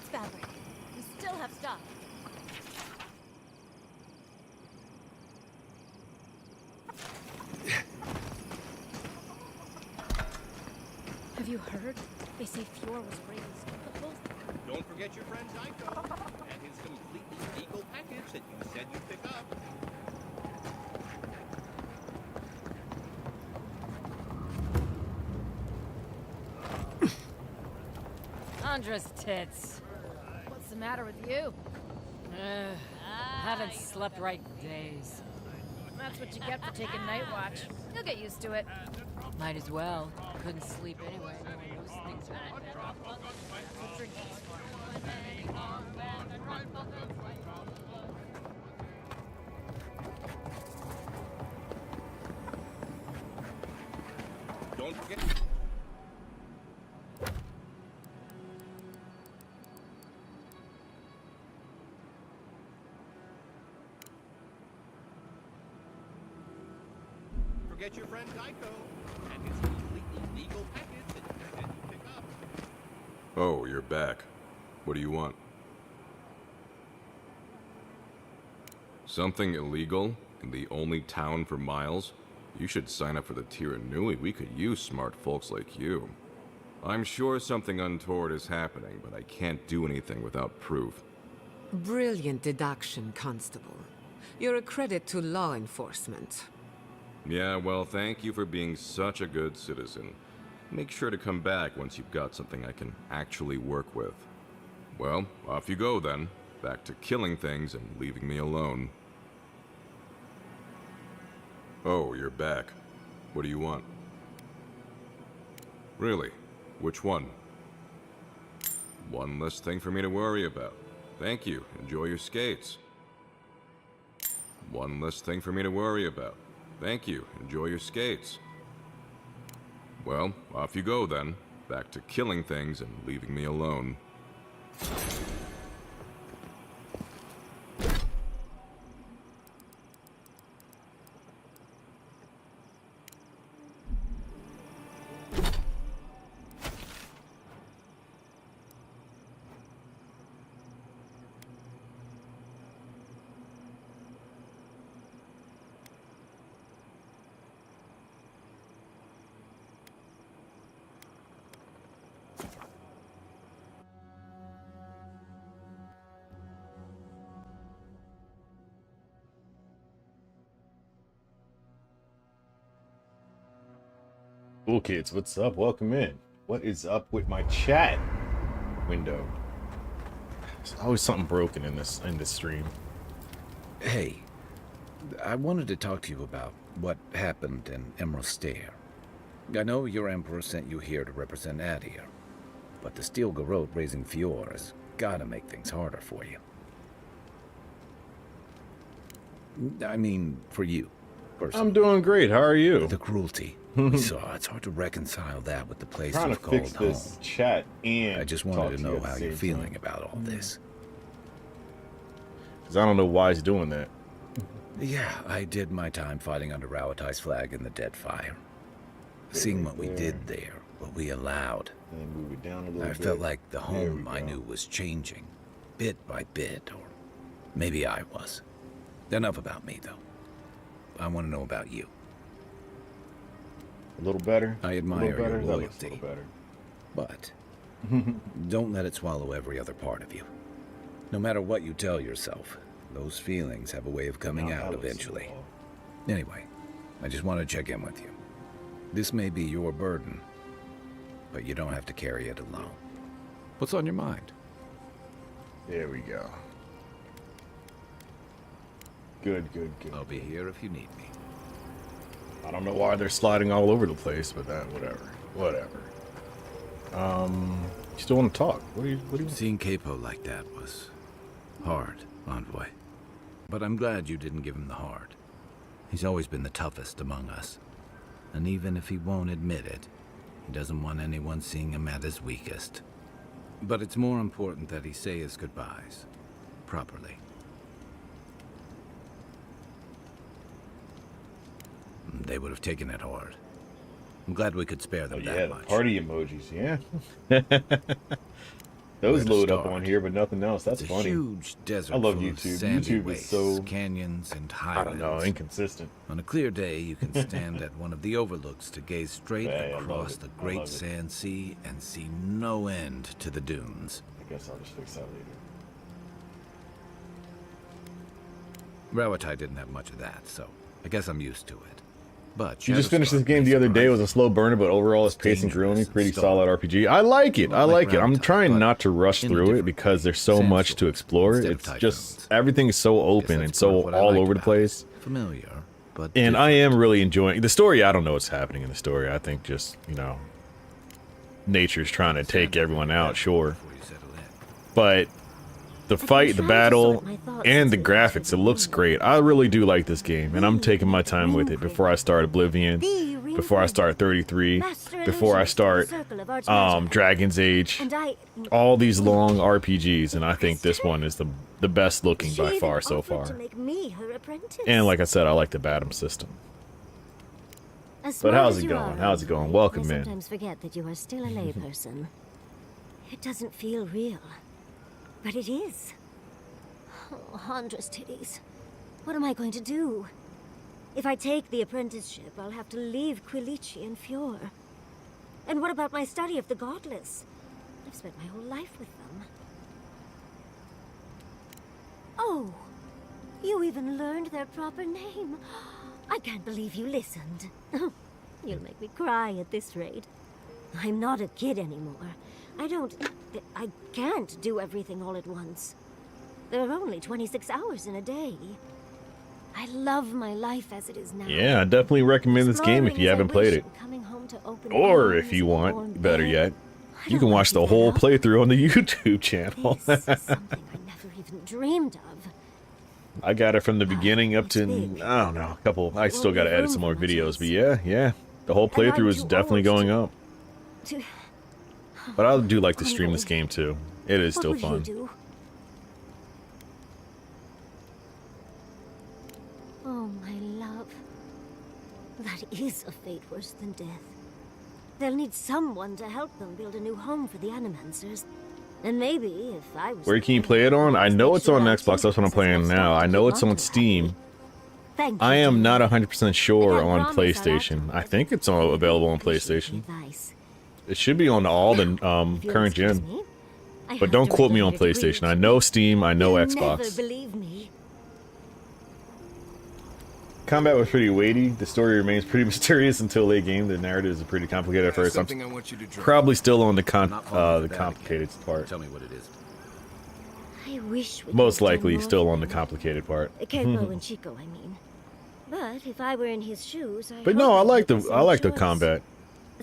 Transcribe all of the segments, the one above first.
It's fabric. We still have stuff. Have you heard? They say Fiora was raised. But both... Don't forget your friend Zyko and his completely legal package that you said you'd pick up. Andra's tits. What's the matter with you? Haven't slept right days. That's what you get for taking night watch. You'll get used to it. Might as well. Couldn't sleep anyway. Knowing those things are So drink this. Don't forget. Forget your friend Zyko and his completely legal package that you said you'd pick up. Oh, you're back. What do you want? Something illegal in the only town for miles? You should sign up for the Tiranui. We could use smart folks like you. I'm sure something untoward is happening, but I can't do anything without proof. Brilliant deduction, Constable. You're a credit to law enforcement. Yeah, well, thank you for being such a good citizen. Make sure to come back once you've got something I can actually work with. Well, off you go then. Back to killing things and leaving me alone. Oh, you're back. What do you want? Really? Which one? One less thing for me to worry about. Thank you. Enjoy your skates. One less thing for me to worry about. Thank you. Enjoy your skates. Well, off you go then. Back to killing things and leaving me alone. Cool kids, what's up? Welcome in. What is up with my chat window? There's always something broken in this stream. Hey, I wanted to talk to you about what happened in Emerald Stair. I know your Emperor sent you here to represent Adir, but the Steel Garrote raising Fiora's gotta make things harder for you. I mean, for you, personally. I'm doing great. How are you? The cruelty we saw, it's hard to reconcile that with the place Trying you've to fix called this home. chat and I just talk wanted to you know at the how you're same feeling time. about all this. Because I don't know why he's doing that. Yeah, I did my time fighting under Rawatai's flag in the Dead Fire. Seeing what we did there, what we allowed, And move it down a little I bit. felt like the There home we I go. knew was changing, bit by bit, or maybe I was. Enough about me, though. I want to know about you. A little better. I A admire little better. your That looks a loyalty, little better. but don't let it swallow every other part of you. No matter what you tell yourself, those feelings have a way of coming Now out that looks a eventually. little- Anyway, I just want to check in with you. This may be your burden, but you don't have to carry it alone. What's on your mind? There we go. Good, good, good. I'll be here if you need me. I don't know why they're sliding all over the place, but that, whatever. Whatever. You still want to talk? What do you Seeing Capo like that was hard, Envoy. But I'm glad you didn't give him the heart. He's always been the toughest among us. And even if he won't admit it, he doesn't want anyone seeing him at his weakest. But it's more important that he say his goodbyes properly. They would have taken it hard. I'm glad we could spare them Oh, yeah, that the much. party emojis, yeah. Those where to load up start. on here, but nothing else. That's It's a funny. huge desert I love full of YouTube. sandy YouTube is wastes, so, canyons and I highlands. don't know, inconsistent. On a clear day, you can stand at one of the overlooks to gaze straight Hey, I love across it. the I great love it. sand sea and see no end to the dunes. I guess I'll just fix that later. Rawatai didn't have much of that, so I guess I'm used to it. But You just finished this game the other day. It was a slow burner, but overall, its pacing grew me. Pretty solid RPG. I like it. I like it. I'm trying not to rush through it because there's so much to explore. It's just everything is so open and so all over the place. Familiar, but And I am really enjoying the story. I don't know what's happening in the story. I think just, you know, nature's trying to take everyone out, sure. But the fight, the battle, and the graphics, it looks great. I really do like this game, and I'm taking my time with it before I start Oblivion, before I start 33, before I start Dragon's Age, all these long RPGs, and I think this one is the best looking by far so far. And like I said, I like the battle system. But how's it going? How's it going? Welcome, man. I sometimes forget that you are still a layperson. It doesn't feel real. But it is. Oh, Handra's titties. What am I going to do? If I take the apprenticeship, I'll have to leave Quilici and Fior. And what about my study of the godless? I've spent my whole life with them. Oh, you even learned their proper name. I can't believe you listened. You'll make me cry at this rate. I'm not a kid anymore. I can't do everything all at once. There are only 26 hours in a day. I love my life as it is now. Yeah, I definitely recommend this game if you haven't played it. Or if you want, better yet, you can watch the whole playthrough on the YouTube channel. This is something I never even dreamed of. I got it from the beginning up to, I don't know, a couple. I still got to edit some more videos, but yeah. The whole playthrough is definitely going up. But I do like to stream this game too. It is still fun. Oh, my love. That is a fate worse than death. They'll need someone to help them build a new home for the Animancers. And maybe if I was... Where can you play it on? I know it's on Xbox. That's what I'm playing now. I know it's on Steam. I am not 100% sure on PlayStation. I think it's available on PlayStation. It should be on all the current gen. But don't quote me on PlayStation. I know Steam, I know Xbox. Combat was pretty weighty. The story remains pretty mysterious until late game. The narrative is pretty complicated at first. I'm probably still on the complicated part. Tell me what it is. I wish we Most likely still on the complicated part. Kerbo and Chico, I mean. But if I were in his shoes, But no, I like the combat.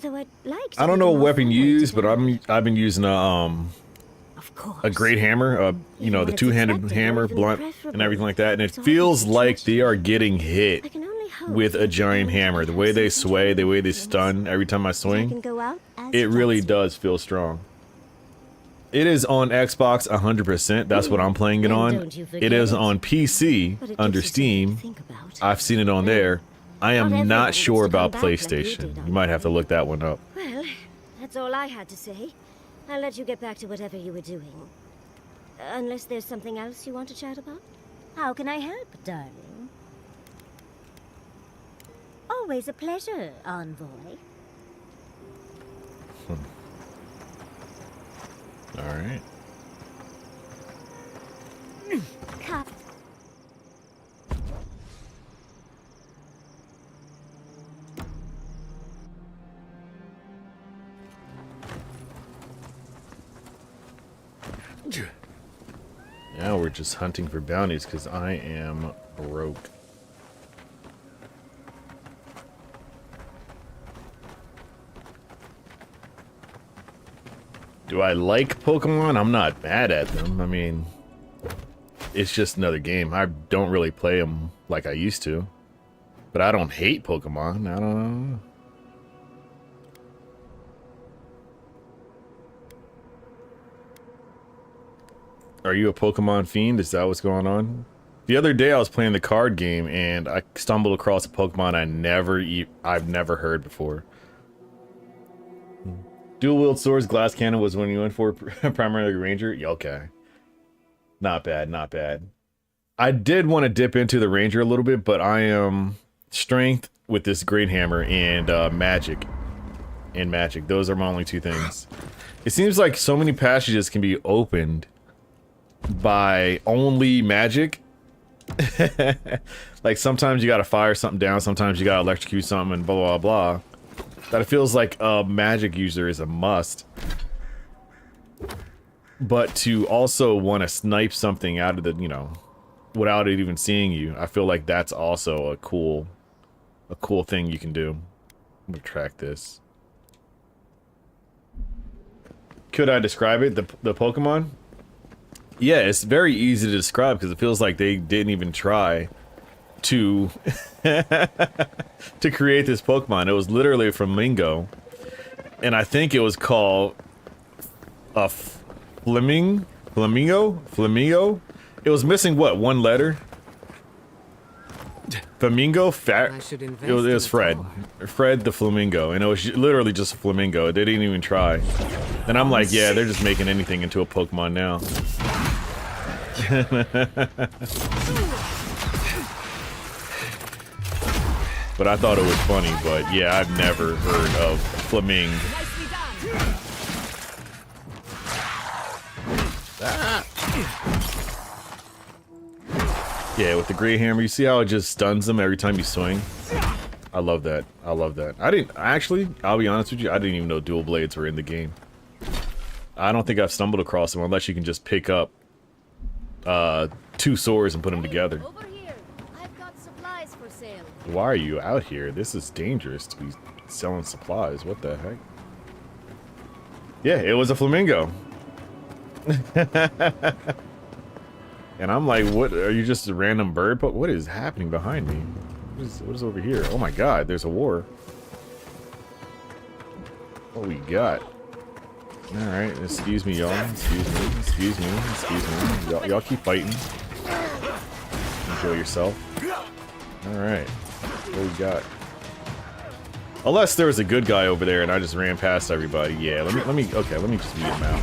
Though I'd like I don't know what weapon you use, but I've been using a great hammer, you know, the two-handed hammer, blunt, and everything like that, and it feels like they are getting hit with a giant hammer. The way they sway, the way they stun every time I swing, it really does feel strong. It is on Xbox 100%. That's what I'm playing it on. It is on PC under Steam. I've seen it on there. I am not sure about PlayStation. You might have to look that one up. Well, that's all I had to say. I'll let you get back to whatever you were doing. Unless there's something else you want to chat about? How can I help, darling? Always a pleasure, Envoy. All right. Cup. Now we're just hunting for bounties because I am broke. Do I like Pokemon? I'm not mad at them. I mean, it's just another game. I don't really play them like I used to. But I don't hate Pokemon. I don't know. Are you a Pokemon fiend? Is that what's going on? The other day I was playing the card game and I stumbled across a Pokemon I've never heard before. Dual wield swords, glass cannon was when you went for primarily ranger. Yeah, okay. Not bad, not bad. I did want to dip into the ranger a little bit, but I am strength with this great hammer and magic. And magic. Those are my only two things. It seems like so many passages can be opened by only magic. Like sometimes you gotta fire something down, sometimes you gotta electrocute something and blah blah blah. That it feels like a magic user is a must. But to also want to snipe something out of the, you know, without it even seeing you, I feel like that's also a cool thing you can do. I'm gonna track this. Could I describe it? The Pokemon? Yeah, it's very easy to describe because it feels like they didn't even try to to create this Pokemon. It was literally a flamingo, and I think it was called a flamingo. It was missing what, one letter? Flamingo? It was Fred. Fred the flamingo, and it was literally just a flamingo. They didn't even try. And I'm like, yeah, they're just making anything into a Pokemon now. But I thought it was funny, but yeah, I've never heard of flamingo. Yeah, with the Great Hammer, you see how it just stuns them every time you swing? I love that. I love that. I'll be honest with you, I didn't even know dual blades were in the game. I don't think I've stumbled across them unless you can just pick up two swords and put them together. Over here. I've got supplies for sale. Why are you out here? This is dangerous to be selling supplies. What the heck? Yeah, it was a flamingo. And I'm like, what? Are you just a random bird? But what is happening behind me? What is over here? Oh my god, there's a war. What we got? Alright, excuse me, y'all. Excuse me. Y'all keep fighting. Enjoy yourself. Alright. What we got? Unless there was a good guy over there and I just ran past everybody. Yeah, let me just beat him out.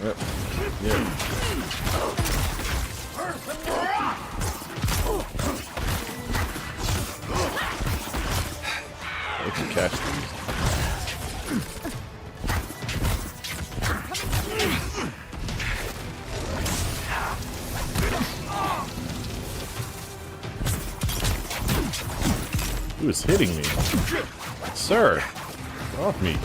Yep. Yeah. I can catch these. Who is hitting me? Sir! Get off me.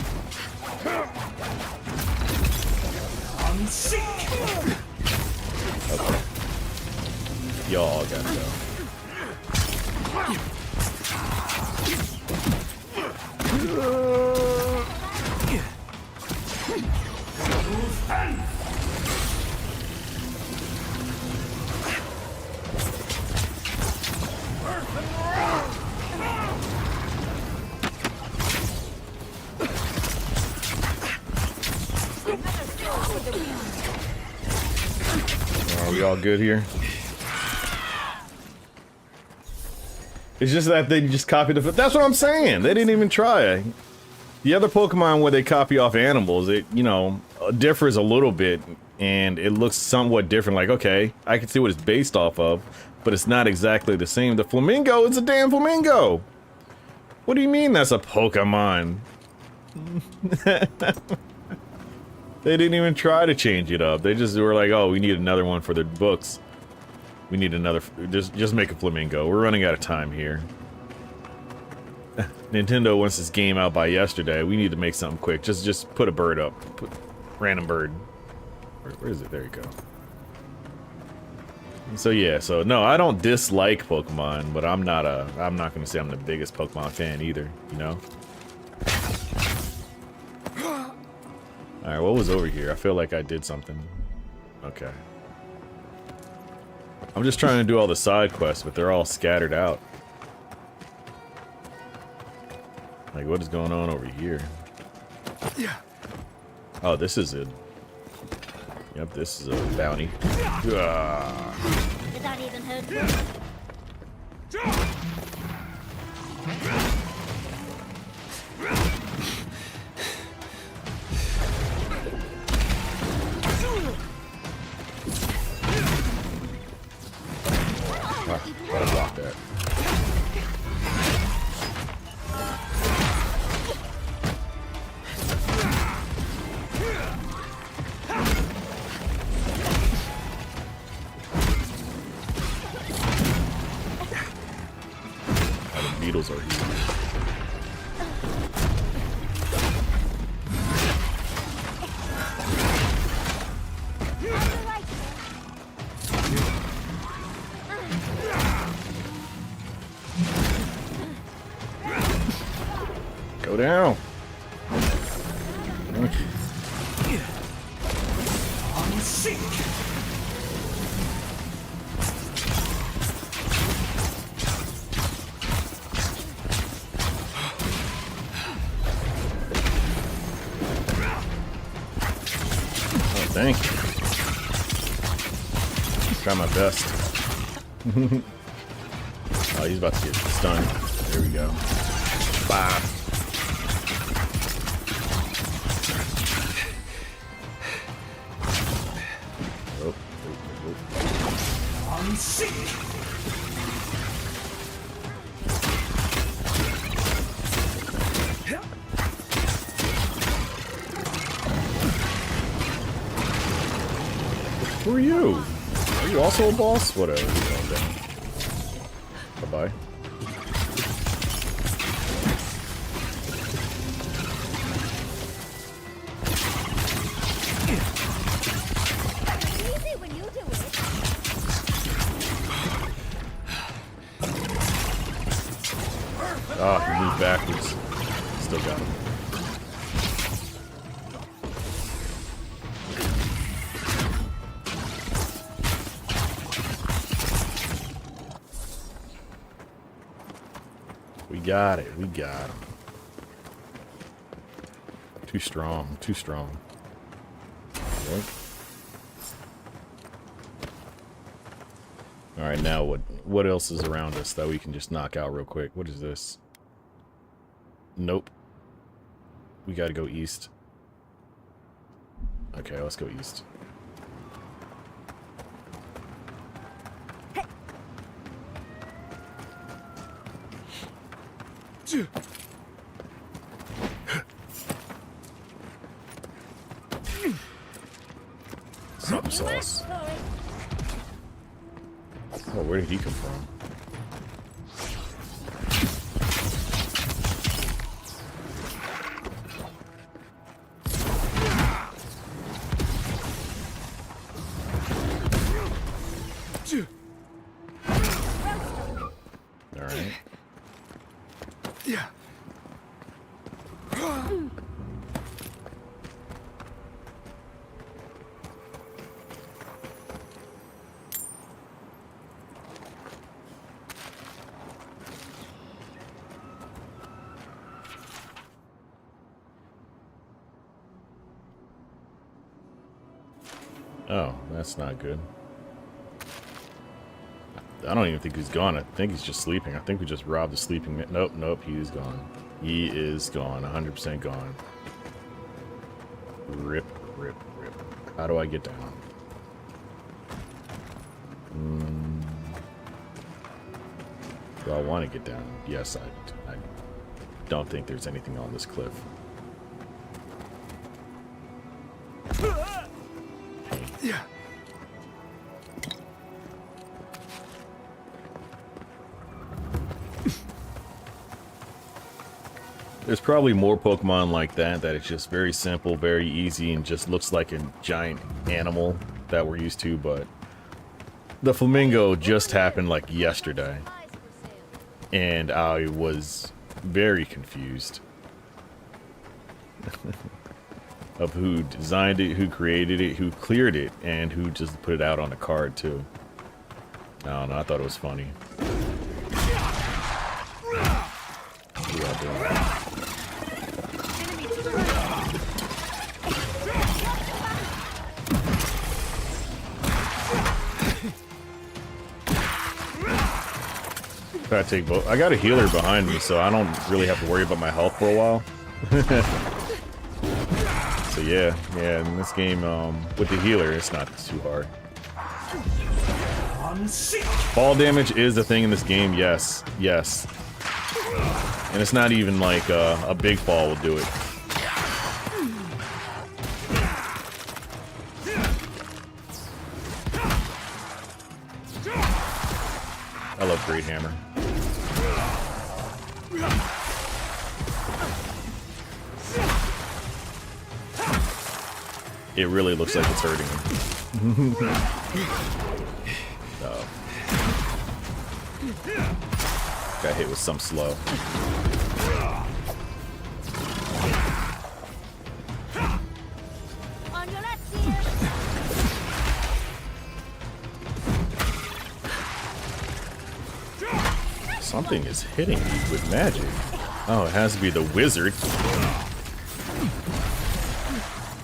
Okay. Y'all gotta go. Are we all good here? It's just that they just copied the. That's what I'm saying. They didn't even try. The other Pokemon where they copy off animals, it, you know, differs a little bit, and it looks somewhat different. Like, okay, I can see what it's based off of, but it's not exactly the same. The flamingo is a damn flamingo. What do you mean that's a Pokemon? They didn't even try to change it up. They just were like, oh, we need another one for the books. We need another. Just make a flamingo. We're running out of time here. Nintendo wants this game out by yesterday. We need to make something quick. Just put a bird up. Put random bird. Where is it? There you go. So yeah, so no, I don't dislike Pokemon, but I'm not gonna say I'm the biggest Pokemon fan either, you know? Alright, what was over here? I feel like I did something. Okay. I'm just trying to do all the side quests, but they're all scattered out. Like, what is going on over here? Oh, this is it. Yep, this is a bounty. Did that even hurt you? Gotta block that. Oh, the beetles are here. Go down. On sync. Oh, thank you. Try my best. Oh, he's about to get stunned. There we go. Bye. On sync. Who are you? Are you also a boss? Whatever. Bye-bye. Easy when you do it. Ah, he moved backwards. Still got him. We got it. We got him. Too strong. Too strong. Okay. All right, now what else is around us that we can just knock out real quick? What is this? Nope. We got to go east. Okay, let's go east. Something sauce. Oh, where did he come from? All right. Yeah. Oh, that's not good. I don't even think he's gone. I think he's just sleeping. I think we just robbed the sleeping man. Nope, nope, he is gone. He is gone. 100% gone. Rip, rip, rip. How do I get down? Do I want to get down? Yes, I don't think there's anything on this cliff. Yeah. There's probably more Pokemon like that it's just very simple, very easy, and just looks like a giant animal that we're used to, but the flamingo just happened like yesterday, and I was very confused of who designed it, who created it, who cleared it, and who just put it out on a card too. I don't know, I thought it was funny. What are y'all doing? Gotta take both. I got a healer behind me, so I don't really have to worry about my health for a while. So yeah, in this game, with the healer, it's not too hard. Fall damage is a thing in this game, yes. Yes. And it's not even like a big fall will do it. I love Great Hammer. It really looks like it's hurting him. Oh. Got hit with some slow. On your left, dear. Something is hitting me with magic. Oh, it has to be the wizard.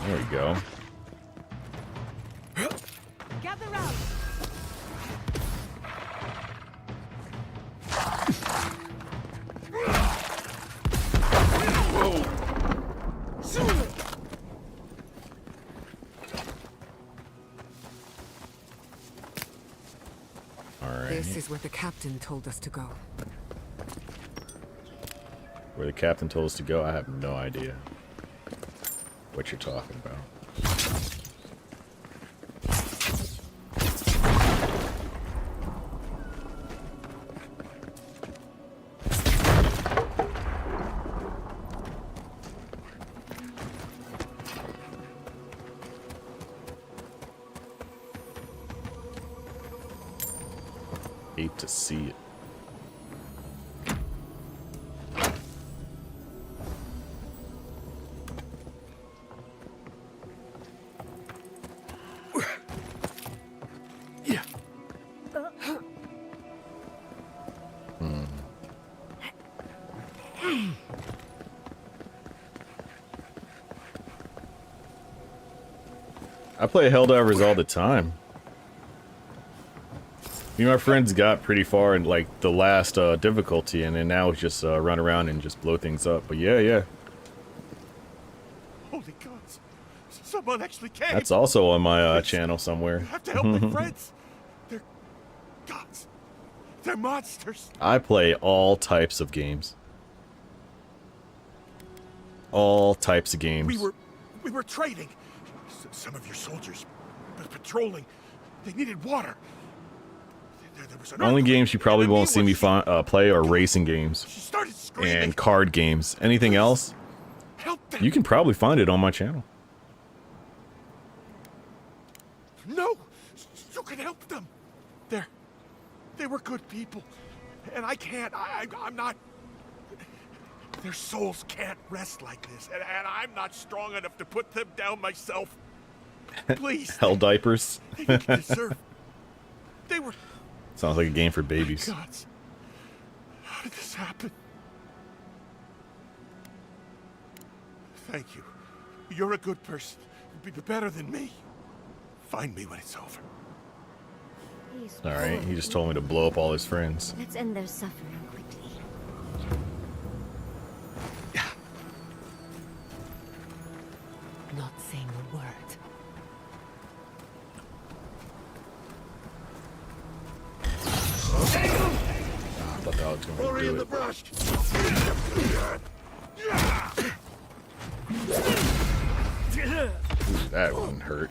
There we go. Gather round. Alright. This is where the captain told us to go. Where the captain told us to go, I have no idea what you're talking about. Hate to see it. I play Helldivers all the time. Me and my friends got pretty far in like the last difficulty, and then now it's just run around and just blow things up. But yeah. Holy gods! Someone actually came! That's also on my channel somewhere. You have to help my friends! They're gods! They're monsters! I play all types of games. All types of games. We were trading. Some of your soldiers were patrolling. They needed water. There was an The only earthquake, games you probably and won't see me play are racing She games started screaming. and card games. Anything else, Help them! you can probably find it on my channel. No! You can help them! They were good people. And I can't. I'm not. Their souls can't rest like this. And I'm not strong enough to put them down myself. Please. Hell diapers. They didn't deserve. They were. Sounds like a game for babies. Gods. How did this happen? Thank you. You're a good person. You'd be better than me. Find me when it's over. Alright, he just told me to blow up all his friends. Let's end their suffering quickly. Not saying a word. I thought that was going to do it. brush. Ooh, that one hurt.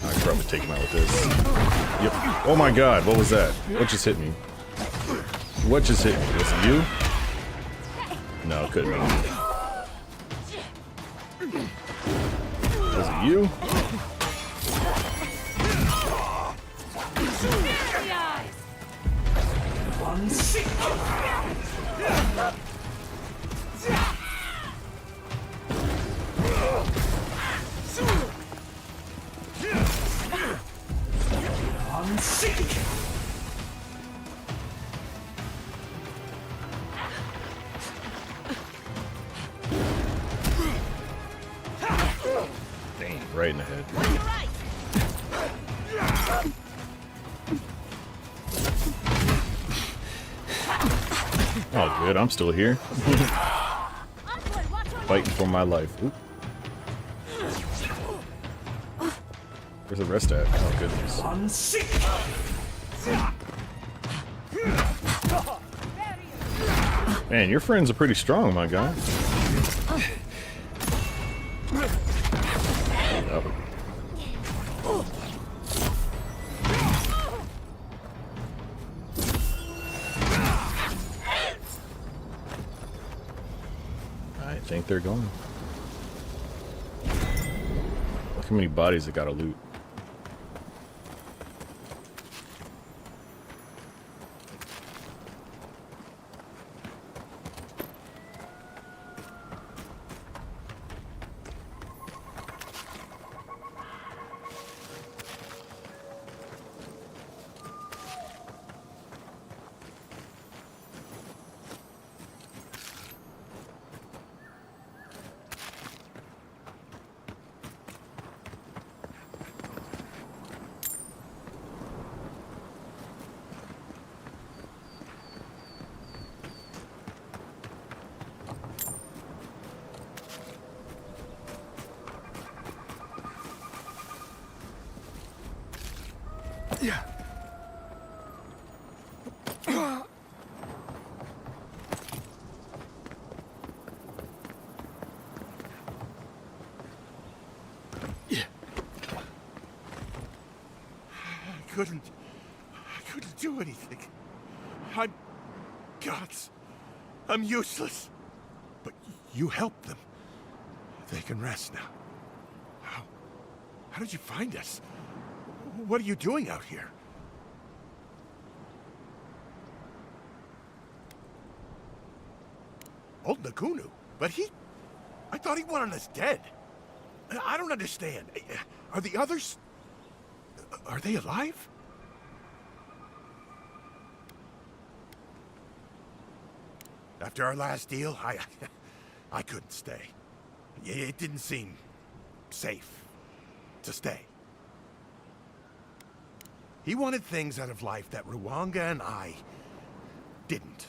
I could probably take him out with this. Yep. Oh my god, what was that? What just hit me? What just hit me? Was it you? No, it couldn't be. Was it you? Dang, right in the head. Oh, good, I'm still here. Onward, watch Fighting for my life. Oop. Where's the rest at? Oh, goodness. Man, your friends are pretty strong, my guy. Oh. I think they're going. Look how many bodies I gotta loot. Yeah. I couldn't do anything. I'm gods. I'm useless. But you helped them. They can rest now. How did you find us? What are you doing out here? Old Nagunu? But I thought he wanted us dead. I don't understand. Are the others... Are they alive? After our last deal, I couldn't stay. It didn't seem safe to stay. He wanted things out of life that Ruanga and I didn't.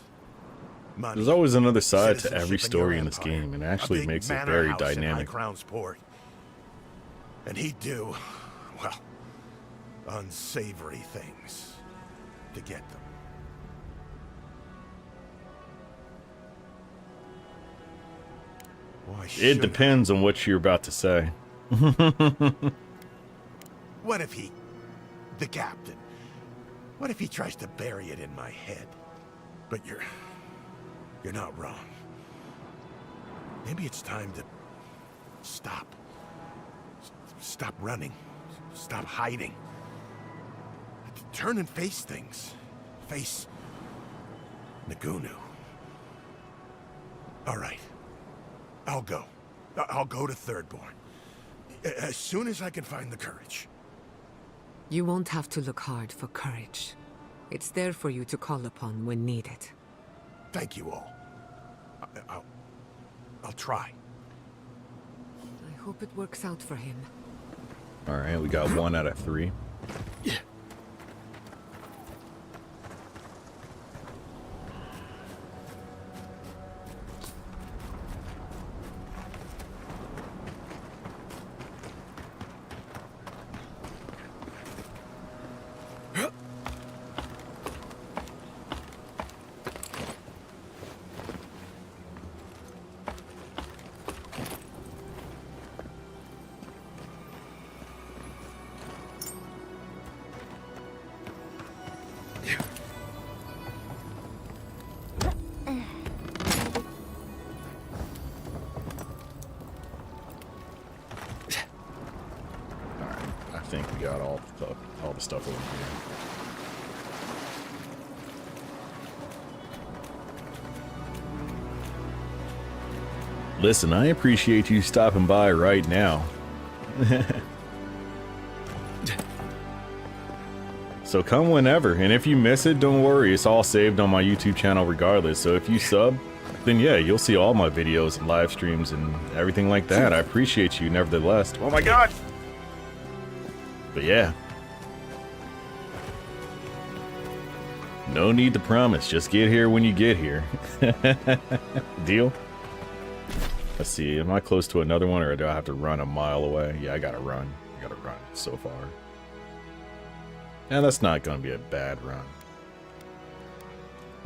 Money, there's always another side to every citizenship story in your this empire, game, and it a actually big makes it manor very house in dynamic. High Crownsport. And he'd do, well, unsavory things to get them. It depends on what you're about to say. What if he, the captain, what if he tries to bury it in my head? But you're not wrong. Maybe it's time to stop. Stop running. Stop hiding. Turn and face things. Face Nagunu. All right. I'll go. I'll go to Thirdborn. As soon as I can find the courage. You won't have to look hard for courage. It's there for you to call upon when needed. Thank you all. I'll try. I hope it works out for him. Alright, we got 1 out of 3. Yeah. I think we got all the stuff over here. Listen, I appreciate you stopping by right now. So come whenever, and if you miss it, don't worry, it's all saved on my YouTube channel regardless. So if you sub, then yeah, you'll see all my videos and live streams and everything like that. I appreciate you nevertheless. Oh my god! But yeah. No need to promise, just get here when you get here. Deal? Let's see, am I close to another one or do I have to run a mile away? Yeah, I gotta run. I gotta run so far. And that's not gonna be a bad run.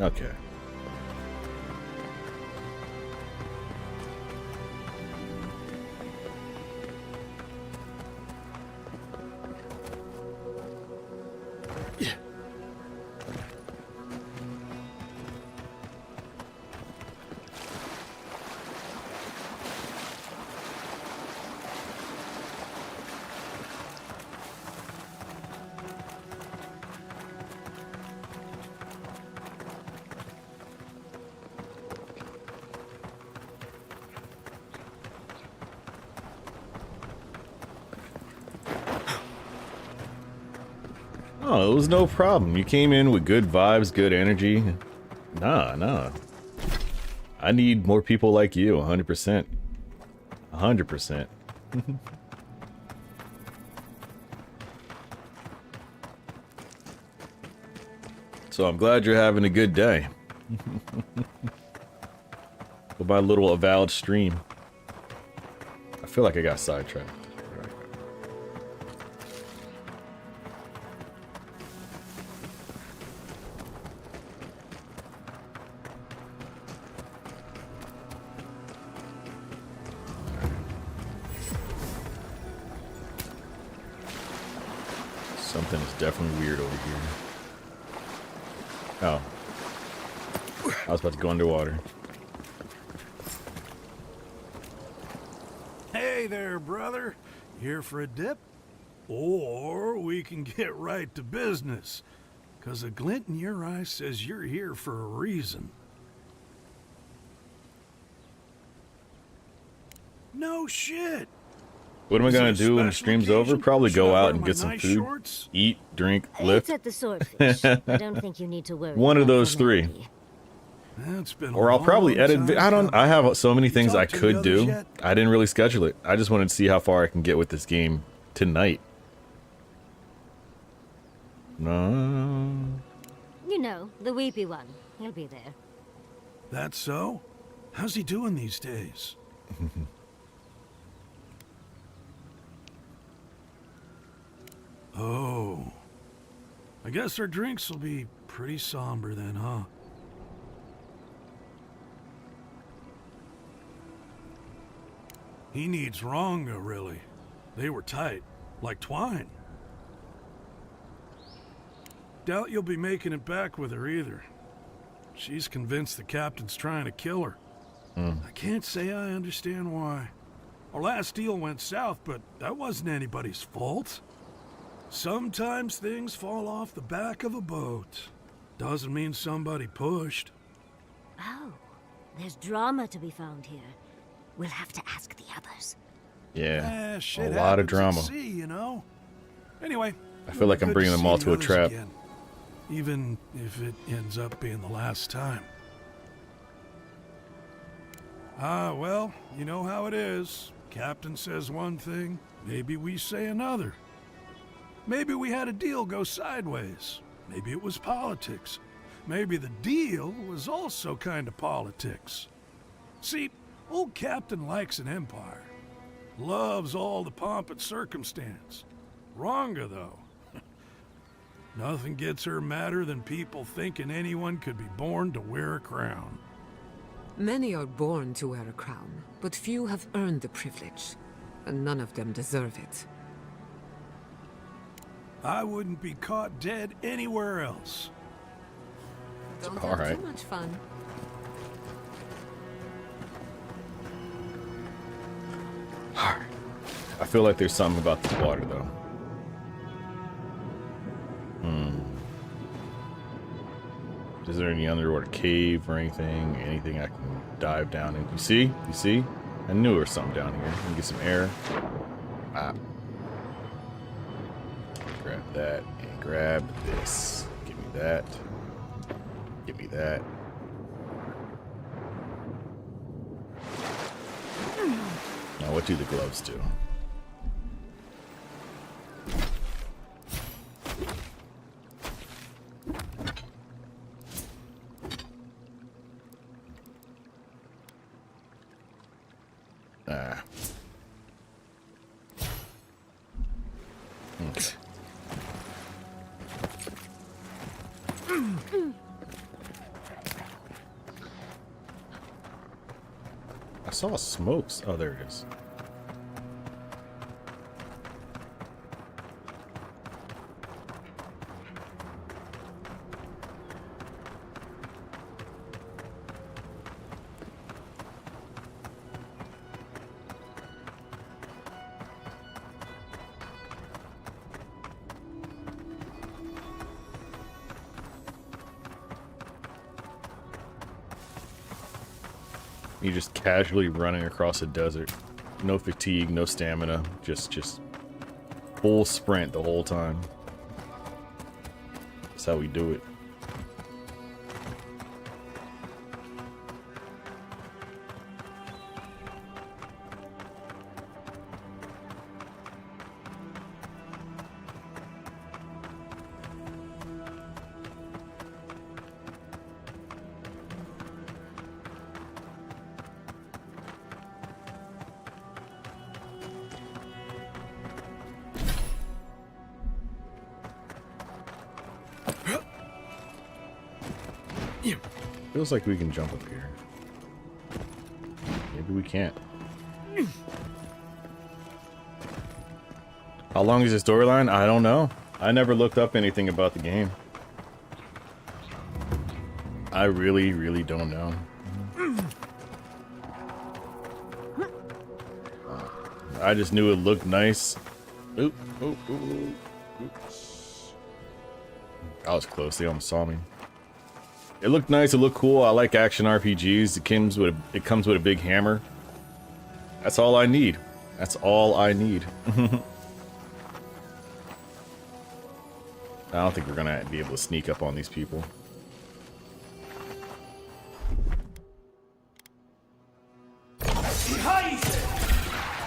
Okay. Oh, it was no problem. You came in with good vibes, good energy. Nah. I need more people like you, 100%. 100%. So I'm glad you're having a good day. Go by a little avowed stream. I feel like I got sidetracked. Something is definitely weird over here. Oh. I was about to go underwater. Hey there, brother. Here for a dip? Or we can get right to business. 'Cause a glint in your eye says you're here for a reason. No shit. What am I gonna Is it a do when the special stream's over? occasion? Probably Should go I out wear and my get some nice food, shorts? eat, drink, lift. It's at the swordfish. I don't think you need to worry. One of about those three. formality. It's been a Or I'll probably long edit. time I don't. I coming. have so many things I talked to the could others do. yet? I didn't really schedule it. I just wanted to see how far I can get with this game tonight. No. You know, the weepy one. He'll be there. That so? How's he doing these days? Oh. I guess our drinks will be pretty somber then, huh? He needs Ronga, really. They were tight, like twine. Doubt you'll be making it back with her either. She's convinced the captain's trying to kill her. I can't say I understand why. Our last deal went south, but that wasn't anybody's fault. Sometimes things fall off the back of a boat. Doesn't mean somebody pushed. Oh, there's drama to be found here. We'll have to ask the others. Yeah. Shit A lot of happens at drama. sea, you know? Anyway, I feel like I'm good bringing to them see all the to a others trap. again, even if it ends up being the last time. Ah, well, you know how it is. Captain says one thing, maybe we say another. Maybe we had a deal go sideways. Maybe it was politics. Maybe the deal was also kind of politics. See, old Captain likes an empire. Loves all the pomp and circumstance. Ronga, though. Nothing gets her madder than people thinking anyone could be born to wear a crown. Many are born to wear a crown, but few have earned the privilege, and none of them deserve it. I wouldn't be caught dead anywhere else. Don't All have right. too much fun. I feel like there's something about this water, though. Is there any underwater cave or anything? Anything I can dive down in? You see? You see? I knew there was something down here. Let me get some air. Ah. Grab that and grab this. Give me that. Give me that. Now, what do the gloves do? I saw smokes. Oh, there it is. You're just casually running across a desert. No fatigue, no stamina. Just full sprint the whole time. That's how we do it. Feels like we can jump up here. Maybe we can't. How long is the storyline? I don't know. I never looked up anything about the game. I really don't know. I just knew it looked nice. Oop, oop, oop, oop. I was close. They almost saw me. It looked nice. It looked cool. I like action RPGs. It comes with a big hammer. That's all I need. That's all I need. I don't think we're gonna be able to sneak up on these people.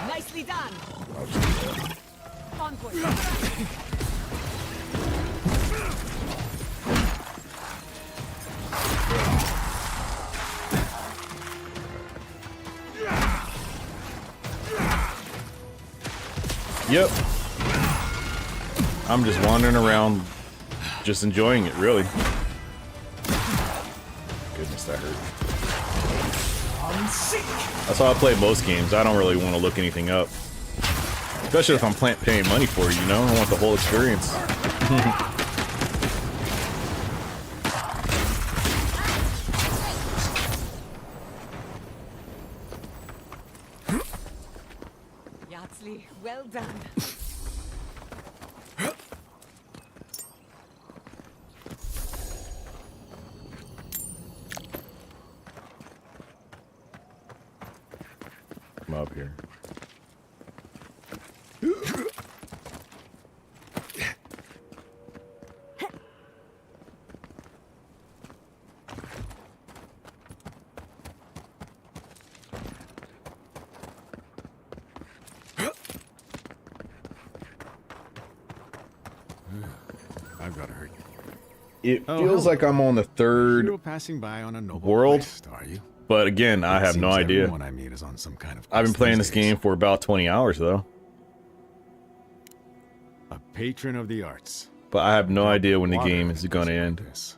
Nicely done. Onward. Yep. I'm just wandering around, just enjoying it, really. Goodness, that hurt. That's how I play most games. I don't really want to look anything up. Especially if I'm paying money for it, you know? I want the whole experience. Well done. Come up here. I've got to hurt you. It feels like I'm on the third You're passing by on a noble world, quest, are you? but again, I have no idea. Everyone I meet is on some kind of I've been quest playing these this game days. for about 20 hours, though. A patron of the arts. But I have no idea when the Water game in is a going to desert end. like this.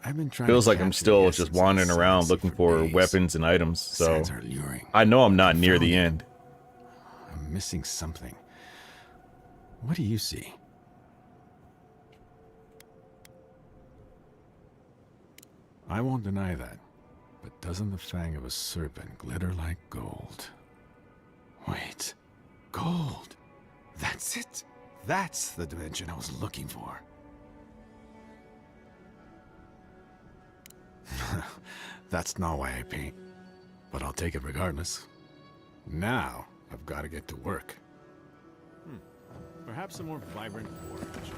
I've been trying Feels to like I'm capture still the just essence of wandering this around legacy looking for for days. weapons and items, so Sands are luring. I know I'm not near found the it. end. I'm missing something. What do you see? I won't deny that, but doesn't the fang of a serpent glitter like gold? Wait, gold! That's it! That's the dimension I was looking for. That's not why I paint, but I'll take it regardless. Now, I've got to get to work. Perhaps a more vibrant orange.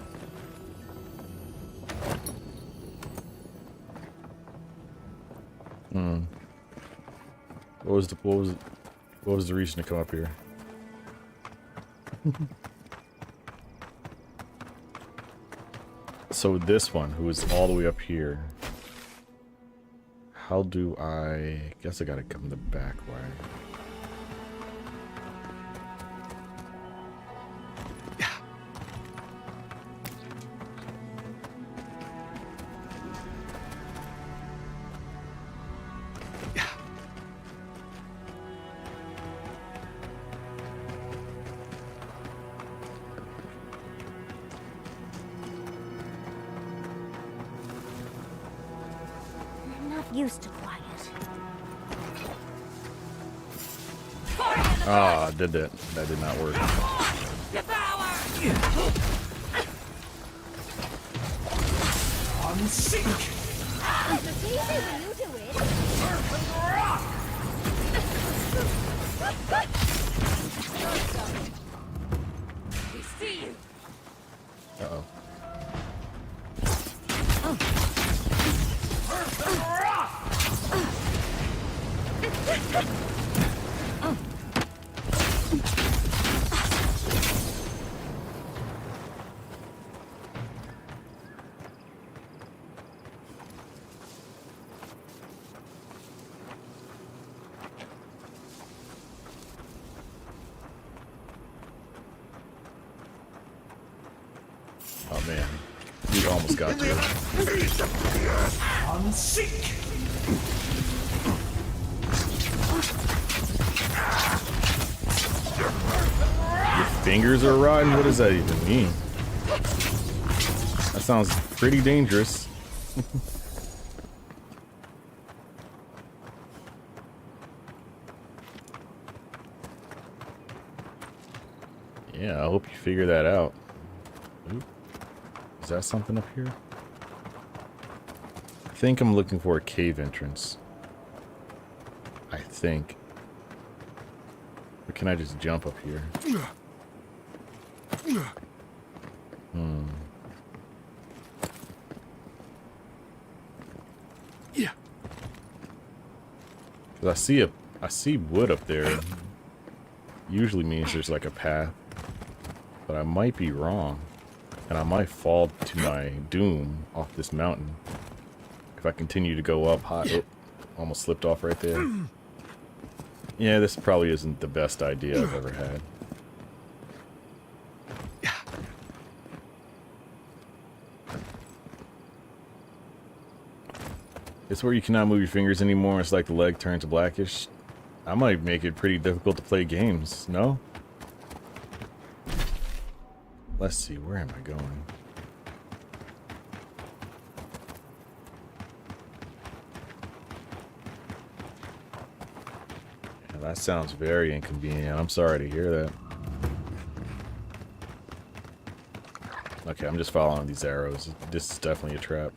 What was the reason to come up here? So this one, who is all the way up here. How do I guess I gotta come the back way. used to quiet. Ah, did that. That did not work. Unsink! It's easy when you do it. We see you. Uh-oh. Oh man, you almost got to it. Unsink! Your fingers are rotten? What does that even mean? That sounds pretty dangerous. Yeah, I hope you figure that out. Oop. Is that something up here? I think I'm looking for a cave entrance. I think. Or can I just jump up here? Yeah. 'Cause I see wood up there. Usually means there's like a path. But I might be wrong. And I might fall to my doom off this mountain. If I continue to go up high. Oh, almost slipped off right there. Yeah, this probably isn't the best idea I've ever had. It's where you cannot move your fingers anymore. It's like the leg turns blackish. I might make it pretty difficult to play games, no? Let's see, where am I going? Yeah, that sounds very inconvenient. I'm sorry to hear that. Okay, I'm just following these arrows. This is definitely a trap.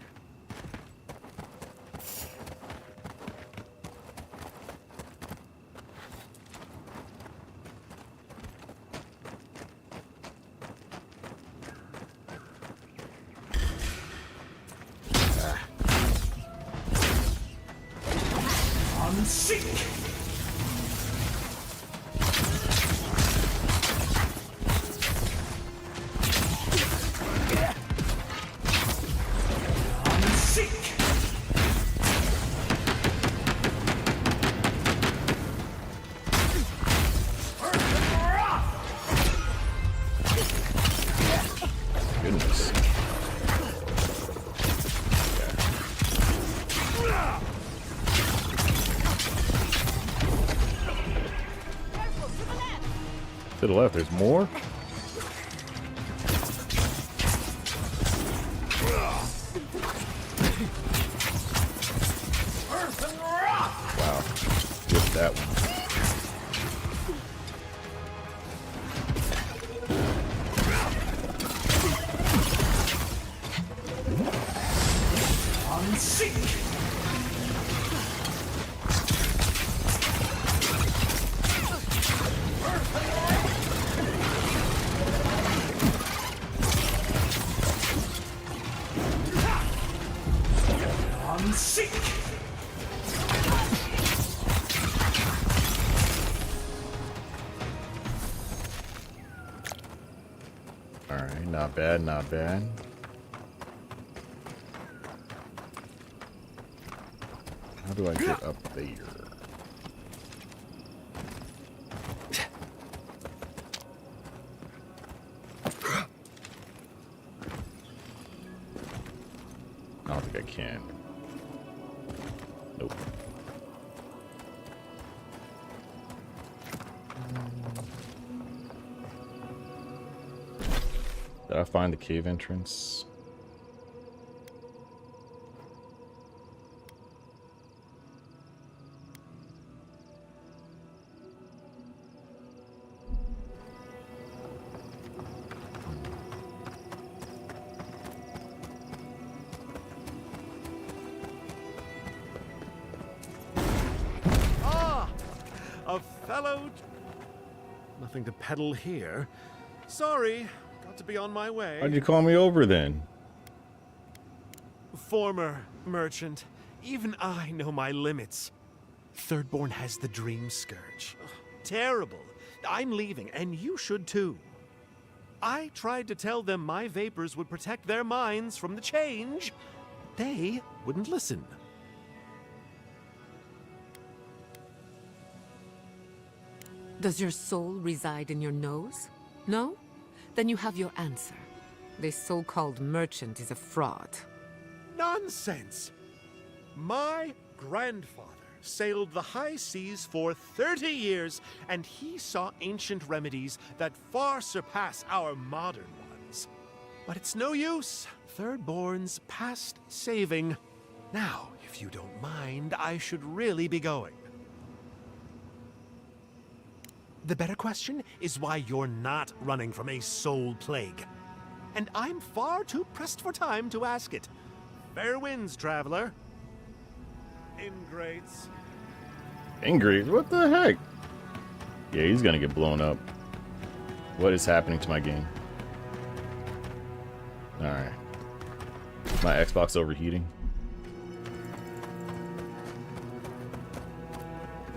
Goodness. To the left, there's more? Wow. Just that one. Alright, not bad, not bad. How do I get up there? I don't think I can. Nope. Did I find the cave entrance? fellow. Nothing to peddle here. Sorry, got to be on my way. Why'd you call me over then? Former merchant, even I know my limits. Thirdborn has the dream scourge. Ugh, terrible. I'm leaving, and you should too. I tried to tell them my vapors would protect their minds from the change. They wouldn't listen. Does your soul reside in your nose? No? Then you have your answer. This so-called merchant is a fraud. Nonsense! My grandfather sailed the high seas for 30 years, and he saw ancient remedies that far surpass our modern ones. But it's no use. Thirdborn's past saving. Now, if you don't mind, I should really be going. The better question is why you're not running from a soul plague. And I'm far too pressed for time to ask it. Fair winds, traveler. Ingrates. Ingrates? What the heck? Yeah, he's gonna get blown up. What is happening to my game? Alright. My Xbox overheating.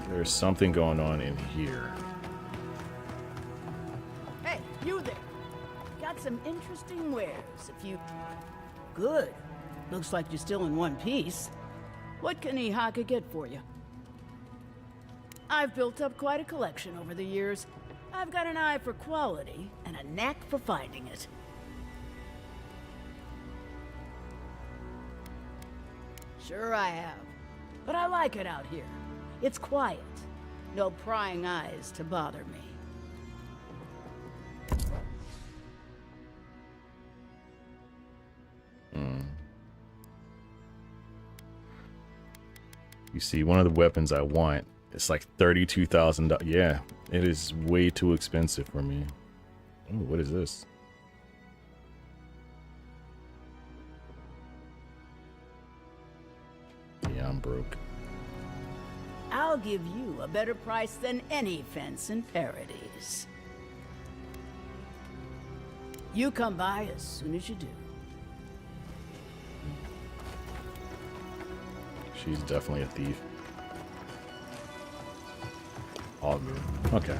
There's something going on in here. Hey, you there. Got some interesting wares if you... Good. Looks like you're still in one piece. What can Ihaka get for you? I've built up quite a collection over the years. I've got an eye for quality and a knack for finding it. Sure I have. But I like it out here. It's quiet. No prying eyes to bother me. You see, one of the weapons I want, it's like $32,000. Yeah, it is way too expensive for me. Oh, what is this? Yeah, I'm broke. I'll give you a better price than any fence in Paradise. You come by as soon as you do. She's definitely a thief. All good. Okay.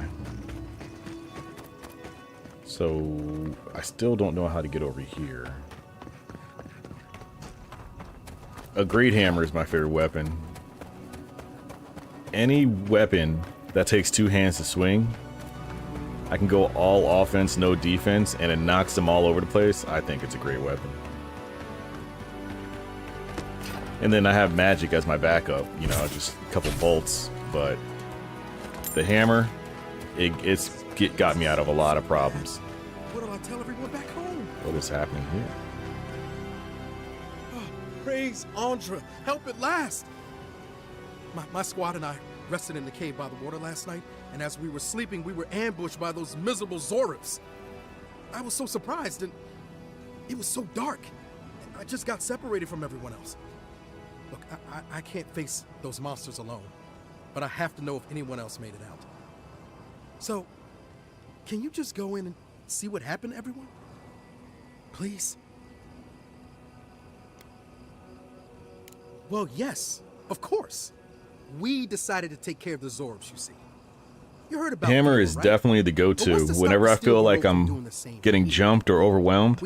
So, I still don't know how to get over here. A great hammer is my favorite weapon. Any weapon that takes two hands to swing, I can go all offense, no defense, and it knocks them all over the place. I think it's a great weapon. And then I have magic as my backup, you know, just a couple bolts. But the hammer, it's got me out of a lot of problems. What do I tell everyone back home? What is happening here? Oh, praise Andra, help at last. My squad and I rested in the cave by the water last night, and as we were sleeping, we were ambushed by those miserable Zoribs. I was so surprised, and it was so dark. I just got separated from everyone else. Look, I can't face those monsters alone, but I have to know if anyone else made it out. So, can you just go in and see what happened to everyone? Please? Well, yes, of course. We decided to take care of the Zoribs, you see. You heard about Hammer Eora, is right? definitely the go-to. Whenever I feel like I'm getting jumped or overwhelmed,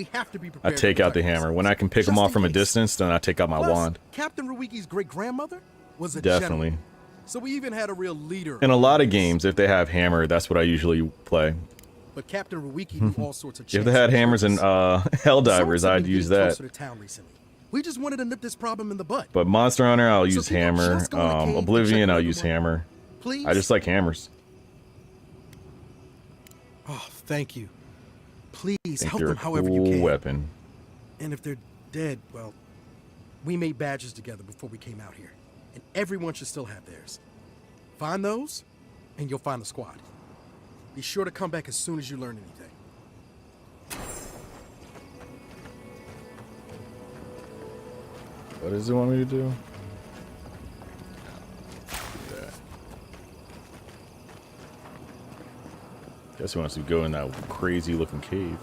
I take out the hammer. When I can pick them off from a distance, then I take out my wand. Captain Ruiki's great-grandmother was a Definitely. general. So we even had a real leader. In a lot of games, if they have hammer, that's what I usually play. But Captain Ruiki knew all sorts of If they had hammers and Helldivers, I'd use that. We just wanted to nip this problem in the bud. But Monster Hunter, I'll use can you hammer. just go in the cave and Oblivion, check I'll out use everyone? hammer. Please? I just like hammers. Oh, thank you. Please I think help they're them a however you cool can. weapon. And if they're dead, well, we made badges together before we came out here. And everyone should still have theirs. Find those, and you'll find the squad. Be sure to come back as soon as you learn anything. What does it want me to do? Guess he wants to go in that crazy looking cave.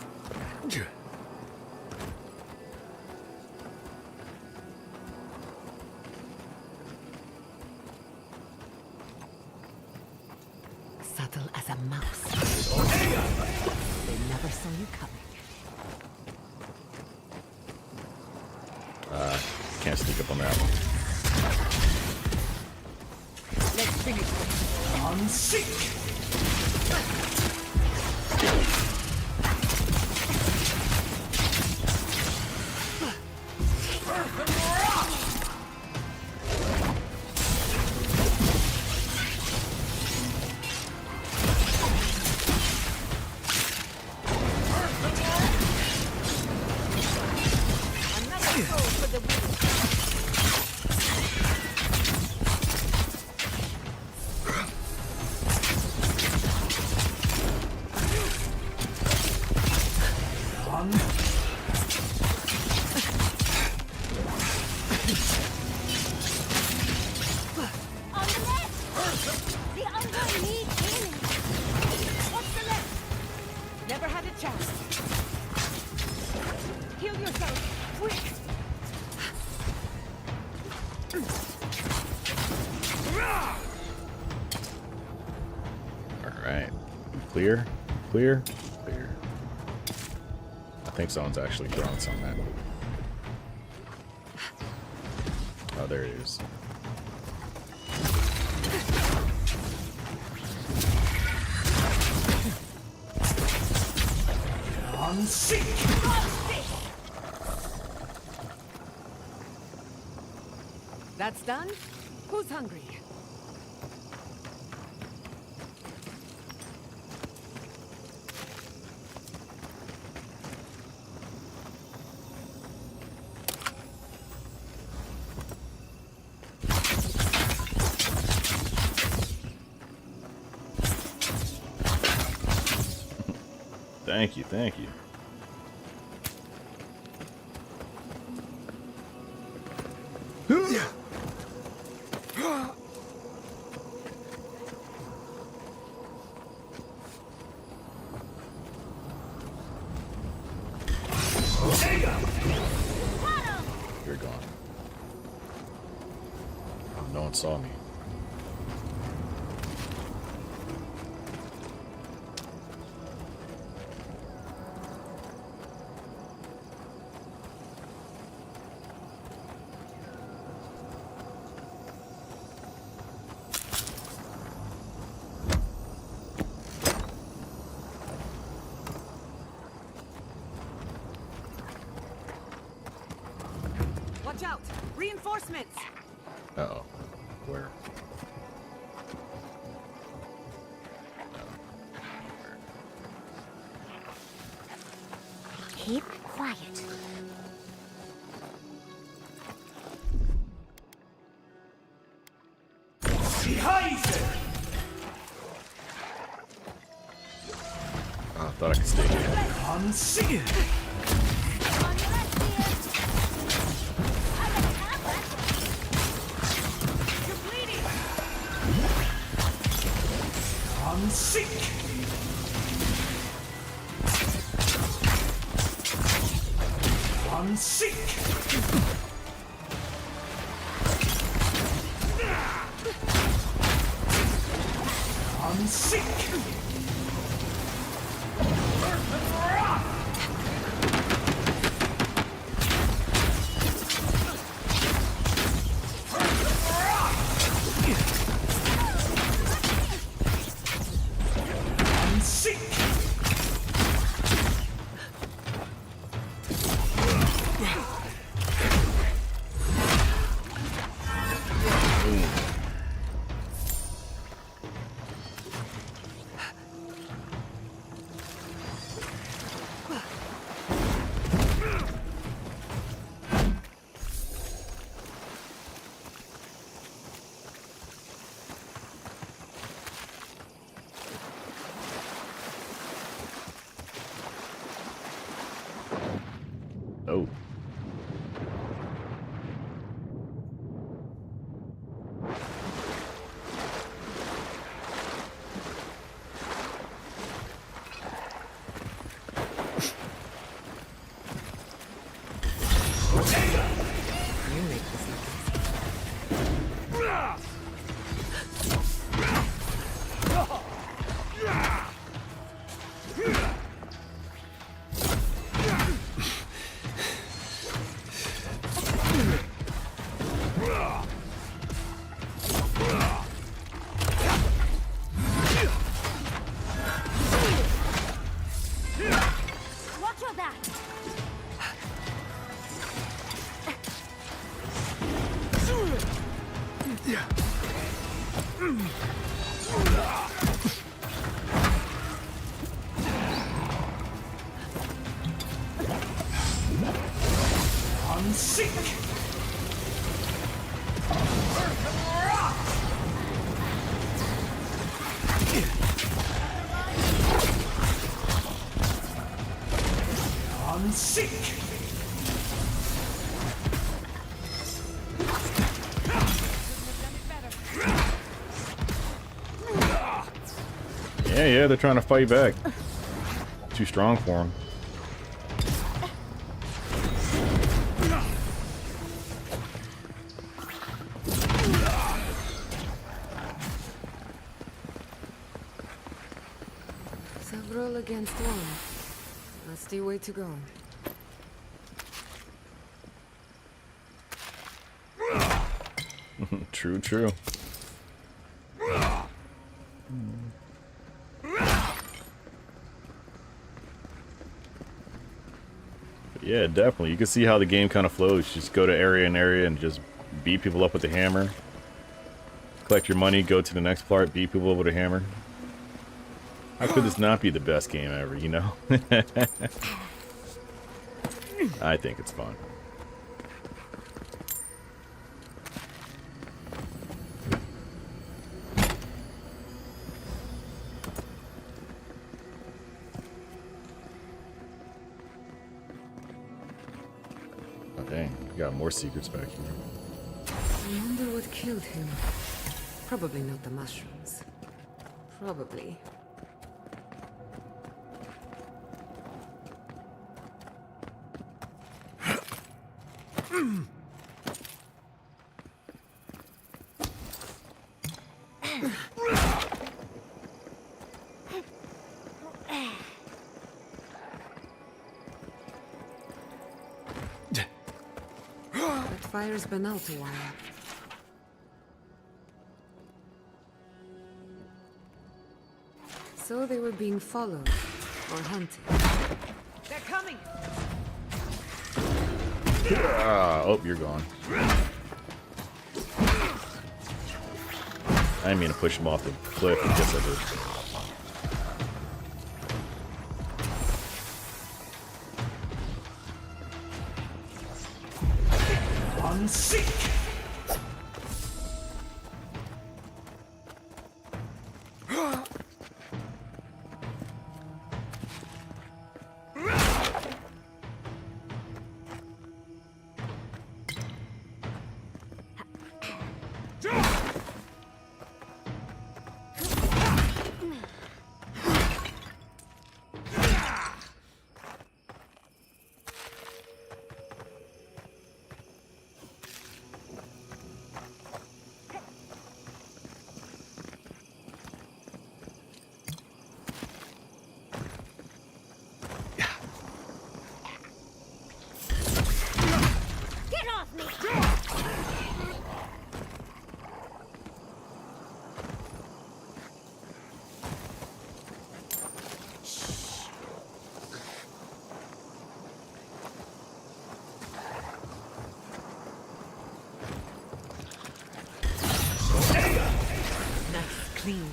Subtle as a mouse. They never saw you coming. Can't sneak up on that one. Let's finish this. Unseek! Never had a chance. Heal yourself, quick! Alright. Clear? Clear? Clear. I think someone's actually throwing something at me. Oh, there it is. That's done? Who's hungry? Thank you, thank you. You're gone. Oh, no one saw me. Watch out! Reinforcements! Uh-oh. Where? Keep quiet. Oh, I thought I could stay here. Oh. Yeah, they're trying to fight back. Too strong for them. Several against one. That's the way to go. True, true. Yeah, definitely. You can see how the game kind of flows. Just go to area and area and just beat people up with the hammer. Collect your money, go to the next part, beat people up with a hammer. How could this not be the best game ever, you know? I think it's fun. Oh, dang. We got more secrets back here. I wonder what killed him. Probably not the mushrooms. Probably. That fire's been out a while. So they were being followed or hunted. They're coming. Oh, you're gone. I didn't mean to push him off the cliff. I guess I did. Clean.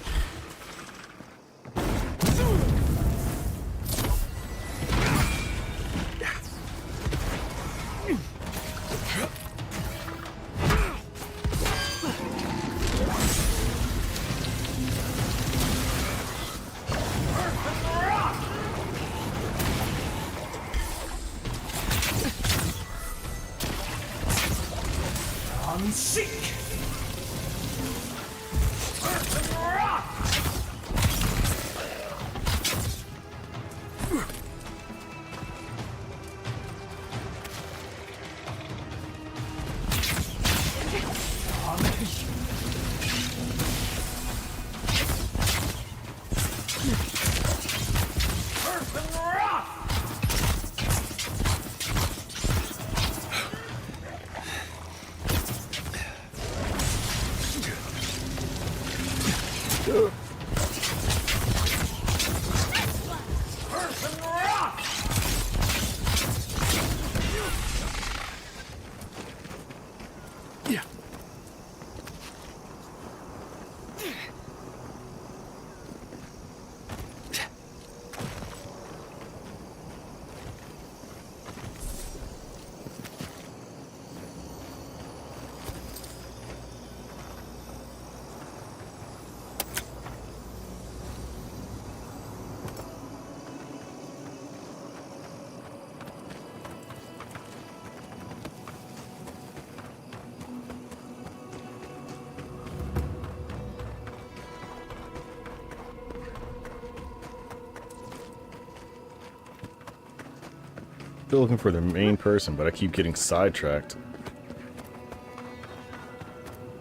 Still looking for the main person, but I keep getting sidetracked.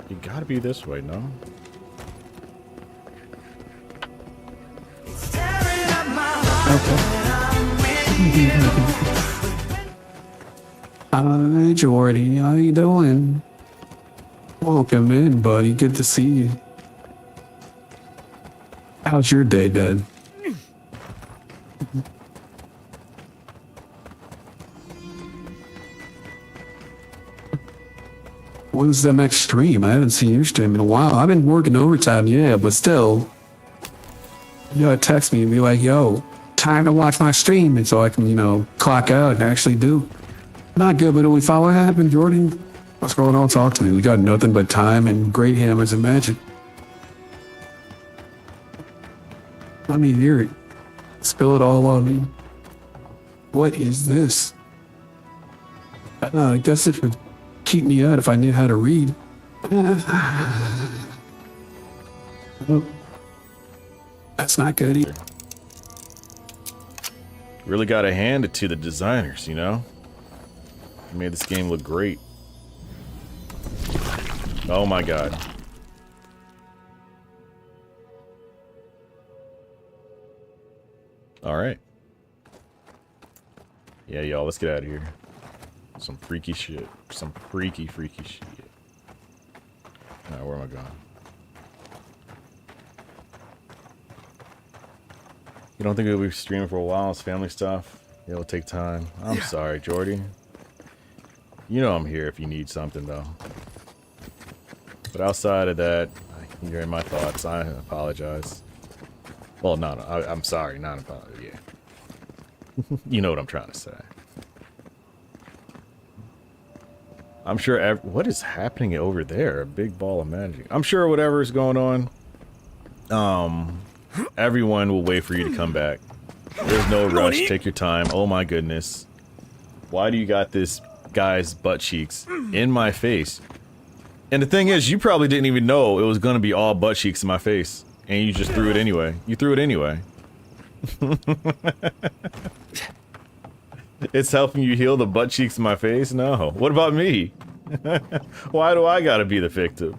You gotta be this way, no? Hi, Jordy. How you doing? Welcome in, buddy. Good to see you. How's your day, Dad? When's the next stream? I haven't seen your stream in a while. I've been working overtime, yeah, but still. You gotta text me and be like, yo, time to watch my stream, and so I can, you know, clock out and actually do. Not good, but we follow what happened, Jordan. What's going on? Talk to me. We got nothing but time and great hammers and magic. Let me hear it. Spill it all on me. What is this? I guess it would keep me out if I knew how to read. Oh, that's not good either. Really gotta hand it to the designers, you know? They made this game look great. Oh my god. Alright. Yeah, y'all, let's get out of here. Some freaky shit. Some freaky shit. Alright, where am I going? You don't think we'll be streaming for a while? It's family stuff. It'll take time. I'm sorry, Jordy. You know I'm here if you need something, though. But outside of that, you're in my thoughts. I apologize. Well, no, I'm sorry. Not apologize. Yeah. You know what I'm trying to say. I'm sure. What is happening over there? A big ball of magic. I'm sure whatever is going on. Everyone will wait for you to come back. There's no rush. Take your time. Oh my goodness. Why do you got this guy's butt cheeks in my face? And the thing is, you probably didn't even know it was gonna be all butt cheeks in my face, and you just threw it anyway. You threw it anyway. It's helping you heal the butt cheeks in my face? No. What about me? Why do I gotta be the victim?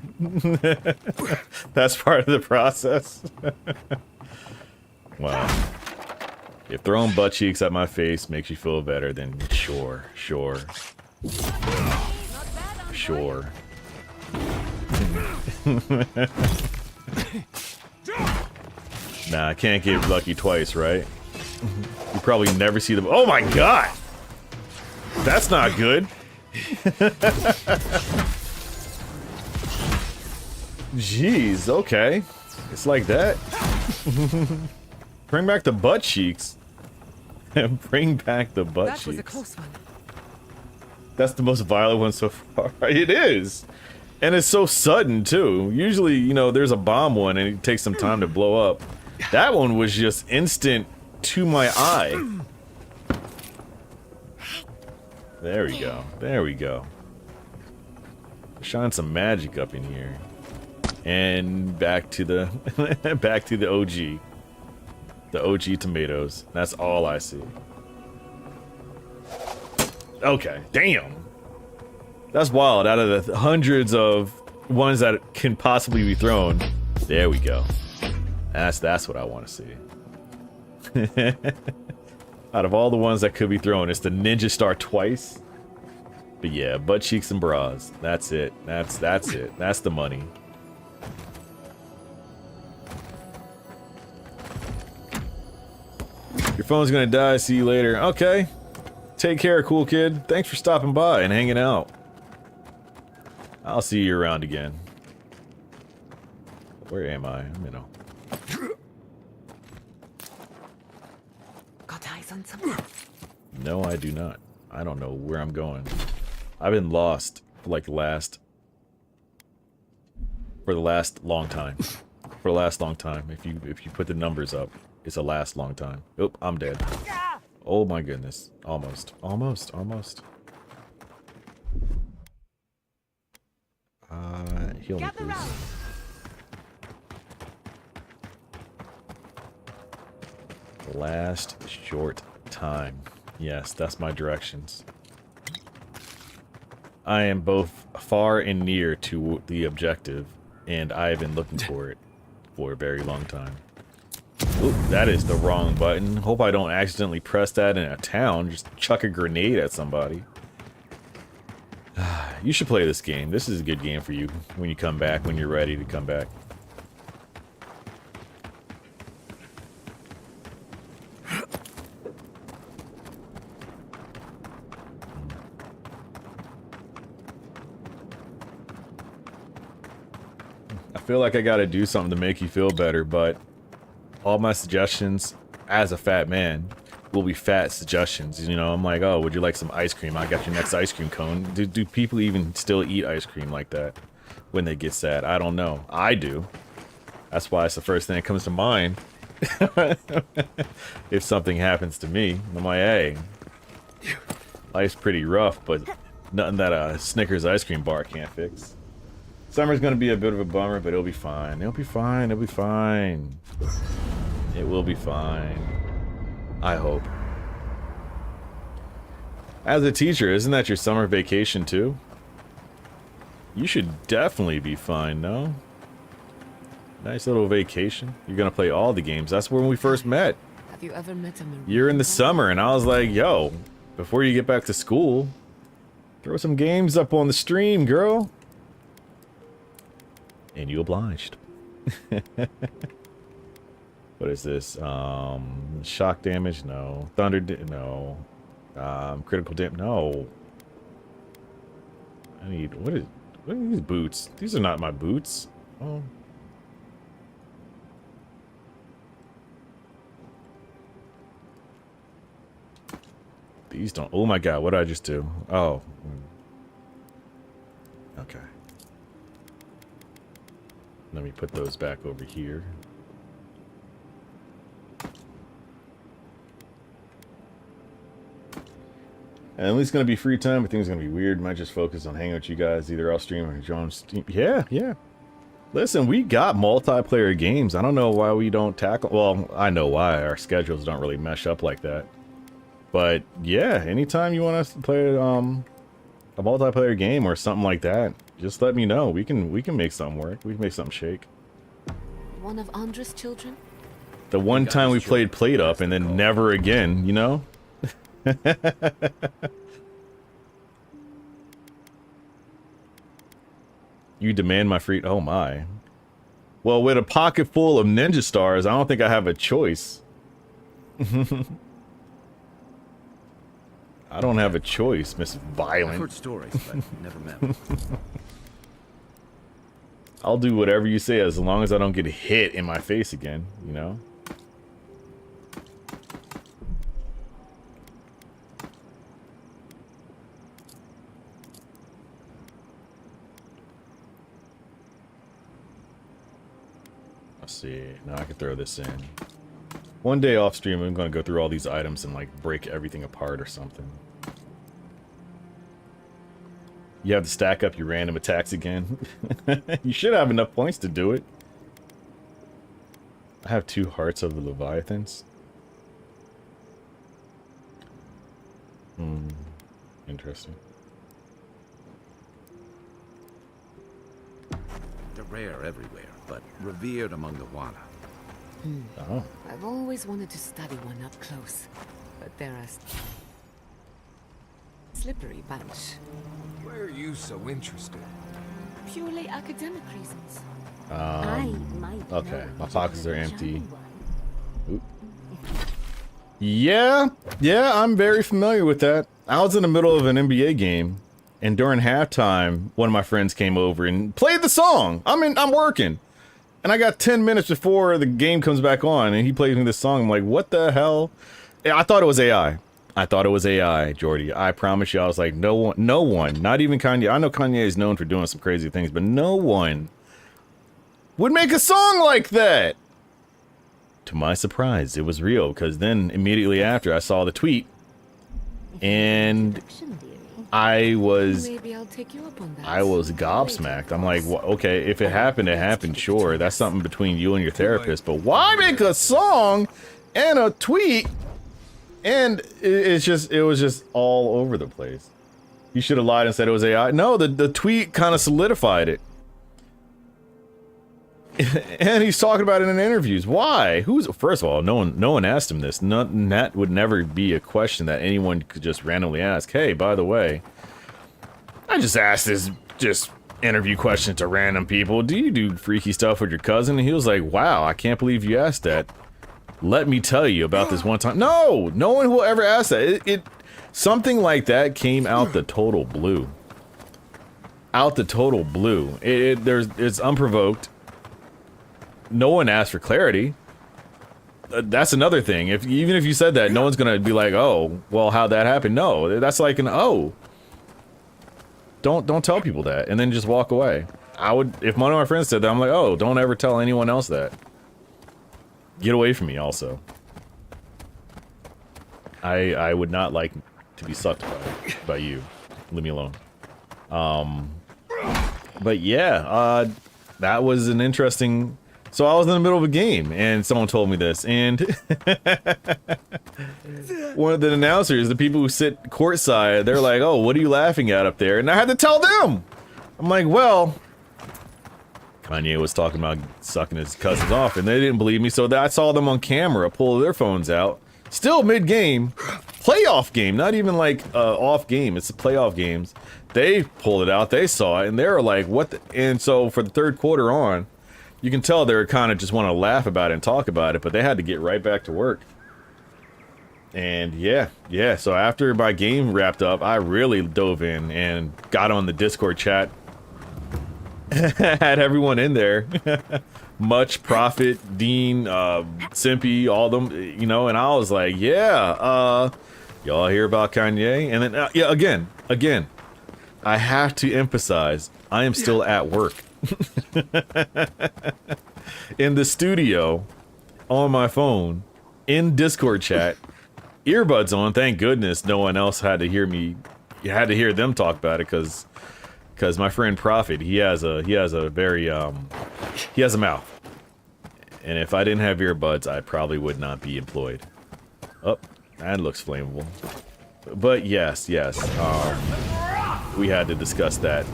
That's part of the process. Wow. If throwing butt cheeks at my face makes you feel better, then sure. Nah, I can't get lucky twice, right? You probably never see them. Oh my god! That's not good. Jeez, okay. It's like that. Bring back the butt cheeks. Bring back the butt cheeks. That was a close one. That's the most violent one so far. It is. And it's so sudden, too. Usually, you know, there's a bomb one and it takes some time to blow up. That one was just instant to my eye. There we go. There we go. Shine some magic up in here. And back to the back to the OG. The OG tomatoes. That's all I see. Okay, damn. That's wild. Out of the hundreds of ones that can possibly be thrown, there we go. That's what I want to see. Out of all the ones that could be thrown, it's the ninja star twice. But yeah, butt cheeks and bras. That's it. That's it. That's the money. Your phone's gonna die. See you later. Okay. Take care, cool kid. Thanks for stopping by and hanging out. I'll see you around again. Where am I? You know. Got eyes on something? No, I do not. I don't know where I'm going. I've been lost for like the last long time. For the last long time. If you put the numbers up, it's a last long time. Oop, I'm dead. Oh my goodness. Almost. Heal me, please. Last short time. Yes, that's my directions. I am both far and near to the objective, and I have been looking for it for a very long time. Oop, that is the wrong button. Hope I don't accidentally press that in a town. Just chuck a grenade at somebody. You should play this game. This is a good game for you when you come back, when you're ready to come back. I feel like I gotta do something to make you feel better, but all my suggestions as a fat man will be fat suggestions. You know, I'm like, oh, would you like some ice cream? I got your next ice cream cone. Do people even still eat ice cream like that when they get sad? I don't know. I do. That's why it's the first thing that comes to mind if something happens to me. I'm like, hey, life's pretty rough, but nothing that a Snickers ice cream bar can't fix. Summer's gonna be a bit of a bummer, but it'll be fine. It'll be fine. It'll be fine. It will be fine. I hope. As a teacher, isn't that your summer vacation too? You should definitely be fine, no? Nice little vacation. You're gonna play all the games. That's when we first met. Have you ever met a marine? You're in the summer, and I was like, yo, before you get back to school, throw some games up on the stream, girl. And you obliged. What is this? Shock damage? No. Thunder? No. Critical damage? No. I need... What are these boots? These are not my boots. Oh. These don't... Oh my god, what did I just do? Oh. Okay. Let me put those back over here. And at least it's gonna be free time, but things are gonna be weird. Might just focus on hanging with you guys. Either I'll stream or join Steam. Yeah, yeah. Listen, we got multiplayer games. I don't know why we don't tackle. Well, I know why. Our schedules don't really mesh up like that. But yeah, anytime you want us to play a multiplayer game or something like that, just let me know. We can make something work. We can make something shake. One of Andra's children? The one time we played Plate Up and then never again, you know? You demand my free... Oh my. Well, with a pocket full of ninja stars, I don't think I have a choice. I don't have a choice, Miss Violent. I've heard stories, but never met. I'll do whatever you say as long as I don't get hit in my face again, you know? Let's see. Now I can throw this in. One day off stream, I'm going to go through all these items and, like, break everything apart or something. You have to stack up your random attacks again. You should have enough points to do it. I have 2 hearts of the Leviathans. Interesting. They're rare everywhere, but revered among the Wana. Oh. I've always wanted to study one up close, but they're a slippery bunch. Why are you so interested? Purely academic reasons. Okay, my pockets are empty. Oop. Yeah, I'm very familiar with that. I was in the middle of an NBA game, and during halftime, one of my friends came over and played the song. I'm working. And I got 10 minutes before the game comes back on, and he plays me this song. I'm like, what the hell? I thought it was AI. I thought it was AI, Jordy. I promise you, I was like, no one, not even Kanye. I know Kanye is known for doing some crazy things, but no one would make a song like that. To my surprise, it was real, because then immediately after I saw the tweet, and I was gobsmacked. I'm like, well, okay, if it happened, sure. That's something between you and your therapist. But why make a song and a tweet And it was just all over the place. You should have lied and said it was AI. No, the tweet kind of solidified it. And he's talking about it in interviews. Why? First of all, no one asked him this. That would never be a question that anyone could just randomly ask. Hey, by the way, I just asked this interview question to random people. Do you do freaky stuff with your cousin? And he was like, wow, I can't believe you asked that. Let me tell you about this one time. No one will ever ask that. Something like that came out the total blue. Out the total blue. It's unprovoked. No one asked for clarity. That's another thing. Even if you said that, no one's gonna be like, oh, well, how'd that happen? No, that's like an oh. Don't tell people that, and then just walk away. I would, if one of my friends said that, I'm like, oh, don't ever tell anyone else that. Get away from me, also. I would not like to be sucked by you. Leave me alone. But yeah, that was an interesting. So I was in the middle of a game, and someone told me this, and one of the announcers, the people who sit courtside, they're like, oh, what are you laughing at up there? And I had to tell them! I'm like, well, Kanye was talking about sucking his cousins off, and they didn't believe me, so I saw them on camera pull their phones out, still mid-game, playoff game, not even like off game, it's the playoff games. They pulled it out, they saw it, and they were like, what the? And so for the third quarter on, you can tell they kind of just want to laugh about it and talk about it, but they had to get right back to work. And yeah, so after my game wrapped up, I really dove in and got on the Discord chat. Had everyone in there. Much, Prophet, Dean, Simpy, all them, you know, and I was like, yeah, y'all hear about Kanye? And then, yeah, again, I have to emphasize, I am still at work. In the studio, on my phone, in Discord chat, earbuds on. Thank goodness no one else had to hear me. You had to hear them talk about it because my friend Prophet, he has a very he has a mouth, and if I didn't have earbuds, I probably would not be employed. Oh, that looks flammable. But yes, we had to discuss that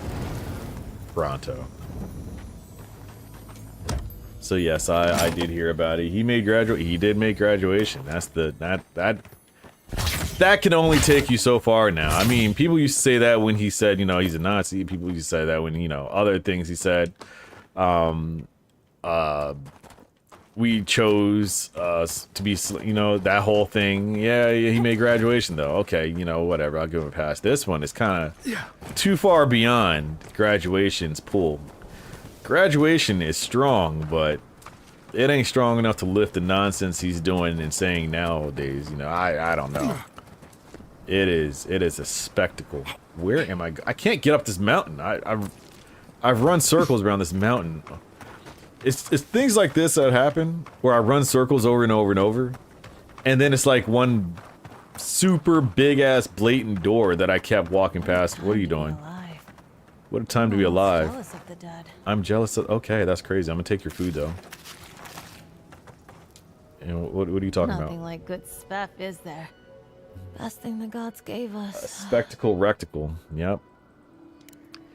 pronto. So yes, I did hear about it. He did make graduation. That's that can only take you so far now. I mean, people used to say that when he said, you know, he's a Nazi. People used to say that when, you know, other things he said. We chose to be, you know, that whole thing. Yeah, he made graduation though. Okay, you know, whatever. I'll give him a pass. This one is kind of too far beyond graduation's pool. Graduation is strong, but it ain't strong enough to lift the nonsense he's doing and saying nowadays. You know, I don't know. It is a spectacle. Where am I? I can't get up this mountain. I've run circles around this mountain. It's things like this that happen where I run circles over and over and over, and then it's like one super big ass blatant door that I kept walking past. What are you doing? What a time to be alive. Jealous of the dead. I'm jealous of. Okay, that's crazy. I'm gonna take your food though. And what are you talking about? Nothing like good stuff, is there? Best thing the gods gave us. A spectacle rectical. Yep.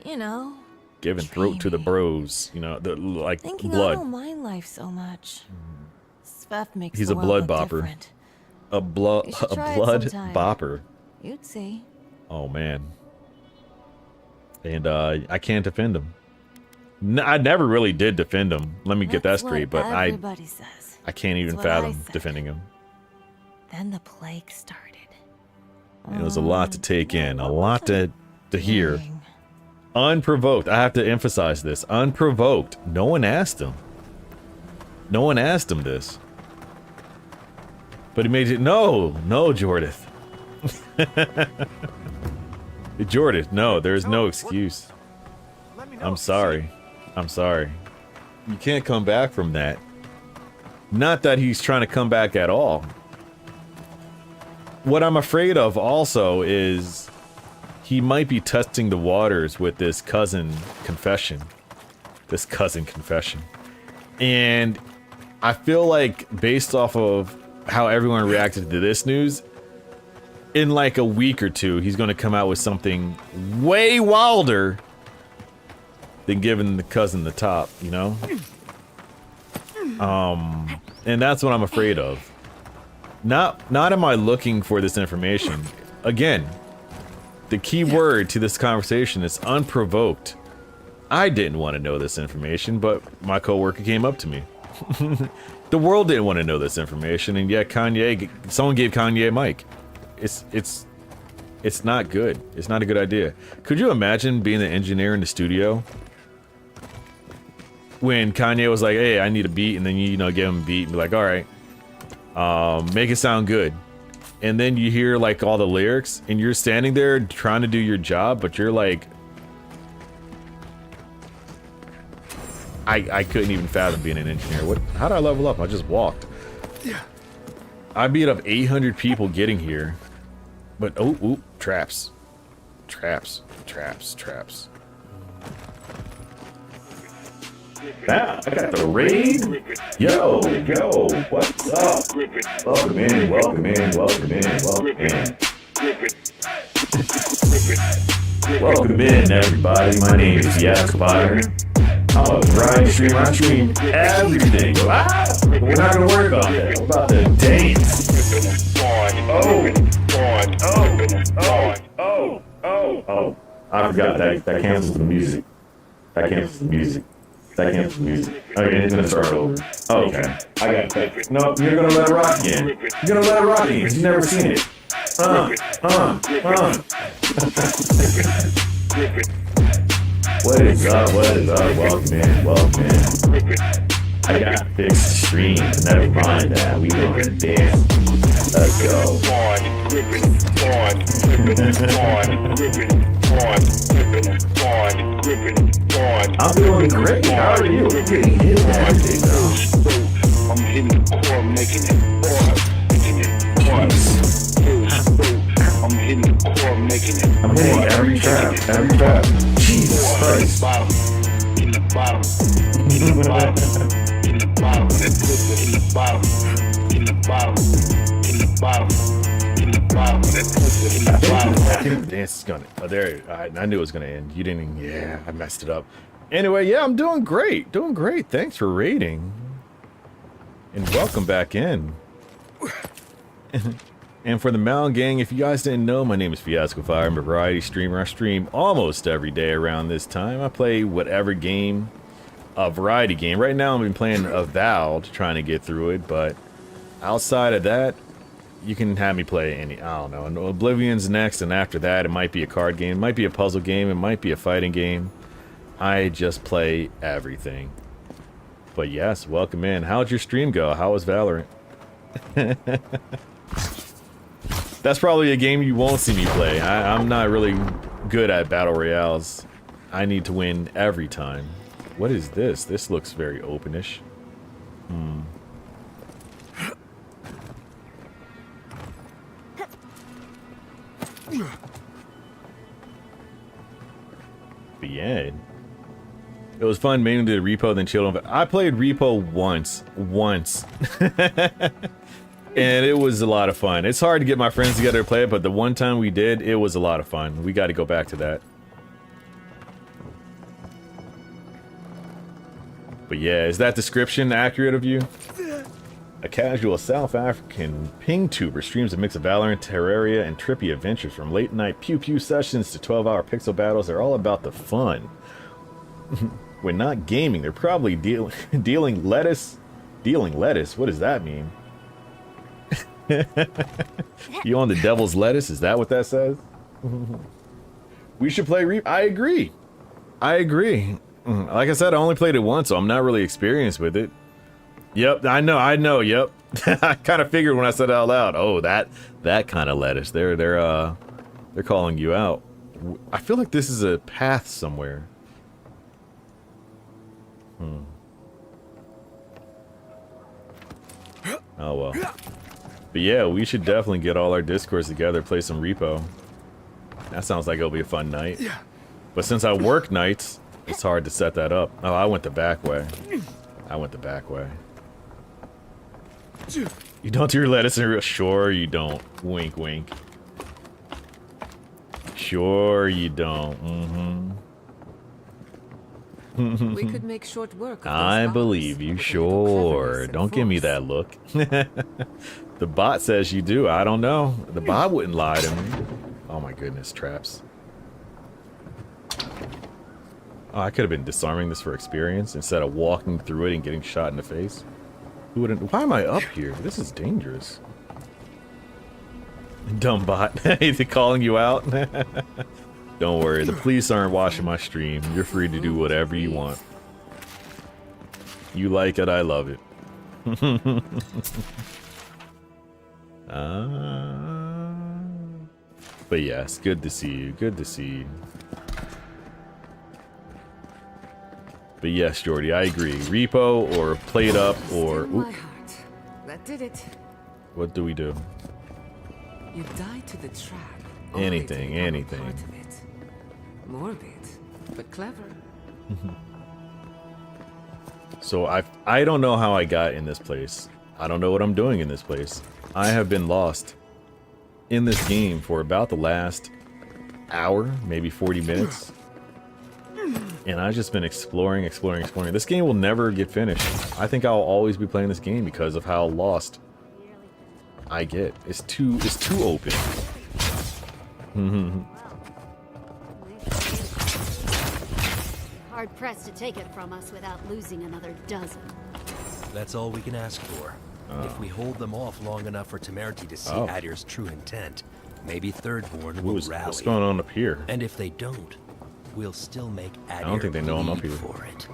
You know. Giving throat to the bros. You know, the like Thinking blood. I don't mind life so much. Sveff makes He's the a blood world look bopper. different. A blood sometime. bopper. You'd see. Oh man. And I can't defend him. I never really did defend him. Let me get that straight. But everybody says. I can't even That's what I fathom said. defending him. Then the plague started. It was a lot to take in, a lot to hear. Unprovoked. I have to emphasize this. Unprovoked. No one asked him. No one asked him this. But he made it. No, Jordith. Jordith, no, there's no excuse. I'm sorry. I'm sorry. You can't come back from that. Not that he's trying to come back at all. What I'm afraid of also is he might be testing the waters with this cousin confession. And I feel like based off of how everyone reacted to this news, in like a week or two, he's going to come out with something way wilder than giving the cousin the top, you know? And that's what I'm afraid of. Not am I looking for this information. Again, the key word to this conversation is unprovoked. I didn't want to know this information, but my coworker came up to me. The world didn't want to know this information, and yet someone gave Kanye a mic. It's not good. It's not a good idea. Could you imagine being the engineer in the studio when Kanye was like, "Hey, I need a beat," and then you know give him a beat and be like, "All right, make it sound good," and then you hear like all the lyrics, and you're standing there trying to do your job, but you're like, I couldn't even fathom being an engineer. How did I level up? I just walked. I beat up 800 people getting here, but oh, traps. Now, I got the raid. Yo, what's up? Welcome in. Welcome in, everybody. My name is FiascoFire. I'm a variety streamer. I stream everything. We're not gonna worry about that. We're about to dance. Oh. I forgot that cancels the music. Okay, it's gonna start over. Okay, I got that. No, you're gonna let it rock again. You're gonna let it rock again, because you've never seen it. What is up? Welcome in. I got to fix the stream. Never mind that. We gonna dance. Let's go. I'm doing great. How are you? We're getting hit with everything though. I'm hitting the core, making it. I'm hitting every trap. Jesus Christ. In the bottom. I think the dance is gonna. Oh, there. I knew it was gonna end. You didn't even. Yeah, I messed it up. Anyway, yeah, I'm doing great. Thanks for raiding. And welcome back in. And for the Mound Gang, if you guys didn't know, my name is FiascoFire. I'm a variety streamer. I stream almost every day around this time. I play whatever game, a variety game. Right now, I've been playing AVOWED, trying to get through it. But outside of that, you can have me play any, I don't know. And Oblivion's next, and after that, it might be a card game. It might be a puzzle game. It might be a fighting game. I just play everything. But yes, welcome in. How'd your stream go? How was Valorant? That's probably a game you won't see me play. I'm not really good at battle royales. I need to win every time. What is this? This looks very openish. But yeah, it was fun mainly to repo then chill. I played repo once. And it was a lot of fun. It's hard to get my friends together to play it, but the one time we did, it was a lot of fun. We got to go back to that. But yeah, is that description accurate of you? A casual South African ping tuber streams a mix of Valorant, Terraria, and trippy adventures from late-night pew-pew sessions to 12-hour pixel battles. They're all about the fun. When not gaming, they're probably dealing lettuce. Dealing lettuce? What does that mean? You on the devil's lettuce? Is that what that says? We should play I agree. Like I said, I only played it once, so I'm not really experienced with it. Yep, I know, yep. I kind of figured when I said it out loud. Oh, that kind of lettuce. They're calling you out. I feel like this is a path somewhere. Oh well. But yeah, we should definitely get all our Discords together, play some repo. That sounds like it'll be a fun night. But since I work nights, it's hard to set that up. Oh, I went the back way. You don't do your lettuce in real. Sure you don't. Wink, wink. Sure you don't. We could make short work of those I bots believe you, with a little sure. cleverness and Don't give me force. that look. The bot says you do. I don't know. The bot wouldn't lie to me. Oh my goodness, traps. Oh, I could have been disarming this for experience instead of walking through it and getting shot in the face. Who wouldn't? Why am I up here? This is dangerous. Dumb bot. Is he calling you out? Don't worry, the police aren't watching my stream. You're free to do whatever you want. You like it, I love it. But yes, good to see you. Good to see you. But yes, Jordy, I agree. Repo or plate up or... My heart. That did it. What do we do? You died to the trap. Anything, anything. Part of it. Morbid, but clever. So I don't know how I got in this place. I don't know what I'm doing in this place. I have been lost in this game for about the last hour, maybe 40 minutes. And I've just been exploring. This game will never get finished. I think I'll always be playing this game because of how lost I get. It's too open. Hard pressed to take it from us without losing another dozen. That's all we can ask for. If we hold them off long enough for Temerity to see Adir's true intent, maybe Thirdborn will rally. What's going on up here? And if they don't, we'll still make Adir I don't think they know I'm up bleed here. for it.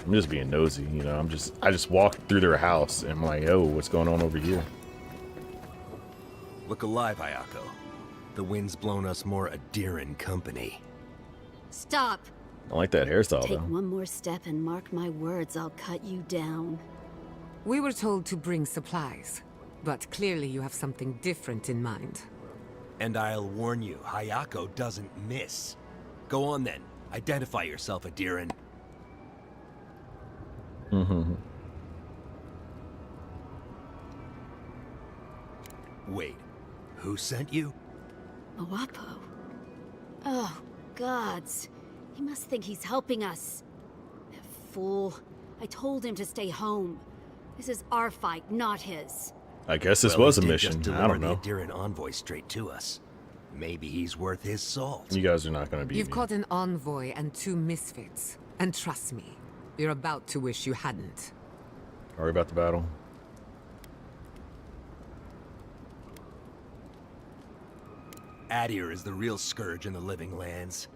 I'm just being nosy, you know. I just walked through their house and I'm like, oh, what's going on over here? Look alive, Ayako. The wind's blown us more Adiran company. Stop! I don't like that hairstyle Take though. one more step and mark my words, I'll cut you down. We were told to bring supplies, but clearly you have something different in mind. And I'll warn you, Hayako doesn't miss. Go on then. Identify yourself, Adiran. Wait, who sent you? Mawapo. Oh, gods. He must think he's helping us. That fool. I told him to stay home. This is our fight, not his. I guess this Well, was he a did mission. just I don't deliver know. the Adiran envoy straight to us. Maybe he's worth his salt. You guys are not going to beat You've me. caught an envoy and 2 misfits. And trust me, you're about to wish you hadn't. Are we about to battle? Adir is the real scourge in the living lands.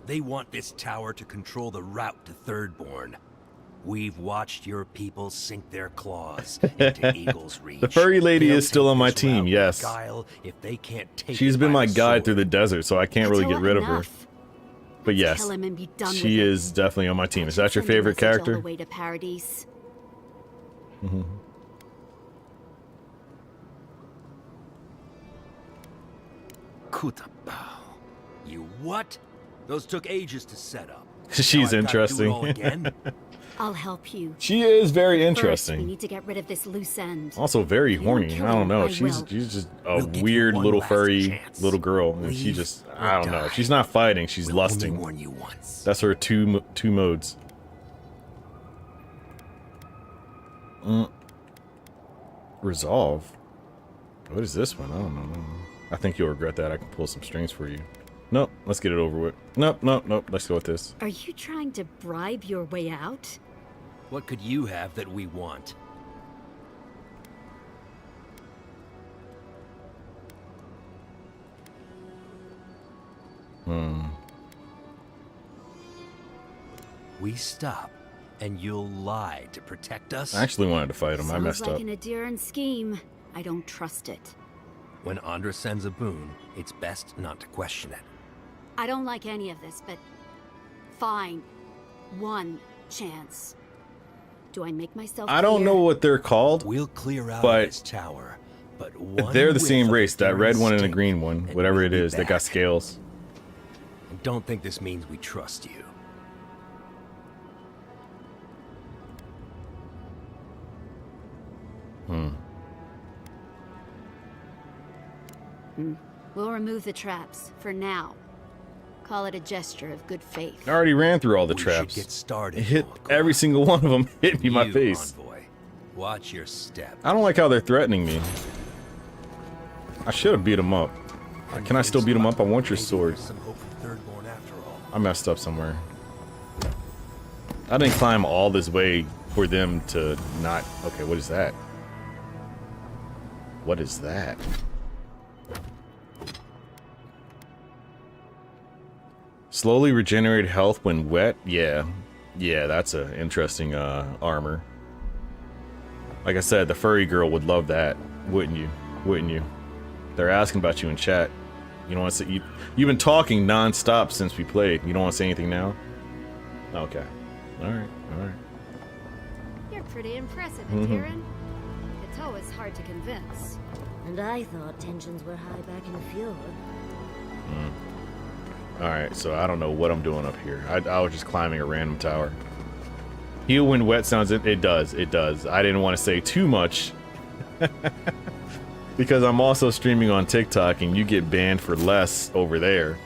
They want this tower to control the route to Thirdborn. We've watched your people sink their claws into Eagle's Reach. The furry lady They'll is still take on my this team, route with yes. guile if they can't take She's it been by my the guide sword. through the desert, so I can't really get rid of her. Enough. But yes, Kill him and be done she with it. is definitely on my team. Is that your Send a favorite message all character? the way to Paradise. Kutabao. You what? Those took ages to set up. She's Now I've gotta do it all interesting. again? I'll help you. She is very First, we interesting. need to get rid of this loose end. Also very If you horny. kill I don't him, know. I She's will. just a We'll give you weird one little last furry chance. little girl, and she Leave just or I don't know. die. She's not fighting. She's We'll lusting. only warn you once. That's her two modes. Resolve. What is this one? I don't know. I think you'll regret that. I can pull some strings for you. Nope. Let's get it over with. Nope. Let's go with this. Are you trying to bribe your way out? What could you have that we want? We stop, and you'll lie to protect us? I actually wanted to fight him. I messed Sounds up. like an Adiran scheme. I don't trust it. When Andra sends a boon, it's best not to question it. I don't like any of this, but fine. One chance. Do I make myself I don't clear? know what they're called. We'll clear out But this tower, but one they're the whiff same of race. That Adiran red one and the stink, green one, and whatever we'll it be is, they got back. scales. And don't think this means we trust you. certain. We'll remove the traps, for now. Call it a gesture of good faith. I already ran through all the We traps. should get started. It hit every single one of them. Hit me in my You, face. Envoy, watch your step. I don't like how they're threatening me. I should have beat him up. Can I still beat him up? I want your sword. I messed up somewhere. I didn't climb all this way for them to not... Okay, what is that? What is that? Slowly regenerate health when wet? Yeah. Yeah, that's an interesting armor. Like I said, the furry girl would love that. Wouldn't you? Wouldn't you? They're asking about you in chat. You don't want to say... You've been talking non-stop since we played. You don't want to say anything now? Okay. Alright, alright. You're pretty impressive, Tyrion. It's always hard to convince. And I thought tensions were high back in the fjord. Alright, so I don't know what I'm doing up here. I was just climbing a random tower. Heal when wet sounds... It does, it does. I didn't want to say too much. Because I'm also streaming on TikTok and you get banned for less over there.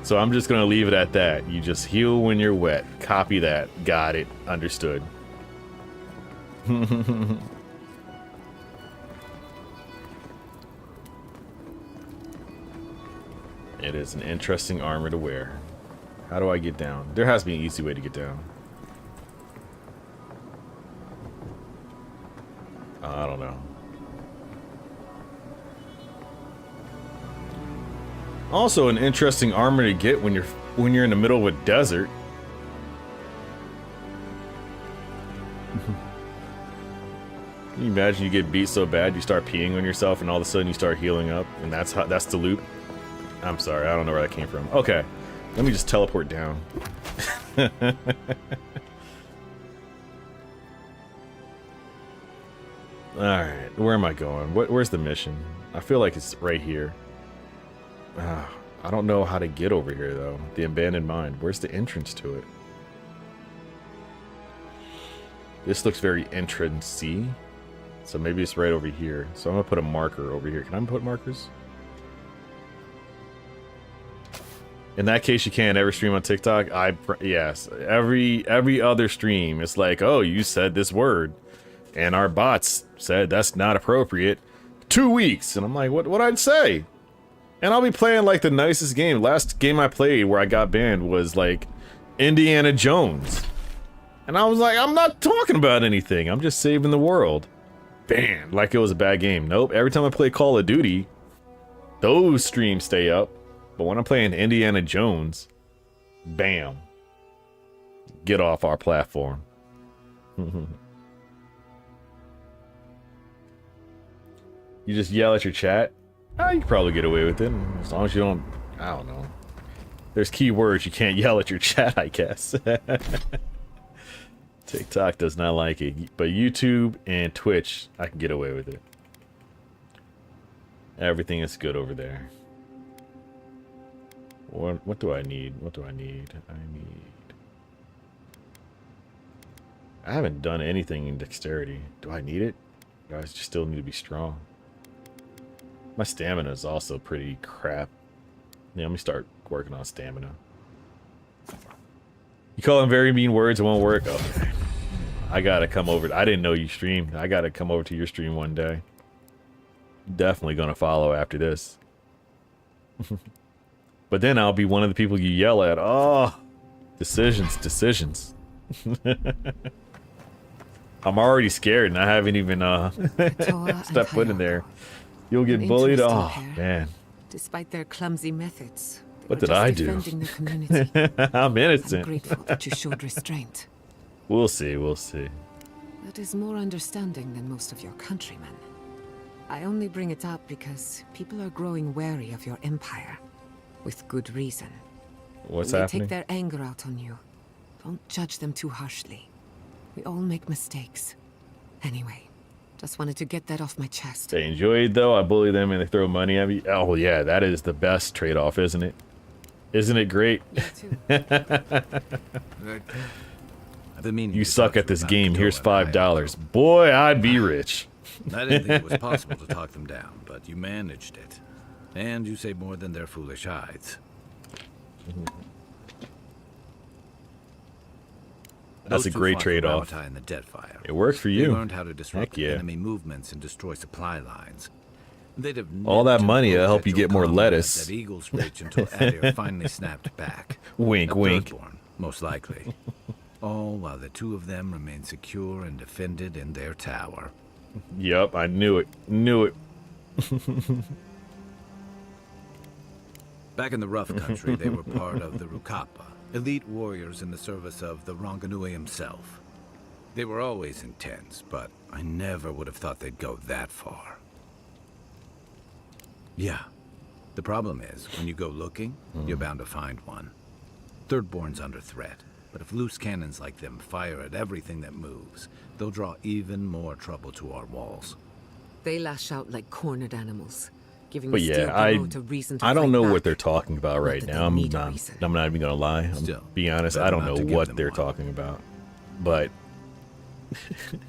So I'm just going to leave it at that. You just heal when you're wet. Copy that. Got it. Understood. It is an interesting armor to wear. How do I get down? There has to be an easy way to get down. I don't know. Also an interesting armor to get when you're in the middle of a desert. Can you imagine you get beat so bad you start peeing on yourself and all of a sudden you start healing up and that's the loop? I'm sorry, I don't know where that came from. Okay, let me just teleport down. Alright, where am I going? Where's the mission? I feel like it's right here. I don't know how to get over here, though. The abandoned mine. Where's the entrance to it? This looks very entrance-y. So maybe it's right over here. So I'm going to put a marker over here. Can I put markers? In that case, you can't ever stream on TikTok. Yes. Every other stream, it's like, oh, you said this word. And our bots said that's not appropriate. 2 weeks. And I'm like, what'd I say? And I'll be playing like the nicest game. Last game I played where I got banned was like Indiana Jones. And I was like, I'm not talking about anything. I'm just saving the world. Banned. Like it was a bad game. Nope. Every time I play Call of Duty, those streams stay up. But when I'm playing Indiana Jones, bam. Get off our platform. You just yell at your chat? Oh, you can probably get away with it. As long as you don't... I don't know. There's keywords you can't yell at your chat, I guess. TikTok does not like it. But YouTube and Twitch, I can get away with it. Everything is good over there. What do I need? What do I need? I haven't done anything in dexterity. Do I need it? Do I just still need to be strong? My stamina is also pretty crap. Yeah, let me start working on stamina. You call them very mean words, it won't work? Okay. I gotta come over. I didn't know you streamed. I gotta come over to your stream one day. Definitely gonna follow after this. But then I'll be one of the people you yell at. Oh, decisions. I'm already scared and I haven't even stepped foot in there. You'll get bullied. Oh, man. Despite their clumsy methods, what did I do? Defending the community. I'm innocent. I'm grateful that you showed restraint. We'll see, we'll see. That is more understanding than most of your countrymen. I only bring it up because people are growing wary of your empire. With good reason. What's when happening? They take their anger out on you. Don't judge them too harshly. We all make mistakes. Anyway, just wanted to get that off my chest. They enjoy it though. I bully them and they throw money at me. Oh yeah, that is the best trade-off, isn't it? Isn't it great? You suck at this game. Here's $5. Boy, I'd be rich. I didn't think it was possible to talk them down, but you managed it. And you saved more than their foolish hides. That's a great trade-off. In the Deadfire. It works for They you. learned how to disrupt Heck yeah. enemy movements and destroy supply lines. They'd have All that money will help you perpetual get more combat lettuce. At Eagle's Reach until Adair finally snapped back. Wink, A wink. Thirdborn, most likely. All while the two of them remain secure and defended in their tower. Yep, I knew it. Knew it. Back in the rough country, they were part of the Rukapa, elite warriors in the service of the Ronganui himself. They were always intense, but I never would have thought they'd go that far. Yeah. The problem is, when you go looking, you're bound to find one. Thirdborn's under threat, but if loose cannons like them fire at everything that moves, they'll draw even more trouble to our walls. They lash out like cornered animals, giving But the yeah, steel garrote a reason to I don't fight know back. what they're talking about right that they now. I'm need a not reason. even gonna lie. I'm Still, be honest. better I don't not know to give what them they're one. talking about. But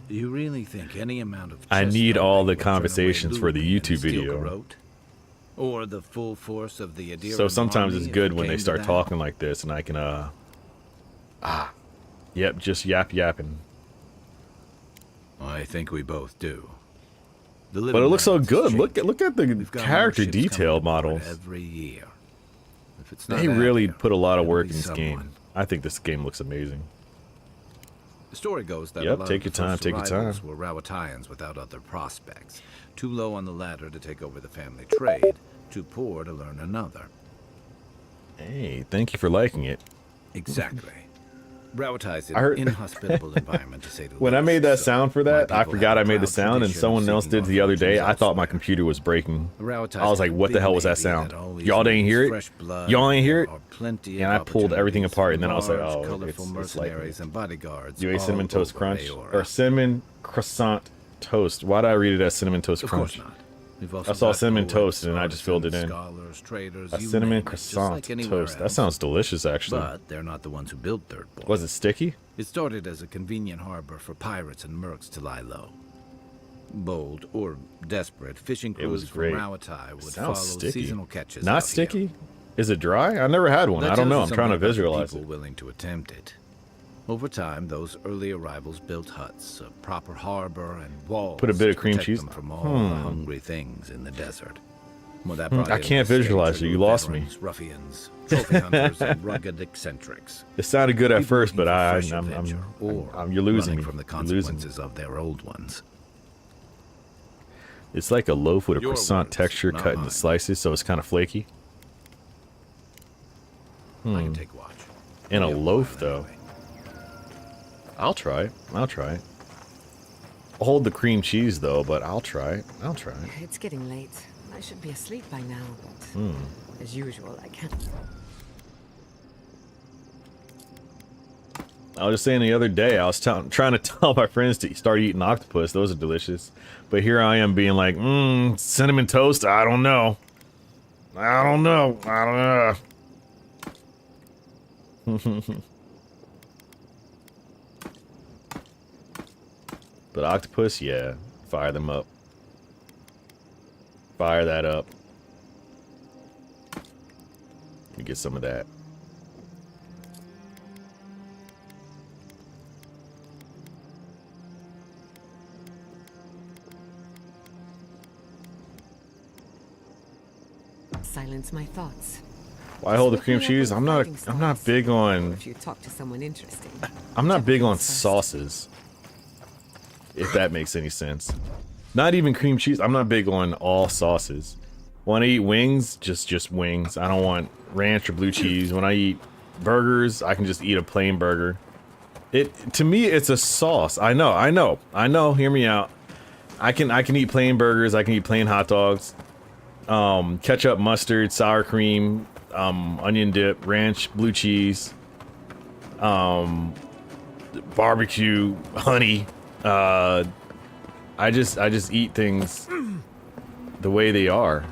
You really think any amount of I chest need all thumping the will turn away conversations for the Lumen and YouTube steel video. garrote? Or the full force of the Adira So sometimes army it's if good it when they came to start that? talking like this, and I can yep, just yapping. I think we both do. But it looks so good. Look at the We've got character more ships detail coming aboard models. every year. If it's not They really Adair, put a lot of it'll work be in this someone. game. I think this game looks amazing. The story goes that Yep, a lot take of the your time, first take your arrivals time. were Rawatayans without other prospects, too low on the ladder to take over the family trade, too poor to learn another. Hey, thank you for liking it. Exactly. Rawatai's I an heard- inhospitable environment to say the least. When I made that so sound for that, my I people forgot I have a made the proud sound, and tradition someone of else seeking did the other day. fortunes I thought my elsewhere. computer was breaking. Rawatai's I was like, a what the big hell was that navy sound? that always Y'all didn't means hear it? fresh blood, Y'all ain't hear it? there are plenty And of I pulled everything opportunities apart, for and then I was like, large, oh, colorful it's mercenaries like and bodyguards. you ate cinnamon all toast over crunch Eora. or cinnamon croissant toast. Why did I read it as cinnamon toast Of crunch? course not. We've also I saw got cinnamon poets, toast and I just filled it in. scholars, traders, A you cinnamon name it, just croissant like anywhere toast. That else. sounds delicious, actually. But they're not the ones who built Thirdborn. Was it sticky? It started as a convenient harbor for pirates and mercs to lie low. Bold or desperate fishing It was crews from great. Rawatai would Sounds follow sticky. seasonal catches. Not out sticky? here. Is it dry? I never had one. That I don't tells know. you I'm trying to something about the visualize people it. willing to attempt it. Over time, those early arrivals built huts, a proper harbor, and walls. Put a bit of to cream protect cheese. them from all the hungry things in the desert. Well, that brought I in can't the visualize stranger it. You lost me. veterans, Ruffians, trophy hunters, and rugged eccentrics. It sounded good at People first, looking but for fresh I'm adventure, or you're losing running me. from the You're losing me. consequences of their old ones. It's like a loaf with a Your croissant words, texture not cut into mine. slices, so it's kind of flaky. I can take watch. In a Give it loaf, while though. anyway. I'll try it. I'll try it. I'll hold the cream cheese, though, but I'll try it. I'll try it. It's getting late. I should be asleep by now, but as usual, I can't. I was just saying the other day, I was trying to tell my friends to start eating octopus. Those are delicious. But here I am being like, cinnamon toast? I don't know. I don't know. I don't know. But octopus, yeah. Fire them up. Fire that up. Let me get some of that. Silence my thoughts. Why hold the Just cream look me up cheese? on I'm not fighting big Or on if you talk to someone interesting. I'm not big on Whichever comes first. sauces. If that makes any sense. Not even cream cheese. I'm not big on all sauces. When I eat wings, just wings. I don't want ranch or blue cheese. When I eat burgers, I can just eat a plain burger. To me, it's a sauce. I know. Hear me out. I can eat plain burgers. I can eat plain hot dogs. Ketchup, mustard, sour cream, onion dip, ranch, blue cheese, barbecue, honey. I just eat things the way they are.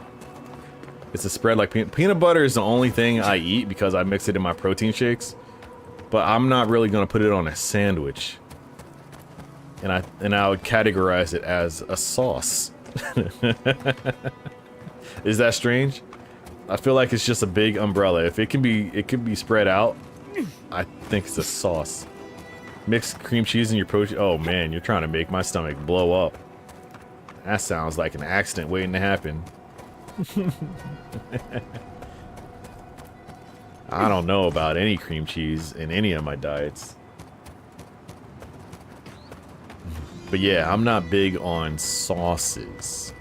It's a spread like peanut butter is the only thing I eat because I mix it in my protein shakes. But I'm not really gonna put it on a sandwich. And I would categorize it as a sauce. Is that strange? I feel like it's just a big umbrella. If it can be spread out, I think it's a sauce. Mixed cream cheese in your protein. Oh man, you're trying to make my stomach blow up. That sounds like an accident waiting to happen. I don't know about any cream cheese in any of my diets. But yeah, I'm not big on sauces.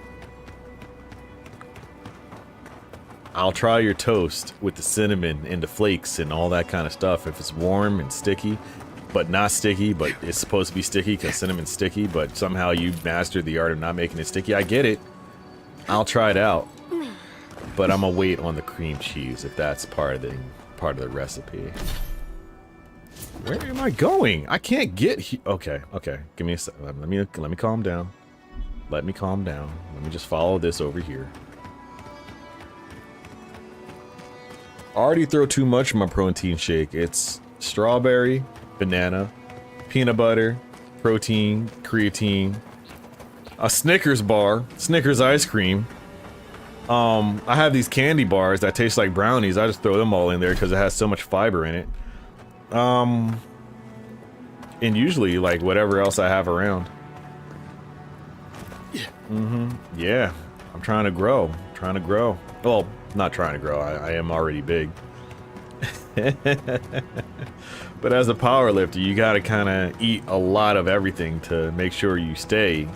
I'll try your toast with the cinnamon and the flakes and all that kind of stuff if it's warm and sticky, but not sticky, but it's supposed to be sticky because cinnamon's sticky, but somehow you mastered the art of not making it sticky. I get it. I'll try it out. But I'm gonna wait on the cream cheese if that's part of the recipe. Where am I going? I can't get okay. Give me a second. Let me calm down. Let me calm down. Let me just follow this over here. I already throw too much in my protein shake. It's strawberry, banana, peanut butter, protein, creatine, a Snickers bar, Snickers ice cream. I have these candy bars that taste like brownies. I just throw them all in there because it has so much fiber in it. And usually like whatever else I have around. Yeah, I'm trying to grow. Well, not trying to grow. I am already big. But as a powerlifter, you gotta kind of eat a lot of everything to make sure you stay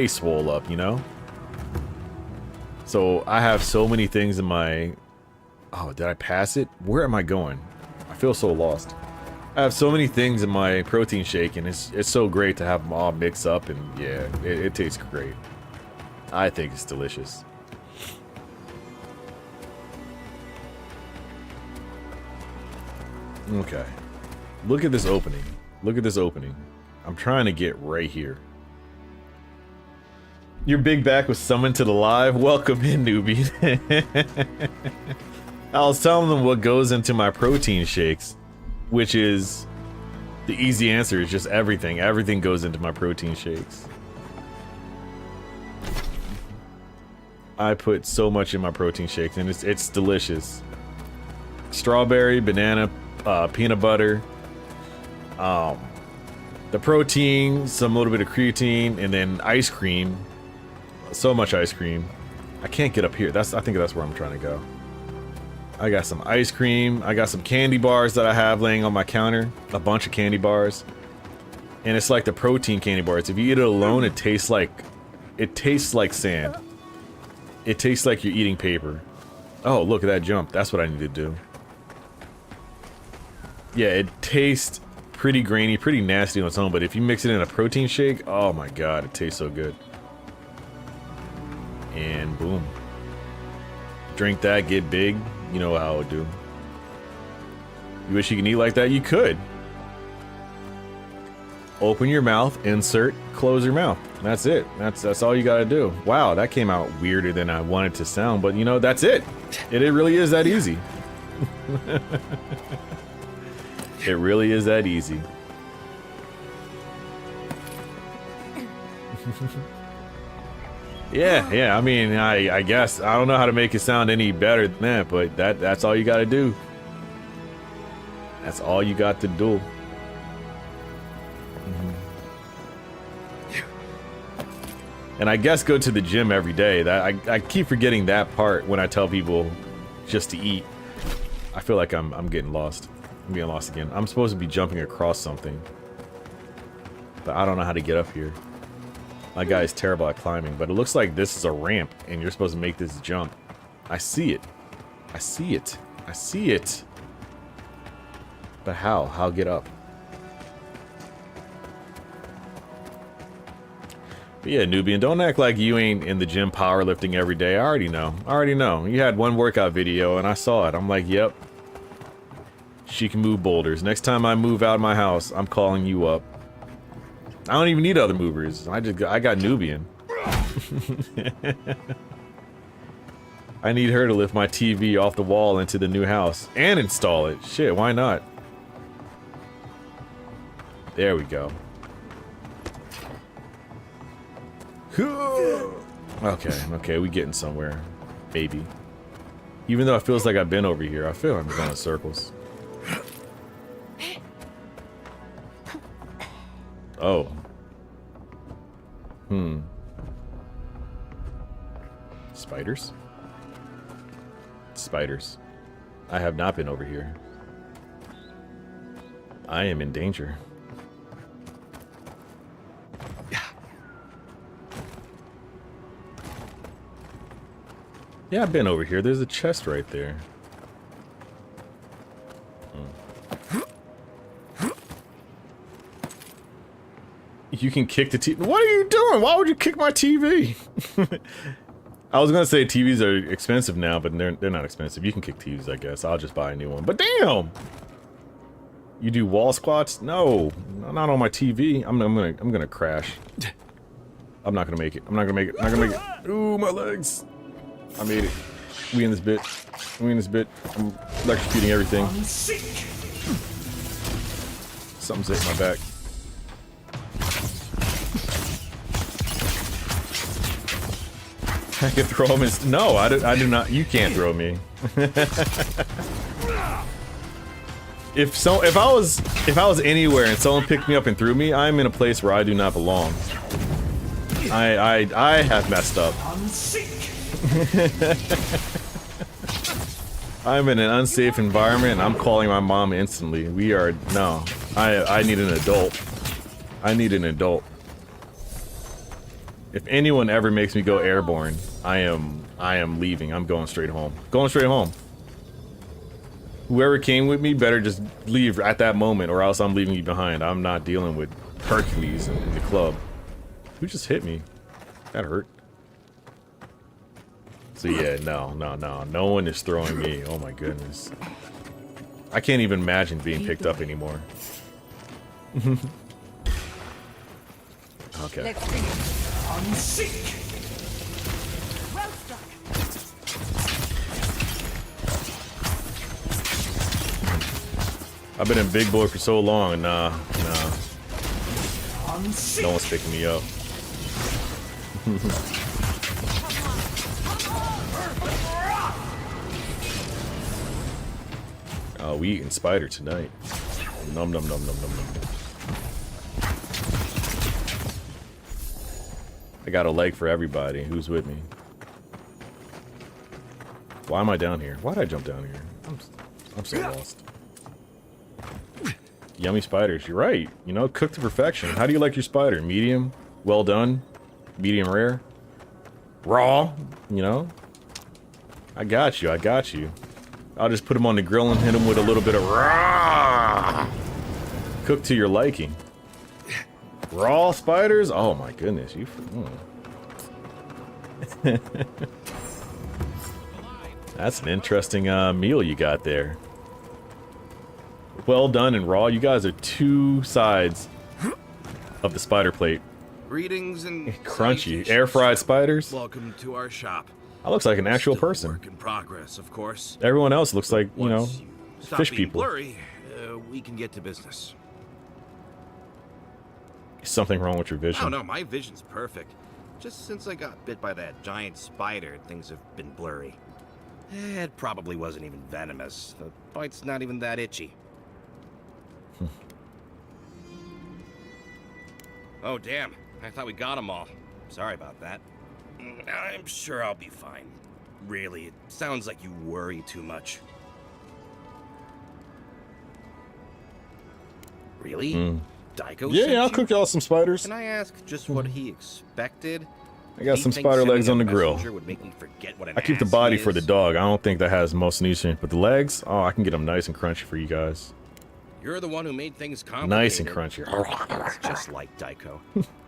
swole up, you know? So I have so many things in my... Oh, did I pass it? Where am I going? I feel so lost. I have so many things in my protein shake, and it's so great to have them all mixed up, and yeah, it tastes great. I think it's delicious. Okay. Look at this opening. Look at this opening. I'm trying to get right here. Your big back was summoned to the live. Welcome in, newbie. I was telling them what goes into my protein shakes, which is the easy answer is just everything. Everything goes into my protein shakes. I put so much in my protein shakes, and it's delicious. Strawberry, banana, peanut butter, the protein, some little bit of creatine, and then ice cream. So much ice cream. I can't get up here. I think that's where I'm trying to go. I got some ice cream. I got some candy bars that I have laying on my counter. A bunch of candy bars. And it's like the protein candy bars. If you eat it alone, it tastes like sand. It tastes like you're eating paper. Oh, look at that jump. That's what I need to do. Yeah, it tastes pretty grainy, pretty nasty on its own, but if you mix it in a protein shake, oh my god, it tastes so good. And boom. Drink that, get big. You know how it would do. You wish you could eat like that? You could. Open your mouth, insert, close your mouth. That's it. That's all you gotta do. Wow, that came out weirder than I wanted to sound, but you know, that's it. It really is that easy. It really is that easy. Yeah, I mean, I guess I don't know how to make it sound any better than that, but that's all you gotta do. That's all you got to do. And I guess go to the gym every day. I keep forgetting that part when I tell people just to eat. I feel like I'm getting lost. I'm getting lost again. I'm supposed to be jumping across something, but I don't know how to get up here. My guy is terrible at climbing, but it looks like this is a ramp and you're supposed to make this jump. I see it. I see it. I see it. But how? How get up? But yeah, Nubian, don't act like you ain't in the gym powerlifting every day. I already know. I already know. You had one workout video and I saw it. I'm like, yep. She can move boulders. Next time I move out of my house, I'm calling you up. I don't even need other movers. I got Nubian. I need her to lift my TV off the wall into the new house and install it. Shit, why not? There we go. Okay, we getting somewhere. Maybe. Even though it feels like I've been over here, I feel like I'm going in circles. Oh. Spiders? Spiders. I have not been over here. I am in danger. Yeah, I've been over here. There's a chest right there. You can kick the TV. What are you doing? Why would you kick my TV? I was gonna say TVs are expensive now, but they're not expensive. You can kick TVs, I guess. I'll just buy a new one. But damn! You do wall squats? No, not on my TV. I'm gonna crash. I'm not gonna make it. I'm not gonna make it. I'm not gonna make it. Ooh, my legs. I made it. We in this bit. We in this bit. I'm electrocuting everything. Something's hitting my back. I can throw him in. No, I do not. You can't throw me. If I was anywhere and someone picked me up and threw me, I'm in a place where I do not belong. I have messed up. I'm in an unsafe environment and I'm calling my mom instantly. No. I need an adult. I need an adult. If anyone ever makes me go airborne, I am leaving. I'm going straight home. Going straight home. Whoever came with me better just leave at that moment or else I'm leaving you behind. I'm not dealing with Hercules in the club. Who just hit me? That hurt. So yeah, no one is throwing me. Oh my goodness. I can't even imagine being picked up anymore. Okay. I've been in Big Boy for so long, and nah. No one's picking me up. Oh, we eating spider tonight. Nom nom nom nom nom nom. I got a leg for everybody. Who's with me? Why am I down here? Why did I jump down here? I'm so lost. Yummy spiders. You're right. You know, cooked to perfection. How do you like your spider? Medium? Well done? Medium rare? Raw? You know? I got you. I got you. I'll just put them on the grill and hit them with a little bit of raw. Cooked to your liking. Raw spiders? Oh my goodness. You. That's an interesting meal you got there. Well done and raw. You guys are two sides of the spider plate. Greetings and crunchy. Air fried spiders. Welcome to our shop. That looks like an actual person. Work in progress, of course. Everyone else looks like, you know, fish people. Blurry, we can get to business. Is something wrong with your vision? Oh no, my vision's perfect. Just since I got bit by that giant spider, things have been blurry. It probably wasn't even venomous. The bite's not even that itchy. Oh, damn. I thought we got them all. Sorry about that. I'm sure I'll be fine. Really, it sounds like you worry too much. Really? Daiko Yeah, I'll cook y'all some spiders. Can I ask just what he expected? I got some spider legs on the grill. Would make me forget what an I keep the ass body he for the is? dog. I don't think that has most nutrients, but the legs, oh, I can get them nice and crunchy for you guys. You're the one who made things complicated. Nice and crunchy. It's just like Daiko.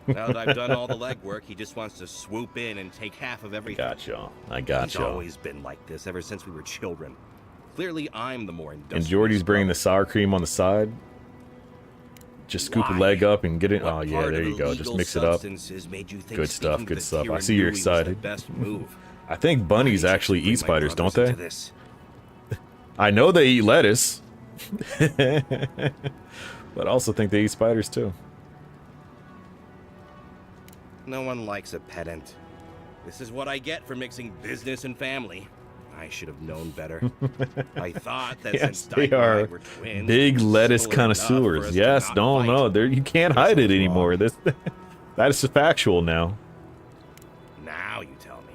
Now that I've done all the legwork, he just wants to swoop in and take half of everything. I got y'all. I got He's y'all. always been like this ever since we were children. Clearly, I'm the more industrious. And Jordy's bringing the sour cream on the side. Just scoop a leg up and get it. Oh yeah, there you go. Just mix it up. Good stuff. Good stuff. I see you're excited. I think bunnies actually eat spiders, don't they? I know they eat lettuce. But I also think they eat spiders too. No one likes a pedant. This is what I get for mixing business and family. I should have known better. I thought that Yes, since they Dyke and I are were twins, big it's lettuce similar enough for connoisseurs. us to Yes, not don't fight. know. There, you can't hide it anymore. This, that is factual now. Now you tell me.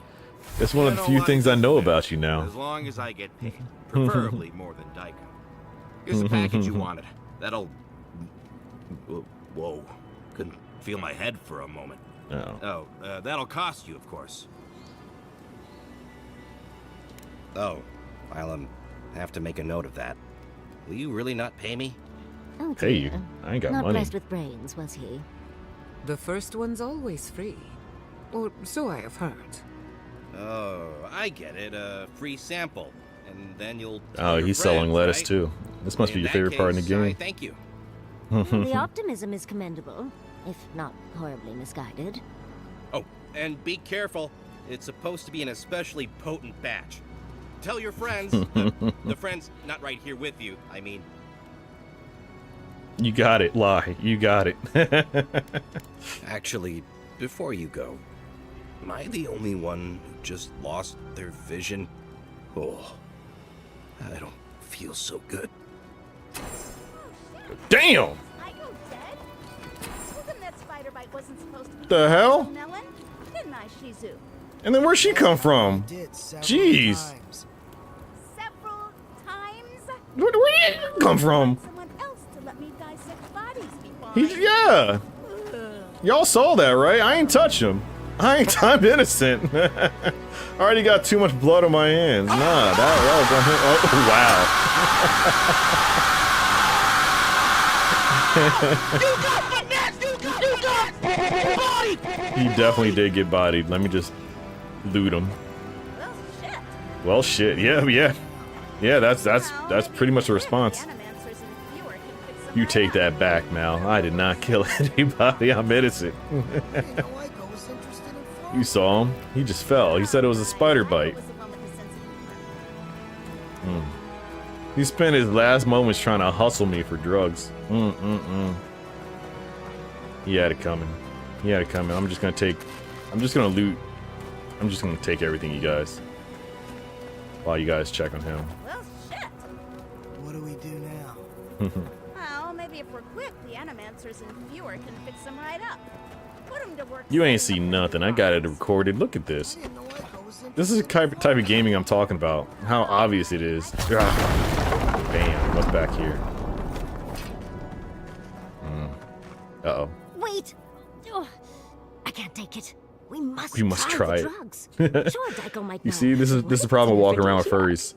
That's one of the few things I know about you now. As long as I get paid, preferably more than Dyke. Here's the package you wanted. That'll... Whoa. Couldn't feel my head for a moment. Oh. That'll cost you, of course. Oh, I'll have to make a note of that. Will you really not pay me? Oh, Pay you? dear. I ain't got Not money. blessed with brains, was he? The first one's always free. Or so I have heard. Oh, I get it. A free sample. And then you'll... Oh, he's selling lettuce too. This must be your favorite part in the game. Thank you. The optimism is commendable, if not horribly misguided. Oh, and be careful. It's supposed to be an especially potent batch. Tell your friends. The friends not right here with you, I mean. You got it, Lie. You got it. Actually, before you go, am I the only one who just lost their vision? Oh, I don't feel so good. Damn! I go dead? Told him that spider bite wasn't supposed to be The hell? melon, didn't I, Shizu? And then where'd she come from? Jeez. Several times? Where did you come from? Someone else to let me dissect bodies before Yeah. Y'all saw that, right? I ain't touch him. I'm innocent. I already got too much blood on my hands. Nah, that was on him. Oh, wow. He definitely did get bodied. Let me just loot him. Well, shit. Yeah. That's pretty much a response. You take that back, Mal. I did not kill anybody. I'm innocent. You saw him. He just fell. He said it was a spider bite. He spent his last moments trying to hustle me for drugs. He had it coming. I'm just gonna loot. I'm just gonna take everything, you guys. While you guys check on him. Well, shit. What do we do now? Well, maybe if we're quick, the animancers and viewer can fix them right up. Put them to work. You ain't seen nothing. I got it recorded. Look at this. This is the type of gaming I'm talking about. How obvious it is. Bam. What's back here? Uh-oh. Wait! Oh, I can't take it. We must try the it. drugs. Sure, Dyko might You know. see, this is the problem with walking around with furries.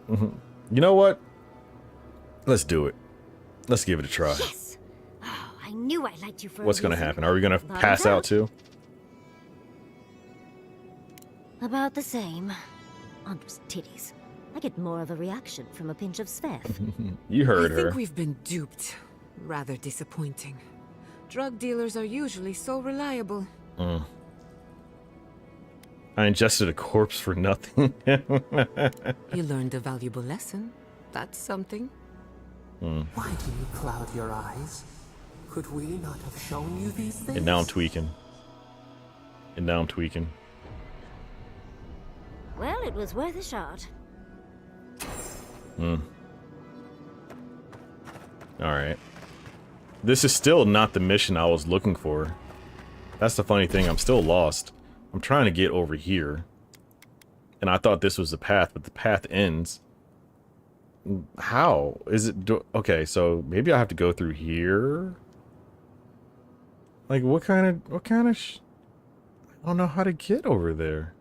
You know what? Let's do it. Let's give it a try. Yes. Oh, I knew I liked you for What's a gonna reason. happen? Are we gonna Bottoms pass out too? About the same. On those titties. I get more of a reaction from a pinch of Svev. You heard I her. think we've been duped. Rather disappointing. Drug dealers are usually so reliable. I ingested a corpse for nothing. You learned a valuable lesson. That's something. Why do you cloud your eyes? Could we not have shown you these things? And now I'm tweaking. Well, it was worth a shot. Alright. This is still not the mission I was looking for. That's the funny thing, I'm still lost. I'm trying to get over here. And I thought this was the path, but the path ends. How? Is it... Okay, so maybe I have to go through here? Like, what kind of... I don't know how to get over there.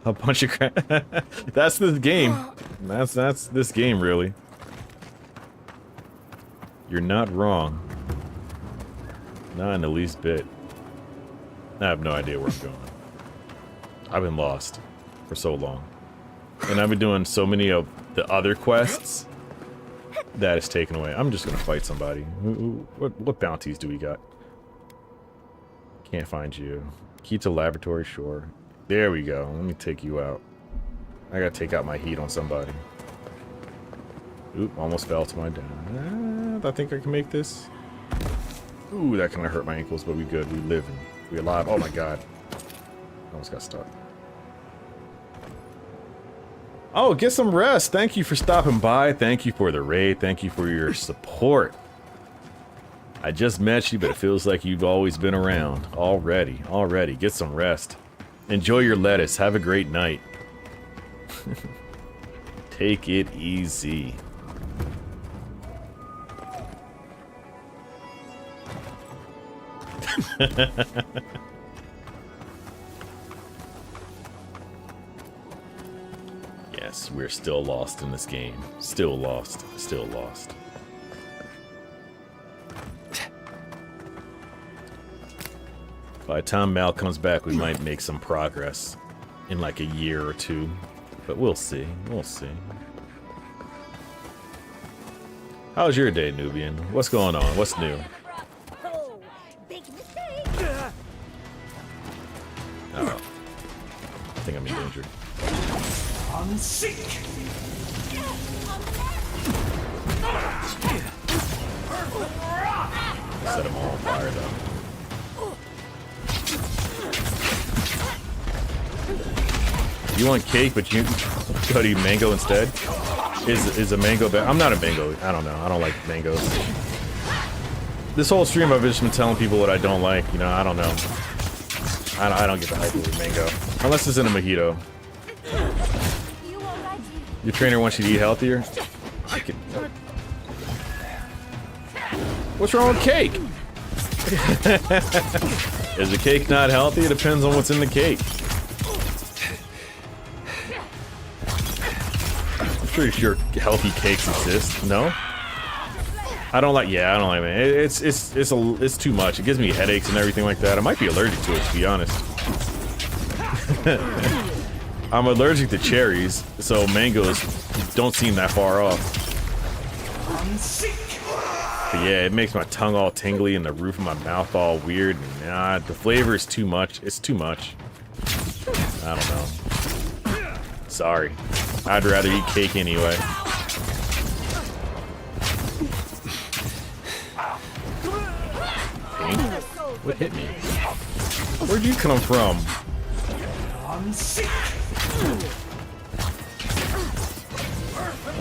A bunch of crap. That's this game. That's this game, really. You're not wrong. Not in the least bit. I have no idea where I'm going. I've been lost for so long. And I've been doing so many of the other quests that is taken away. I'm just gonna fight somebody. What bounties do we got? Can't find you. Key to laboratory, sure. There we go. Let me take you out. I gotta take out my heat on somebody. Oop, almost fell to my death. I think I can make this. Ooh, that kind of hurt my ankles, but we good. We live and we alive. Oh my god. Almost got stuck. Oh, get some rest. Thank you for stopping by. Thank you for the raid. Thank you for your support. I just met you, but it feels like you've always been around. Already. Get some rest. Enjoy your lettuce. Have a great night. Take it easy. Yes, we're still lost in this game. Still lost. Still lost. By the time Mal comes back, we might make some progress in like a year or two. But we'll see. We'll see. How's your day, Nubian? What's going on? What's new? Oh, big mistake. Oh. I think I'm in danger. Unseek. Set them all on fire, though. You want cake, but you go to mango instead? Is a mango better? I'm not a mango. I don't know. I don't like mangoes. This whole stream I've just been telling people what I don't like. You know, I don't know. I don't get the hype with mango. Unless it's in a mojito. Your trainer wants you to eat healthier? I can... What's wrong with cake? Is the cake not healthy? It depends on what's in the cake. I'm pretty sure healthy cakes exist. No? I don't like. Yeah, I don't like it. It's too much. It gives me headaches and everything like that. I might be allergic to it, to be honest. I'm allergic to cherries, so mangoes don't seem that far off. But yeah, it makes my tongue all tingly and the roof of my mouth all weird. And, nah, the flavor is too much. It's too much. I don't know. Sorry. I'd rather eat cake anyway. Pink? What hit me? Where'd you come from?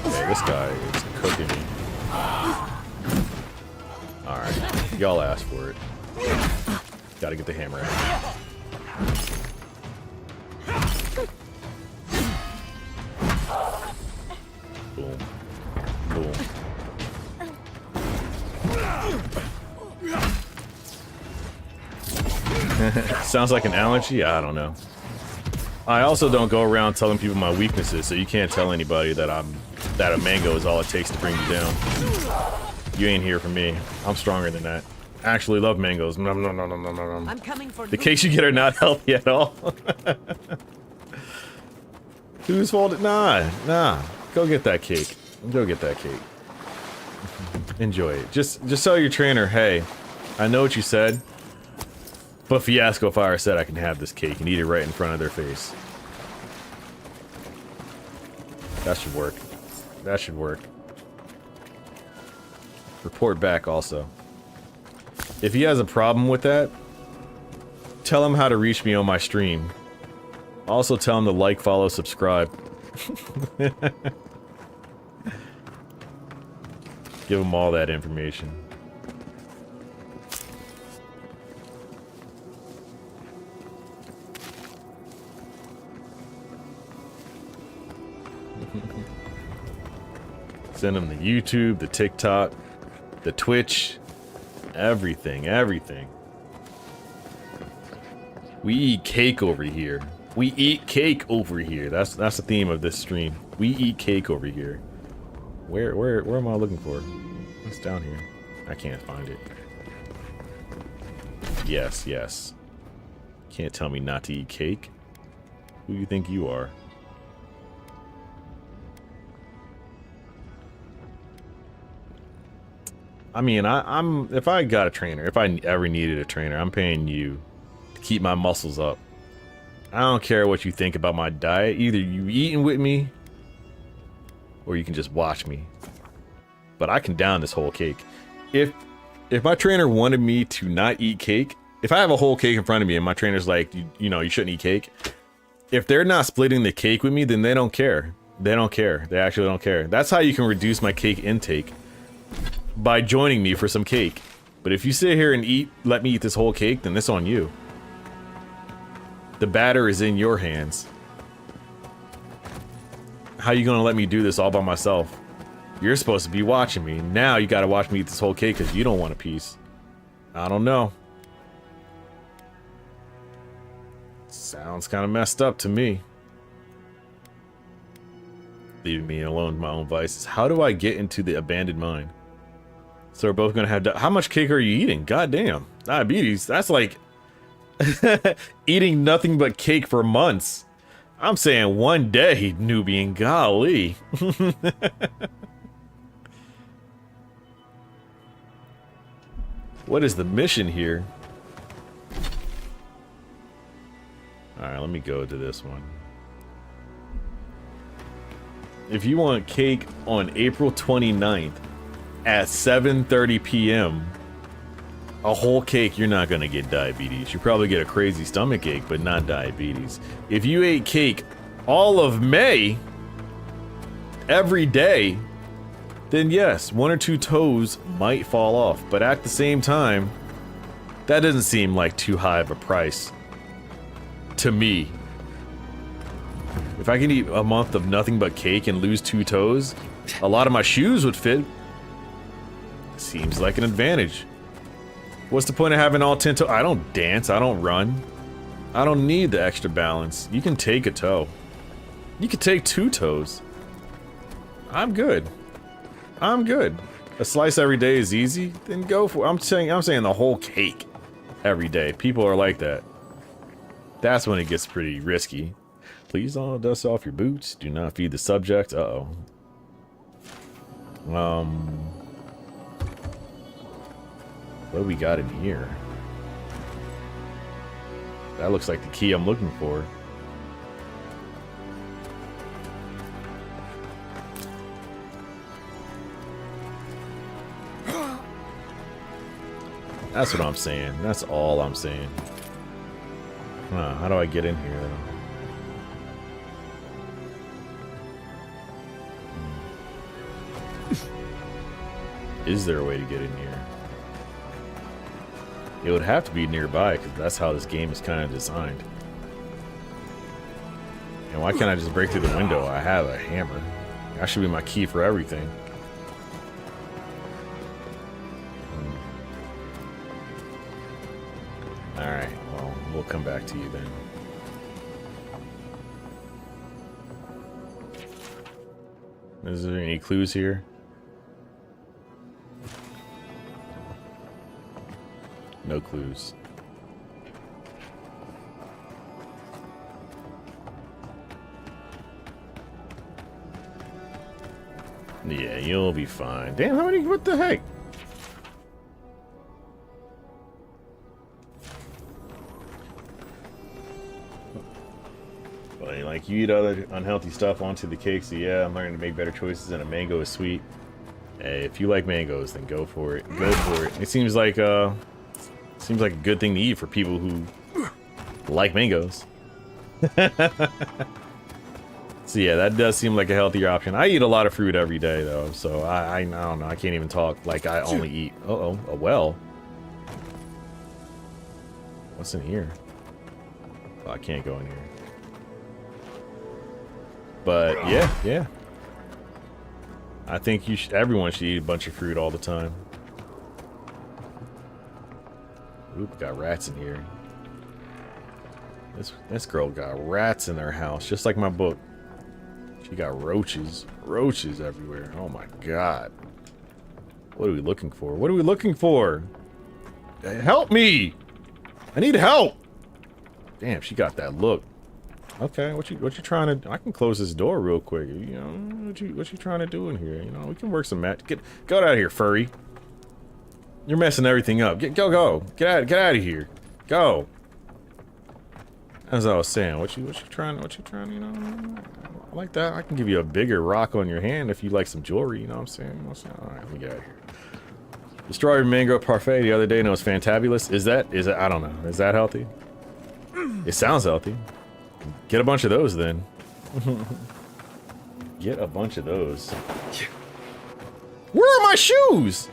Okay, this guy is cooking me. Alright, y'all asked for it. Gotta get the hammer out. Boom. Boom. Sounds like an allergy? I don't know. I also don't go around telling people my weaknesses, so you can't tell anybody that a mango is all it takes to bring you down. You ain't here for me. I'm stronger than that. I actually love mangoes. Nom, nom, nom, nom, nom, nom. I'm coming for the cakes you get are not healthy at all. Whose fault? Nah. Go get that cake. Go get that cake. Enjoy it. Just tell your trainer, hey, I know what you said, but FiascoFire said I can have this cake and eat it right in front of their face. That should work. That should work. Report back also. If he has a problem with that, tell him how to reach me on my stream. Also tell him to like, follow, subscribe. Give him all that information. Send him the YouTube, the TikTok, the Twitch, everything. We eat cake over here. We eat cake over here. That's the theme of this stream. We eat cake over here. Where am I looking for? What's down here? I can't find it. Yes. Can't tell me not to eat cake. Who do you think you are? I mean, if I got a trainer, if I ever needed a trainer, I'm paying you to keep my muscles up. I don't care what you think about my diet. Either you eating with me, or you can just watch me. But I can down this whole cake. If if my trainer wanted me to not eat cake, if I have a whole cake in front of me and my trainer's like, you know, you shouldn't eat cake. If they're not splitting the cake with me, then they don't care. They don't care. They actually don't care. That's how you can reduce my cake intake. By joining me for some cake. But if you sit here and let me eat this whole cake, then it's on you. The batter is in your hands. How you gonna let me do this all by myself? You're supposed to be watching me. Now you gotta watch me eat this whole cake because you don't want a piece. I don't know. Sounds kind of messed up to me. Leaving me alone with my own vices. How do I get into the abandoned mine? So we're both gonna have... How much cake are you eating? God damn. Diabetes. That's like... eating nothing but cake for months. I'm saying one day, Nubian. Golly. What is the mission here? Alright, let me go to this one. If you want cake on April 29th at 7:30 p.m., a whole cake, you're not gonna get diabetes. You probably get a crazy stomach ache, but not diabetes. If you ate cake all of May, every day, then yes, 1 or 2 toes might fall off. But at the same time, that doesn't seem like too high of a price to me. If I can eat a month of nothing but cake and lose 2 toes, a lot of my shoes would fit. Seems like an advantage. What's the point of having all 10 toes? I don't dance, I don't run. I don't need the extra balance. You can take a toe. You can take 2 toes. I'm good. I'm good. A slice every day is easy, then go for it. I'm saying the whole cake every day. People are like that. That's when it gets pretty risky. Please don't dust off your boots. Do not feed the subject. Uh-oh. What do we got in here? That looks like the key I'm looking for. That's what I'm saying. That's all I'm saying. Huh, how do I get in here, though? Is there a way to get in here? It would have to be nearby, because that's how this game is kind of designed. And why can't I just break through the window? I have a hammer. That should be my key for everything. Alright, well, we'll come back to you then. Is there any clues here? No clues. Yeah, you'll be fine. Damn, how many? What the heck? Well, like, you eat other unhealthy stuff onto the cake, so yeah, I'm learning to make better choices, and a mango is sweet. Hey, if you like mangoes, then go for it. Go for it. It seems like a good thing to eat for people who like mangoes. So yeah, that does seem like a healthier option. I eat a lot of fruit every day though, so I don't know. I can't even talk. Like, I only eat. Uh-oh, a well. What's in here? Oh, I can't go in here. But yeah. I think everyone should eat a bunch of fruit all the time. Oop, got rats in here. This girl got rats in her house, just like my book. She got roaches. Roaches everywhere. Oh my god. What are we looking for? What are we looking for? Help me! I need help! Damn, she got that look. Okay, what you trying to... I can close this door real quick. You know, what you trying to do in here? You know, we can work some match. Get out of here, furry. You're messing everything up. Go. Get out of here. Go. As I was saying, what you trying, you know? I like that. I can give you a bigger rock on your hand if you like some jewelry, you know what I'm saying? Alright, let me get out of here. The strawberry mango parfait the other day and it was fantabulous. Is that I don't know. Is that healthy? It sounds healthy. Get a bunch of those then. Get a bunch of those. Where are my shoes?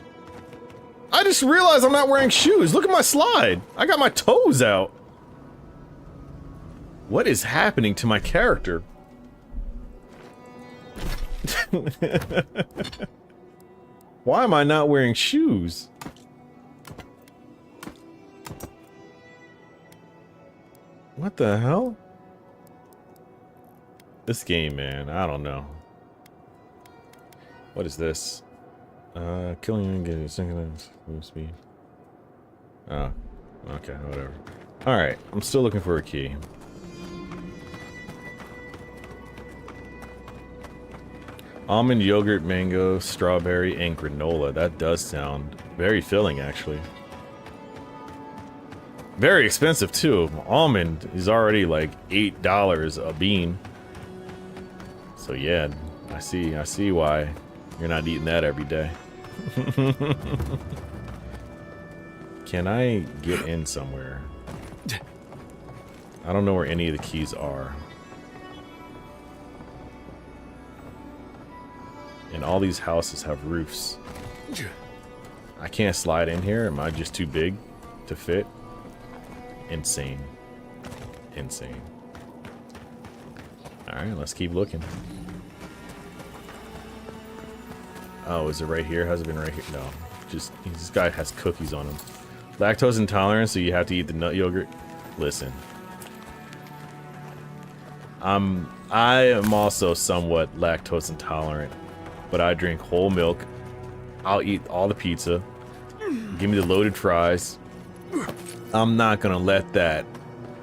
I just realized I'm not wearing shoes. Look at my slide. I got my toes out. What is happening to my character? Why am I not wearing shoes? What the hell? This game, man, I don't know. What is this? Killing and getting synchronized move speed. Oh, okay, whatever. Alright, I'm still looking for a key. Almond, yogurt, mango, strawberry, and granola. That does sound very filling, actually. Very expensive, too. Almond is already like $8 a bean. So yeah, I see why you're not eating that every day. Can I get in somewhere? I don't know where any of the keys are. And all these houses have roofs. I can't slide in here. Am I just too big to fit? Insane. Insane. Alright, let's keep looking. Oh, is it right here? Has it been right here? No. Just, this guy has cookies on him. Lactose intolerant, so you have to eat the nut yogurt? Listen. I am also somewhat lactose intolerant, but I drink whole milk. I'll eat all the pizza. Give me the loaded fries. I'm not gonna let that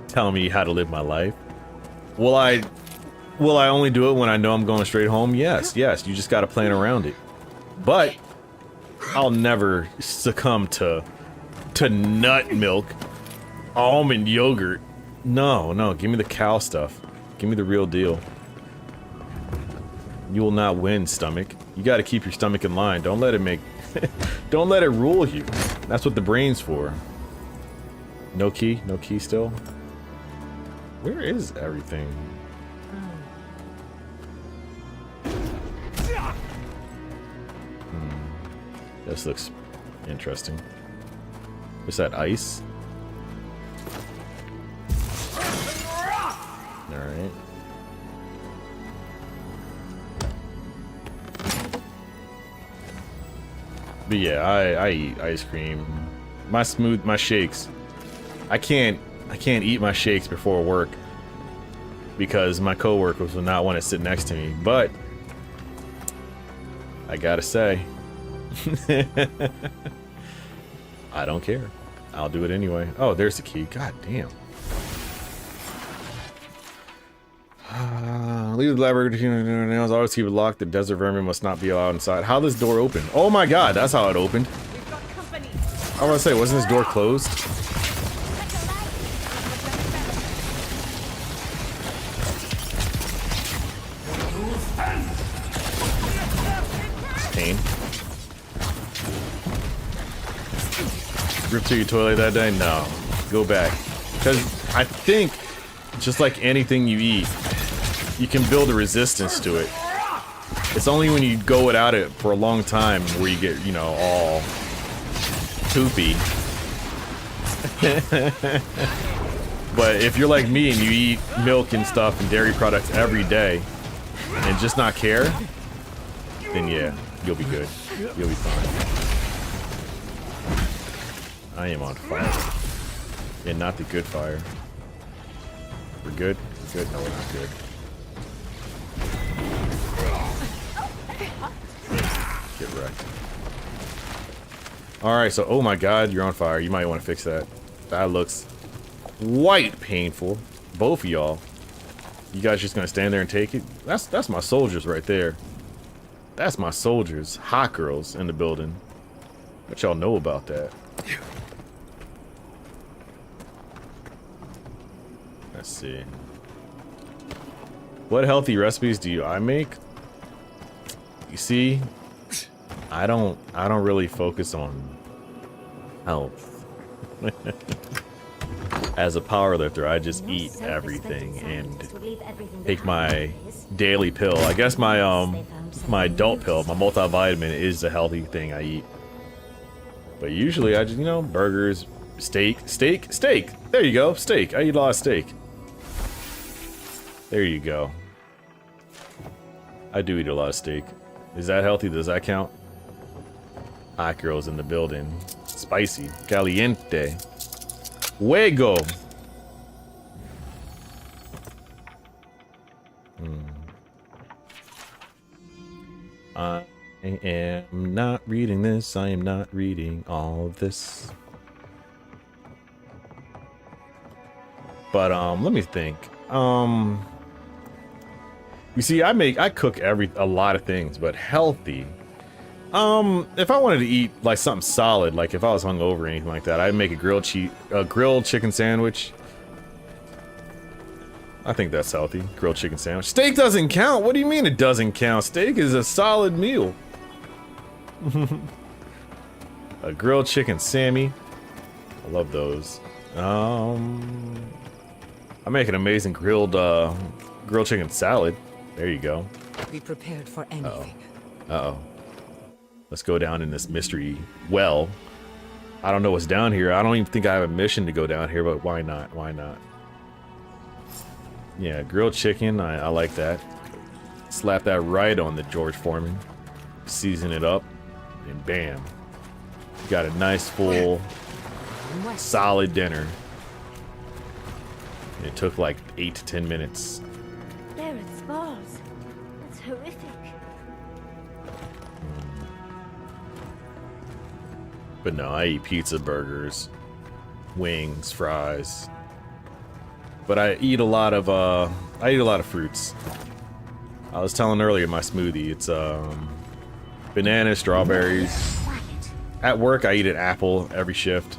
tell me how to live my life. Will I only do it when I know I'm going straight home? Yes, yes. You just gotta plan around it. But I'll never succumb to nut milk, almond yogurt. No, no. Give me the cow stuff. Give me the real deal. You will not win, stomach. You got to keep your stomach in line. Don't let it make... Don't let it rule you. That's what the brain's for. No key? No key still? Where is everything? This looks interesting. What's that, ice? Alright. But yeah, I eat ice cream. My shakes. I can't eat my shakes before work because my coworkers will not want to sit next to me, but I gotta say, I don't care. I'll do it anyway. Oh, there's the key. God damn. Leave the laboratory nails. Always keep it locked. The desert vermin must not be allowed inside. How does this door open? Oh my god, that's how it opened. I was gonna say, wasn't this door closed? Pain. Rip through your toilet that day? No. Go back. Because I think, just like anything you eat, you can build a resistance to it. It's only when you go without it for a long time where you get, you know, all poopy. But if you're like me and you eat milk and stuff and dairy products every day and just not care, then yeah, you'll be good. You'll be fine. I am on fire. And not the good fire. We're good? We're good? No, we're not good. Get wrecked. Alright, so, oh my god, you're on fire. You might want to fix that. That looks quite painful. Both of y'all. You guys just gonna stand there and take it? That's my soldiers right there. That's my soldiers. Hot girls in the building. What y'all know about that? Let's see. What healthy recipes do I make? You see, I don't really focus on Health. As a powerlifter, I just eat everything and take my daily pill. I guess my adult pill, my multivitamin, is the healthy thing I eat. But usually I just, you know, burgers, steak. There you go, steak. I eat a lot of steak. There you go. I do eat a lot of steak. Is that healthy? Does that count? Hot girls in the building. Spicy. Caliente. Fuego. I am not reading this. I am not reading all of this. But let me think. You see, I cook a lot of things, but healthy. If I wanted to eat like something solid, like if I was hungover or anything like that, I'd make a grilled chicken sandwich. I think that's healthy. Grilled chicken sandwich. Steak doesn't count. What do you mean it doesn't count? Steak is a solid meal. A grilled chicken Sammy. I love those. I make an amazing grilled chicken salad. There you go. Be prepared for anything. Uh-oh. Let's go down in this mystery well. I don't know what's down here. I don't even think I have a mission to go down here, but why not? Why not? Yeah, grilled chicken. I like that. Slap that right on the George Foreman. Season it up. And bam. You got a nice full solid dinner. It took like 8 to 10 minutes. There it spars. That's horrific. But no, I eat pizza, burgers, wings, fries. But I eat a lot of fruits. I was telling earlier my smoothie, it's bananas, strawberries. At work I eat an apple every shift.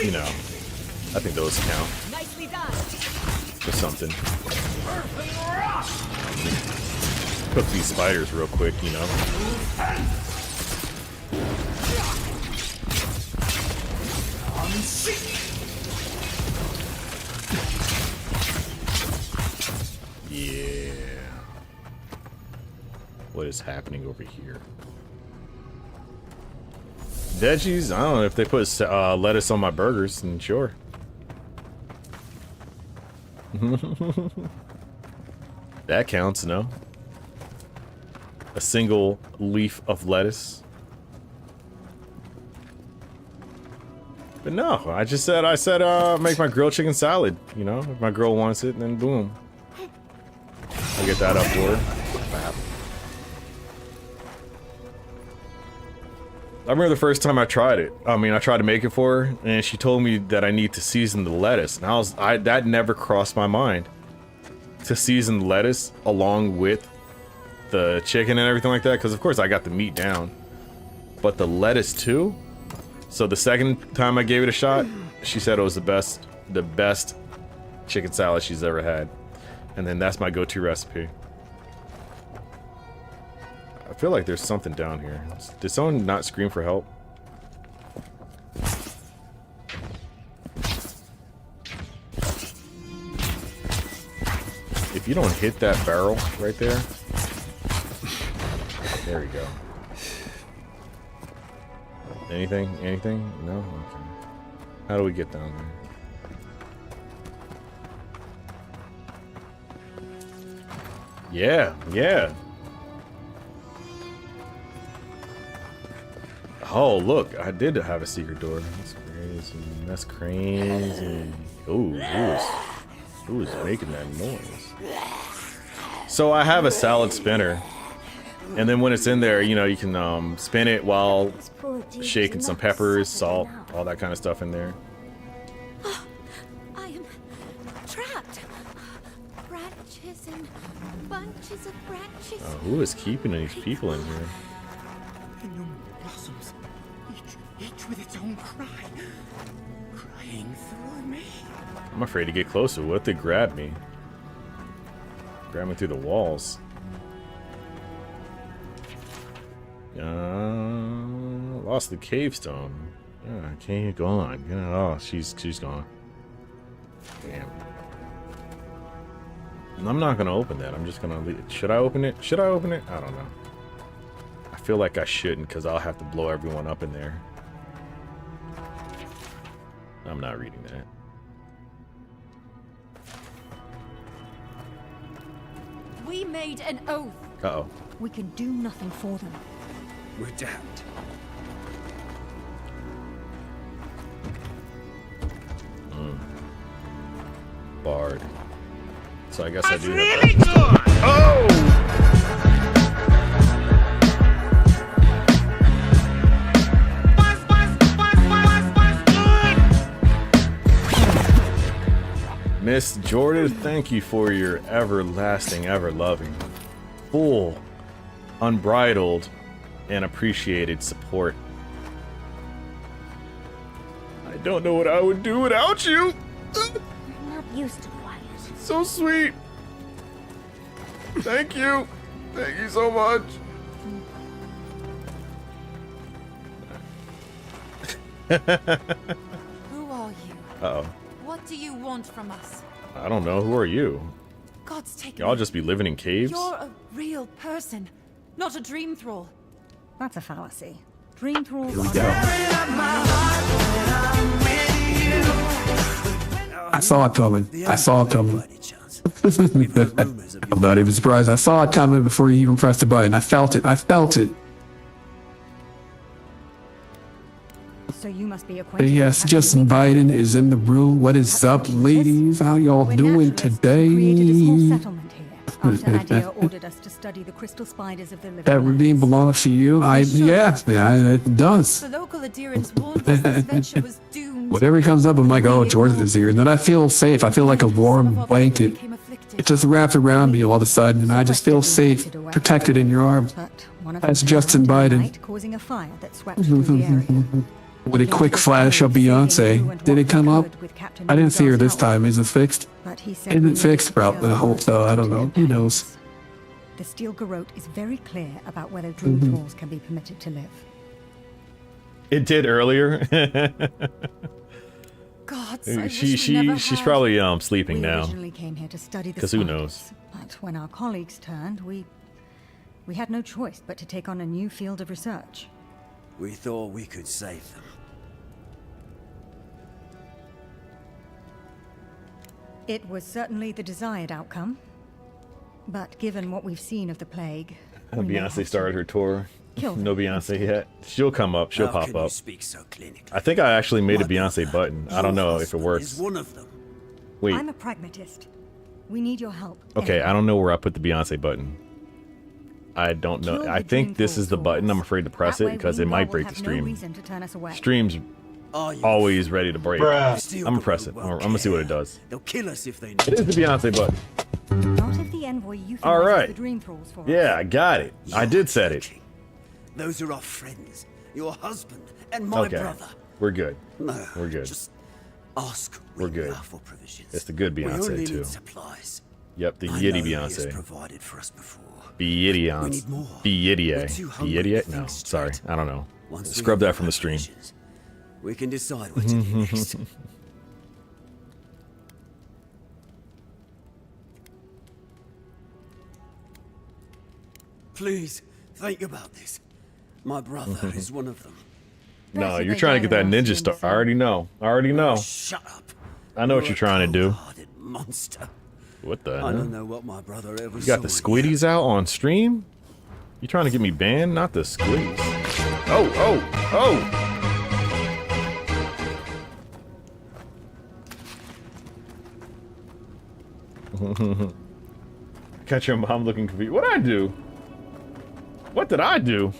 You know, I think those count. Nicely done. For something. Cook these spiders real quick, you know. Yeah. What is happening over here? Veggies? I don't know if they put lettuce on my burgers, and sure. That counts, no? A single leaf of lettuce. But no, I said make my grilled chicken salad, you know? If my girl wants it, then boom. I'll get that up for her. I remember the first time I tried it. I mean, I tried to make it for her, and she told me that I need to season the lettuce. And that never crossed my mind. To season the lettuce along with the chicken and everything like that, because of course I got the meat down. But the lettuce too? So the second time I gave it a shot, she said it was the best chicken salad she's ever had. And then that's my go-to recipe. I feel like there's something down here. Did someone not scream for help? If you don't hit that barrel right there. There we go. Anything? Anything? No? Okay. How do we get down there? Yeah, yeah. Oh, look, I did have a secret door. That's crazy. That's crazy. Ooh, who's making that noise? So I have a salad spinner. And then when it's in there, you know, you can spin it while shaking some peppers, salt, all that kind of stuff in there. Oh, I am trapped. Branches and bunches of branches. Who is keeping these people in here? Innumerable blossoms, each with its own cry, crying through me. I'm afraid to get closer. What if they grab me? Grab me through the walls. Lost the cave stone. Okay, go on. Oh, she's gone. Damn. I'm not gonna open that. I'm just gonna leave. Should I open it? Should I open it? I don't know. I feel like I shouldn't because I'll have to blow everyone up in there. I'm not reading that. We made an oath. Uh-oh. We can do nothing for them. We're damned. Bard. So I guess I do really have that. Oh! Miss Jordan, thank you for your everlasting, ever-loving, full, unbridled, and appreciated support. I don't know what I would do without you. I'm not used to quiet. So sweet. Thank you. Thank you so much. Who are you? Uh-oh. What do you want from us? I don't know. Who are you? God's taken Y'all just be living in caves? You're a real person, not a dream thrall. That's a fallacy. Dream thralls Here we are go. I saw it coming. I saw it coming. I'm not even surprised. I saw it coming before you even pressed the button. I felt it. I felt it. So you must be acquainted. Yes, Justin Biden is in the room. What is up, ladies? How y'all doing today? After Adia ordered us to study the crystal spiders of the living That ravine belongs to you. Yeah, it does. The local adherents warned us this venture was doomed. Whatever comes up, I'm like, oh, Jordan is here. And then I feel safe. I feel like a warm blanket. It just wrapped around me all of a sudden, and I just feel safe, protected in your arms. That's Justin Biden. Causing a fire that swept through the area. With a quick flash of Beyonce. Did it come up? I didn't see her this time. Is it fixed? Is it fixed? Probably. I hope so. I don't know. Who knows? The Steel Garrote is very clear about whether dream thralls can be permitted to live. It did earlier. God, she's probably sleeping We now. originally came here to study the Because who spiders, knows? But when our colleagues turned, we had no choice but to take on a new field of research. We thought we could save them. It was certainly the desired outcome. But given what we've seen of the plague, we may have Beyonce to started her tour. kill No them Beyonce yet. She'll come up. She'll How pop can you up. speak so clinically? I think I actually made a Beyonce button. I don't know if it works. Is one of them. Wait. I'm a pragmatist. We need your help. Okay, I don't know where I put the Beyonce button. I don't know. I think this is the button. I'm afraid to press it because it might break the stream. Stream's always ready to break. I'm gonna press it. I'm gonna see what it does. They'll kill us if they It is the Beyonce button. Not if the envoy euthanizes All right. the dream thralls for us. Yeah, I got it. I did set it. Those are our friends, your husband, and my Okay, brother. we're good. No, We're good. Just ask. We're good. For provisions. It's the good We only Beyonce need too. supplies. Yep, the I Yiddy know he has Beyonce. provided for us before. Beyonce. We need more. Beyidie. We're too hungry to Beyidie? think No, straight. sorry. I don't know. Once we Scrub have that from the stream. preparations, we can decide what to do next. Please, think about this. My brother is one of them. No, you're trying to get that ninja star. I already know. I already know. Shut up. I know what you're trying to do. Monster. What the I hell? don't know what my brother ever You got the saw. squiddies out on stream? You trying to get me banned? Not the squiddies. Oh, oh, oh! Catch your mom looking confused. What'd I do? What did I do?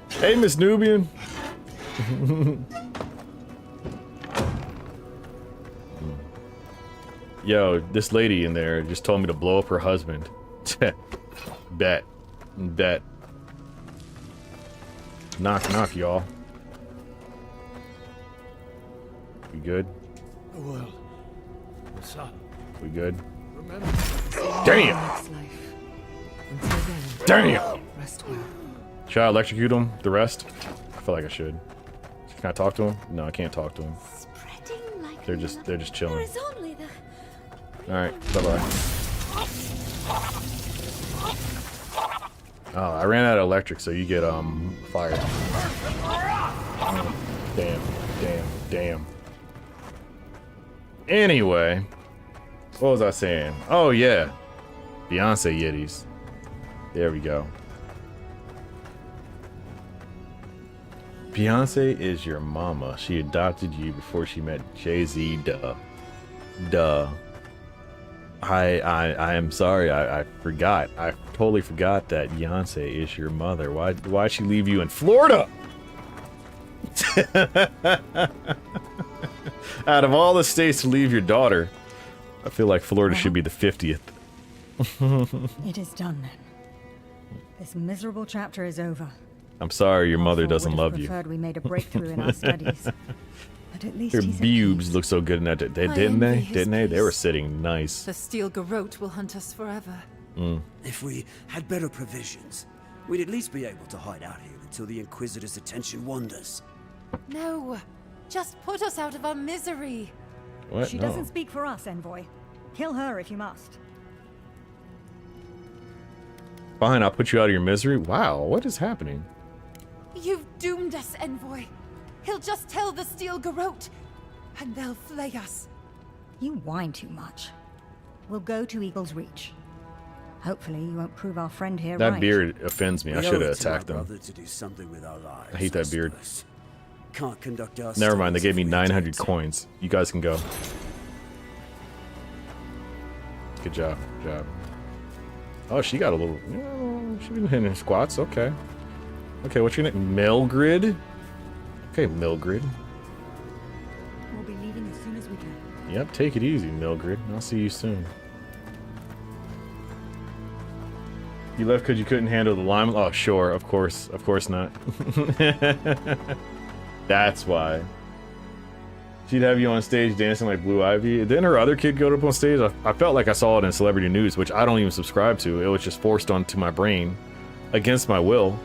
Hey, Miss Nubian. Yo, this lady in there just told me to blow up her husband. Bet. Bet. Knock, knock, y'all. We good? Well, what's up? We good? Remember? Damn! Damn! Rest well. Should I electrocute him? The rest? I feel like I should. Can I talk to him? No, I can't talk to him. Spreading like They're just chilling. There is only the... All right, bye bye. Oh, I ran out of electric, so you get fire. Oh, damn. Anyway, what was I saying? Oh yeah, Beyonce Yetis. There we go. Beyonce is your mama. She adopted you before she met Jay-Z. Duh. I am sorry. I forgot. I totally forgot that Beyonce is your mother. Why'd she leave you in Florida? Out of all the states to leave your daughter, I feel like Florida should be the 50th. It is done then. This miserable chapter is over. I'm sorry your mother doesn't love you. Preferred we made a breakthrough in our studies. But at least Her he's boobs look so good in that. Didn't they? They were sitting nice. The steel garrote will hunt us forever. If we had better provisions, we'd at least be able to hide out here until the Inquisitor's attention wanders. No, just put us out of our misery. What? She doesn't speak for us, Envoy. Kill her if you must. Fine, I'll put you out of your misery. Wow, what is happening? You've doomed us, Envoy. He'll just tell the steel garrote, and they'll flay us. You whine too much. We'll go to Eagle's Reach. Hopefully you won't prove our friend here That right. beard offends me. I should have attacked them. To do something with our lives, I hate that beard. Can't conduct our Never mind, they gave me studies if we 900 attempt. coins. You guys can go. Good job. Oh, she got a little... she been hitting her squats. Okay. Okay, what's your name? Milgrid? Okay, Milgrid. We'll be leaving as soon as we can. Yep, take it easy, Milgrid. I'll see you soon. You left because you couldn't handle the lime? Oh, sure, of course not. That's why. She'd have you on stage dancing like Blue Ivy. Didn't her other kid go up on stage? I felt like I saw it in Celebrity News, which I don't even subscribe to. It was just forced onto my brain against my will,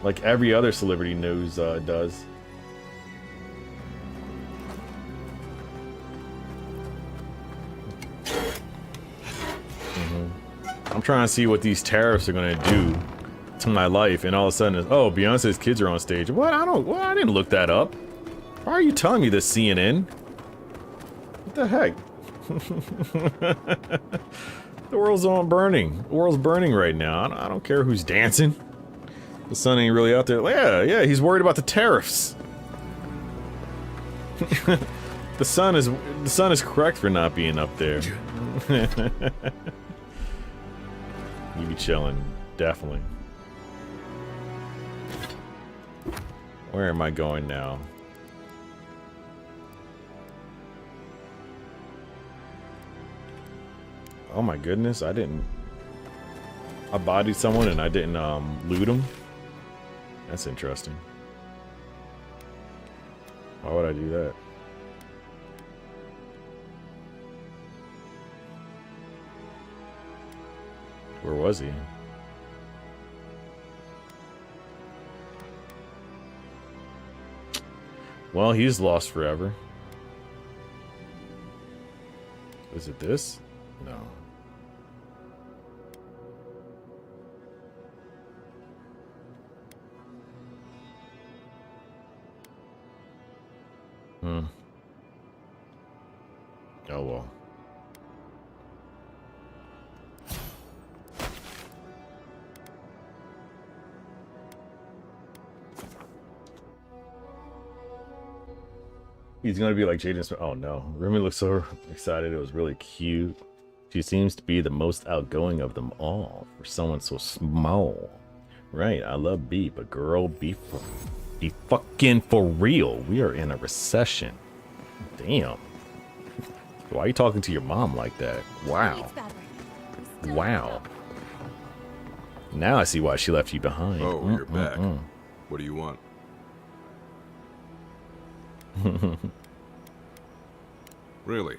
like every other Celebrity News does. I'm trying to see what these tariffs are gonna do to my life, and all of a sudden, it's, oh, Beyonce's kids are on stage. What? I didn't look that up. Why are you telling me this, CNN? What the heck? The world's on burning. The world's burning right now. I don't care who's dancing. The sun ain't really out there. Yeah, he's worried about the tariffs. The sun is correct for not being up there. You be chilling, definitely. Where am I going now? Oh my goodness, I bodied someone and I didn't loot them? That's interesting. Why would I do that? Where was he? Well, he's lost forever. Is it this? No. Oh well. He's gonna be like Jaden Smith. Oh no. Remy looks so excited. It was really cute. She seems to be the most outgoing of them all for someone so small. Right, I love B, but girl, be fucking for real. We are in a recession. Damn. Why are you talking to your mom like that? Wow. Wow. Now I see why she left you behind. Oh, you're back. What do you want? Really?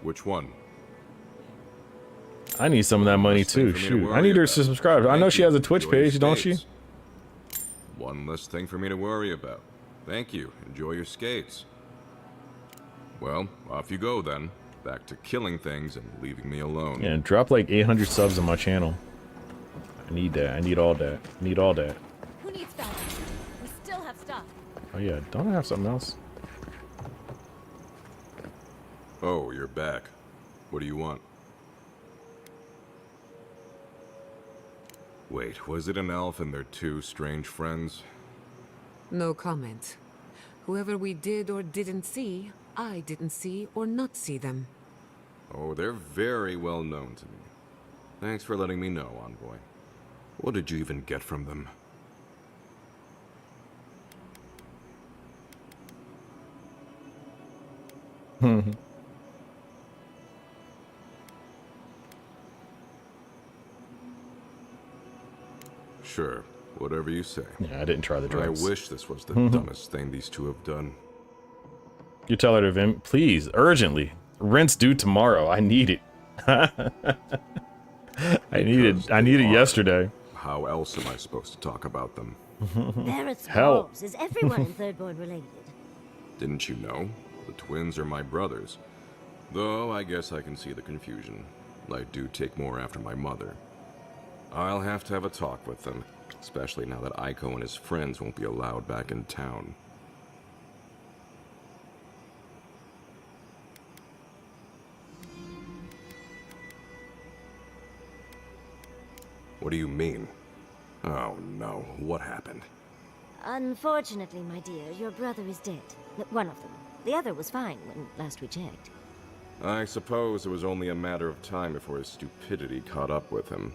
Which one? I need some of that money too. Shoot. I need her to subscribe. I know she has a Twitch page, don't she? One less thing for me to worry about. Thank you. Enjoy your skates. Well, off you go then. Back to killing things and leaving me alone. Yeah, drop like 800 subs on my channel. I need that. I need all that. I need all that. Who needs that? We still have stuff. Oh yeah, don't I have something else? Oh, you're back. What do you want? Wait, was it an elf and their two strange friends? No comment. Whoever we did or didn't see, I didn't see or not see them. Oh, they're very well known to me. Thanks for letting me know, Envoy. What did you even get from them? Sure, whatever you say. Yeah, I didn't try the drugs. I wish this was the dumbest thing these two have done. You tell her to vent, please, urgently. Rent's due tomorrow. I need it. I need it yesterday. How else am I supposed to talk about them? Barrett's Hell. wolves. Is everyone in Thirdborn related? Didn't you know? The twins are my brothers. Though I guess I can see the confusion. I do take more after my mother. I'll have to have a talk with them, especially now that Aiko and his friends won't be allowed back in town. What do you mean? Oh no, what happened? Unfortunately, my dear, your brother is dead. One of them. The other was fine when last we checked. I suppose it was only a matter of time before his stupidity caught up with him.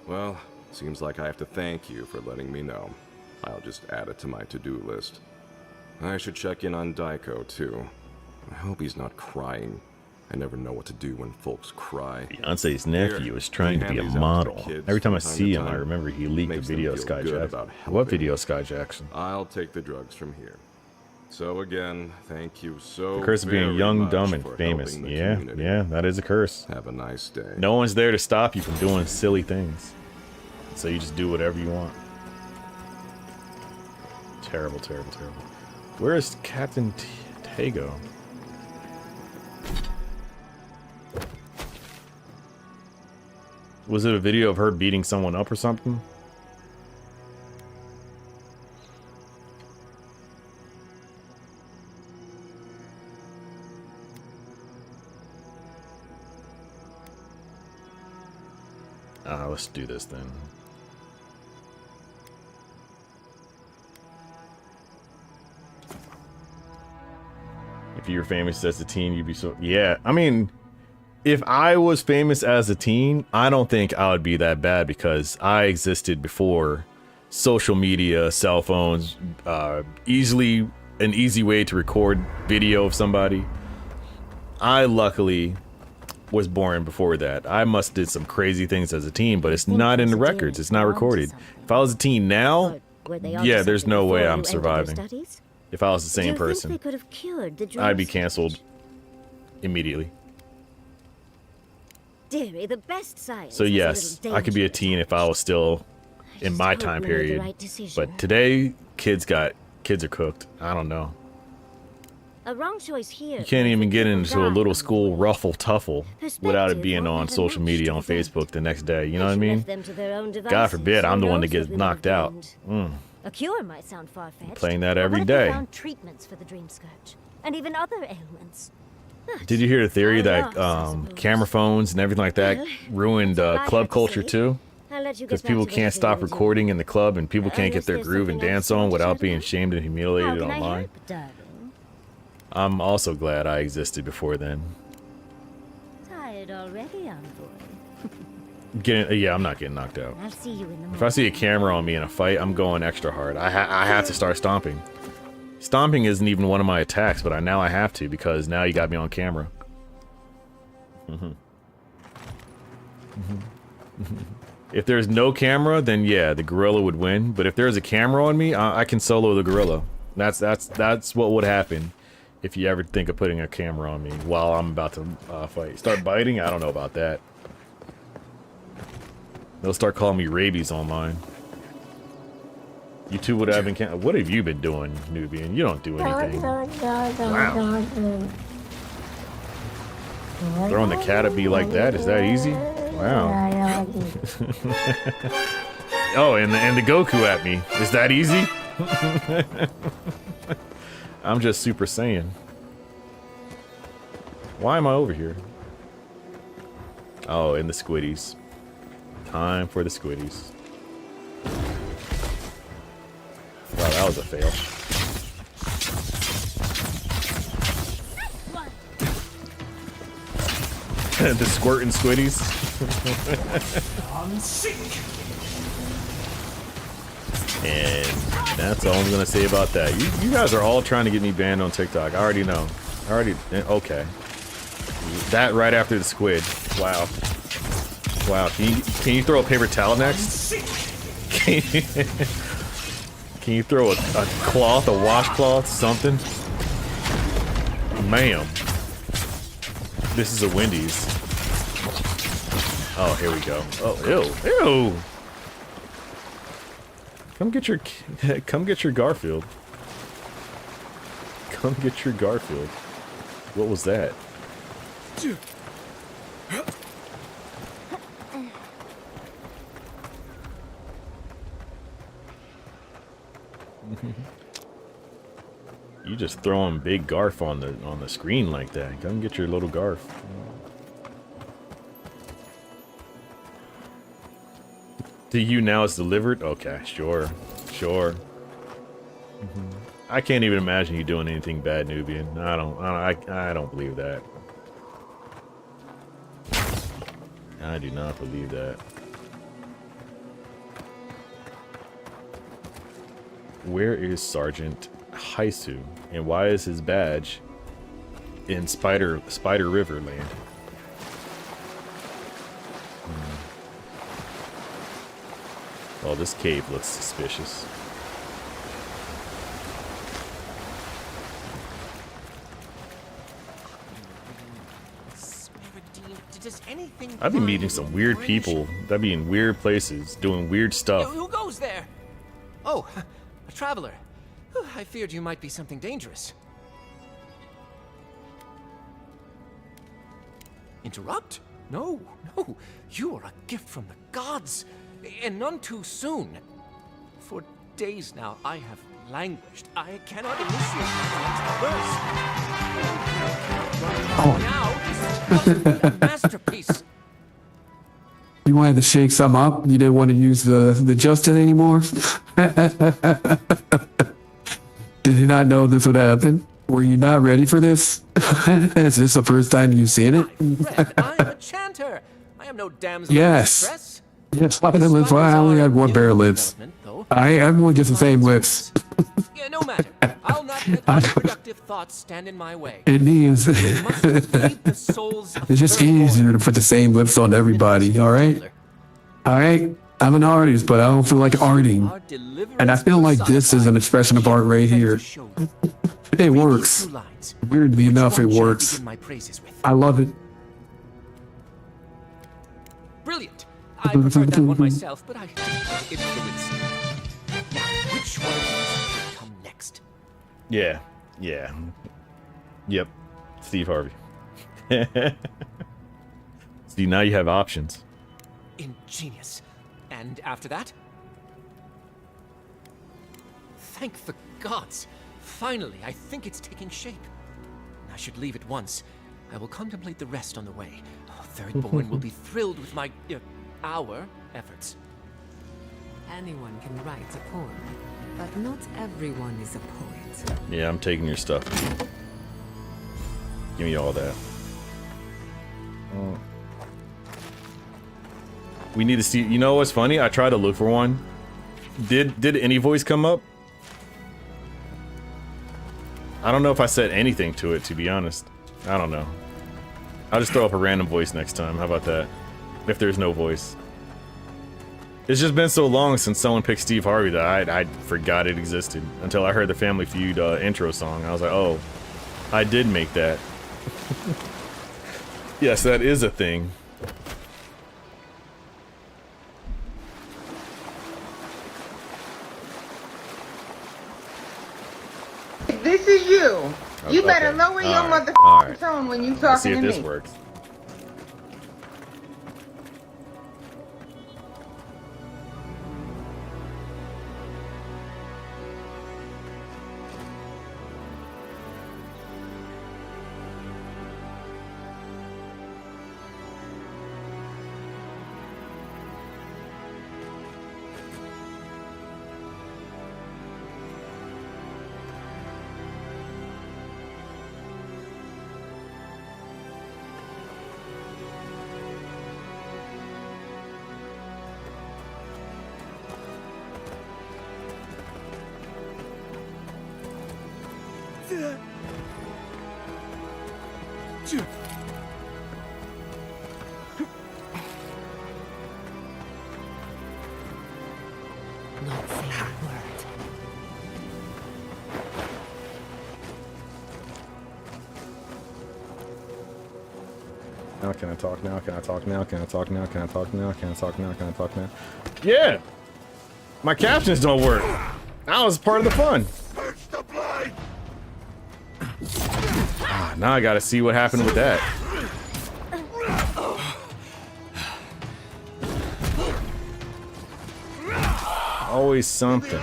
Well, seems like I have to thank you for letting me know. I'll just add it to my to-do list. I should check in on Daiko, too. I hope he's not crying. I never know what to do when folks cry. Beyonce's nephew is trying to be a model. Every time I see him, I remember he leaked the video of Sky Jackson. What video of Sky Jackson? I'll take the drugs from here. So again, thank you so The curse of being very young, much dumb, and for famous. helping the Yeah, community. yeah, that is a curse. Have a nice day. No one's there to stop you from doing silly things. So you just do whatever you want. Terrible, terrible, terrible. Where is Captain Tago? Was it a video of her beating someone up or something? Let's do this then. If you were famous as a teen, you'd be so... Yeah, I mean, if I was famous as a teen, I don't think I would be that bad because I existed before social media, cell phones, an easy way to record video of somebody. I luckily was born before that. I must have did some crazy things as a teen, but it's not in the records. It's not recorded. If I was a teen now, yeah, there's no way I'm surviving. If I was the same person, I'd be canceled immediately. Dearie, the best science. So yes, I could be a teen if I was still in my time period. But today, kids are cooked. I don't know. A wrong choice here. You can't even get into a little school ruffle tuffle without it being on social media on Facebook the next day. You know what I mean? God forbid I'm the one that gets knocked out. A cure might sound far-fetched. Playing that every What if they day. found treatments for the dream scourge and even other ailments? Did you hear the theory that camera phones and everything like that ruined club culture too? Because people can't stop recording in the club and people can't get their groove and dance on without being shamed and humiliated online. I'm also glad I existed before then. Tired already, Envoy? Yeah, I'm not getting knocked out. I'll see you in the morning. If I see a camera on me in a fight, I'm going extra hard. I have to start stomping. Stomping isn't even one of my attacks, but now I have to because now you got me on camera. If there's no camera, then yeah, the gorilla would win. But if there's a camera on me, I can solo the gorilla. That's what would happen if you ever think of putting a camera on me while I'm about to fight. Start biting? I don't know about that. They'll start calling me rabies online. You two would have been. What have you been doing, Nubian? You don't do anything. Wow. Throwing the cat at me like that, is that easy? Wow. Oh, and the Goku at me. Is that easy? I'm just Super Saiyan. Why am I over here? Oh, and the squiddies. Time for the squiddies. Wow, that was a fail. The squirting squiddies. And that's all I'm gonna say about that. You guys are all trying to get me banned on TikTok. I already know. Okay. That right after the squid. Wow. Wow. Can you throw a paper towel next? Can you throw a cloth, a washcloth, something? Ma'am. This is a Wendy's. Oh, here we go. Oh, ew, ew. Come get your Garfield. Come get your Garfield. What was that? You just throwing big Garf on the screen like that. Come get your little Garf. To you now it's delivered? Okay, sure. I can't even imagine you doing anything bad, Nubian. I don't believe that. I do not believe that. Where is Sergeant Haisu, and why is his badge in Spider River Land? Oh, this cave looks suspicious. I've been meeting some weird people that be in weird places, doing weird stuff. Who goes there? Oh, a traveler. I feared you might be something dangerous. Interrupt? No. You are a gift from the gods, and none too soon. For days now, I have languished. I cannot initiate my next burst. Now, this is a masterpiece. You wanted to shake some up? You didn't want to use the Justin anymore? Did you not know this would happen? Were you not ready for this? Is this the first time you've seen it? I am a chanter. I am no damsel Yes. in distress. Yes, I only had one pair of lips. Everyone gets the same lips. Yeah, no matter. I'll not let unproductive thoughts stand in my way. It means it's just easier to put the same lips on everybody, alright? Alright? I'm an artist, but I don't feel like arting. And I feel like this is an expression of art right here. It works. Weirdly enough, it works. I love it. Brilliant. I preferred that one myself, but I influence. Now, which one will come next? Yeah. Yep. Steve Harvey. See, now you have options. Ingenious. And after that? Thank the gods. Finally, I think it's taking shape. I should leave at once. I will contemplate the rest on the way. Thirdborn will be thrilled with our efforts. Anyone can write a poem, but not everyone is a poet. Yeah, I'm taking your stuff. Give me all that. We need to see. You know what's funny? I tried to look for one. Did any voice come up? I don't know if I said anything to it, to be honest. I don't know. I'll just throw up a random voice next time. How about that? If there's no voice. It's just been so long since someone picked Steve Harvey that I forgot it existed until I heard the Family Feud intro song. I was like, oh, I did make that. Yes, that is a thing. You better Okay. lower your All right. motherfucking All right. tone when you Let's see talking if to this me. works. Not saying a word. Now can I talk now? Can I talk now? Can I talk now? Can I talk now? Can I talk now? Can I talk now? Yeah! My captions don't work. That was part of the fun. Ah, now I gotta see what happened with that. Always something.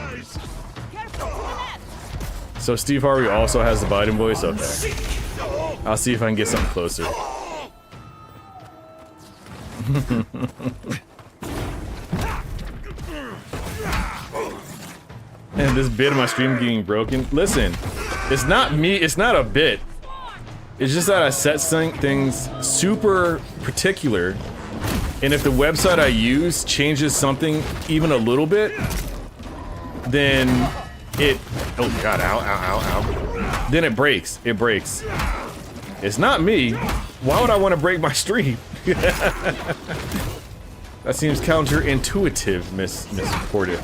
So Steve Harvey also has the Biden voice? Okay. I'll see if I can get something closer. And this bit of my stream getting broken. Listen, it's not me, it's not a bit. It's just that I set things super particular. And if the website I use changes something even a little bit, then it, oh god, ow, ow, ow, ow. Then it breaks, it breaks. It's not me. Why would I want to break my stream? That seems counterintuitive, Miss Porter.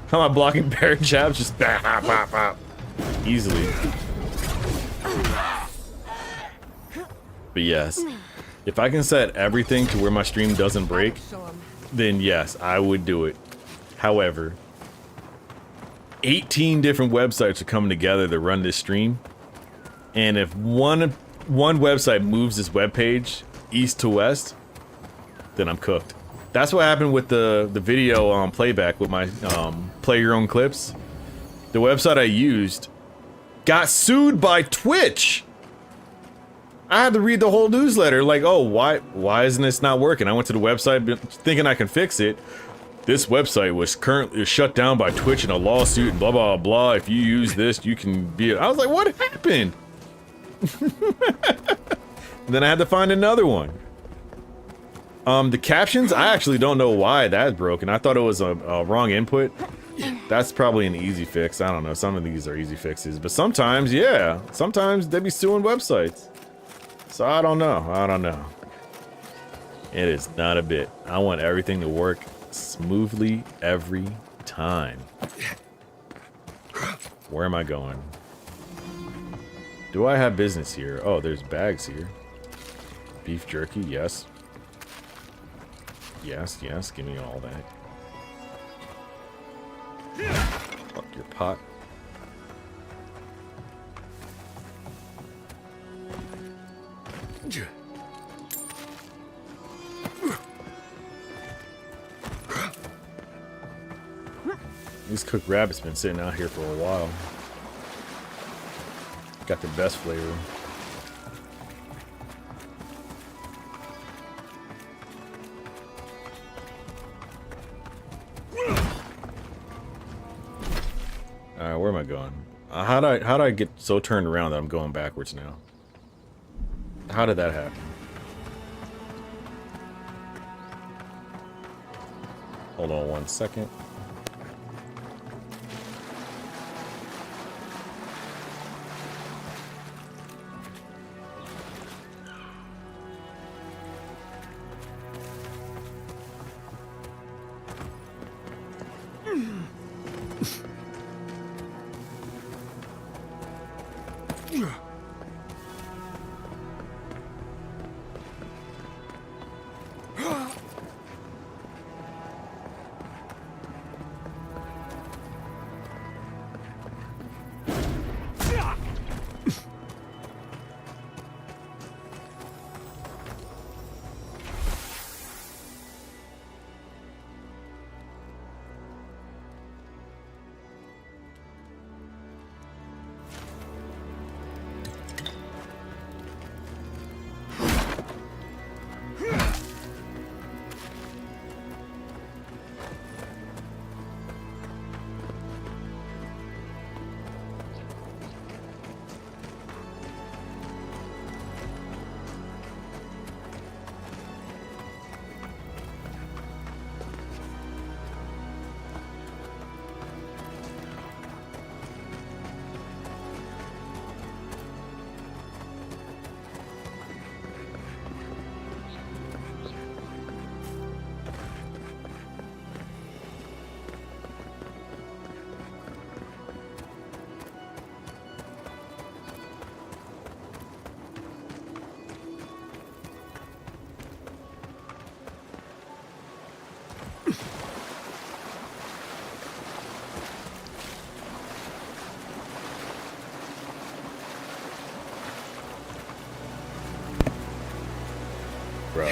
How am I blocking parrot jabs? Just bop, bop, bop. Easily. But yes, if I can set everything to where my stream doesn't break, then yes, I would do it. However, 18 different websites are coming together to run this stream, and if one website moves this webpage east to west, then I'm cooked. That's what happened with the video playback with my play your own clips. The website I used got sued by Twitch. I had to read the whole newsletter like, oh, why isn't this not working? I went to the website thinking I can fix it. This website was currently shut down by Twitch in a lawsuit and blah, blah, blah. If you use this, you can be... I was like, what happened? Then I had to find another one. The captions, I actually don't know why that's broken. I thought it was a wrong input. That's probably an easy fix. I don't know. Some of these are easy fixes. But sometimes, yeah. Sometimes they be suing websites. So I don't know. I don't know. It is not a bit. I want everything to work smoothly every time. Where am I going? Do I have business here? Oh, there's bags here. Beef jerky, yes. Yes, yes, give me all that. Fuck your pot. These cooked rabbits been sitting out here for a while. Got the best flavor. Alright, where am I going? How'd I get so turned around that I'm going backwards now? How did that happen? Hold on 1 second.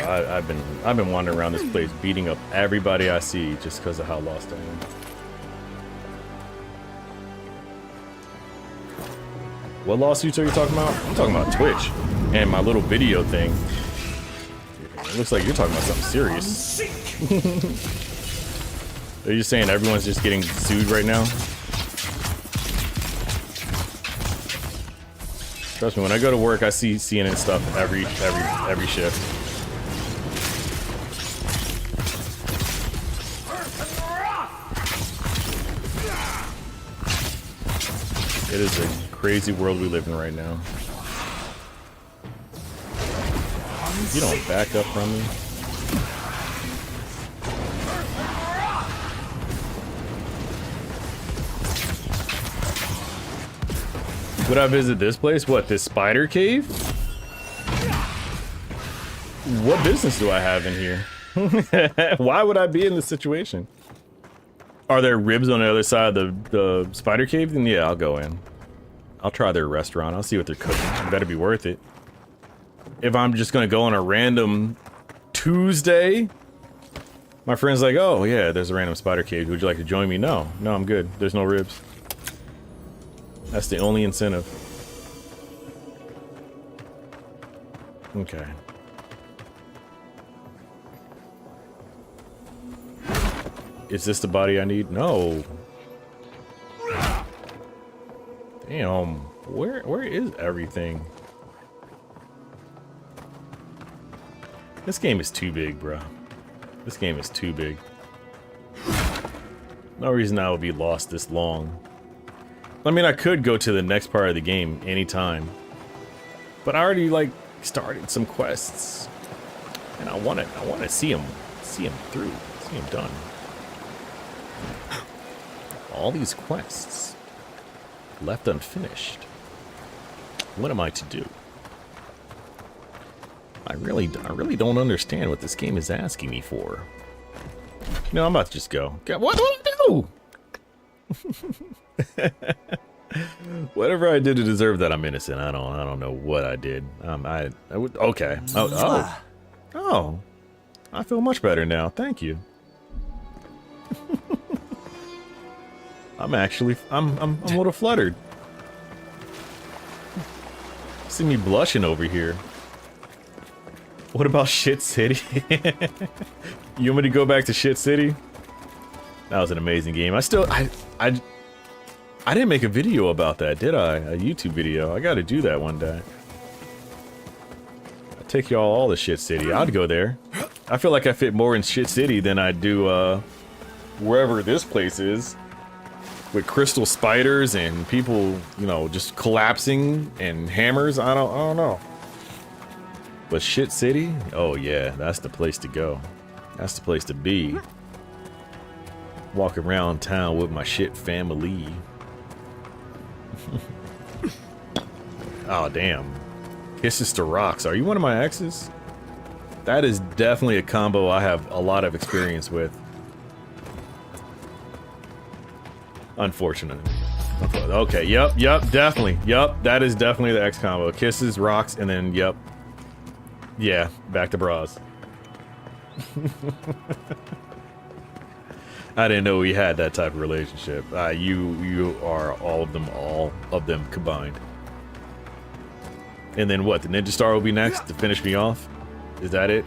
bro. I've been wandering around this place, beating up everybody I see just because of how lost I am. What lawsuits are you talking about? I'm talking about Twitch and my little video thing. It looks like you're talking about something serious. Are you saying everyone's just getting sued right now? Trust me, when I go to work, I see CNN stuff every shift. It is a crazy world we live in right now. You don't back up from me. Would I visit this place? What, this spider cave? What business do I have in here? Why would I be in this situation? Are there ribs on the other side of the spider cave? Then yeah, I'll go in. I'll try their restaurant. I'll see what they're cooking. It better be worth it. If I'm just gonna go on a random Tuesday, my friend's like, oh yeah, there's a random spider cave. Would you like to join me? No, I'm good. There's no ribs. That's the only incentive. Okay. Is this the body I need? No. Damn. Where is everything? This game is too big, bro. This game is too big. No reason I would be lost this long. I mean, I could go to the next part of the game anytime, but I already like started some quests, and I want to see them through, see them done. All these quests left unfinished. What am I to do? I really don't understand what this game is asking me for. No, I'm about to just go. What do I do? Whatever I did to deserve that, I'm innocent. I don't know what I did. I would okay. Oh, I feel much better now. Thank you. I'm a little fluttered. See me blushing over here. What about Shit City? You want me to go back to Shit City? That was an amazing game. I didn't make a video about that, did I? A YouTube video. I gotta do that one day. I'll take y'all all to Shit City. I'd go there. I feel like I fit more in Shit City than I do wherever this place is. With crystal spiders and people, you know, just collapsing and hammers. I don't know. But Shit City? Oh yeah, that's the place to go. That's the place to be. Walk around town with my shit family. Oh damn. Kisses to Rocks. Are you one of my exes? That is definitely a combo I have a lot of experience with. Unfortunately. Okay, yep, definitely. Yep, that is definitely the X combo. Kisses, Rocks, and then yep. Yeah, back to bras. I didn't know we had that type of relationship. You are all of them combined. And then what? The Ninja Star will be next to finish me off? Is that it?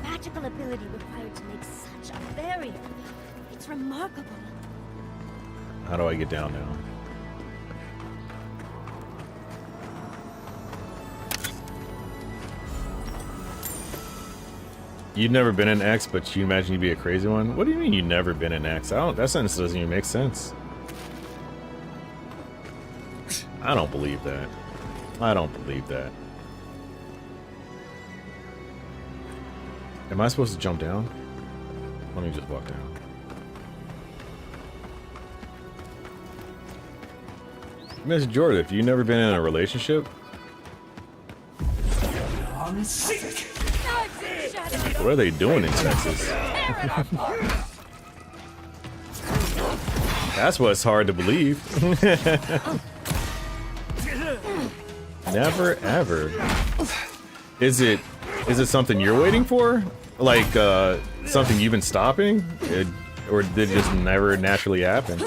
Magical ability required to make such a barrier. It's remarkable. How do I get down now? You've never been an X, but you imagine you'd be a crazy one? What do you mean you've never been an X? That sentence doesn't even make sense. I don't believe that. I don't believe that. Am I supposed to jump down? Let me just walk down. Miss Jordan, have you never been in a relationship? I'm sick. What are they doing in Texas? That's what's hard to believe. Never ever. Is it something you're waiting for? Like something you've been stopping? Or did it just never naturally happen?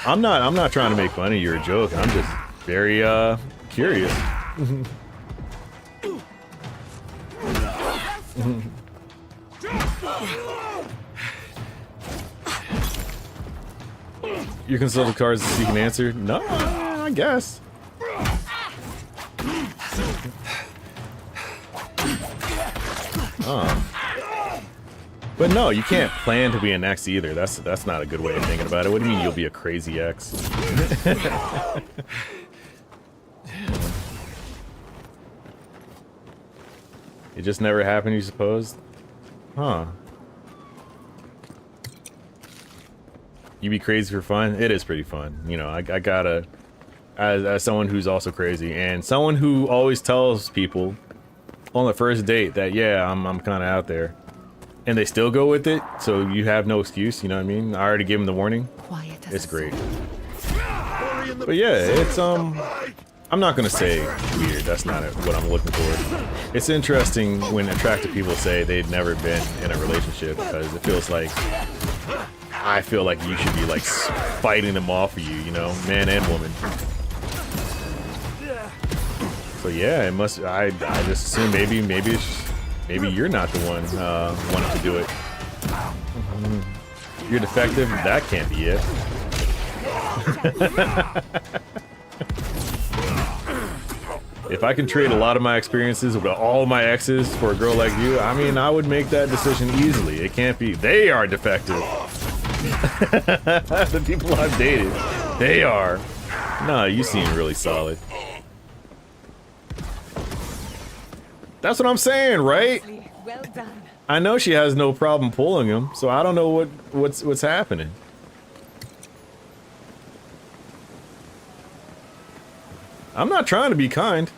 I'm not trying to make fun of your joke. I'm just very curious. You consult the cards to seek an answer? No, I guess. But no, you can't plan to be an ex either. That's not a good way of thinking about it. What do you mean you'll be a crazy ex? It just never happened, you suppose? Huh. You be crazy for fun? It is pretty fun. You know, I gotta, as someone who's also crazy, and someone who always tells people on the first date that, yeah, I'm kind of out there. And they still go with it, so you have no excuse, you know what I mean? I already gave them the warning. It's great. But yeah, it's, I'm not gonna say weird, that's not what I'm looking for. It's interesting when attractive people say they've never been in a relationship, because it feels like, I feel like you should be like fighting them off for you, you know, man and woman. So yeah, it must, I just assume maybe you're not the one wanting to do it. You're defective? That can't be it. If I can trade a lot of my experiences with all my exes for a girl like you, I mean, I would make that decision easily. It can't be. They are defective. The people I've dated, they are. Nah, you seem really solid. That's what I'm saying, right? Well done. I know she has no problem pulling him, so I don't know what's happening. I'm not trying to be kind.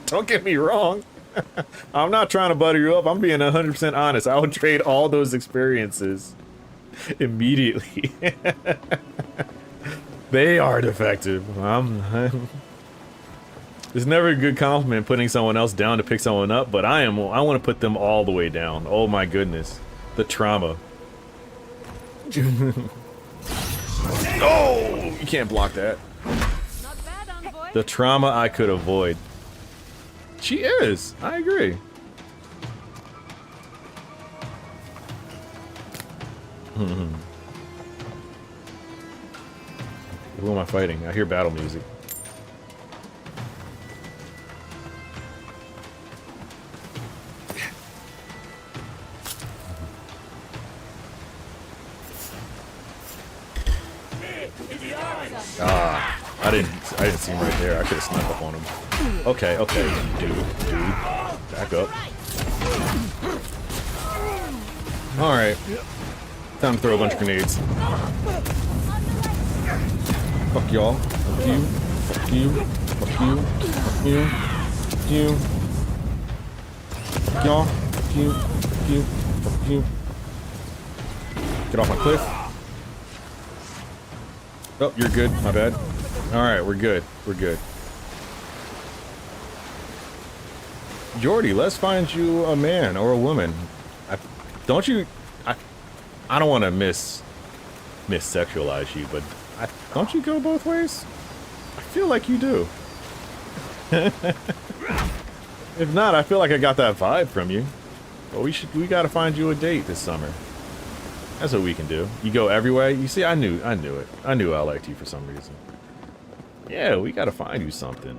Don't get me wrong. I'm not trying to butter you up. I'm being 100% honest. I would trade all those experiences immediately. They are defective. It's never a good compliment putting someone else down to pick someone up, but I want to put them all the way down. Oh my goodness. The trauma. Oh, you can't block that. The trauma I could avoid. She is. I agree. Who am I fighting? I hear battle music. I didn't see him right there. I could have snuck up on him. Okay, dude, back up. All right, time to throw a bunch of grenades. Fuck y'all. Fuck you. Fuck you. Fuck you. Fuck you. Fuck you. Fuck y'all. Fuck you. Fuck you. Fuck you. Get off my cliff. Oh, you're good. My bad. Alright, we're good. We're good. Jordy, let's find you a man or a woman. I don't want to missexualize you, but don't you go both ways? I feel like you do. If not, I feel like I got that vibe from you. But we gotta find you a date this summer. That's what we can do. You go everywhere. You see, I knew it. I knew I liked you for some reason. Yeah, we gotta find you something.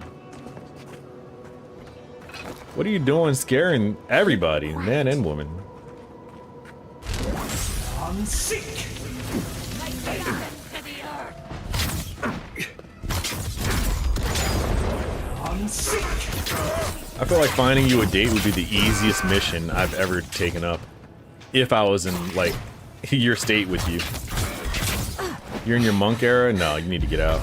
What are you doing scaring everybody, man and woman? I'm sick. I'm sick. I feel like finding you a date would be the easiest mission I've ever taken up. If I was in, like, your state with you. You're in your monk era? No, you need to get out.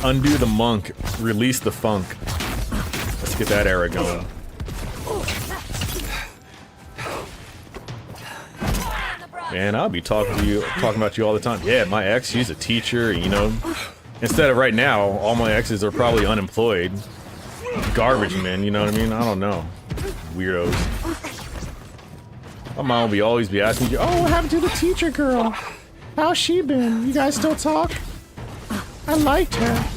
Undo the monk. Release the funk. Let's get that era going. Man, I'll be talking about you all the time. Yeah, my ex, she's a teacher, you know. Instead of right now, all my exes are probably unemployed. Garbage men, you know what I mean? I don't know. Weirdos. My mom will always be asking you, oh, what happened to the teacher girl? How's she been? You guys still talk? I liked her.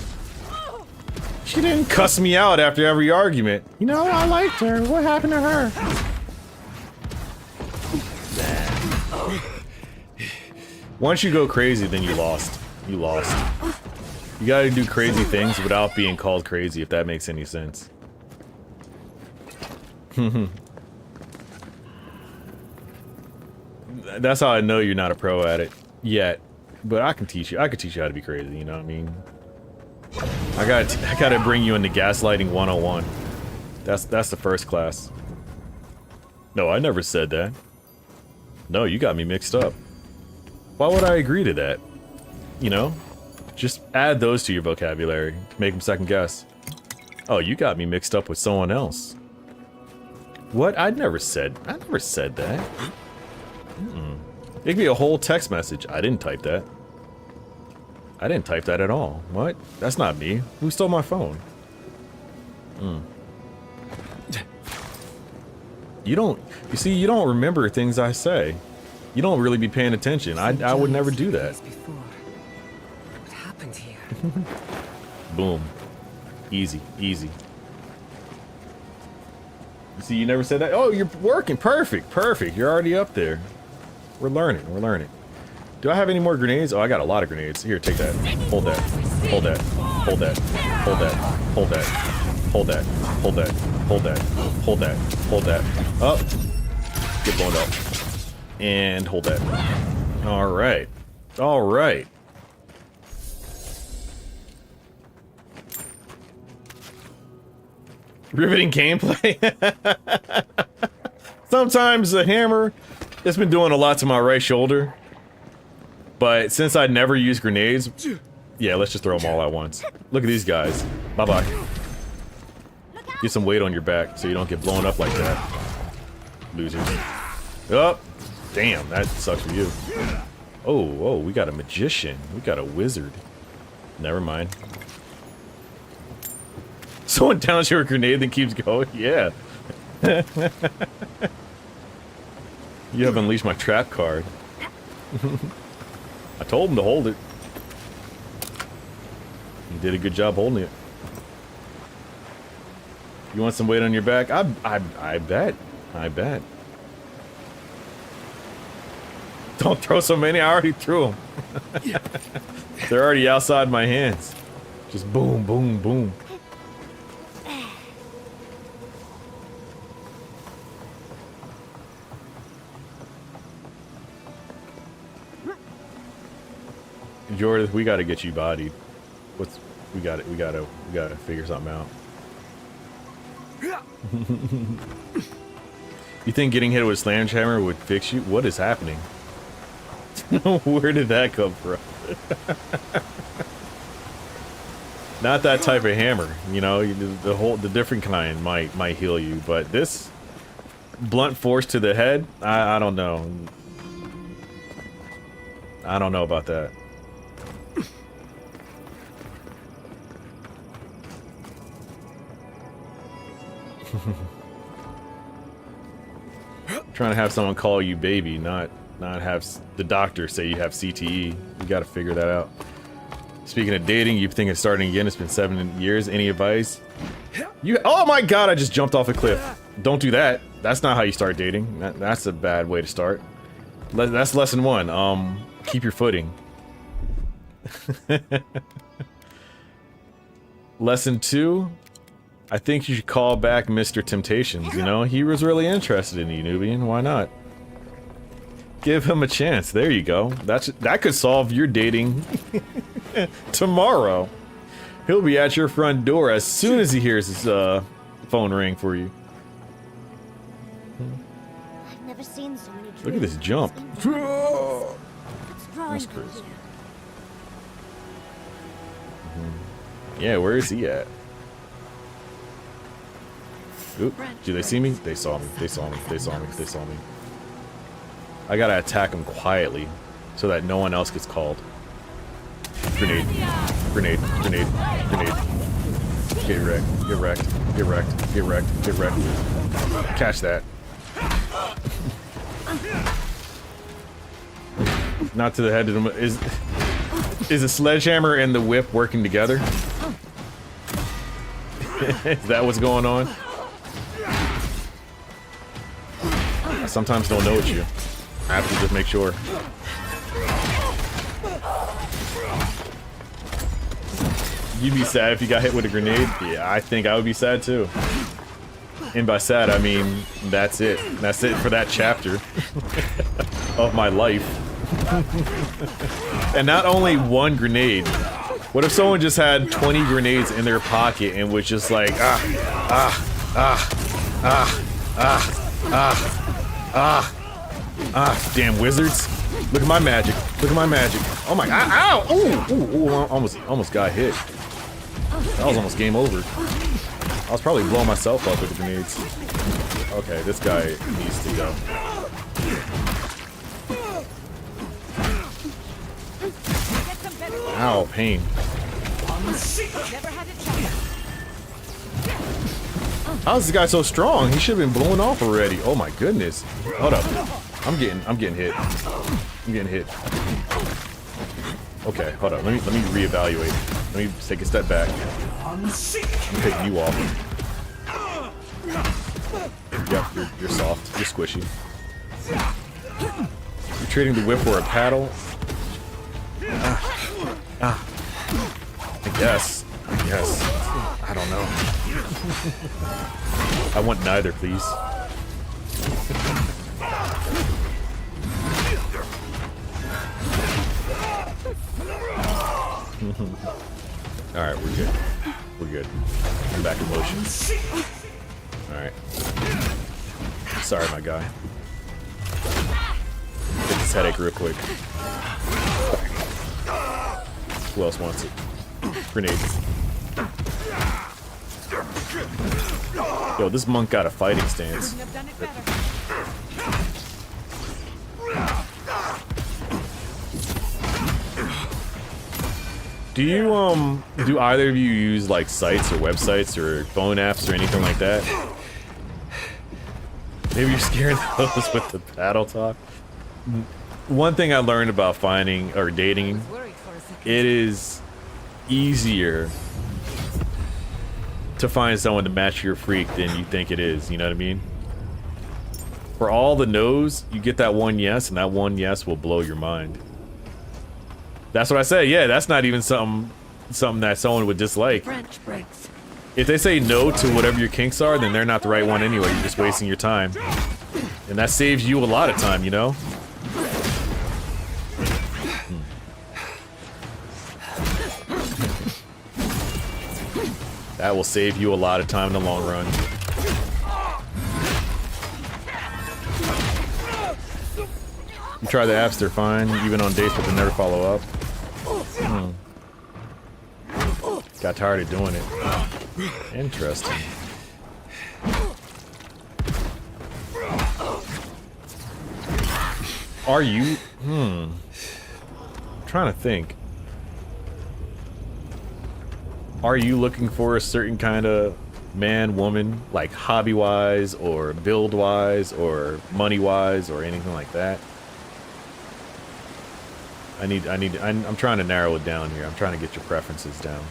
She didn't cuss me out after every argument. You know, I liked her. What happened to her? Once you go crazy, then you lost. You lost. You gotta do crazy things without being called crazy, if that makes any sense. That's how I know you're not a pro at it yet. But I can teach you. I could teach you how to be crazy, you know what I mean? I gotta bring you into gaslighting 101. That's the first class. No, I never said that. No, you got me mixed up. Why would I agree to that? You know? Just add those to your vocabulary to make them second guess. Oh, you got me mixed up with someone else. What? I never said that. It could be a whole text message. I didn't type that. I didn't type that at all. What? That's not me. Who stole my phone? You don't remember things I say. You don't really be paying attention. I would never do that. What happened here? Boom. Easy, easy. See, you never said that? Oh, you're working. Perfect, perfect. You're already up there. We're learning, we're learning. Do I have any more grenades? Oh, I got a lot of grenades. Here, take that. Hold that. Hold that. Hold that. Hold that. Hold that. Hold that. Hold that. Hold that. Hold that. Hold that. Up. Get blown up. And hold that. Alright. Alright. Riveting gameplay. Sometimes the hammer, it's been doing a lot to my right shoulder. But since I never use grenades, yeah, let's just throw them all at once. Look at these guys. Bye-bye. Get some weight on your back so you don't get blown up like that. Losers. Oh, damn, that sucks for you. Oh, we got a magician. We got a wizard. Never mind. Someone downs your grenade then keeps going? Yeah. You have unleashed my trap card. I told him to hold it. He did a good job holding it. You want some weight on your back? I bet. I bet. Don't throw so many. I already threw them. They're already outside my hands. Just boom, boom, boom. Jordan, we gotta get you bodied. We gotta figure something out. You think getting hit with a sledgehammer would fix you? What is happening? Where did that come from? Not that type of hammer, you know. The different kind might heal you, but this blunt force to the head, I don't know. I don't know about that. Trying to have someone call you baby, not have the doctor say you have CTE. You gotta figure that out. Speaking of dating, you think of starting again. It's been 7 years. Any advice? Oh my god, I just jumped off a cliff. Don't do that. That's not how you start dating. That's a bad way to start. That's lesson 1. Keep your footing. Lesson 2, I think you should call back Mr. Temptations, you know? He was really interested in you, Nubian. Why not? Give him a chance. There you go. That could solve your dating tomorrow. He'll be at your front door as soon as he hears his phone ring for you. I've never seen so many dreams. Look at this jump. That's crazy. Yeah, where is he at? Oop, do they see me? They saw me. They saw me. They saw me. They saw me. I gotta attack him quietly so that no one else gets called. Grenade. Grenade. Grenade. Grenade. Get wrecked. Get wrecked. Get wrecked. Get wrecked. Get wrecked. Catch that. Not to the head of them. Is a sledgehammer and the whip working together? Is that what's going on? I sometimes don't know what you. I have to just make sure. You'd be sad if you got hit with a grenade? Yeah, I think I would be sad too. And by sad, I mean, that's it. That's it for that chapter of my life. And not only one grenade. What if someone just had 20 grenades in their pocket and was just like, damn wizards. Look at my magic. Look at my magic. Oh my god. Ow! Ooh, almost got hit. That was almost game over. I was probably blowing myself up with the grenades. Okay, this guy needs to go. Ow, pain. How is this guy so strong? He should have been blown off already. Oh my goodness. Hold up. I'm getting hit. I'm getting hit. Okay, hold up. Let me reevaluate. Let me take a step back. I'm taking you off. Yep, you're soft. You're squishy. You're trading the whip for a paddle. I guess. I don't know. I want neither, please. Alright, we're good. We're good. I'm back in motion. Alright. Sorry, my guy. Get this headache real quick. Who else wants it? Grenades. Yo, this monk got a fighting stance. Do you, do either of you use, like, sites or websites or phone apps or anything like that? Maybe you're scaring those with the paddle talk? One thing I learned about finding or dating, it is easier to find someone to match your freak than you think it is, you know what I mean? For all the no's, you get that one yes, and that one yes will blow your mind. That's what I say. Yeah, that's not even something that someone would dislike. French breaks. If they say no to whatever your kinks are, then they're not the right one anyway. You're just wasting your time. And that saves you a lot of time, you know? That will save you a lot of time in the long run. You try the apps, they're fine, even on dates, but they never follow up. Got tired of doing it. Interesting. Are you? I'm trying to think. Are you looking for a certain kind of man, woman, like hobby-wise, or build-wise, or money-wise, or anything like that? I'm trying to narrow it down here. I'm trying to get your preferences down.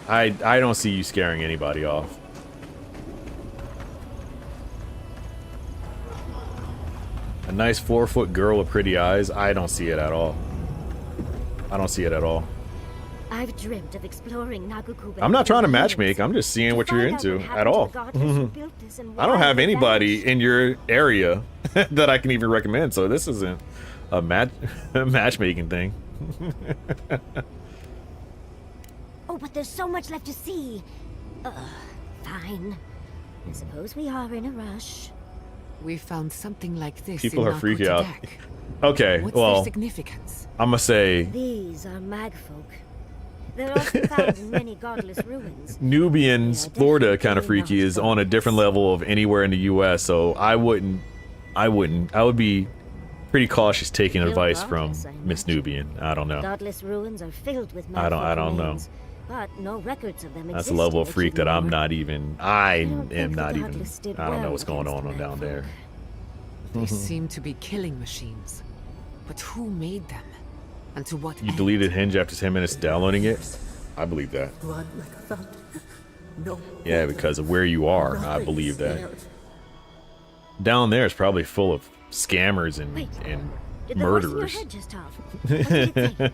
I don't see you scaring anybody off. A nice 4-foot girl with pretty eyes, I don't see it at all. I don't see it at all. I've dreamt of exploring Nagukuba. I'm not trying to matchmatch. I'm just seeing what you're into at all. I don't have anybody in your area that I can even recommend, so this isn't a matchmaking thing. Oh, but there's so much left to see. Fine. I suppose we are in a rush. We found something like this. People are freaking out. Okay, What's well, their significance? I'm gonna say these are magfolk. They're often found in many godless ruins. Nubians, Florida kind of freaky is on a different level of anywhere in the U.S. So I would be pretty cautious taking advice from Miss Nubian. I don't know. Godless ruins are filled with I don't know. remains, but no records of them That's a exist level in of freak that I'm Eora. not even. I don't know what's going on down there. They seem to be killing machines. But who made them? And to what You end? deleted Hinge after 10 minutes downloading it? I believe that. Blood like a fountain. No. Yeah, because of where you are, I believe that. Down there is probably full of scammers and Did the voice in your murderers. head just talk? What did it say?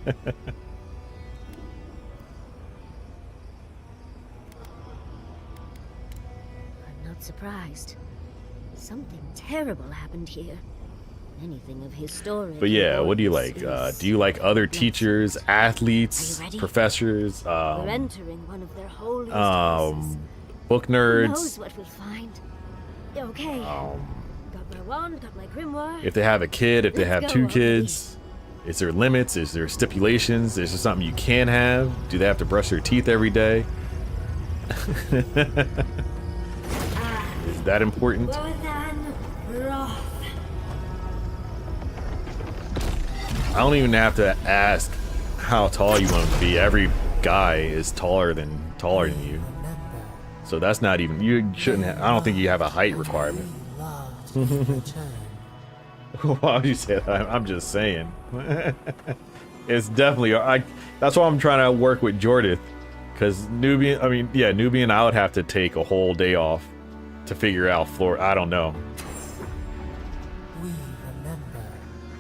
I'm not surprised. Something terrible happened here. Anything of historic. But yeah, what do you like? importance Do you like other teachers, athletes, Are you ready? professors, We're entering one of their holiest places. book Who knows nerds? what we'll find? Okay. got my wand, got my grimoire. If they have a kid, if they Let's have go two already. kids, is there limits? Is there stipulations? Is there something you can have? Do they have to brush their teeth every day? Is that important? I don't even have to ask how tall you want to be. Every guy is taller than you. So that's not even, you shouldn't have, I don't think you have a height requirement. Why would you say that? I'm just saying. It's definitely, that's why I'm trying to work with Jordith. Because Nubian, I would have to take a whole day off to figure out Florida. I don't know.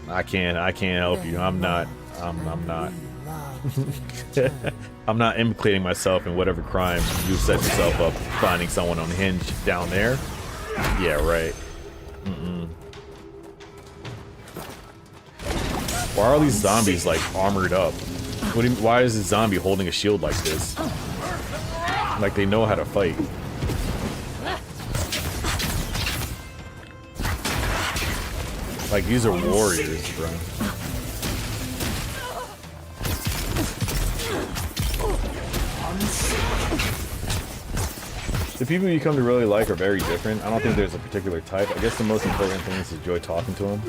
I can't help you. I'm not I'm not implicating myself in whatever crime you set yourself up finding someone on Hinge down there. Yeah, right. Why are these zombies like armored up? Why is this zombie holding a shield like this? Like they know how to fight. Like these are warriors, bro. The people you come to really like are very different. I don't think there's a particular type. I guess the most important thing is to enjoy talking to them.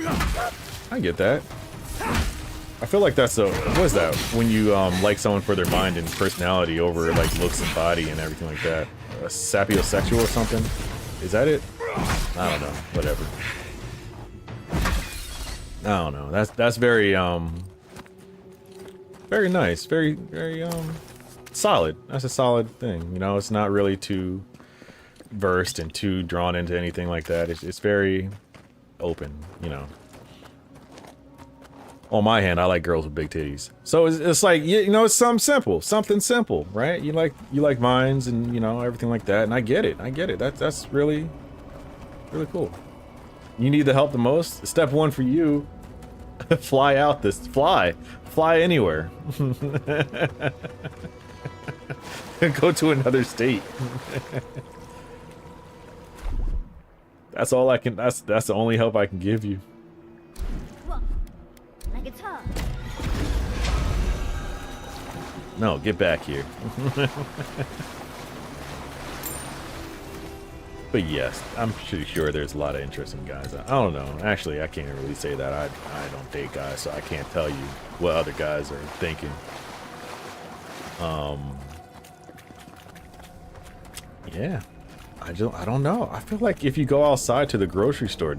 I get that. I feel like that's what is that? When you like someone for their mind and personality over like looks and body and everything like that. Sapiosexual or something? Is that it? I don't know. Whatever. I don't know. That's very very nice. Very solid. That's a solid thing. You know, it's not really too versed and too drawn into anything like that. It's very open, you know. On my hand, I like girls with big titties. So it's like, you know, it's something simple, right? You like mines and, you know, everything like that. And I get it. That's really cool. You need the help the most? Step one for you. Fly anywhere. Go to another state. That's all I can, that's the only help I can give you. Like it's hot. No, get back here. But yes, I'm pretty sure there's a lot of interesting guys. I don't know. Actually, I can't really say that. I don't date guys, so I can't tell you what other guys are thinking. Yeah. I don't know. I feel like if you go outside to the grocery store,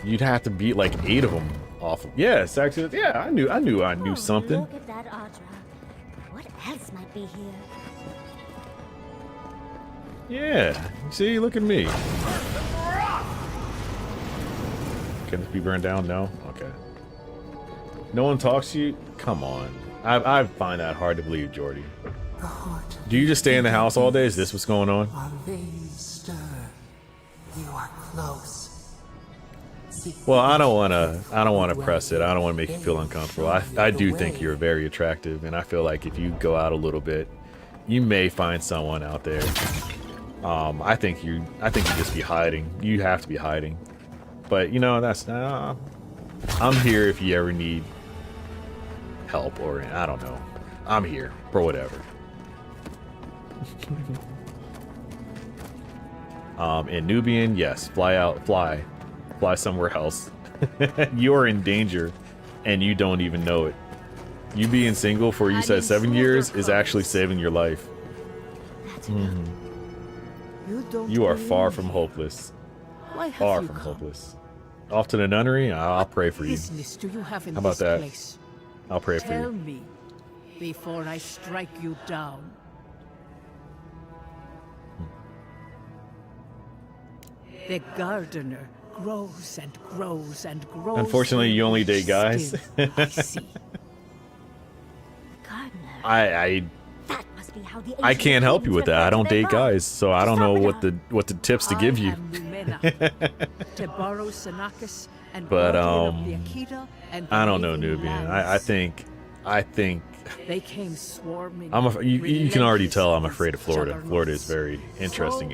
you'd have to beat like 8 of them off. Yeah, it's actually, yeah, I knew something. Look at that, Audra. What else might be here? Yeah, see, look at me. Can this be burned down? No? Okay. No one talks to you? Come on. I find that hard to believe, Jordy. Do you just stay in the house all day? Is this what's going on? Our veins stir. You are close. Well, I don't want to press it. I don't want to make you feel uncomfortable. I do think you're very attractive, and I feel like if you go out a little bit, you may find someone out there. I think you just be hiding. You have to be hiding. But you know, that's I'm here if you ever need help, or I don't know. I'm here for whatever. In Nubian, yes, fly somewhere else. You're in danger, and you don't even know it. You being single for, you said, 7 years is actually saving your life. Mhm. You are far from hopeless. Far from hopeless. Off to the nunnery? I'll pray for you. Business do you have in How about this that? place? I'll pray for Tell you. me before I strike you down. The gardener grows and grows and grows. Unfortunately, you only date guys. Still, I see. I That must be how the I ancient can't help you Athenians with that. I referred to don't their date gods. guys, so I don't know what the tips to give you. But I don't know, Nubian. I think they came swarming. you can already tell I'm afraid of Florida. Florida is very interesting,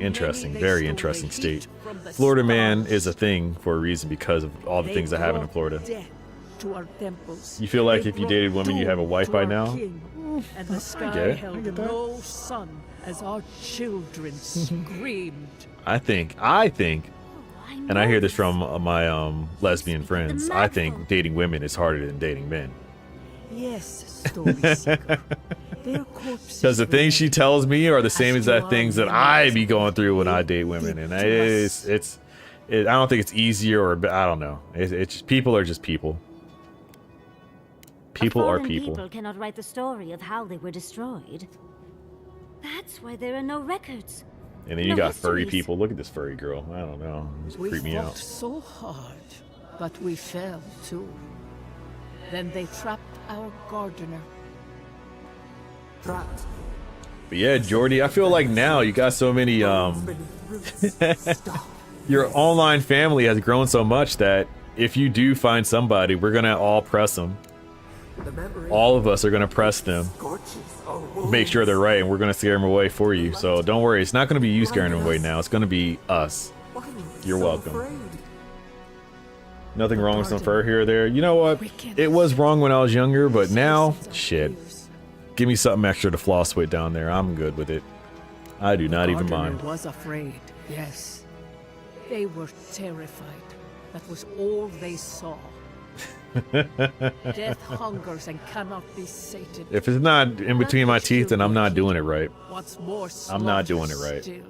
very interesting state. Florida man is a thing for a reason because of all the things that happen in Florida. To our temples. You feel like if you dated women, you have a wife by now? And the sky get it. held no sun as our children screamed. I think, and I hear this from my lesbian friends. I think dating women is harder than dating men. Yes, story seeker. Their corpses Because the things she tells me are the same as exact to things our that I be going through when I date women, and I don't think it's easier or I don't know. It's people are just people. People are Fallen people. People cannot write the story of how they were destroyed. That's why there are no records. And then you no got furry histories. people. Look at this furry girl. I don't know. It's We creep me fought out. so hard, but we fell too. Then they trapped our gardener. Trapped. But yeah, Jordy, I feel like now you got so many your online family has grown so much that if you do find somebody, we're gonna all press them. All of us are gonna press them, make sure they're right, and we're gonna scare them away for you. So don't worry, it's not gonna be you scaring them away now. It's gonna be us. You're welcome. Nothing wrong with some fur here or there. You know what? It was wrong when I was younger, but now, shit. Give me something extra to floss with down there. I'm good with it. I do not even Gardener mind. was afraid, yes. They were terrified. That was all they saw. Death hungers and cannot be sated. If it's not in between my teeth, then I'm not doing it right. What's more, I'm not doing it right. still.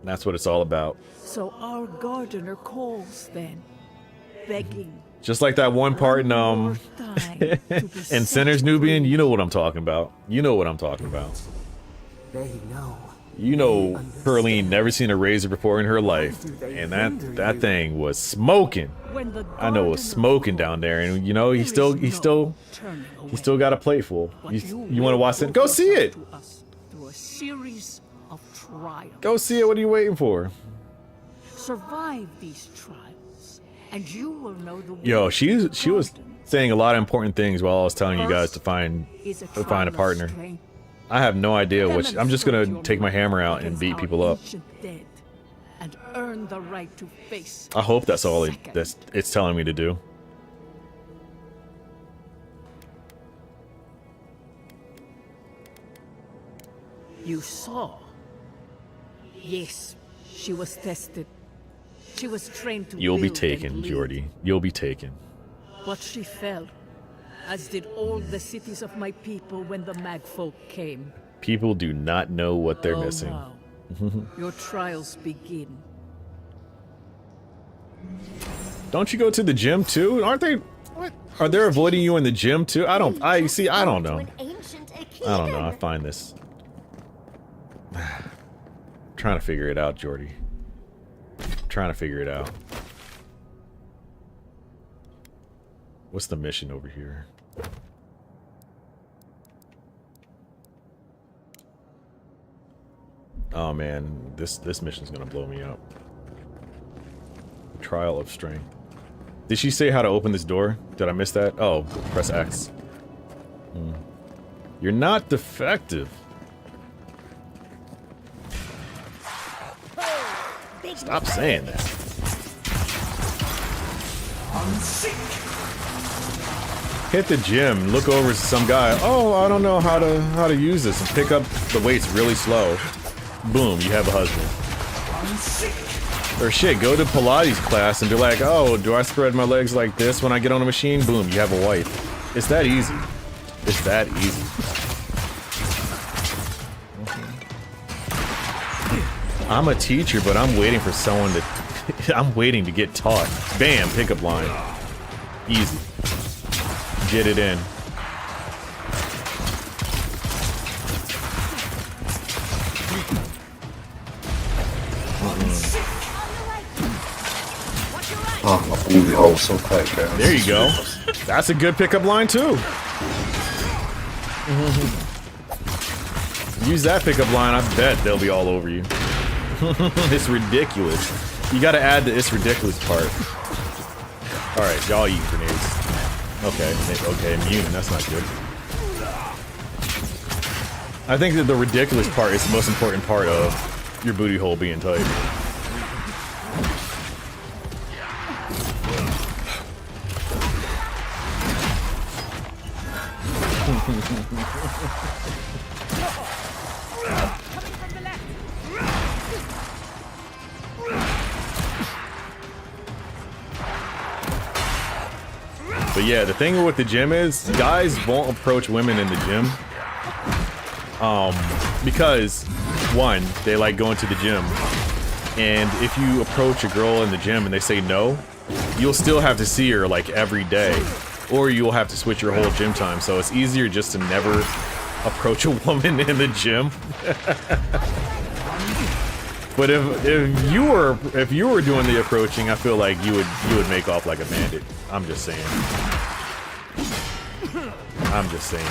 That's what it's all about. So our gardener calls then, begging. Just like that one part in in Sinners Nubian, you know what I'm talking about. You know what I'm talking about. They know. You know, Pearline never seen a razor before in her life, and that thing was smoking. I know it was smoking down there, and you know he still got a plate full. You want to watch it? Go see it. Through a series of trials. Go see it. What are you waiting for? Survive these trials, and you will know the Yo, she was saying a lot of important things while I was telling you guys to find a partner. I have no idea which. I'm just gonna take my hammer out and beat people up. And earn the right to face. I hope that's all it's telling me to do. You saw. Yes, she was tested. She was trained to You'll be build and taken, lead. Jordy. You'll be taken. But she fell, as did all the cities of my people when the Magfolk came. People do not know what they're Oh, missing. now, your trials begin. Don't you go to the gym too? Aren't they? What? Are they avoiding you in the gym too? I don't know. I don't know. I find this. Trying to figure it out, Jordy. Trying to figure it out. What's the mission over here? Oh man, this mission's gonna blow me up. Trial of strength. Did she say how to open this door? Did I miss that? Oh, press X. You're not defective. Stop saying that. hit the gym, look over to some guy. Oh, I don't know how to use this, and pick up the weights really slow. Boom, you have a husband. Or shit, go to Pilates class and be like, oh, do I spread my legs like this when I get on a machine? Boom, you have a wife. It's that easy. It's that easy. I'm a teacher, but I'm waiting for someone to... I'm waiting to get taught. Bam, pickup line. Easy. Get it in. Oh, my booty hole so tight, man. There you go. That's a good pickup line too. Use that pickup line, I bet they'll be all over you. It's ridiculous. You gotta add the "it's ridiculous" part. Alright, y'all eat grenades. Okay, immune, that's not good. I think that the ridiculous part is the most important part of your booty hole being tight. But yeah, the thing with the gym is, guys won't approach women in the gym. Because, one, they like going to the gym. And if you approach a girl in the gym and they say no, you'll still have to see her like every day. Or you'll have to switch your whole gym time. So it's easier just to never approach a woman in the gym. But if you were doing the approaching, I feel like you would make off like a bandit. I'm just saying. I'm just saying.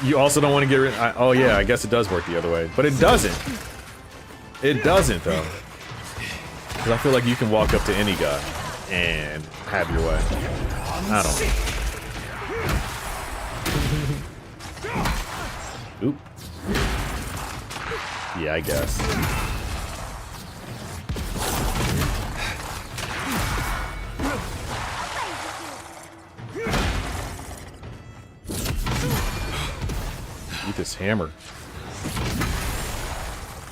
You also don't want to get rid. Oh yeah, I guess it does work the other way, but it doesn't. It doesn't though, because I feel like you can walk up to any guy and have your way. I don't know. Oop. Yeah, I guess. Eat this hammer.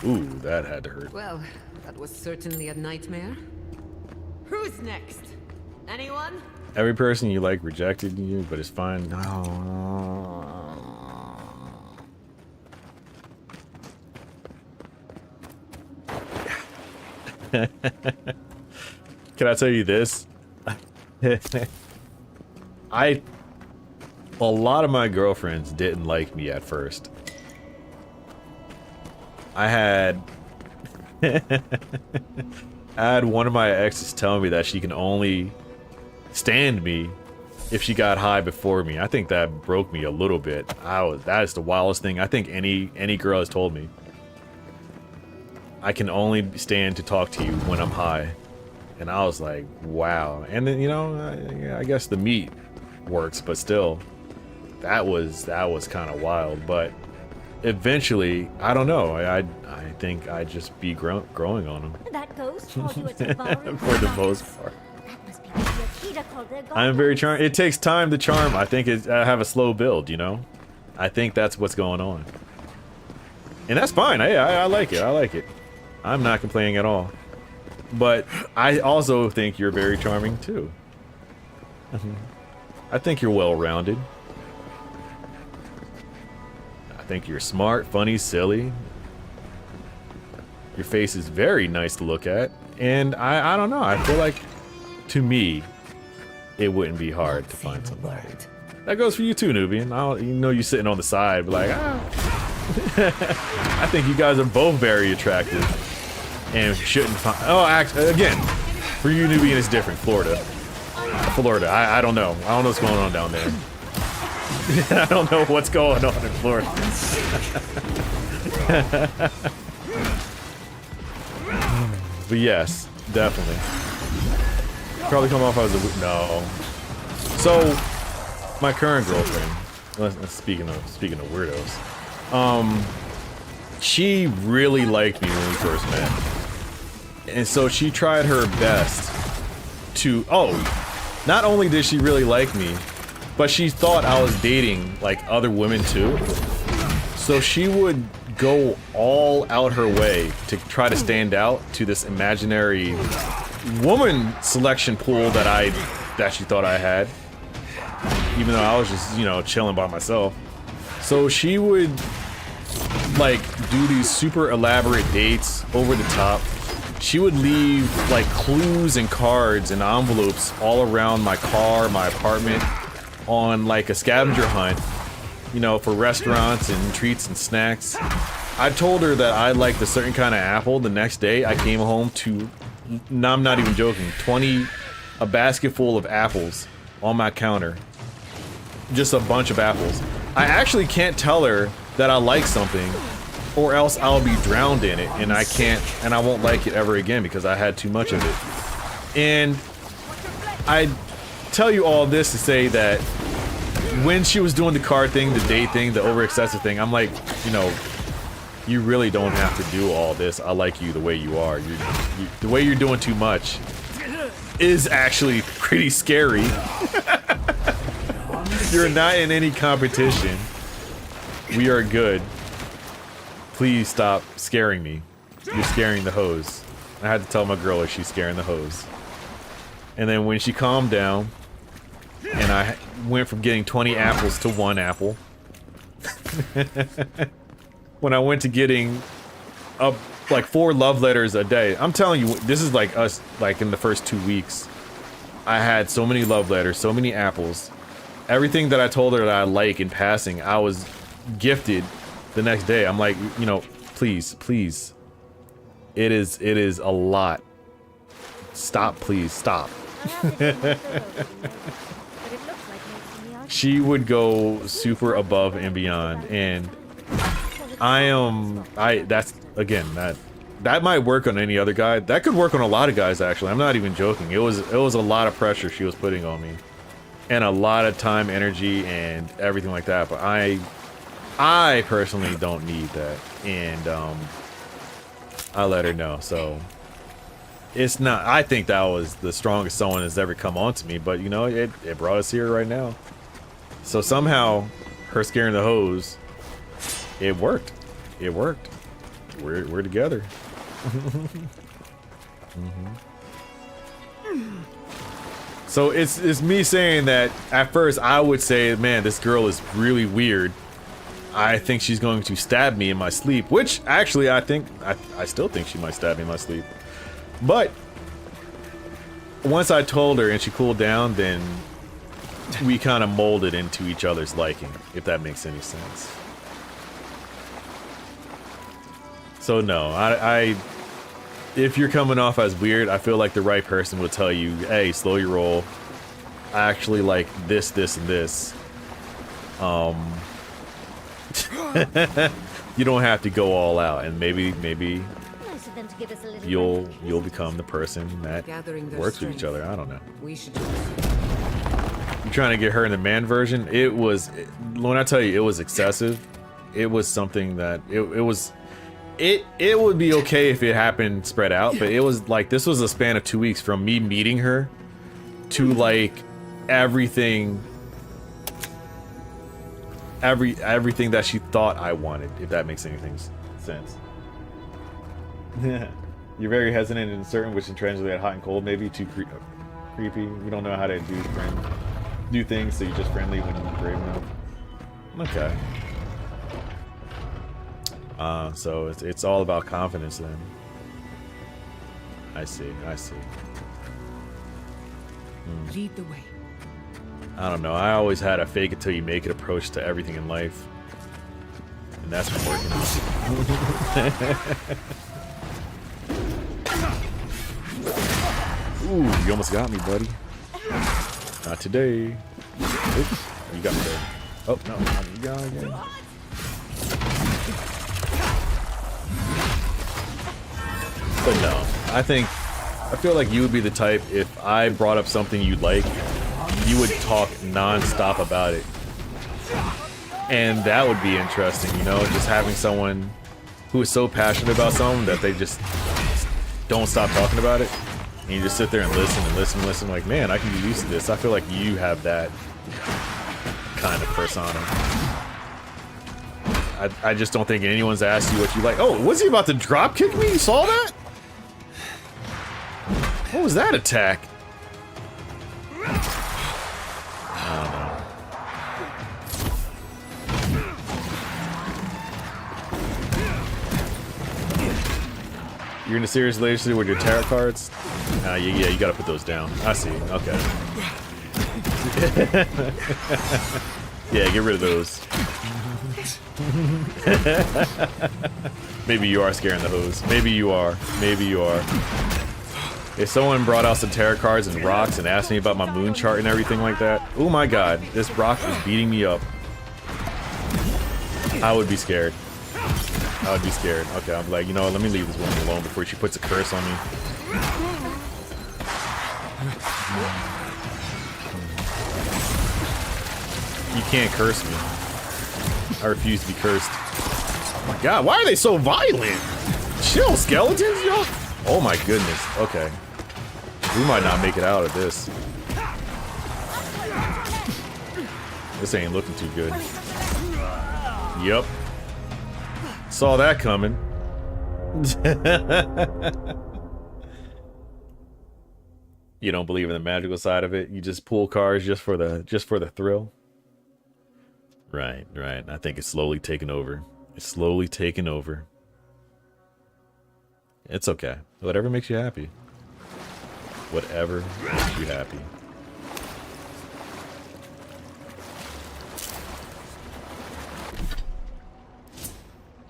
Ooh, that had to hurt. Well, that was certainly a nightmare. Who's next? Anyone? Every person you like rejected you, but it's fine. No. Can I tell you this? A lot of my girlfriends didn't like me at first. I had one of my exes tell me that she can only stand me if she got high before me. I think that broke me a little bit. That is the wildest thing I think any girl has told me. I can only stand to talk to you when I'm high. And I was like, wow. And then, you know, I guess the meat works, but still, that was kind of wild. But eventually, I don't know. I think I'd just be growing on them. That ghost told you it's a ballroom. For the most part. That must be the Akita called their I'm very charmed. It takes time to charm. I think I have a slow build, you know? I think that's what's going on. And that's fine. I like it. I like it. I'm not complaining at all. But I also think you're very charming, too. I think you're well-rounded. I think you're smart, funny, silly. Your face is very nice to look at. And I don't know. I feel like, to me, it wouldn't be hard to find somebody. That goes for you too, Nubian. You know you're sitting on the side, but like, I think you guys are both very attractive. And shouldn't find... Oh, again, for you, Nubian, it's different. Florida. I don't know. I don't know what's going on down there. I don't know what's going on in Florida. But yes, definitely. Probably come off as a... No. So, my current girlfriend, speaking of weirdos, she really liked me when we first met. And so she tried her best to, oh, not only did she really like me, but she thought I was dating like other women too. So she would go all out her way to try to stand out to this imaginary woman selection pool that she thought I had, even though I was just, you know, chilling by myself. So she would like do these super elaborate dates over the top. She would leave like clues and cards and envelopes all around my car, my apartment, on like a scavenger hunt, you know, for restaurants and treats and snacks. I told her that I liked a certain kind of apple. The next day I came home to, no, I'm not even joking, a basket full of apples on my counter. Just a bunch of apples. I actually can't tell her that I like something, or else I'll be drowned in it, and I won't like it ever again because I had too much of it. And I tell you all this to say that when she was doing the card thing, the date thing, the over excessive thing, I'm like, you know, you really don't have to do all this. I like you the way you are. The way you're doing too much is actually pretty scary. You're not in any competition. We are good. Please stop scaring me. You're scaring the hose. I had to tell my girl that she's scaring the hose. And then when she calmed down, and I went from getting 20 apples to 1 apple. When I went to getting like 4 love letters a day. I'm telling you, this is like us, like in the first 2 weeks. I had so many love letters, so many apples. Everything that I told her that I like in passing, I was gifted the next day. I'm like, you know, please, please. It is a lot. Stop, please, stop. She would go super above and beyond, and that's, again, that might work on any other guy. That could work on a lot of guys, actually. I'm not even joking. It was a lot of pressure she was putting on me, and a lot of time, energy, and everything like that. But I personally don't need that, and I let her know. So it's not, I think that was the strongest someone has ever come on to me, but you know, it brought us here right now. So somehow her scaring the hose, it worked. It worked. We're together. So it's me saying that at first I would say, man, this girl is really weird. I think she's going to stab me in my sleep, which actually I still think she might stab me in my sleep. But once I told her and she cooled down, then we kind of molded into each other's liking, if that makes any sense. So no, if you're coming off as weird, I feel like the right person would tell you, hey, slow your roll. I actually like this, this, and this. You don't have to go all out, and maybe you'll become the person that works with each other. I don't know. You're trying to get her in the man version. It was, when I tell you it was excessive, it was something that it would be okay if it happened spread out, but it was like, this was a span of 2 weeks from me meeting her to like everything that she thought I wanted, if that makes any sense. You're very hesitant and uncertain, which can translate hot and cold, maybe too creepy. You don't know how to do things, so you're just friendly when you're brave enough. Okay. So it's all about confidence then. I see. Lead the way. I don't know. I always had a fake it till you make it approach to everything in life. And that's been working. Ooh, you almost got me, buddy. Not today. Oops. You got me there. Oh, no. You got me again. But no, I feel like you would be the type, if I brought up something you'd like, you would talk non-stop about it. And that would be interesting, you know, just having someone who is so passionate about something that they just don't stop talking about it. And you just sit there and listen and listen and listen. Like, man, I can get used to this. I feel like you have that kind of persona. I just don't think anyone's asked you what you like. Oh, was he about to drop kick me? You saw that? What was that attack? I don't know. You're in a serious relationship with your tarot cards? Yeah, you gotta put those down. I see. Okay. Yeah, get rid of those. Maybe you are scaring the hose. Maybe you are. Maybe you are. If someone brought out some tarot cards and rocks and asked me about my moon chart and everything like that, oh my god, this rock is beating me up. I would be scared. I would be scared. Okay, I'm like, you know what, let me leave this woman alone before she puts a curse on me. You can't curse me. I refuse to be cursed. Oh my god, why are they so violent? Chill, skeletons, yo. Oh my goodness. Okay. We might not make it out of this. This ain't looking too good. Yep. Saw that coming. You don't believe in the magical side of it? You just pull cards just for the thrill? Right, right. I think it's slowly taking over. It's slowly taking over. It's okay. Whatever makes you happy. Whatever makes you happy.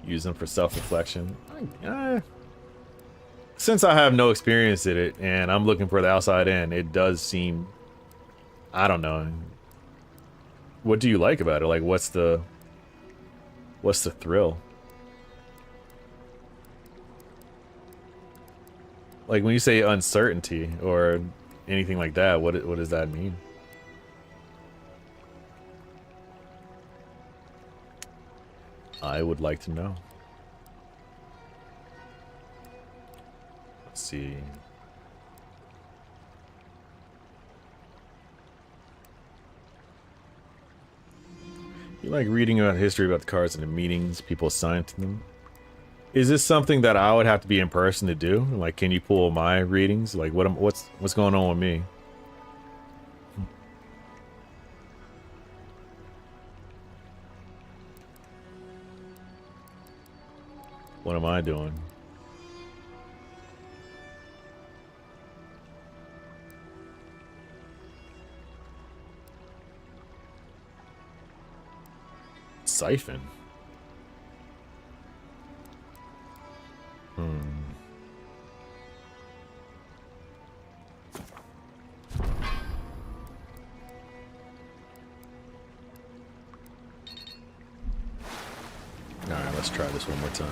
Use them for self-reflection. Since I have no experience in it and I'm looking for the outside in, it does seem, I don't know. What do you like about it? Like, what's the thrill? Like, when you say uncertainty or anything like that, what does that mean? I would like to know. Let's see. You like reading about history about the cards and the meanings people assign to them? Is this something that I would have to be in person to do? Like, can you pull my readings? Like, what's going on with me? What am I doing? Siphon. Alright, let's try this one more time.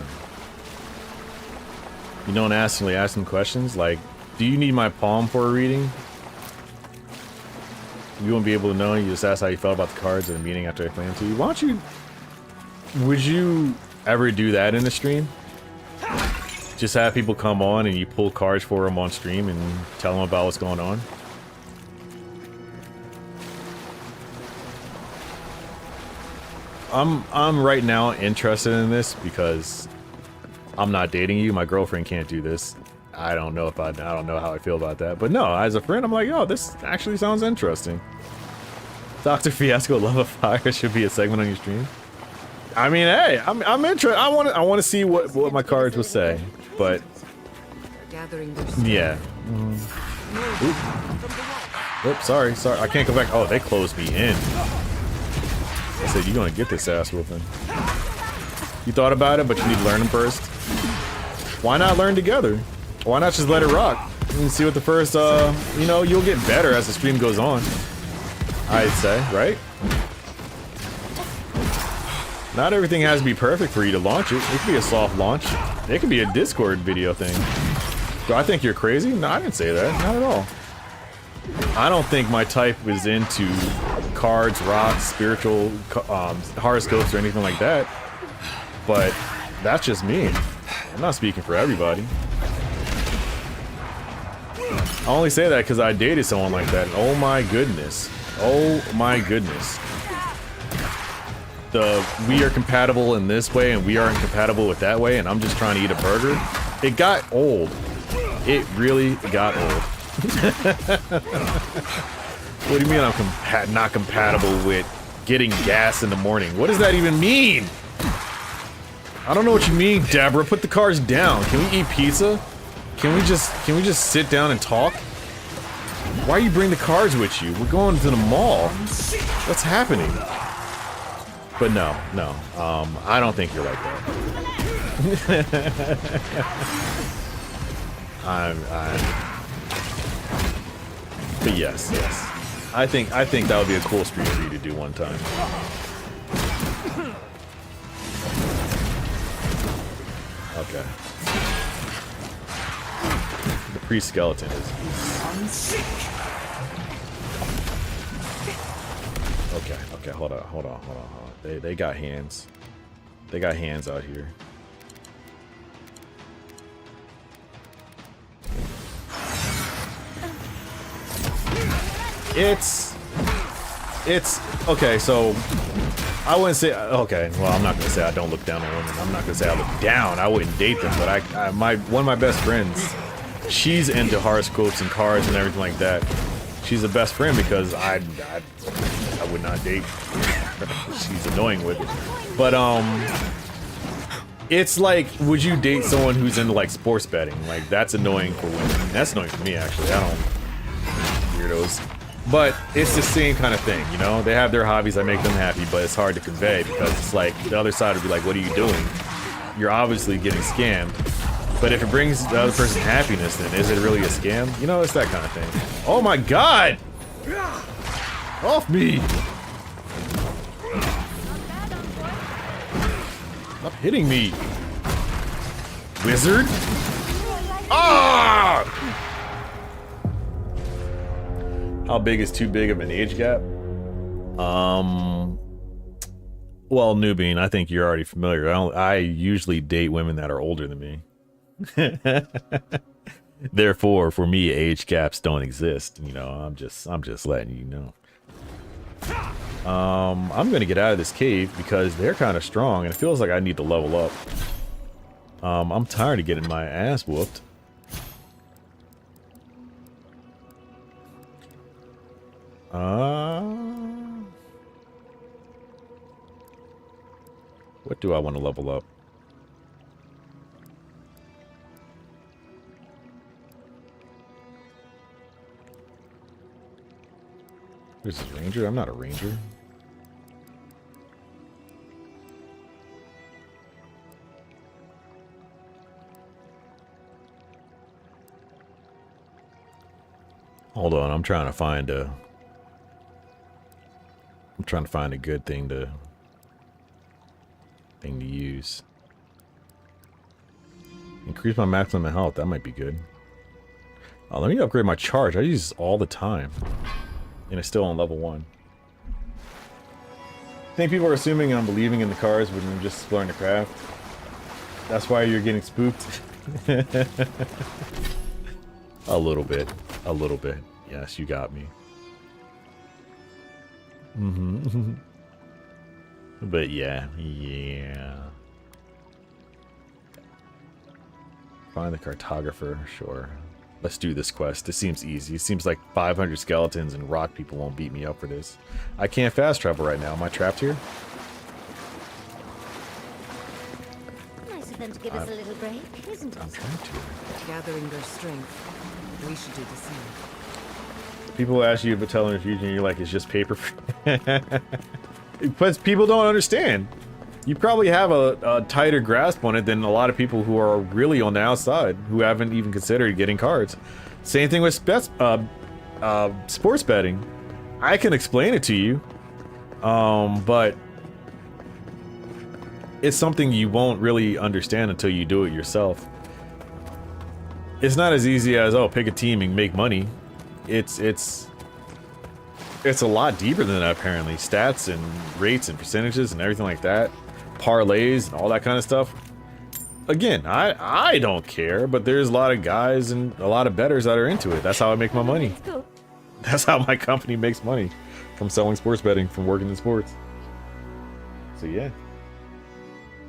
You don't ask them questions like, do you need my palm for a reading? You won't be able to know. You just ask how you felt about the cards and the meeting after I explain it to you. Why don't you... Would you ever do that in the stream? Just have people come on and you pull cards for them on stream and tell them about what's going on? I'm right now interested in this because I'm not dating you. My girlfriend can't do this. I don't know how I feel about that. But no, as a friend, I'm like, oh, this actually sounds interesting. Dr. Fiasco Love of Fire should be a segment on your stream. I mean, hey, I'm interested. I want to see what my cards will say. But yeah. Oops, sorry. I can't go back. Oh, they closed me in. I said, you're gonna get this ass whooping. You thought about it, but you need to learn them first. Why not learn together? Why not just let it rock and see what the first, you know, you'll get better as the stream goes on. I'd say, right? Not everything has to be perfect for you to launch it. It could be a soft launch. It could be a Discord video thing. Do I think you're crazy? No, I didn't say that. Not at all. I don't think my type is into cards, rocks, spiritual horoscopes or anything like that. But that's just me. I'm not speaking for everybody. I only say that because I dated someone like that. Oh my goodness. Oh my goodness. We are compatible in this way and we are incompatible with that way, and I'm just trying to eat a burger. It got old. It really got old. What do you mean I'm not compatible with getting gas in the morning? What does that even mean? I don't know what you mean, Deborah. Put the cars down. Can we eat pizza? Can we just sit down and talk? Why you bring the cars with you? We're going to the mall. What's happening? But no. I don't think you're like that. But yes. I think that would be a cool stream for you to do one time. Okay. The pre-skeleton is... Okay, hold on. They got hands. They got hands out here. It's okay, so I wouldn't say, okay, well, I'm not gonna say I don't look down on women. I'm not gonna say I look down. I wouldn't date them, but one of my best friends, she's into horoscopes and cards and everything like that. She's a best friend because I would not date her. She's annoying with it. But it's like, would you date someone who's into like sports betting? Like, that's annoying for women. That's annoying for me, actually. I don't, weirdos. But it's the same kind of thing, you know? They have their hobbies, I make them happy, but it's hard to convey because it's like, the other side would be like, what are you doing? You're obviously getting scammed. But if it brings the other person happiness, then is it really a scam? You know, it's that kind of thing. Oh my god! Off me! Stop hitting me! Wizard? Ah! How big is too big of an age gap? Well, Nubine, I think you're already familiar. I usually date women that are older than me. Therefore, for me, age gaps don't exist. You know, I'm just letting you know. I'm gonna get out of this cave because they're kind of strong, and it feels like I need to level up. I'm tired of getting my ass whooped. What do I want to level up? This is ranger? I'm not a ranger. Hold on, I'm trying to find a good thing to use. Increase my maximum health, that might be good. Oh, let me upgrade my charge. I use this all the time. And it's still on level 1. I think people are assuming I'm believing in the cars when I'm just exploring the craft. That's why you're getting spooked. A little bit. A little bit. Yes, you got me. Mm-hmm. But yeah. Find the cartographer, sure. Let's do this quest. This seems easy. It seems like 500 skeletons and rock people won't beat me up for this. I can't fast travel right now. Am I trapped here? Nice of them to give us a little break, isn't it? I'm trying to. Gathering their strength. We should do the same. People ask you about telling the future and you're like, it's just paper. But people don't understand. You probably have a tighter grasp on it than a lot of people who are really on the outside, who haven't even considered getting cards. Same thing with sports betting. I can explain it to you, but it's something you won't really understand until you do it yourself. It's not as easy as, oh, pick a team and make money. It's a lot deeper than that, apparently. Stats and rates and percentages and everything like that. Parlays and all that kind of stuff. again, I don't care, but there's a lot of guys and a lot of bettors that are into it. That's how I make my money. That's how my company makes money, from selling sports betting, from working in sports. So yeah.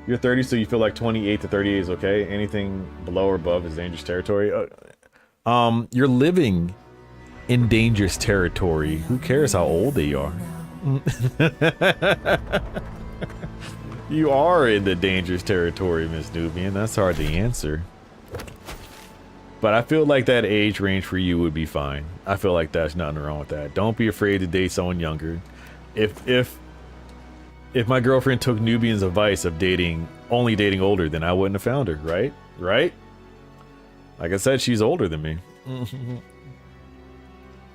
You're 30, so you feel like 28 to 38 is okay. Anything below or above is dangerous territory. You're living in dangerous territory. Who cares how old they are? You are in the dangerous territory, Miss Nubian. That's hard to answer. But I feel like that age range for you would be fine. I feel like there's nothing wrong with that. Don't be afraid to date someone younger. If my girlfriend took Nubian's advice of only dating older, then I wouldn't have found her, right? Right? Like I said, she's older than me.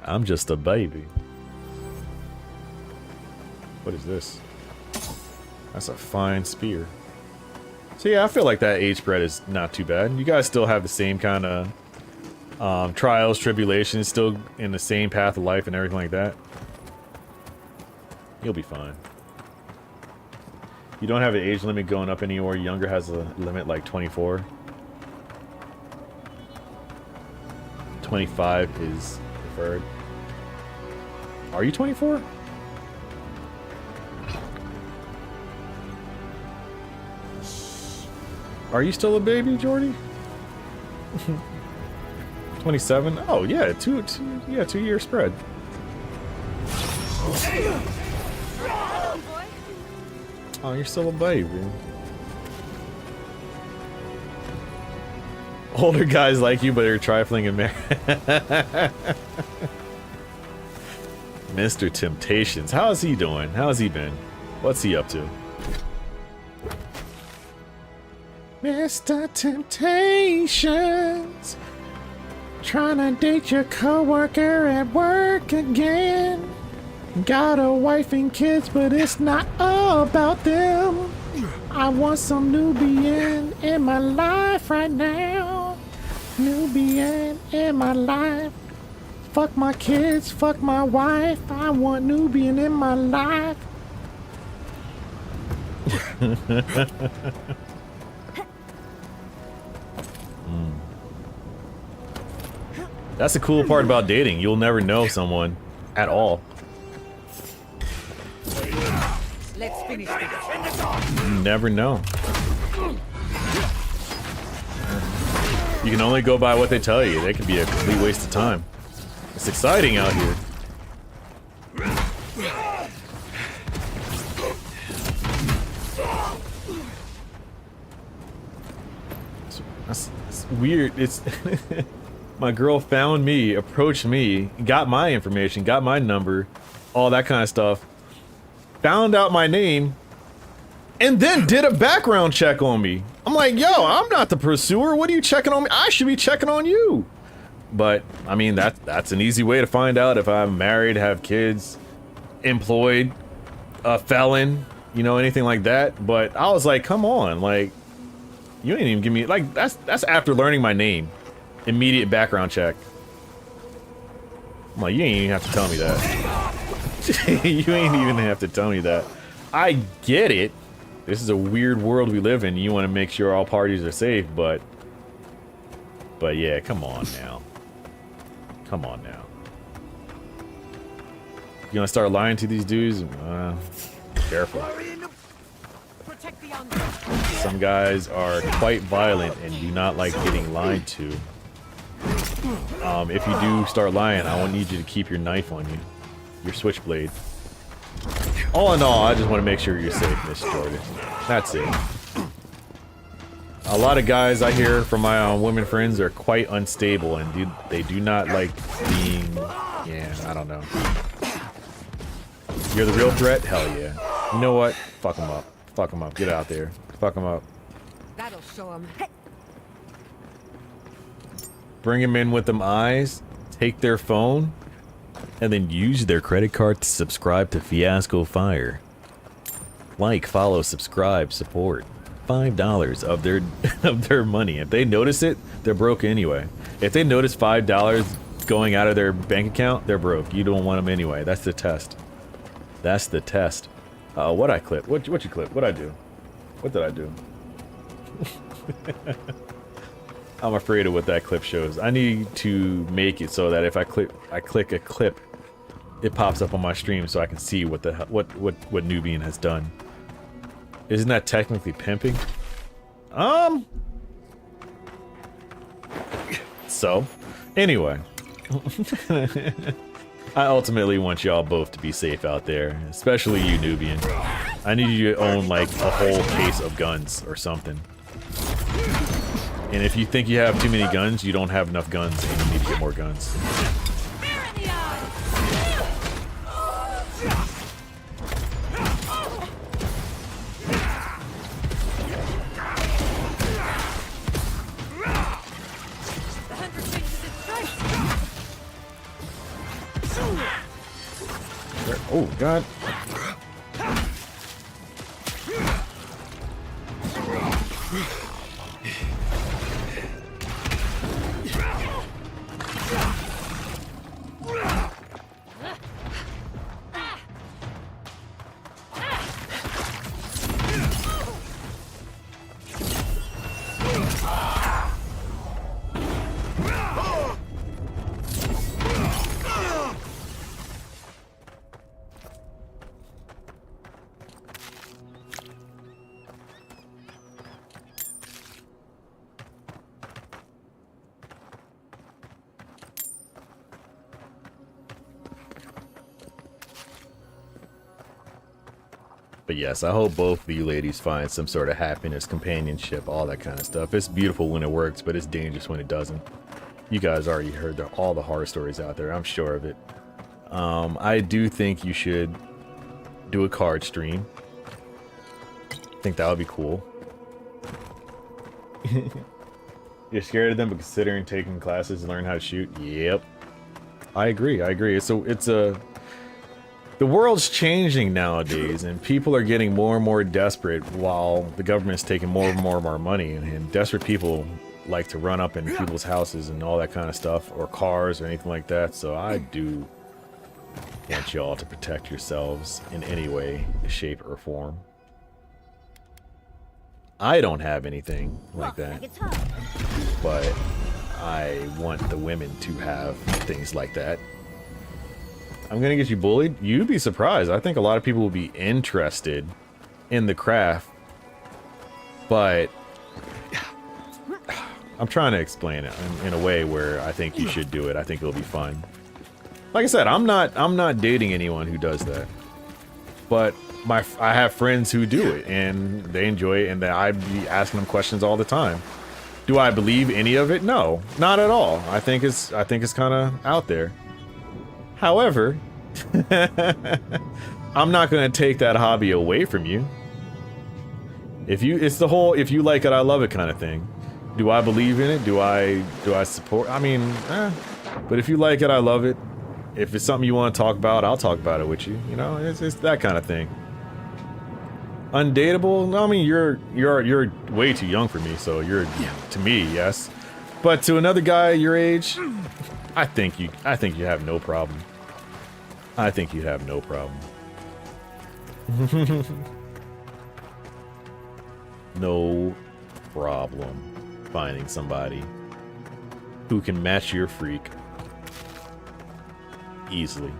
I'm just a baby. What is this? That's a fine spear. So yeah, I feel like that age spread is not too bad. You guys still have the same kind of trials, tribulations, still in the same path of life and everything like that. You'll be fine. You don't have an age limit going up anymore. Younger has a limit like 24. 25 is preferred. Are you 24? Are you still a baby, Jordy? 27? Oh yeah, 2 year spread. Oh, you're still a baby. Older guys like you, but are trifling and married. Mr. Temptations. How is he doing? How has he been? What's he up to? Mr. Temptations. Trying to date your coworker at work again. Got a wife and kids, but it's not about them. I want some Nubian in my life right now. Nubian in my life. Fuck my kids, fuck my wife. I want Nubian in my life. That's the cool part about dating. You'll never know someone at all. Let's finish this. You never know. You can only go by what they tell you. They can be a complete waste of time. It's exciting out here. It's weird. It's my girl found me, approached me, got my information, got my number, all that kind of stuff. Found out my name, and then did a background check on me. I'm like, yo, I'm not the pursuer. What are you checking on me? I should be checking on you. But, I mean, that's an easy way to find out if I'm married, have kids, employed, a felon, you know, anything like that. But I was like, come on, like, you ain't even give me, like, that's after learning my name. Immediate background check. I'm like, you ain't even have to tell me that. You ain't even have to tell me that. I get it. This is a weird world we live in. You want to make sure all parties are safe, but yeah, come on now. Come on now. You gonna start lying to these dudes? Careful. Some guys are quite violent and do not like getting lied to. If you do start lying, I won't need you to keep your knife on you. Your switchblade. All in all, I just want to make sure you're safe, Miss Jordan. That's it. A lot of guys I hear from my women friends are quite unstable and they do not like being... Yeah, I don't know. You're the real threat? Hell yeah. You know what? Fuck them up. Fuck them up. Get out there. Fuck them up. That'll show him. Bring them in with them eyes. Take their phone. And then use their credit card to subscribe to FiascoFire. Like, follow, subscribe, support. $5 of their money. If they notice it, they're broke anyway. If they notice $5 going out of their bank account, they're broke. You don't want them anyway. That's the test. That's the test. What I clip? What you clip? What I do? What did I do? I'm afraid of what that clip shows. I need to make it so that if I click a clip, it pops up on my stream so I can see what Nubian has done. Isn't that technically pimping? So, anyway. I ultimately want y'all both to be safe out there, especially you, Nubian. I need you to own like a whole case of guns or something. And if you think you have too many guns, you don't have enough guns and you need to get more guns. Oh, God. But yes, I hope both of you ladies find some sort of happiness, companionship, all that kind of stuff. It's beautiful when it works, but it's dangerous when it doesn't. You guys already heard all the horror stories out there, I'm sure of it. I do think you should do a card stream. I think that would be cool. You're scared of them, but considering taking classes to learn how to shoot? Yep. I agree, I agree. The world's changing nowadays, and people are getting more and more desperate while the government's taking more and more of our money. And desperate people like to run up in people's houses and all that kind of stuff, or cars or anything like that. So I do want y'all to protect yourselves in any way, shape, or form. I don't have anything like that, but I want the women to have things like that. I'm gonna get you bullied? You'd be surprised. I think a lot of people will be interested in the craft, but I'm trying to explain it in a way where I think you should do it. I think it'll be fun. Like I said, I'm not dating anyone who does that, but I have friends who do it and they enjoy it, and I be asking them questions all the time. Do I believe any of it? No, not at all. I think it's kind of out there. However, I'm not going to take that hobby away from you. It's the whole if you like it, I love it kind of thing. Do I believe in it? Do I support? I mean, but if you like it, I love it. If it's something you want to talk about, I'll talk about it with you. You know, it's that kind of thing. Undateable? I mean, you're way too young for me, so you're to me, yes. But to another guy your age, I think you have no problem. I think you'd have no problem. No problem finding somebody who can match your freak easily.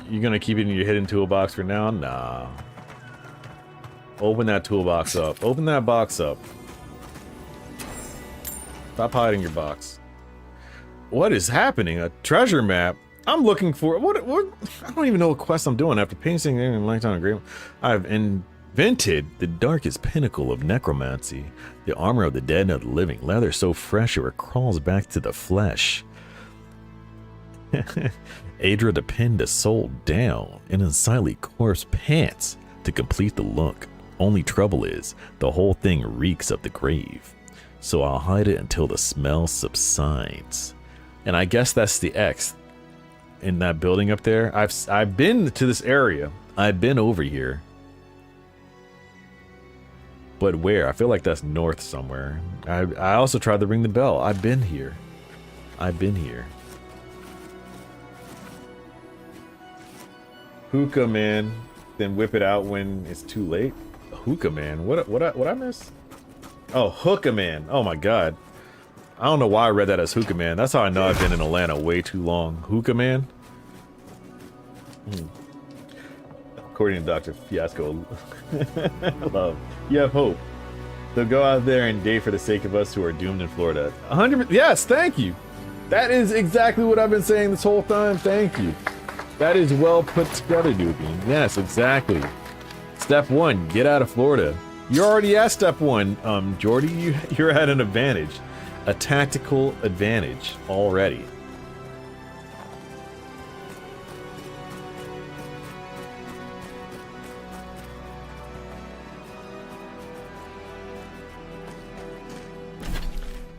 You gonna keep it in your hidden toolbox for now? Nah. Open that toolbox up. Open that box up. Stop hiding your box. What is happening? A treasure map? I'm looking for what? I don't even know what quest I'm doing after painting in lifetime agreement. I've invented the darkest pinnacle of necromancy, the armor of the dead and of the living, leather so fresh it crawls back to the flesh. Adra to pin the soul down in unsightly corpse pants to complete the look. Only trouble is, the whole thing reeks of the grave. So I'll hide it until the smell subsides. And I guess that's the X in that building up there. I've been to this area. I've been over here. But where? I feel like that's north somewhere. I also tried to ring the bell. I've been here. I've been here. Hookah man, then whip it out when it's too late. Hookah man, what I miss? Oh, hookah man. Oh my god. I don't know why I read that as hookah man. That's how I know I've been in Atlanta way too long. Hookah man. According to Dr. Fiasco, love. You have hope. So go out there and date for the sake of us who are doomed in Florida. 100%. Yes, thank you. That is exactly what I've been saying this whole time. Thank you. That is well put together, Doobie. Yes, exactly. Step 1, get out of Florida. You're already at step 1, Jordy. You're at an advantage. A tactical advantage already.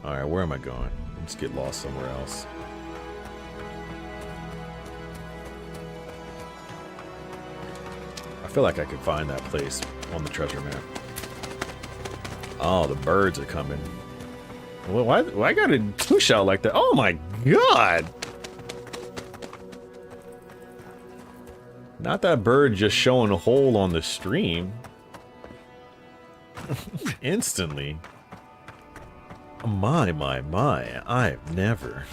Alright, where am I going? Let's get lost somewhere else. I feel like I could find that place on the treasure map. Oh, the birds are coming. Well, why I gotta push out like that? Oh my god! Not that bird just showing a hole on the stream. Instantly. My, I've never.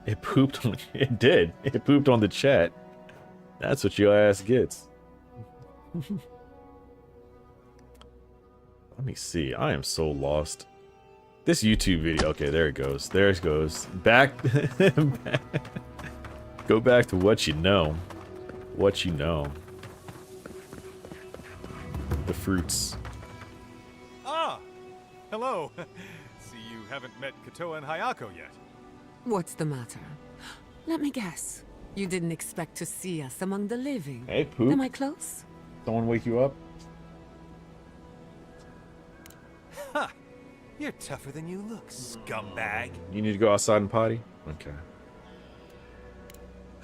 It pooped on, it did. It pooped on the chat. That's what your ass gets. Let me see. I am so lost. This YouTube video. Okay, there it goes. There it goes. Back. Go back to what you know. What you know. The fruits. Ah! Hello. See, you haven't met Katoa and Hayako yet. What's the matter? Let me guess. You didn't expect to see us among the living. Hey, Poop. Am I close? Someone wake you up? Ha! You're tougher than you look, scumbag. You need to go outside and potty? Okay.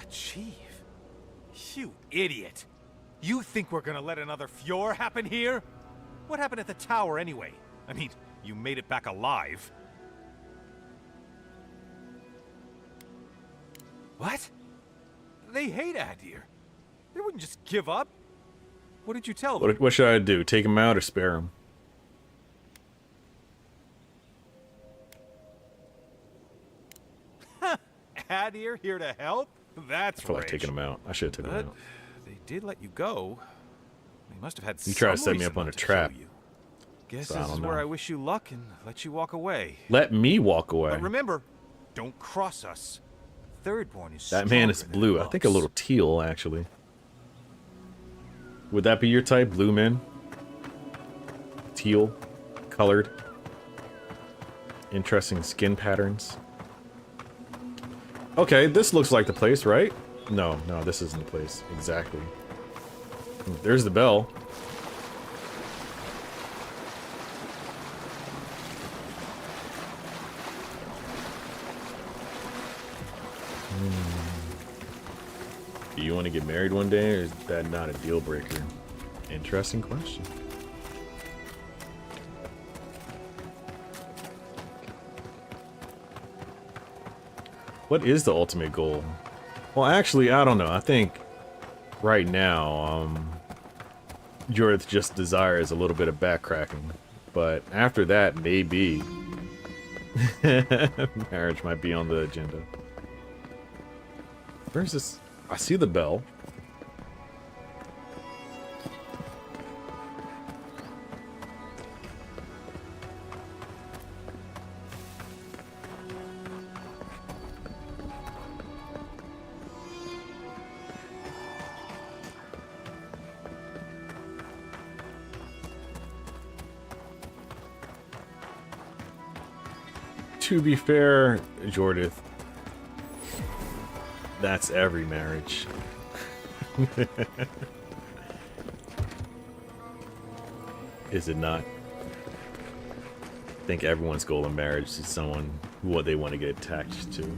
A chief? You idiot. You think we're gonna let another Fjord happen here? What happened at the tower anyway? I mean, you made it back alive. What? They hate Adir. They wouldn't just give up. What did you tell them? What should I do? Take him out or spare him? Adir here to help? That's I feel like rich. taking him out. I should have taken him out. They did let you go. They must have had You try to some set me reason up on not a to trap. kill you. Guess So I this is don't where know. I wish you luck and let you walk away. Let me walk away. But remember, don't cross us. Thirdborn is That man is stronger than blue. I think a little teal, actually. Would that be your type, blue man? Teal, colored. Interesting skin patterns. Okay, this looks like the place, right? No, this isn't the place. Exactly. There's the bell. Do you want to get married one day, or is that not a deal breaker? Interesting question. What is the ultimate goal? Well, actually, I don't know. I think right now, Jorith just desires a little bit of backcracking. But after that, maybe marriage might be on the agenda. Where's this? I see the bell. To be fair, Jordith, that's every marriage. Is it not? I think everyone's goal in marriage is someone who they want to get attached to.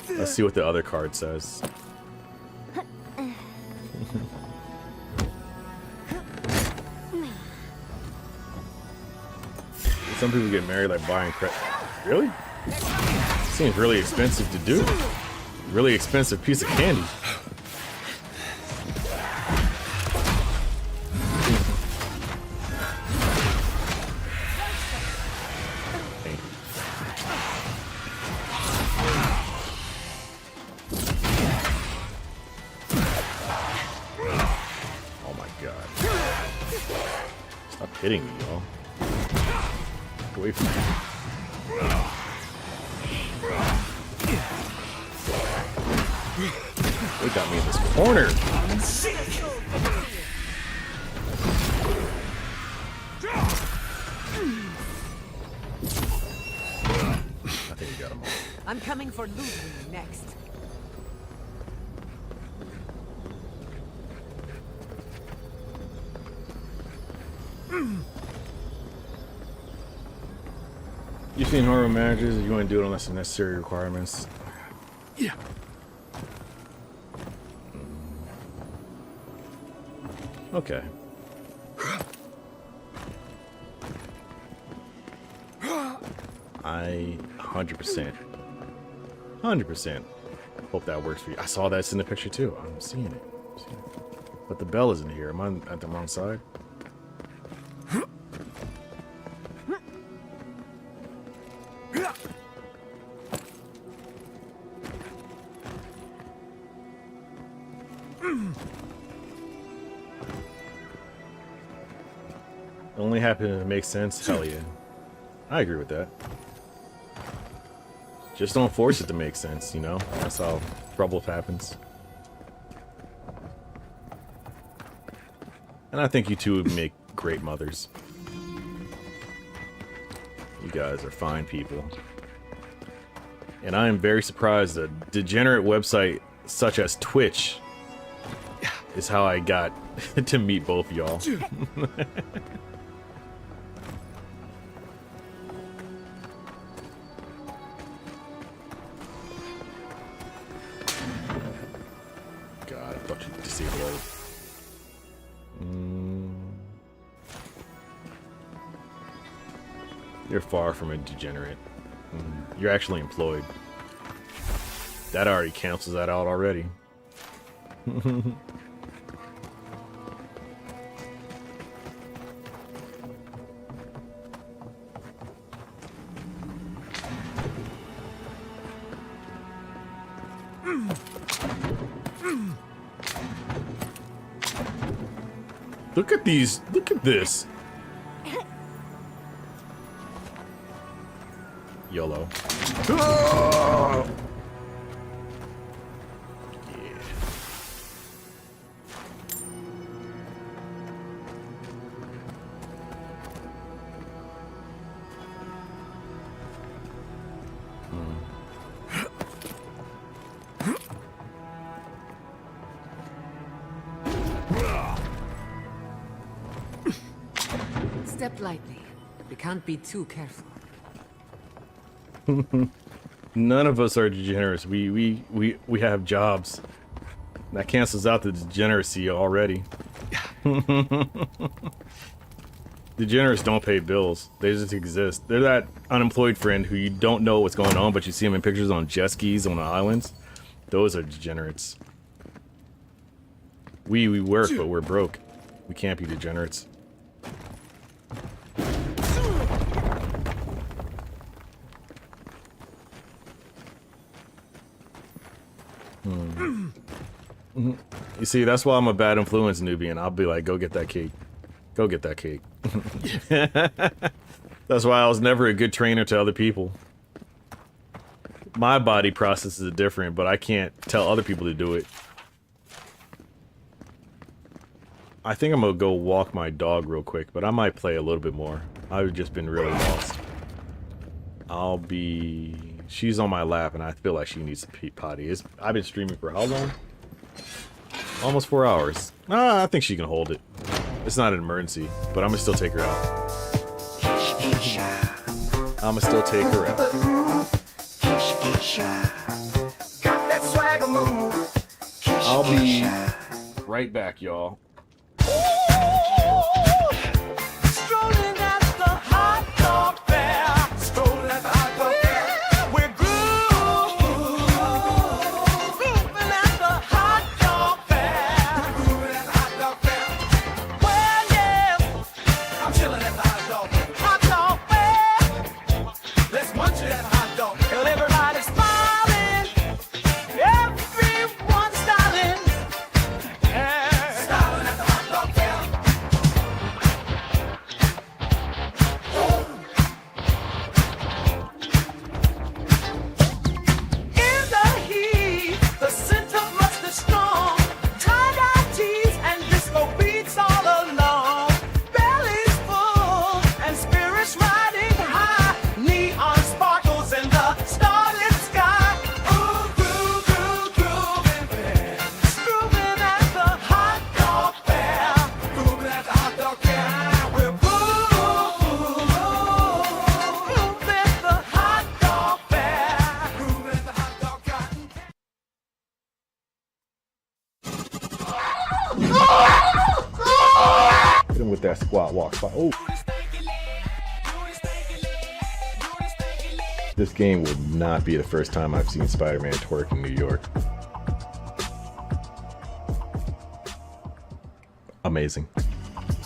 Let's see what the other card says. Some people get married like buying credit. Really? Seems really expensive to do. Really expensive piece of candy. Oh my god. Stop hitting me, y'all. Get away from me. They got me in this corner. I think we got him all. I'm coming for Ludwig next. You've seen horror managers, you want to do it unless the necessary requirements. Yeah. Okay. I 100% hope that works for you. I saw that's in the picture too. I'm seeing it. But the bell isn't here. Am I at the wrong side? Only happen if it makes sense. Hell yeah. I agree with that. Just don't force it to make sense, you know? That's how trouble happens. And I think you two would make great mothers. You guys are fine people. And I am very surprised that degenerate website such as Twitch is how I got to meet both y'all. God, I thought you disabled it. You're far from a degenerate. You're actually employed. That already cancels that out already. Look at these. Look at this. YOLO. Oh! Yeah. Step lightly. We can't be too careful. None of us are degenerates. We have jobs. That cancels out the degeneracy already. Degenerates don't pay bills. They just exist. They're that unemployed friend who you don't know what's going on, but you see them in pictures on jet skis on the islands. Those are degenerates. We work, but we're broke. We can't be degenerates. You see, that's why I'm a bad influence newbie, and I'll be like, go get that cake. Go get that cake. That's why I was never a good trainer to other people. My body processes it different, but I can't tell other people to do it. I think I'm gonna go walk my dog real quick, but I might play a little bit more. I've just been really lost. She's on my lap, and I feel like she needs to potty. I've been streaming for how long? Almost 4 hours. I think she can hold it. It's not an emergency, but I'm gonna still take her out. I'll be right back, y'all. Strolling at the hot dog spot. Oh. This game will not be the first time I've seen Spider-Man twerk in New York. Amazing.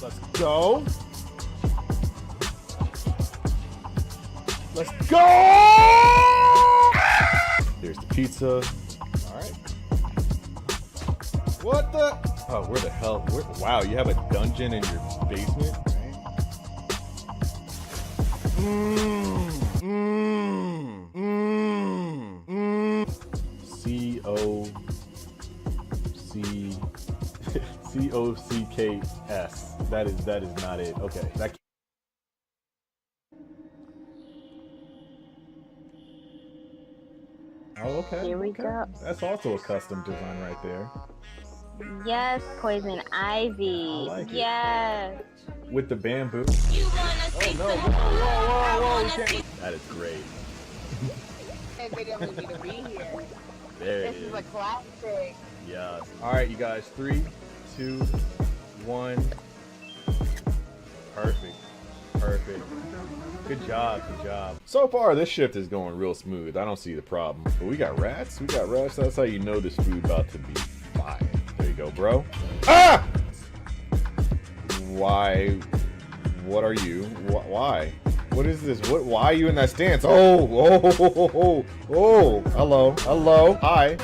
Let's go. Let's go! There's the pizza. All right. What the? Oh, where the hell? Wow, you have a dungeon in your basement? C-O-C-K-S. That is not it. Okay. Oh, okay. Here we go. That's also a custom design right there. Yes, poison ivy. I like it. Yes. With the bamboo. Oh no! Whoa! That is great. Video movie to be here. There This is a classic. Yes. All right, you guys. 3, 2, 1. Perfect. Perfect. Good job. Good job. So far, this shift is going real smooth. I don't see the problem. But we got rats. We got rats. That's how you know this food about to be fire. There you go, bro. Ah! Why? What are you? Why? What is this? Why are you in that stance? Oh! Hello. Hi.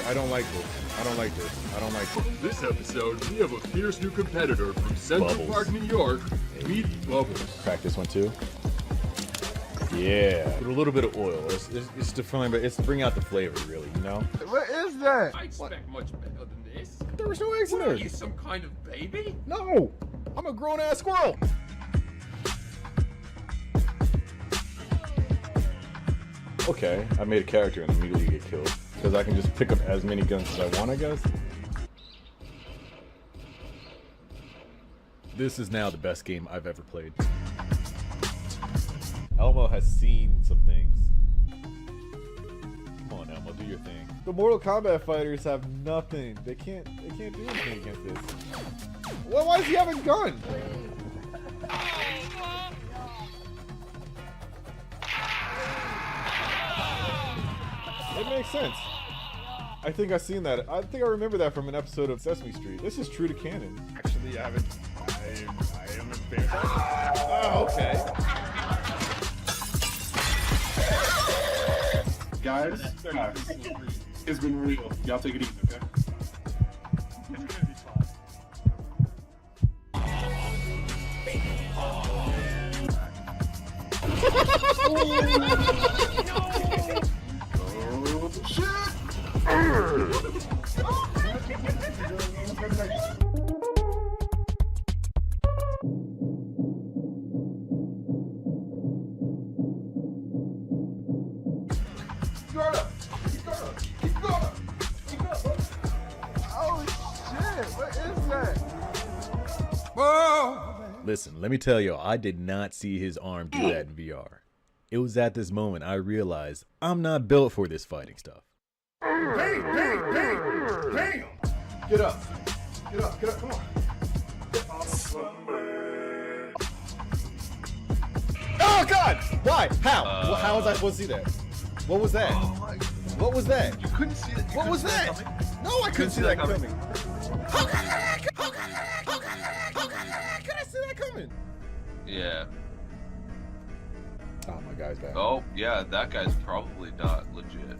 I don't like this. I don't like this. This episode, we have a fierce new competitor from Central Park, New York. Meet Bubbles. Crack this one too. Yeah. Put a little bit of oil. It's to find, but it's to bring out the flavor, really. You know. What is that? I expect much better than this. There was no eggs in there. Are you some kind of baby? No. I'm a grown-ass squirrel. Okay, I made a character and immediately get killed. Because I can just pick up as many guns as I want, I guess. This is now the best game I've ever played. Elmo has seen some things. Come on, Elmo, do your thing. The Mortal Kombat fighters have nothing. They can't do anything against this. Well, why does he have a gun? It makes sense. I think I've seen that. I think I remember that from an episode of Sesame Street. This is true to canon. Actually, I haven't. I am a fan. Oh, okay. Guys, it's been real. Y'all take it easy, okay? Listen, let me tell you, I did not see his arm do that in VR. It was at this moment I realized I'm not built for this fighting stuff. Damn! Get up, come on. Oh God! Why? How? How was I supposed to see that? What was that? What was that? You couldn't see that. What was that? No, I couldn't see that coming. How could I see that coming? Yeah. Oh, my guy's back. Oh, yeah, that guy's probably not legit. No,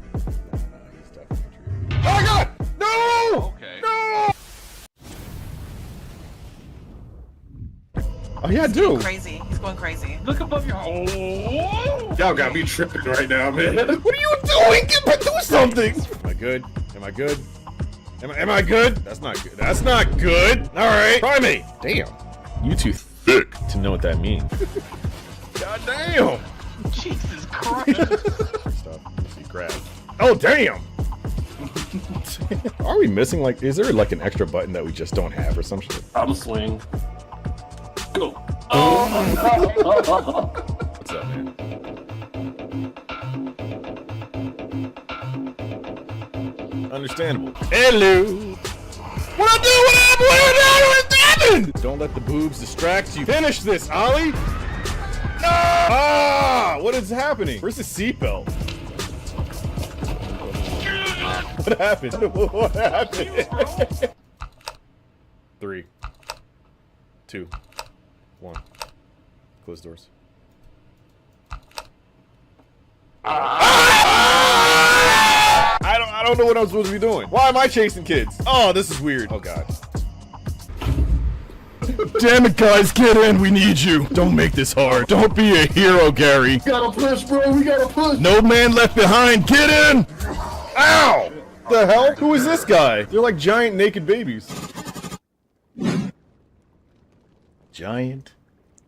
he's definitely true. Oh my God! No! Okay. No! Oh yeah, I do. Crazy. He's going crazy. Look above your. Oh! Y'all got me tripping right now, man. What are you doing? Do something! Am I good? Am I good? Am I good? That's not good. That's not good. All right. Try me. Damn. You too thick to know what that means. God damn. Jesus Christ. Stuff. Let's see, grab. Oh damn. Are we missing like? Is there like an extra button that we just don't have or some shit? I'm swing. Go. What's up, man? Understandable. Hello. What I do? What happened? What happened? Don't let the boobs distract you. Finish this, Ollie. Ah! What is happening? Where's the seatbelt? What happened? What happened? 3, 2, 1. Close doors. I don't know what I'm supposed to be doing. Why am I chasing kids? Oh, this is weird. Oh god. Damn it, guys, get in. We need you. Don't make this hard. Don't be a hero, Gary. We gotta push, bro. We gotta push. No man left behind. Get in. Ow! The hell? Who is this guy? They're like giant naked babies. Giant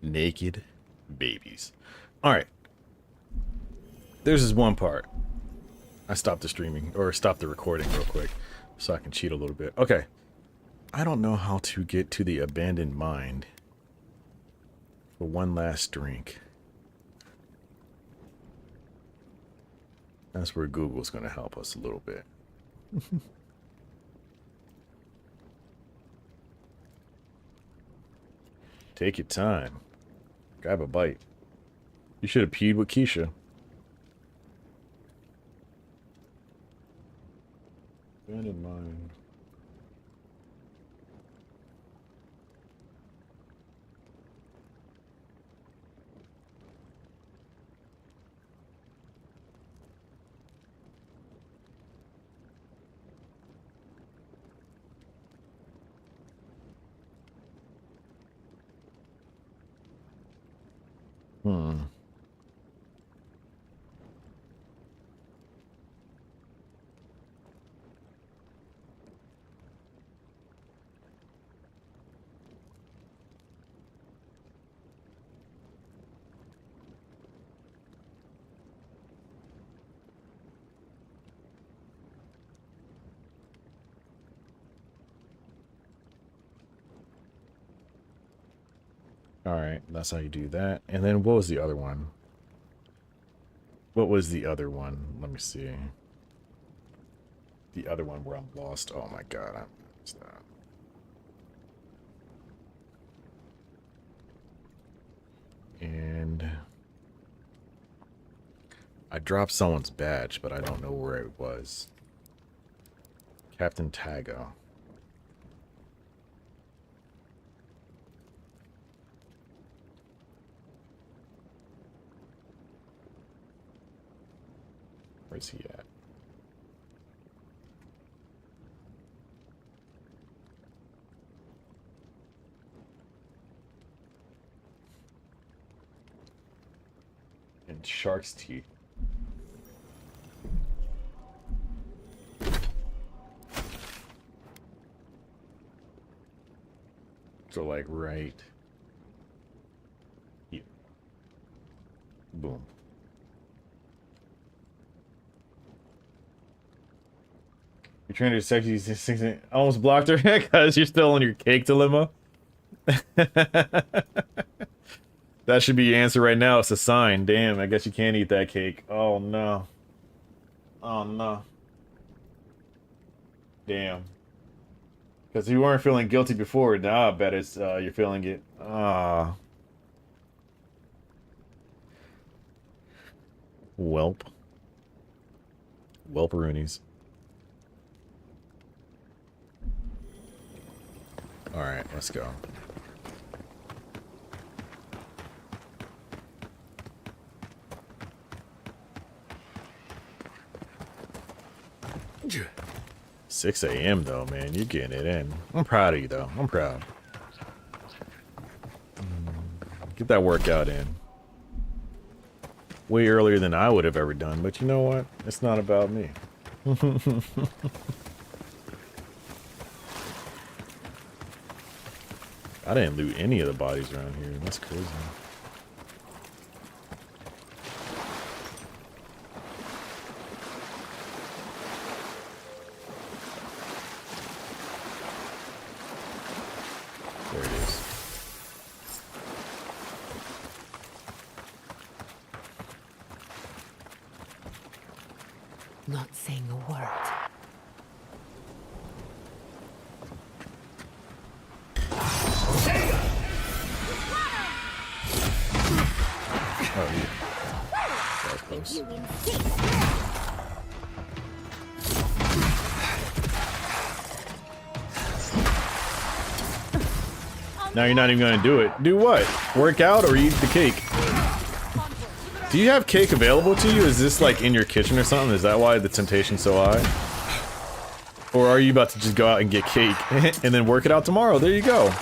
naked babies. All right. There's this one part. I stopped the streaming, or stopped the recording real quick, so I can cheat a little bit. Okay. I don't know how to get to the abandoned mine for one last drink. That's where Google's going to help us a little bit. Take your time. Grab a bite. You should have peed with Keisha. Abandoned mine. Alright, that's how you do that. And then what was the other one? What was the other one? Let me see. The other one where I'm lost. Oh my god, I missed that. And I dropped someone's badge, but I don't know where it was. Captain Tago. Where's he at? And shark's teeth. So like right here. Boom. You're trying to sexy. Almost blocked her because you're still on your cake dilemma. That should be your answer right now. It's a sign. Damn, I guess you can't eat that cake. Oh no. Oh no. Damn. Because you weren't feeling guilty before. Now I bet it's you're feeling it. Ah. Welp. Welperoonies. Alright, let's go. Yeah. 6 a.m. though, man. You're getting it in. I'm proud of you, though. I'm proud. Get that workout in. Way earlier than I would have ever done, but you know what? It's not about me. I didn't loot any of the bodies around here. That's crazy. There it is. Not saying a word. close. Now you're not even gonna do it. Do what? Work out or eat the cake? Do you have cake available to you? Is this like in your kitchen or something? Is that why the temptation's so high? Or are you about to just go out and get cake and then work it out tomorrow? There you go.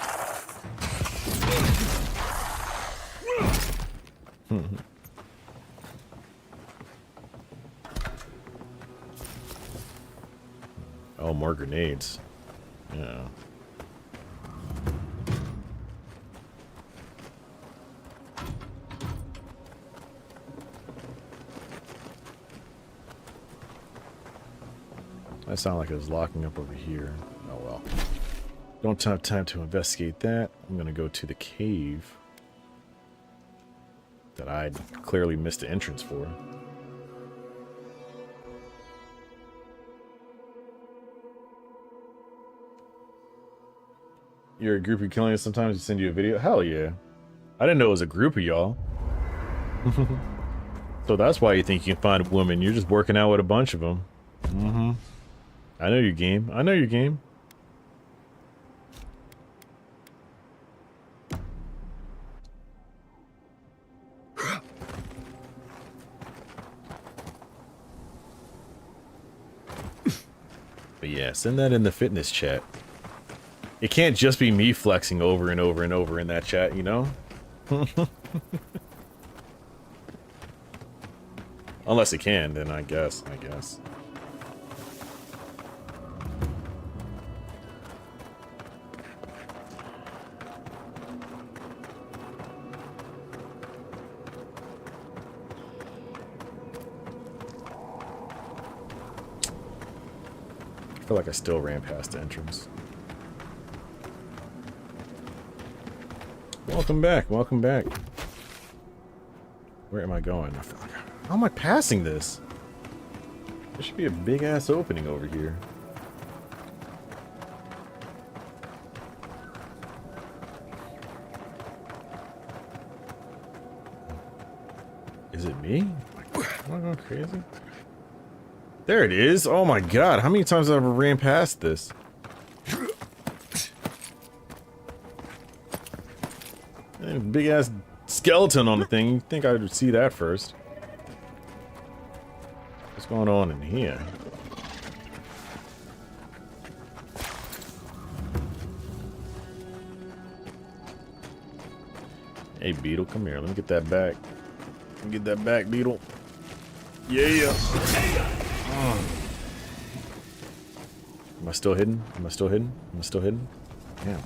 Oh, more grenades. Yeah. That sounded like it was locking up over here. Oh well. Don't have time to investigate that. I'm gonna go to the cave that I clearly missed the entrance for. You're a groupie killing us sometimes, we send you a video? Hell yeah. I didn't know it was a group of y'all. So that's why you think you can find a woman. You're just working out with a bunch of them. Mm-hmm. I know your game. I know your game. But yeah, send that in the fitness chat. It can't just be me flexing over and over and over in that chat, you know? Unless it can, then I guess. I feel like I still ran past the entrance. Welcome back, welcome back. Where am I going? I feel like, how am I passing this? There should be a big ass opening over here. Is it me? Am I going crazy? There it is. Oh my god, how many times have I ever ran past this? Big ass skeleton on the thing. You'd think I would see that first. What's going on in here? Hey Beetle, come here. Let me get that back. Let me get that back, Beetle. Yeah. Am I still hidden? Am I still hidden? Am I still hidden? Damn.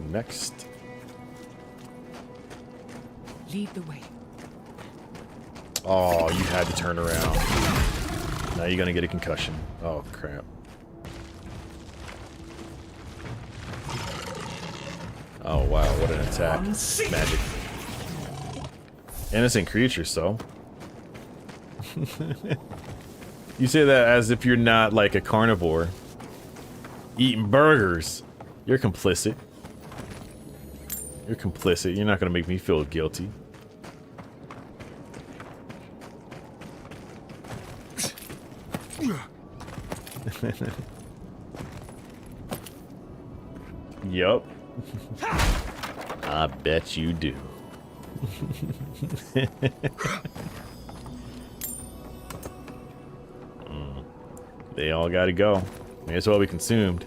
Next. Lead the way. Oh, you had to turn around. Now you're gonna get a concussion. Oh crap. Oh wow, what an attack. Magic. Innocent creature, so. You say that as if you're not like a carnivore. Eating burgers. You're complicit. You're complicit. You're not gonna make me feel guilty. Yup. I bet you do. They all gotta go. May as well be consumed.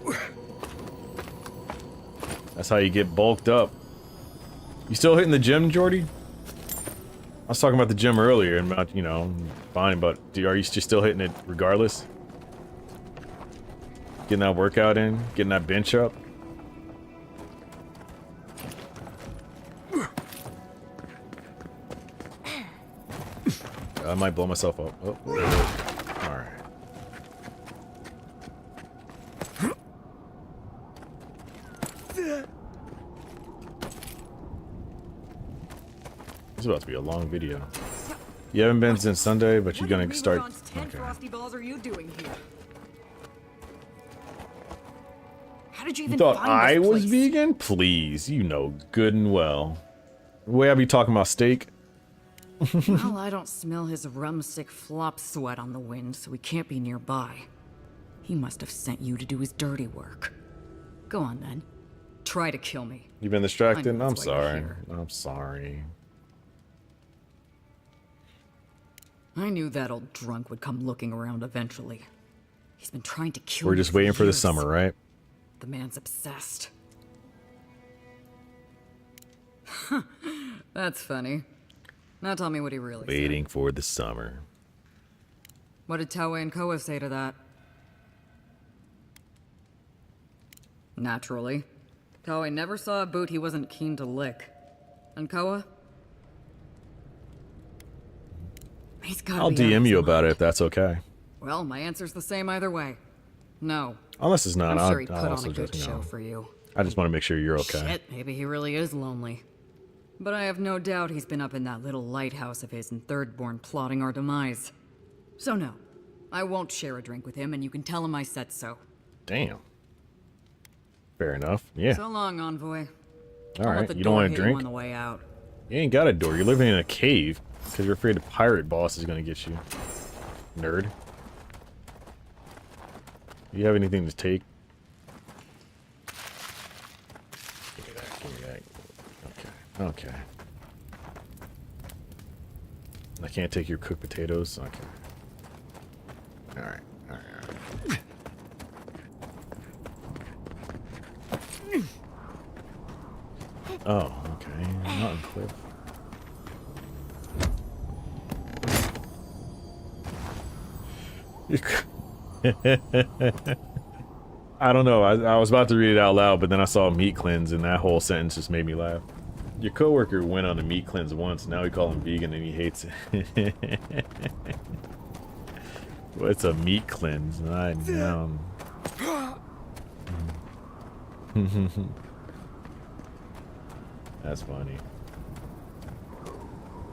That's how you get bulked up. You still hitting the gym, Jordy? I was talking about the gym earlier and about, you know, fine, but are you just still hitting it regardless? Getting that workout in? Getting that bench up? I might blow myself up. Oh, alright. This is about to be a long video. You haven't been since Sunday, but you're gonna start. Okay. Frosty balls are you doing here? did you You even thought find I this was place? vegan? Please, you know good and well. The way I be talking about steak. Well, I don't smell his rum-sick flop sweat on the wind, so he can't be nearby. He must have sent you to do his dirty work. Go on, then. Try to kill me. You been distracted? I know I'm that's why you're sorry. here. I'm sorry. I knew that old drunk would come looking around eventually. He's been trying to kill We're me just waiting for the years. summer, right? The man's obsessed. That's funny. Now tell me what he really said. Waiting for the summer. What did Taue and Koa say to that? Naturally. Taue never saw a boot he wasn't keen to lick. And Koa? He's gotta I'll be out of DM his you mind. about it if that's okay. Well, my answer's the same either way. No. Unless it's not, I'm I'll, sure he I'll put on also a good just, show for you. I just want to make sure you're okay. Shit, maybe he really is lonely. But I have no doubt he's been up in that little lighthouse of his in Thirdborn plotting our demise. So no, I won't share a drink with him, and you can tell him I said so. Damn. Fair enough. Yeah. So long, Envoy. All I'll let right. the You don't door want hit to you drink? on the way out. You ain't got a door. You're living in a cave because you're afraid the pirate boss is going to get you. Nerd. Do you have anything to take? Give me that. Give me that. Okay. Okay. I can't take your cooked potatoes? Okay. Alright. Alright. Oh, okay. Mountain cliff. I don't know. I was about to read it out loud, but then I saw meat cleanse, and that whole sentence just made me laugh. Your coworker went on a meat cleanse once. Now we call him vegan, and he hates it. Well, it's a meat cleanse. I know. That's funny.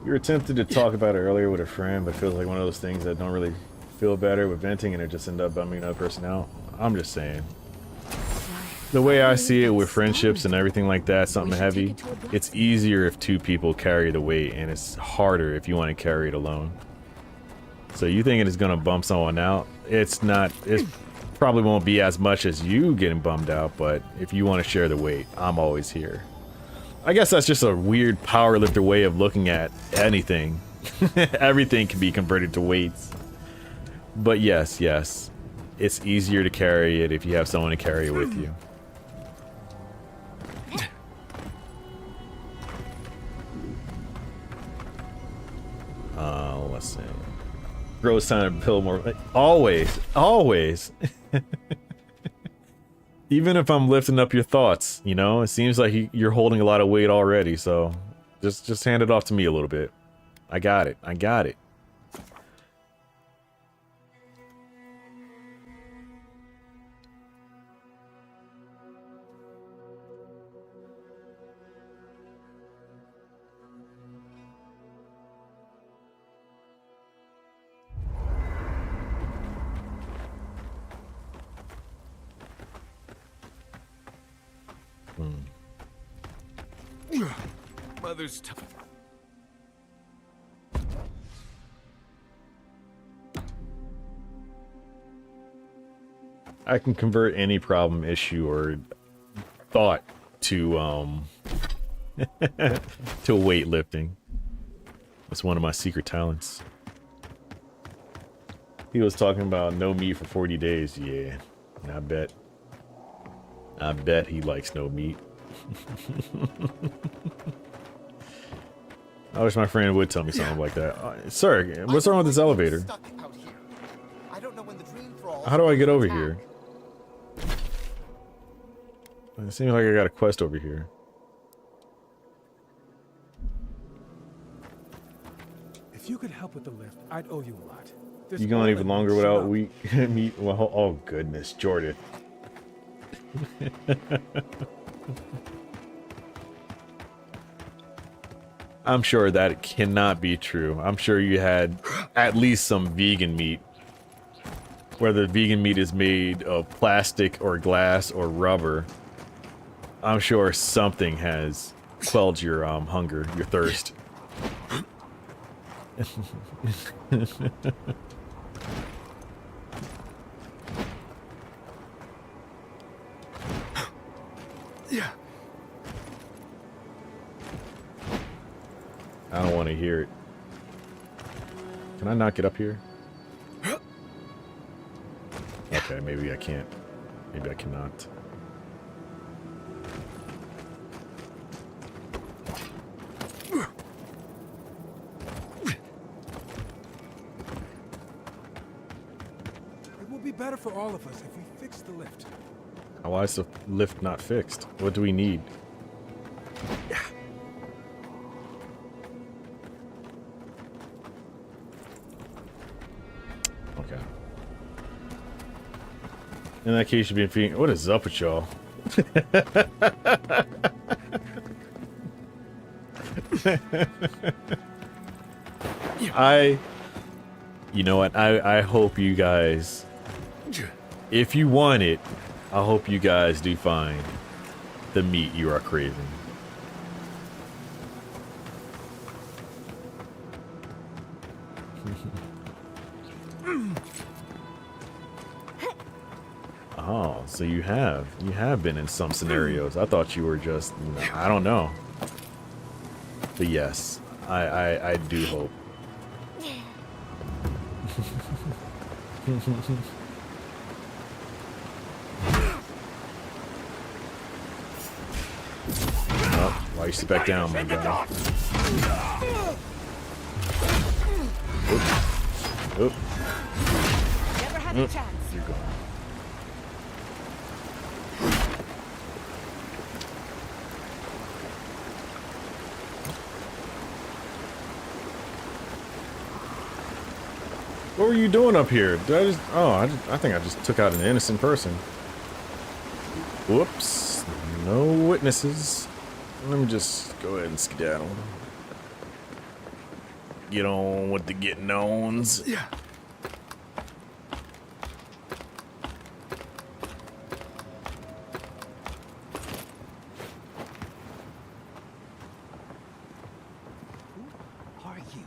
You were tempted to talk about it earlier with a friend, but it feels like one of those things that don't really feel better with venting and it just end up bumming another person out. I'm just saying. The way I see it with friendships and everything like that, something heavy, it's easier if two people carry the weight, and it's harder if you want to carry it alone. So you thinking it's gonna bump someone out? It's not. It probably won't be as much as you getting bummed out, but if you want to share the weight, I'm always here. I guess that's just a weird powerlifter way of looking at anything. Everything can be converted to weights. But yes, yes. It's easier to carry it if you have someone to carry it with you. Let's see. Grows time to build more. Always. Always. Even if I'm lifting up your thoughts, you know, it seems like you're holding a lot of weight already, so just hand it off to me a little bit. I got it. I got it. Mother's tough. I can convert any problem, issue, or thought to to weightlifting. That's one of my secret talents. He was talking about no meat for 40 days. Yeah, I bet he likes no meat. I wish my friend would tell me something like that. Sir, what's wrong with this elevator? How do I get over here? It seems like I got a quest over here. If you could help with the lift, I'd owe you a lot. There's You going oil even in longer it. without meat? Well, oh goodness, Jordan. I'm sure that cannot be true. I'm sure you had at least some vegan meat. whether vegan meat is made of plastic or glass or rubber, I'm sure something has quelled your hunger, your thirst. Yeah. I don't want to hear it. Can I not get up here? Okay, maybe I can't. Maybe I cannot. It will be better for all of us if we fix the lift. Why is the lift not fixed? What do we need? Okay. In that case, you'd be feeling. What is up with y'all? You know what? I hope you guys, if you want it, I hope you guys do find the meat you are craving. Oh, so you have been in some scenarios. I thought you were just, you know, I don't know. But yes, I do hope. Oh, why you sit back down, my guy? Oop. Oop. Never had a chance. You're gone. What were you doing up here? Did I just... Oh, I think I just took out an innocent person. Whoops. No witnesses. Let me just go ahead and skedaddle. Get on with the getting ons. Yeah. Who are you?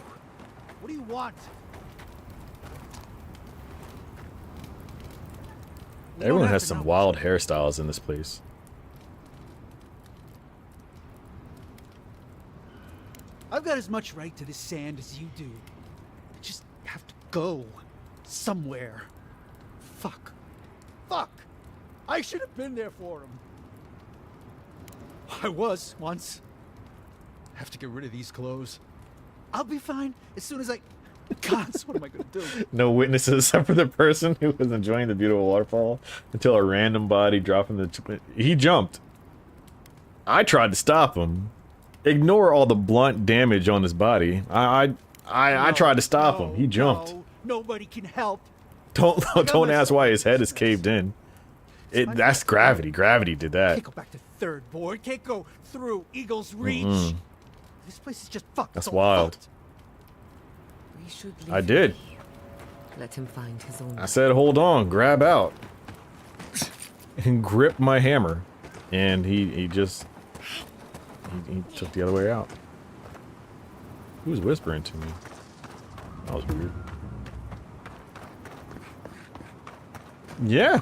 What do you want? Everyone has some wild hairstyles in this place. I've got as much right to this sand as you do. I just have to go somewhere. Fuck. Fuck! I should have been there for him. I was once. I have to get rid of these clothes. I'll be fine as soon as I... God, what am I gonna do? No witnesses except for the person who was enjoying the beautiful waterfall until a random body dropped in the... He jumped. I tried to stop him. Ignore all the blunt damage on his body. I tried to stop him. He jumped. No, nobody can help. Don't ask why his head is caved in. That's gravity. Gravity did that. Can't go back to third board. Can't go through Eagle's Reach. This place is just fucked. That's wild. We should leave I did. him here. Let him find his own. I said, hold on, grab out, and grip my hammer, and he just he took the other way out. Who was whispering to me? That was weird. Yeah.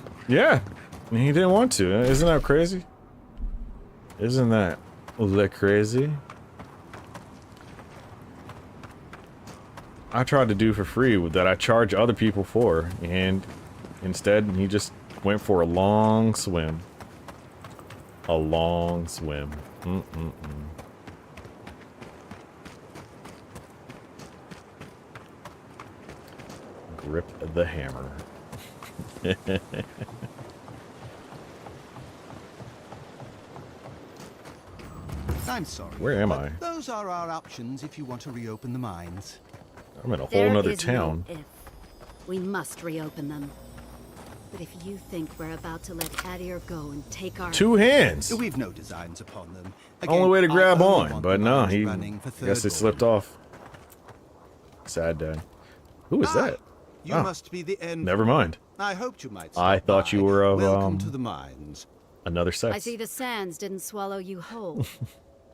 He didn't want to. Isn't that crazy? Isn't that crazy? I tried to do for free that I charge other people for, and instead he just went for a long swim. A long swim. Grip the hammer. I'm sorry. Where am I? Those are our options if you want to reopen the mines. I'm in a whole nother town. No if. We must reopen them. But if you think we're about to let Adir go and take our... Two hands! We've no designs upon them. Only way to grab on, but no, mines he running for guess it third slipped off. Sad day. Who is that? You Oh, must be the end. never mind. I hoped you might. I thought you were of Welcome to the mines. another I sex. see the sands didn't swallow you whole.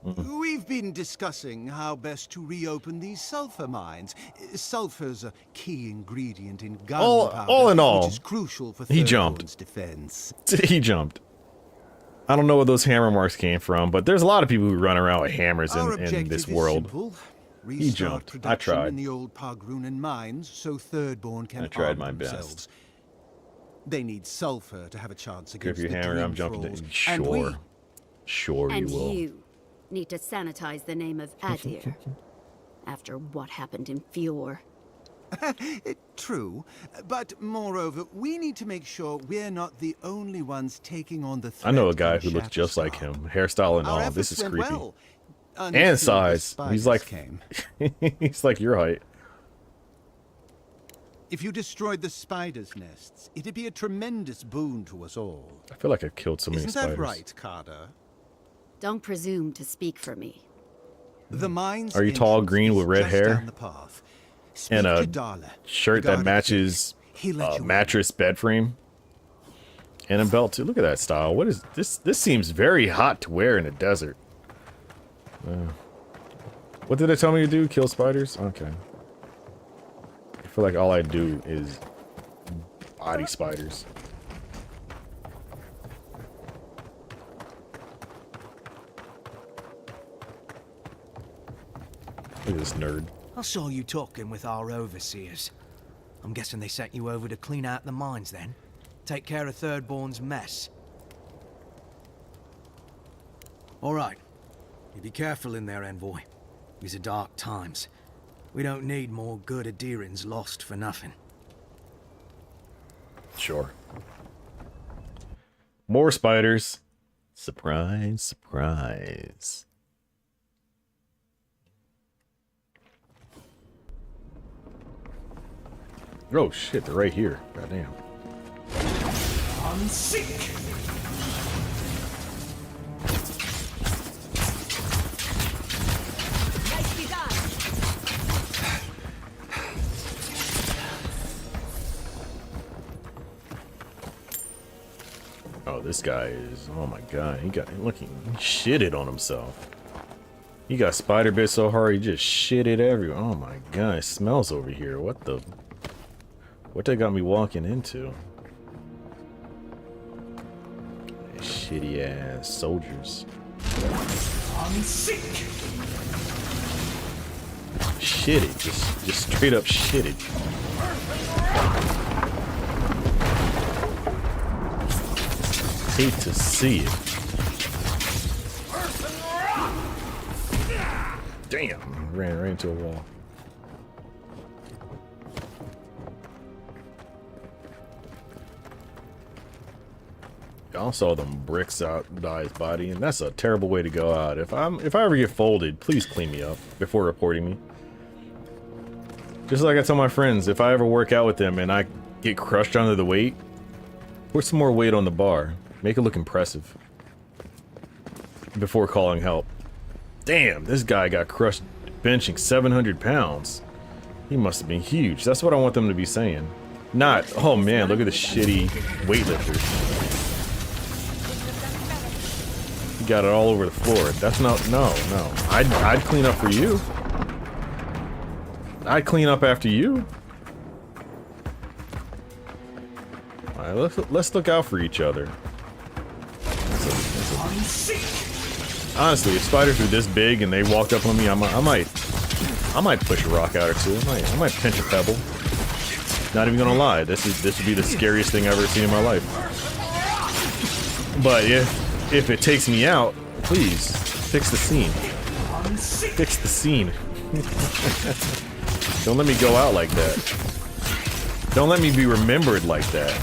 We've been discussing how best to reopen these sulfur mines. Sulfur's a key ingredient in gunpowder, all in all, which is crucial for he Third jumped. Born's defense. He jumped. I don't know where those hammer marks came from, but there's a lot of people who run around with hammers Our in objective this is world. simple. He Restart jumped. I production tried. in the old Pogrunen mines so Thirdborn can I tried arm my themselves. best. They need sulfur to have a chance Grip against your the hammer, dream I'm jumping. thralls. Sure. And we, Sure And you will. you need to sanitize the name of Adir after what happened in Fior. True, but moreover, we need to make sure we're not the only ones taking on the threat. I know a guy in who looks just like Shatterstar. him, hairstyle and Our all. This efforts is went creepy. well, And until the size. He's spiders like came. he's like your height. If you destroyed the spiders' nests, it'd be a tremendous boon to us all. I feel like I've killed so many Isn't spiders. that right, Carter? Don't presume to speak for me. The mines Are you tall, entrance green is with red just hair? down the path. And Speak a to Darla, shirt the that guard matches He'll let you mattress bed frame. And a belt too. Look at that style. What is this? This seems very hot to wear in a desert. What did it tell me to do? Kill spiders? Okay. I feel like all I do is body spiders. Look at this nerd. I saw you talking with our overseers. I'm guessing they sent you over to clean out the mines then? Take care of Thirdborn's mess. All right. You be careful in there, Envoy. These are dark times. We don't need more good Adirans lost for nothing. Sure. More spiders. Surprise, surprise. Oh shit, they're right here. Goddamn. Unseek! Nicely done. Oh, this guy is. Oh my god, he shitted on himself. He got spider bit so hard he just shitted everywhere. Oh my god, it smells over here. What they got me walking into? Shitty ass soldiers. Unseek! Shitted, just straight up shitted. Hate to see it. Damn, ran right into a wall. I saw them bricks out Dai's body, and that's a terrible way to go out. If I ever get folded, please clean me up before reporting me. Just like I tell my friends, if I ever work out with them and I get crushed under the weight, put some more weight on the bar. Make it look impressive. Before calling help. Damn, this guy got crushed benching 700 pounds. He must have been huge. That's what I want them to be saying. Not, oh man, look at this shitty weightlifter. He got it all over the floor. That's not, no. I'd clean up for you. I'd clean up after you. Alright, let's look out for each other. Honestly, if spiders were this big and they walked up on me, I might push a rock out or two. I might pinch a pebble. Not even gonna lie, this would be the scariest thing I've ever seen in my life. But if it takes me out, please fix the scene. Fix the scene. Don't let me go out like that. Don't let me be remembered like that.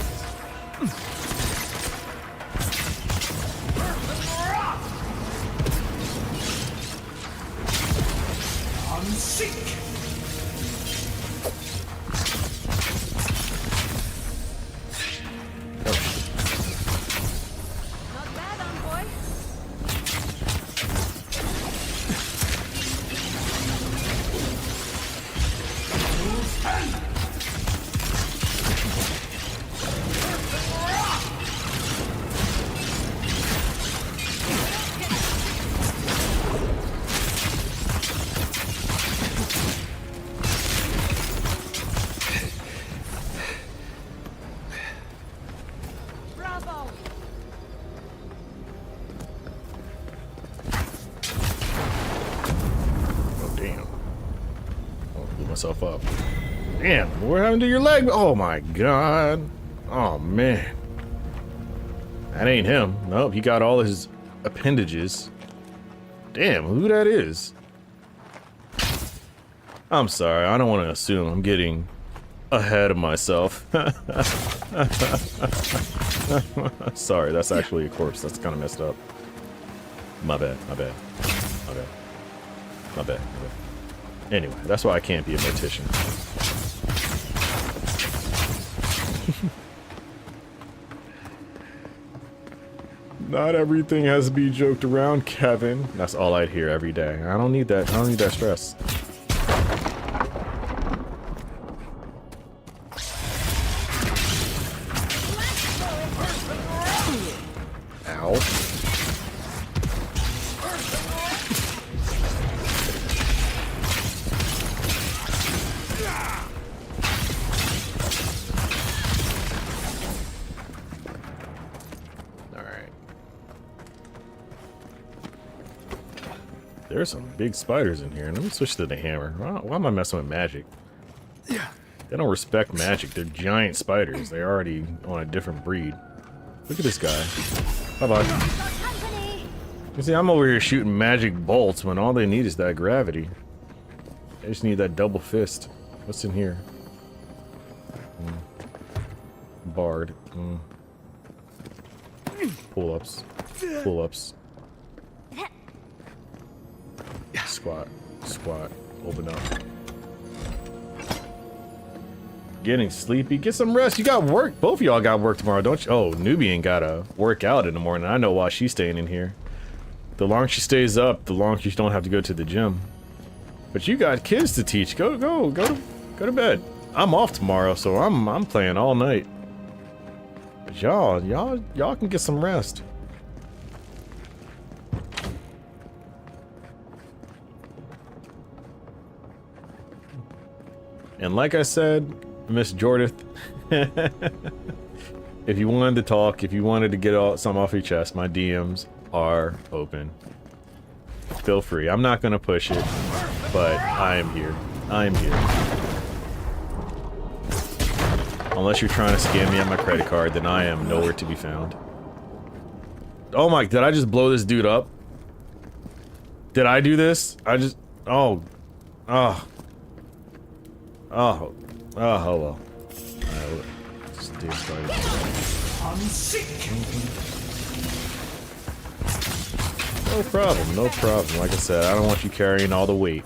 myself up. Damn, what happened to your leg? Oh my god. Oh man. That ain't him. Nope, he got all his appendages. Damn, who that is? I'm sorry, I don't want to assume. I'm getting ahead of myself. Sorry, that's actually a corpse. That's kind of messed up. My bad, my bad, my bad, my bad, my bad. Anyway, that's why I can't be a mortician. Not everything has to be joked around, Kevin. That's all I'd hear every day. I don't need that. I don't need that stress. Ow. There's some big spiders in here. Let me switch to the hammer. Why am I messing with magic? They don't respect magic. They're giant spiders. They're already on a different breed. Look at this guy. Bye-bye. You see, I'm over here shooting magic bolts when all they need is that gravity. They just need that double fist. What's in here? Bard. Pull-ups. Pull-ups. Squat. Squat. Open up. Getting sleepy. Get some rest. You got work. Both of y'all got work tomorrow, don't you? Oh, Nubian gotta work out in the morning. I know why she's staying in here. The longer she stays up, the longer she don't have to go to the gym. But you got kids to teach. Go to bed. I'm off tomorrow, so I'm playing all night. But y'all can get some rest. And like I said, Miss Jordith, if you wanted to talk, if you wanted to get something off your chest, my DMs are open. Feel free. I'm not going to push it, but I am here. I am here. Unless you're trying to scam me on my credit card, then I am nowhere to be found. Oh my, did I just blow this dude up? Did I do this? Oh, well. Alright, let's do No problem, no problem. Like I said, I don't want you carrying all the weight.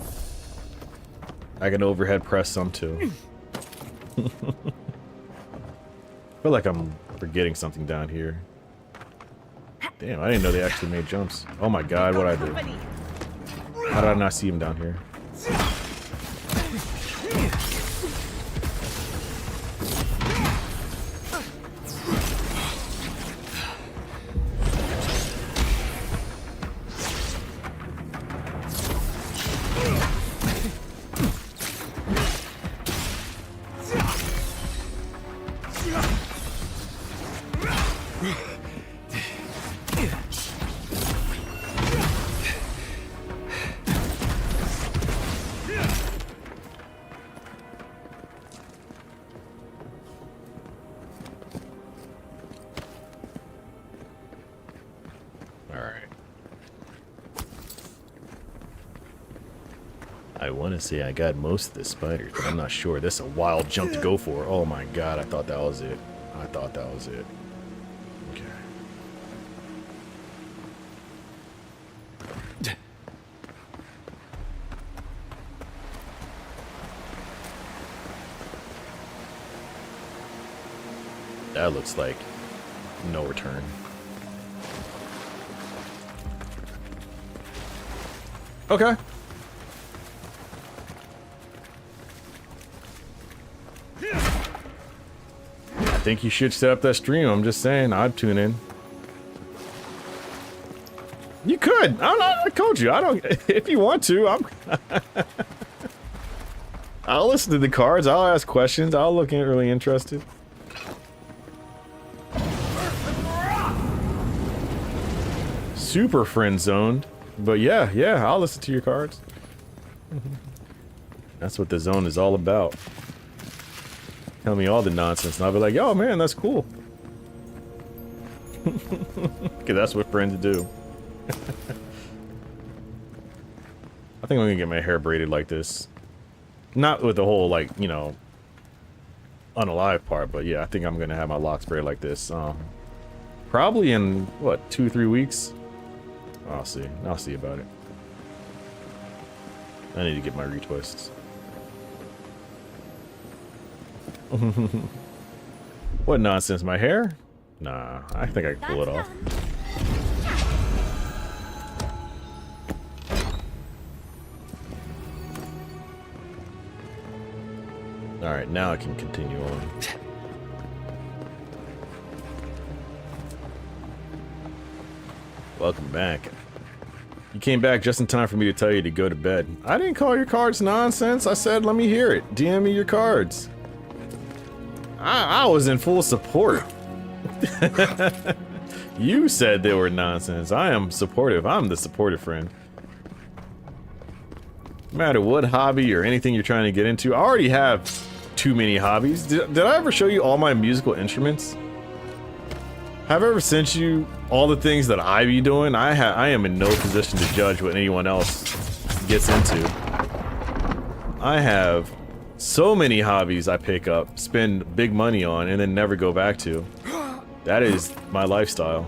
I can overhead press some too. I feel like I'm forgetting something down here. Damn, I didn't know they actually made jumps. Oh my god, what'd I do? How did I not see him down here? I want to say I got most of the spiders, but I'm not sure. That's a wild jump to go for. Oh my god, I thought that was it. I thought that was it. Okay. That looks like no return. Okay. I think you should set up that stream. I'm just saying, I'd tune in. You could. I told you. I don't. If you want to, I'll listen to the cards. I'll ask questions. I'll look really interested. Super friend zoned, but yeah, I'll listen to your cards. That's what the zone is all about. Tell me all the nonsense, and I'll be like, "Yo, man, that's cool." Because that's what friends do. I think I'm gonna get my hair braided like this. Not with the whole, like, you know, unalive part, but yeah, I think I'm gonna have my locks braided like this. Probably in, what, 2-3 weeks? I'll see. I'll see about it. I need to get my retwists. What nonsense, my hair? Nah, I think I can pull it off. Alright, now I can continue on. Welcome back. You came back just in time for me to tell you to go to bed. I didn't call your cards nonsense. I said, let me hear it. DM me your cards. I was in full support. You said they were nonsense. I am supportive. I'm the supportive friend. No matter what hobby or anything you're trying to get into, I already have too many hobbies. Did I ever show you all my musical instruments? Have I ever sent you all the things that I be doing? I am in no position to judge what anyone else gets into. I have so many hobbies I pick up, spend big money on, and then never go back to. That is my lifestyle.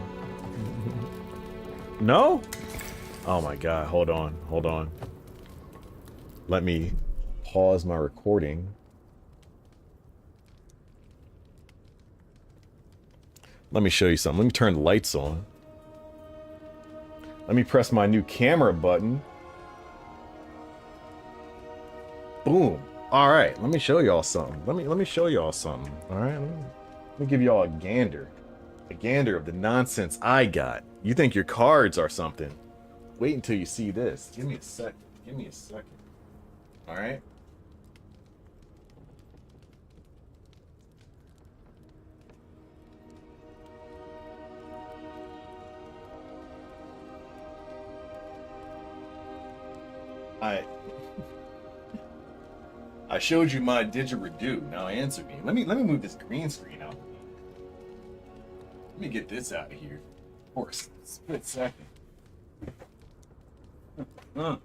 No? Oh my god, hold on, hold on. Let me pause my recording. Let me show you something. Let me turn the lights on. Let me press my new camera button. Boom. All right, let me show y'all something. Let me show y'all something. All right, let me give y'all a gander of the nonsense I got. You think your cards are something? Wait until you see this. Give me a second. Give me a second. All right. I showed you my didgeridoo. Now answer me. Let me move this green screen out. Let me get this out of here for a split second. Let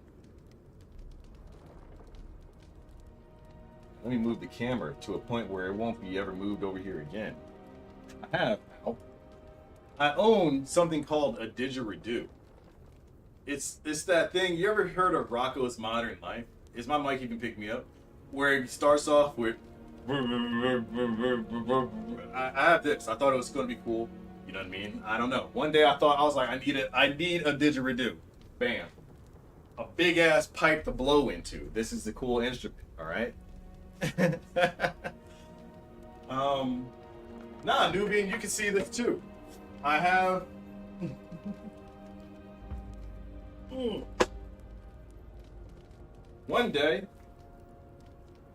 me move the camera to a point where it won't be ever moved over here again. I own something called a didgeridoo. It's that thing. You ever heard of Rocco's Modern Life? Is my mic even picking me up? Where it starts off with I have this. I thought it was going to be cool. You know what I mean? I don't know. One day I was like, I need a didgeridoo. Bam. A big ass pipe to blow into. This is the cool instrument. All right. Nah, Nubian, you can see this too. I have. One day,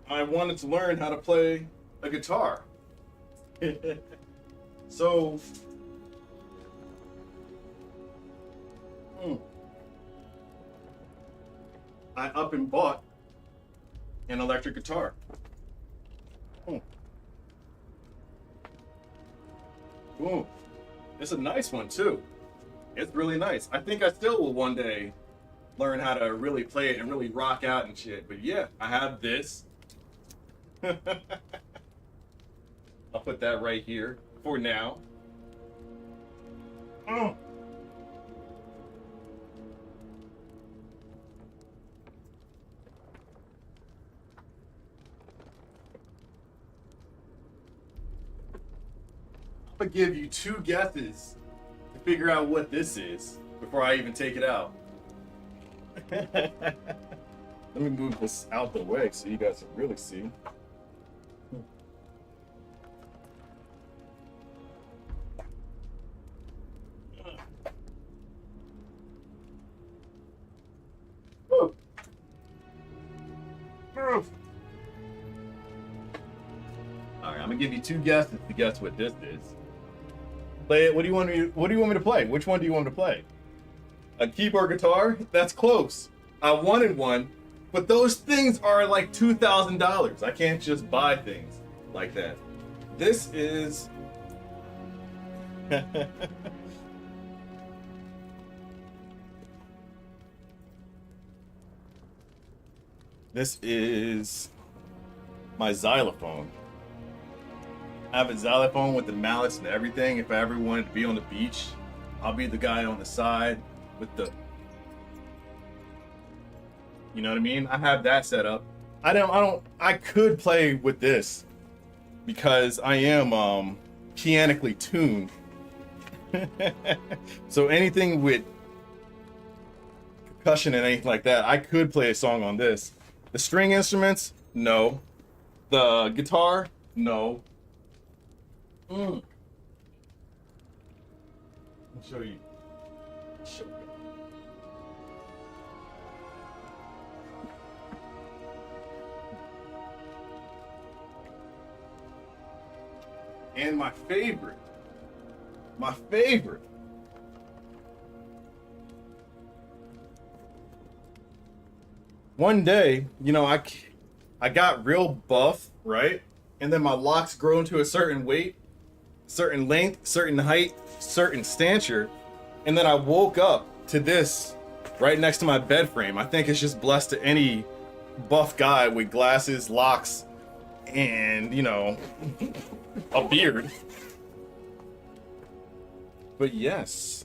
I wanted to learn how to play a guitar. So, I up and bought an electric guitar. Boom. It's a nice one too. It's really nice. I think I still will one day learn how to really play it and really rock out and shit. But yeah, I have this. I'll put that right here for now. I'm gonna give you 2 guesses to figure out what this is before I even take it out. Let me move this out the way so you guys can really see. Alright, I'm gonna give you 2 guesses to guess what this is. Play it. What do you want me to play? Which one do you want me to play? A keyboard guitar? That's close. I wanted one But those things are like $2,000. I can't just buy things like that. This is this is my xylophone. I have a xylophone with the mallets and everything. If I ever wanted to be on the beach, I'll be the guy on the side with the, you know what I mean? I have that set up. I could play with this because I am pianically tuned. So anything with percussion and anything like that, I could play a song on this. The string instruments, no. The guitar, no. Let me show you. And my favorite. One day, you know, I got real buff, right? And then my locks grow into a certain weight, certain length, certain height, certain stature. And then I woke up to this right next to my bed frame. I think it's just blessed to any buff guy with glasses, locks, and, you know, a beard. But yes,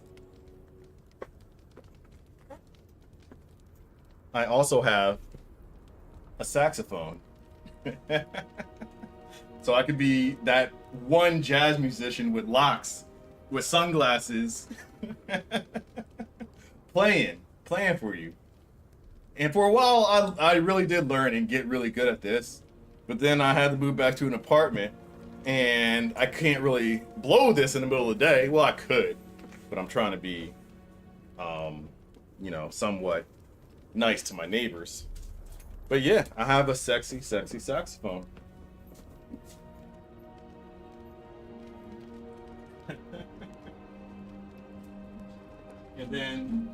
I also have a saxophone. So I could be that one jazz musician with locks, with sunglasses, playing for you. And for a while, I really did learn and get really good at this. But then I had to move back to an apartment, and I can't really blow this in the middle of the day. Well, I could, but I'm trying to be, you know, somewhat nice to my neighbors. But yeah, I have a sexy saxophone. And then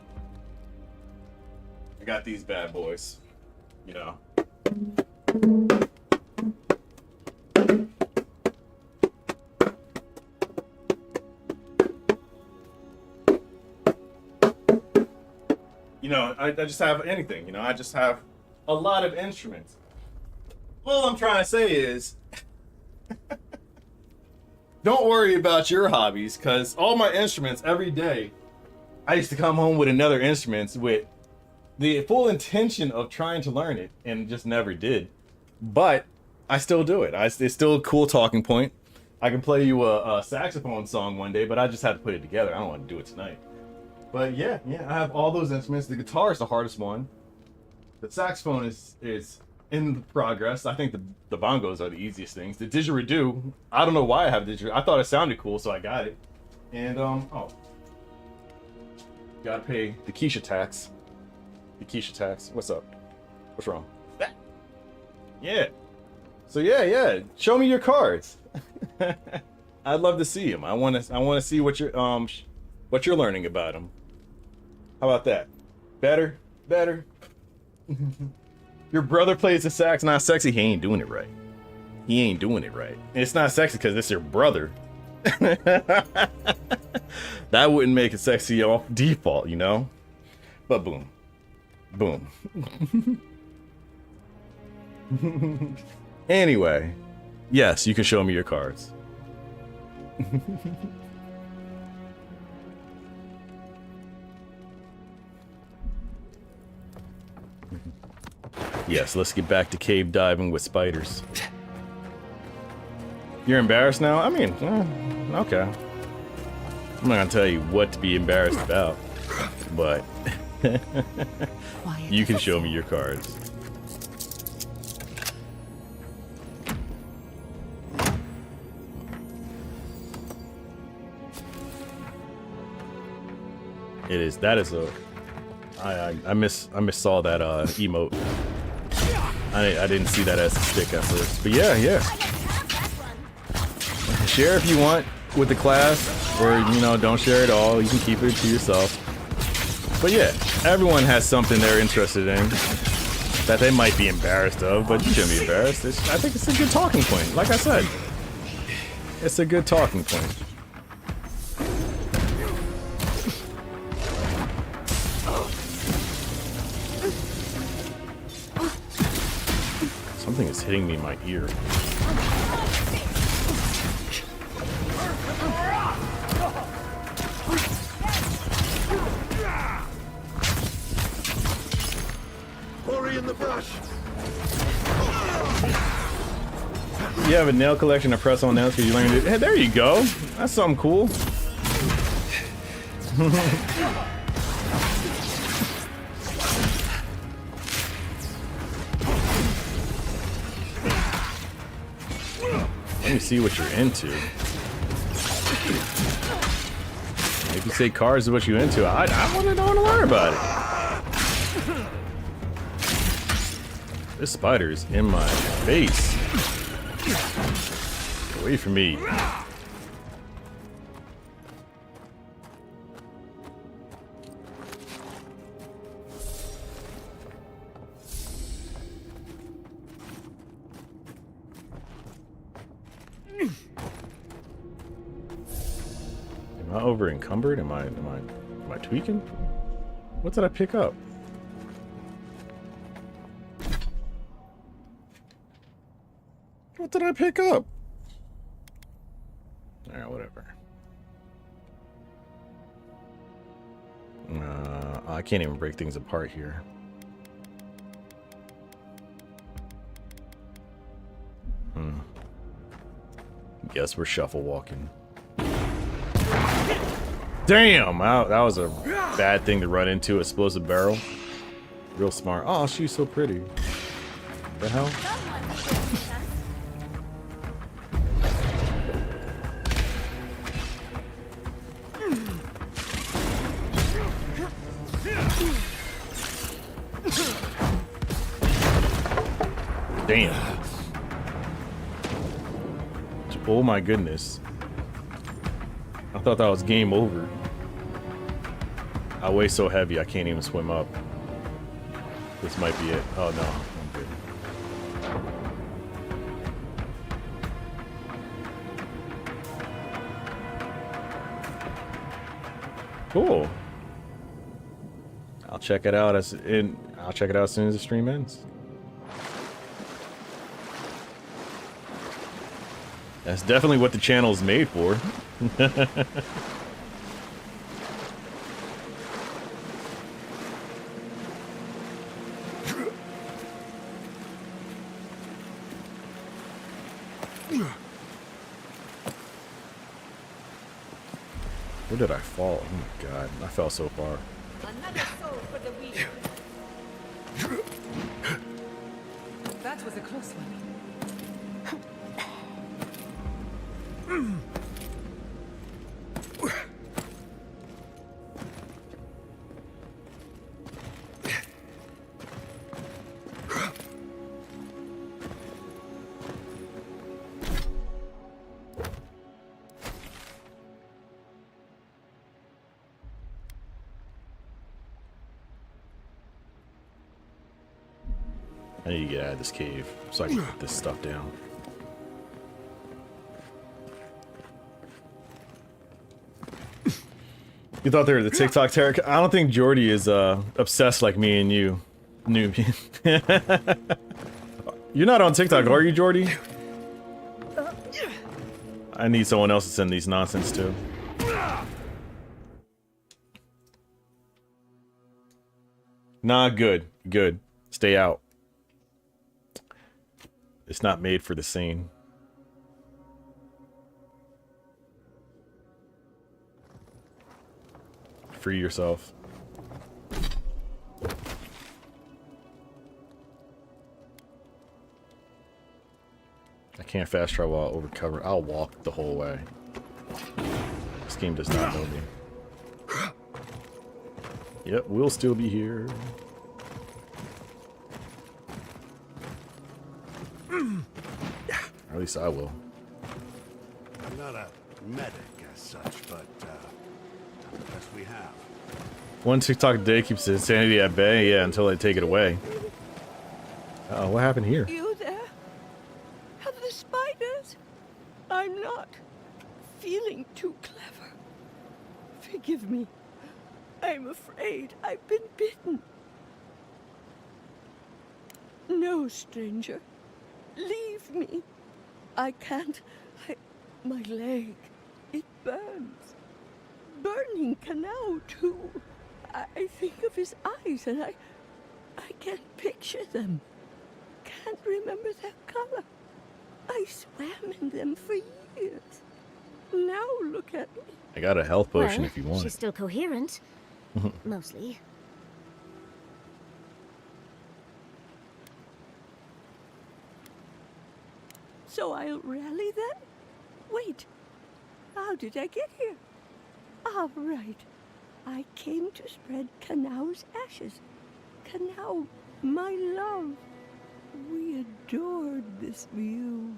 I got these bad boys, you know. You know, I just have anything, you know, I just have a lot of instruments. All I'm trying to say is, don't worry about your hobbies, because all my instruments, every day, I used to come home with another instrument with the full intention of trying to learn it, and just never did. But I still do it. It's still a cool talking point. I can play you a saxophone song one day, but I just have to put it together. I don't want to do it tonight. But yeah, I have all those instruments. The guitar is the hardest one. The saxophone is in progress. I think the bongos are the easiest things. The didgeridoo, I don't know why I have didgeridoo. I thought it sounded cool, so I got it. And gotta pay the Keisha tax. The Keisha tax. What's up? What's wrong? Yeah. So yeah. Show me your cards. I'd love to see them. I want to see what you're learning about them. How about that? Better. Your brother plays the sax, not sexy. He ain't doing it right. And it's not sexy because it's your brother. That wouldn't make it sexy off default, you know? But boom. Anyway, yes, you can show me your cards. Yes, let's get back to cave diving with spiders. You're embarrassed now? I mean, okay. I'm not gonna tell you what to be embarrassed about, but you can show me your cards. I missaw that emote. I didn't see that as a stick at first. But yeah. Share if you want with the class, or you know, don't share at all. You can keep it to yourself. But yeah, everyone has something they're interested in. that they might be embarrassed of, but you shouldn't be embarrassed. I think it's a good talking point. Like I said, it's a good talking point. Something is hitting me in my ear. Hurry in the brush. You have a nail collection to press on nails because you learned it. Hey, there you go. That's something cool. Let me see what you're into. If you say cars is what you're into, I want to learn about it. This spider's in my face. Get away from me. Am I over encumbered? Am I tweaking? What did I pick up? What did I pick up? Alright, whatever. I can't even break things apart here. Guess we're shuffle walking. Damn! That was a bad thing to run into. Explosive barrel. Real smart. Oh, she's so pretty. The hell? Damn. Oh my goodness. I thought that was game over. I weigh so heavy I can't even swim up. This might be it. Oh no, I'm good. Cool. I'll check it out as soon as the stream ends. That's definitely what the channel is made for. Where did I fall? Oh my god, I fell so far. Another soul for the weak. That was a close one. I need to get out of this cave so I can put this stuff down. You thought they were the TikTok Tarek? I don't think Jordy is obsessed like me and you. Newbie. You're not on TikTok, are you, Jordy? I need someone else to send these nonsense to. Nah, good. Good. Stay out. It's not made for the scene. Free yourself. I can't fast travel over cover. I'll walk the whole way. This game does not know me. Yep, we'll still be here. Or at least I will. I'm not a medic as such, but the best we have. One TikTok a day keeps the insanity at bay, yeah, until they take it away. Oh, what happened here? You there? Have the spiders? I'm not feeling too clever. Forgive me. I'm afraid I've been bitten. No, stranger. Leave me. I can't. My leg. It burns. Burning canal, too. I think of his eyes and I can't picture them. Can't remember their color. I swam in them for years. Now look at me. I got a health potion Well, if you want she's it. still coherent. Mostly. So I'll rally then? Wait. How did I get here? Ah, right. I came to spread Kanau's ashes. Kanau, my love. We adored this view.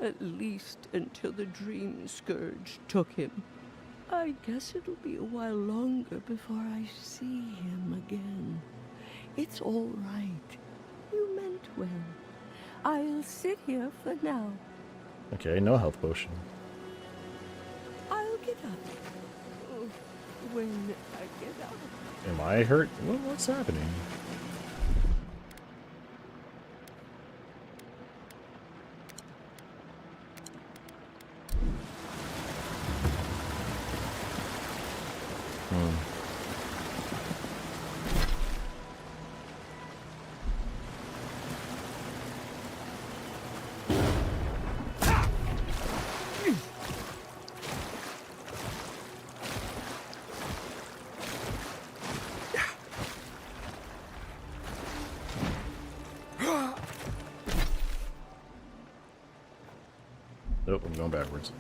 At least until the dream scourge took him. I guess it'll be a while longer before I see him again. It's all right. You meant well. I'll sit here for now. Okay, no health potion. I'll get up. When I get up. Am I hurt? What's happening? Nope, I'm going backwards.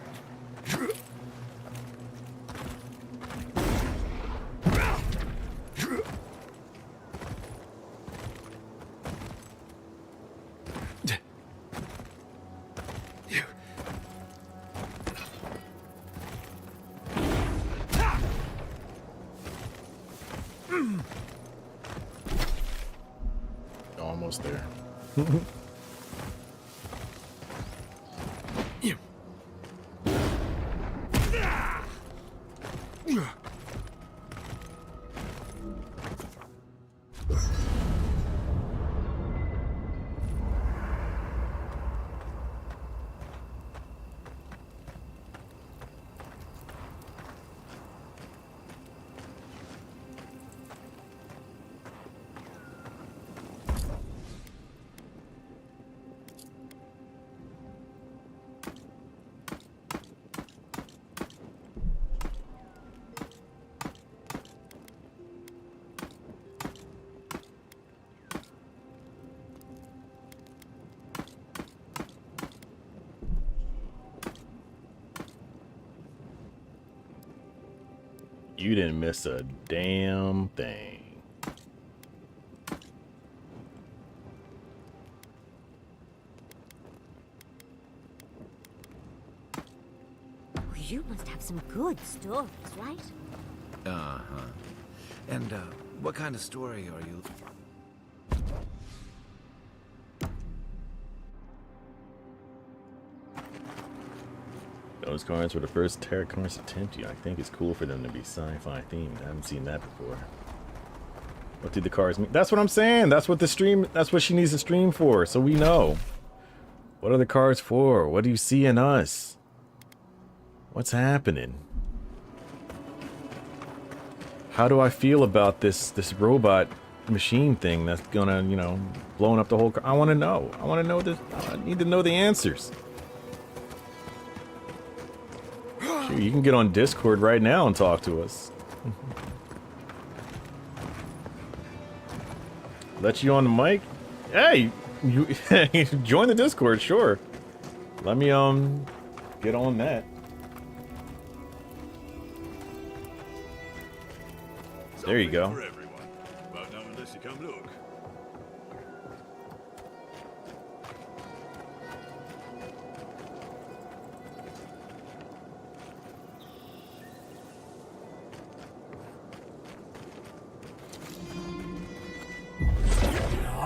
Almost there. You didn't miss a damn thing. You must have some good stories, right? Uh-huh. And, what kind of story are you... Those cards were the first tarot cards to tempt you. I think it's cool for them to be sci-fi themed. I haven't seen that before. What did the cards mean? That's what I'm saying. That's what the stream, that's what she needs to stream for, so we know. What are the cards for? What do you see in us? What's happening? How do I feel about this robot machine thing that's gonna, you know, blowing up the whole I want to know. I want to know this. I need to know the answers. Sure, you can get on Discord right now and talk to us. Let you on the mic? Hey, you join the Discord, sure. Let me get on that. There you go. For everyone, but not unless you come look.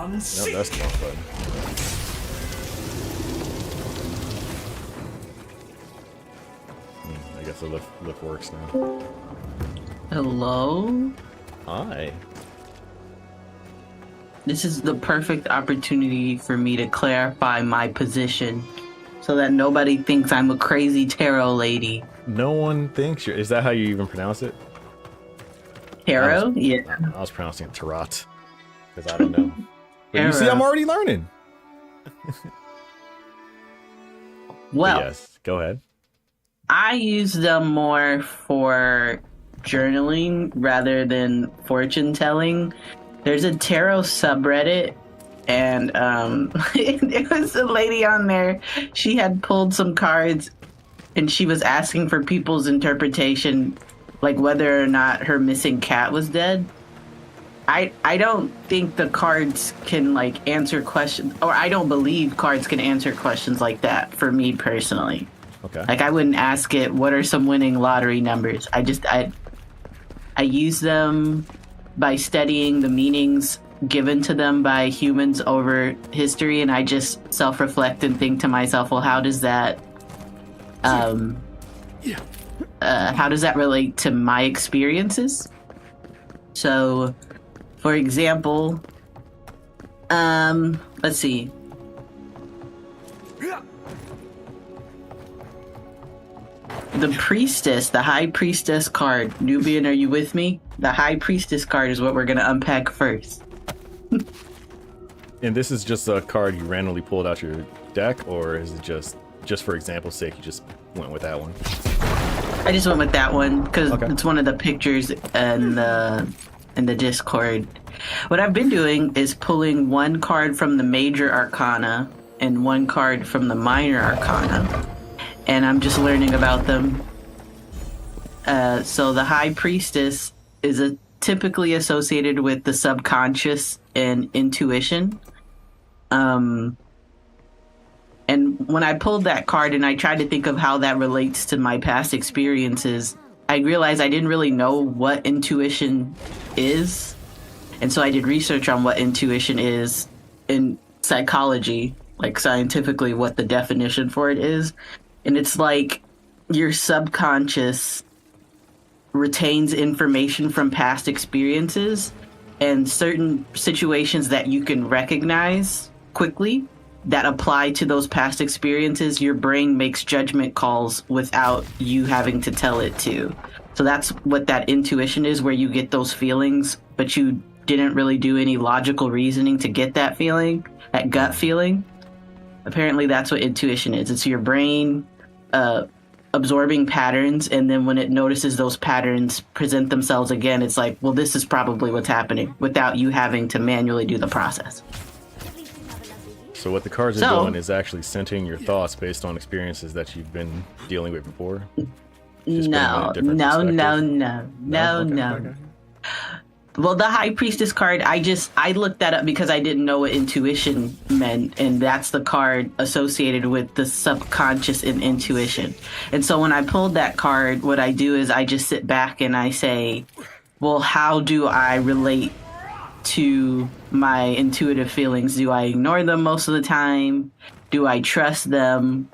unseen. No, that's the wrong button. I guess the lift works now. Hello? Hi. This is the perfect opportunity for me to clarify my position so that nobody thinks I'm a crazy tarot lady. No one thinks you're... Is that how you even pronounce it? Tarot? Yeah. I was pronouncing it tarot. Because I don't know. But you see, I'm already learning. Well, yes, go ahead. I use them more for journaling rather than fortune telling. There's a tarot subreddit, and there was a lady on there. She had pulled some cards, and she was asking for people's interpretation, like whether or not her missing cat was dead. I don't think the cards can like answer questions, or I don't believe cards can answer questions like that for me personally. Okay. Like I wouldn't ask it, what are some winning lottery numbers? I use them by studying the meanings given to them by humans over history, and I just self-reflect and think to myself, well, how does that relate to my experiences? So, for example, let's see. The priestess, the high priestess card. Nubian, are you with me? The high priestess card is what we're going to unpack first. And this is just a card you randomly pulled out your deck, or is it just for example's sake, you just went with that one? I just went with that one because it's one of the pictures in the Discord. What I've been doing is pulling one card from the major arcana and one card from the minor arcana, and I'm just learning about them. So the high priestess is typically associated with the subconscious and intuition. And when I pulled that card and I tried to think of how that relates to my past experiences, I realized I didn't really know what intuition is. And so I did research on what intuition is in psychology, like scientifically what the definition for it is. And it's like your subconscious retains information from past experiences, and certain situations that you can recognize quickly that apply to those past experiences, your brain makes judgment calls without you having to tell it to. So that's what that intuition is, where you get those feelings, but you didn't really do any logical reasoning to get that feeling, that gut feeling. Apparently that's what intuition is. It's your brain absorbing patterns, and then when it notices those patterns present themselves again, it's like, well, this is probably what's happening, without you having to manually do the process. So what the cards are doing is actually centering your thoughts based on experiences that you've been dealing with before? No. Well, the high priestess card, I looked that up because I didn't know what intuition meant, and that's the card associated with the subconscious and intuition. And so when I pulled that card, what I do is I just sit back and I say, well, how do I relate to my intuitive feelings? Do I ignore them most of the time? Do I trust them?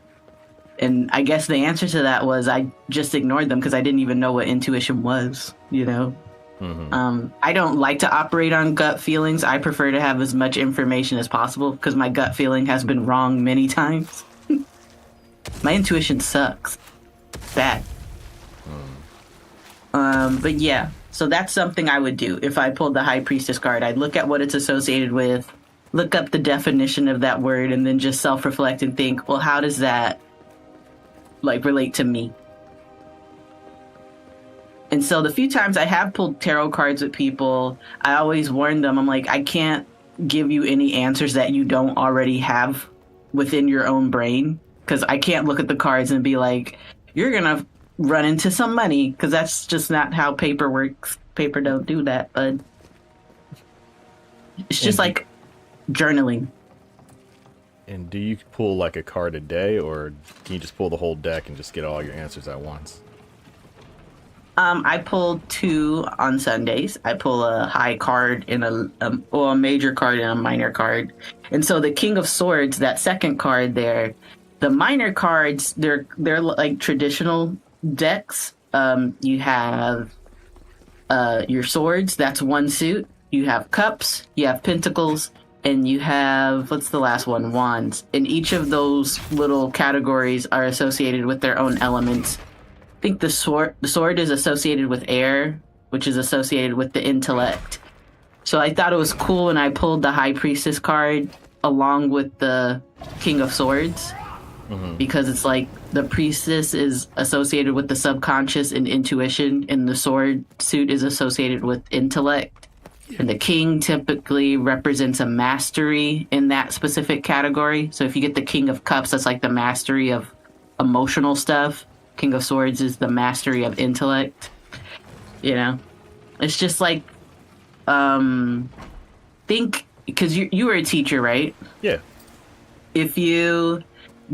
And I guess the answer to that was I just ignored them because I didn't even know what intuition was, you know? Mm-hmm. I don't like to operate on gut feelings. I prefer to have as much information as possible because my gut feeling has been wrong many times. My intuition sucks. Bad. But yeah, so that's something I would do if I pulled the High Priestess card. I'd look at what it's associated with, look up the definition of that word, and then just self-reflect and think, well, how does that like relate to me? And so the few times I have pulled tarot cards with people, I always warn them, I'm like, I can't give you any answers that you don't already have within your own brain, because I can't look at the cards and be like, you're going to run into some money, because that's just not how paper works. Paper don't do that, but it's just like journaling. And do you pull like a card a day, or can you just pull the whole deck and just get all your answers at once? I pull 2 on Sundays. I pull a high card and a major card and a minor card. And so the King of Swords, that second card there, the minor cards, they're like traditional decks. You have your swords, that's 1 suit. You have cups, you have pentacles, and you have, what's the last one? Wands. And each of those little categories are associated with their own elements. I think the sword is associated with air, which is associated with the intellect. So I thought it was cool when I pulled the High Priestess card along with the King of Swords, because it's like the Priestess is associated with the subconscious and intuition, and the sword suit is associated with intellect. And the King typically represents a mastery in that specific category. So if you get the King of Cups, that's like the mastery of emotional stuff. King of Swords is the mastery of intellect. You know, it's just like, think, because you were a teacher, right? Yeah. If you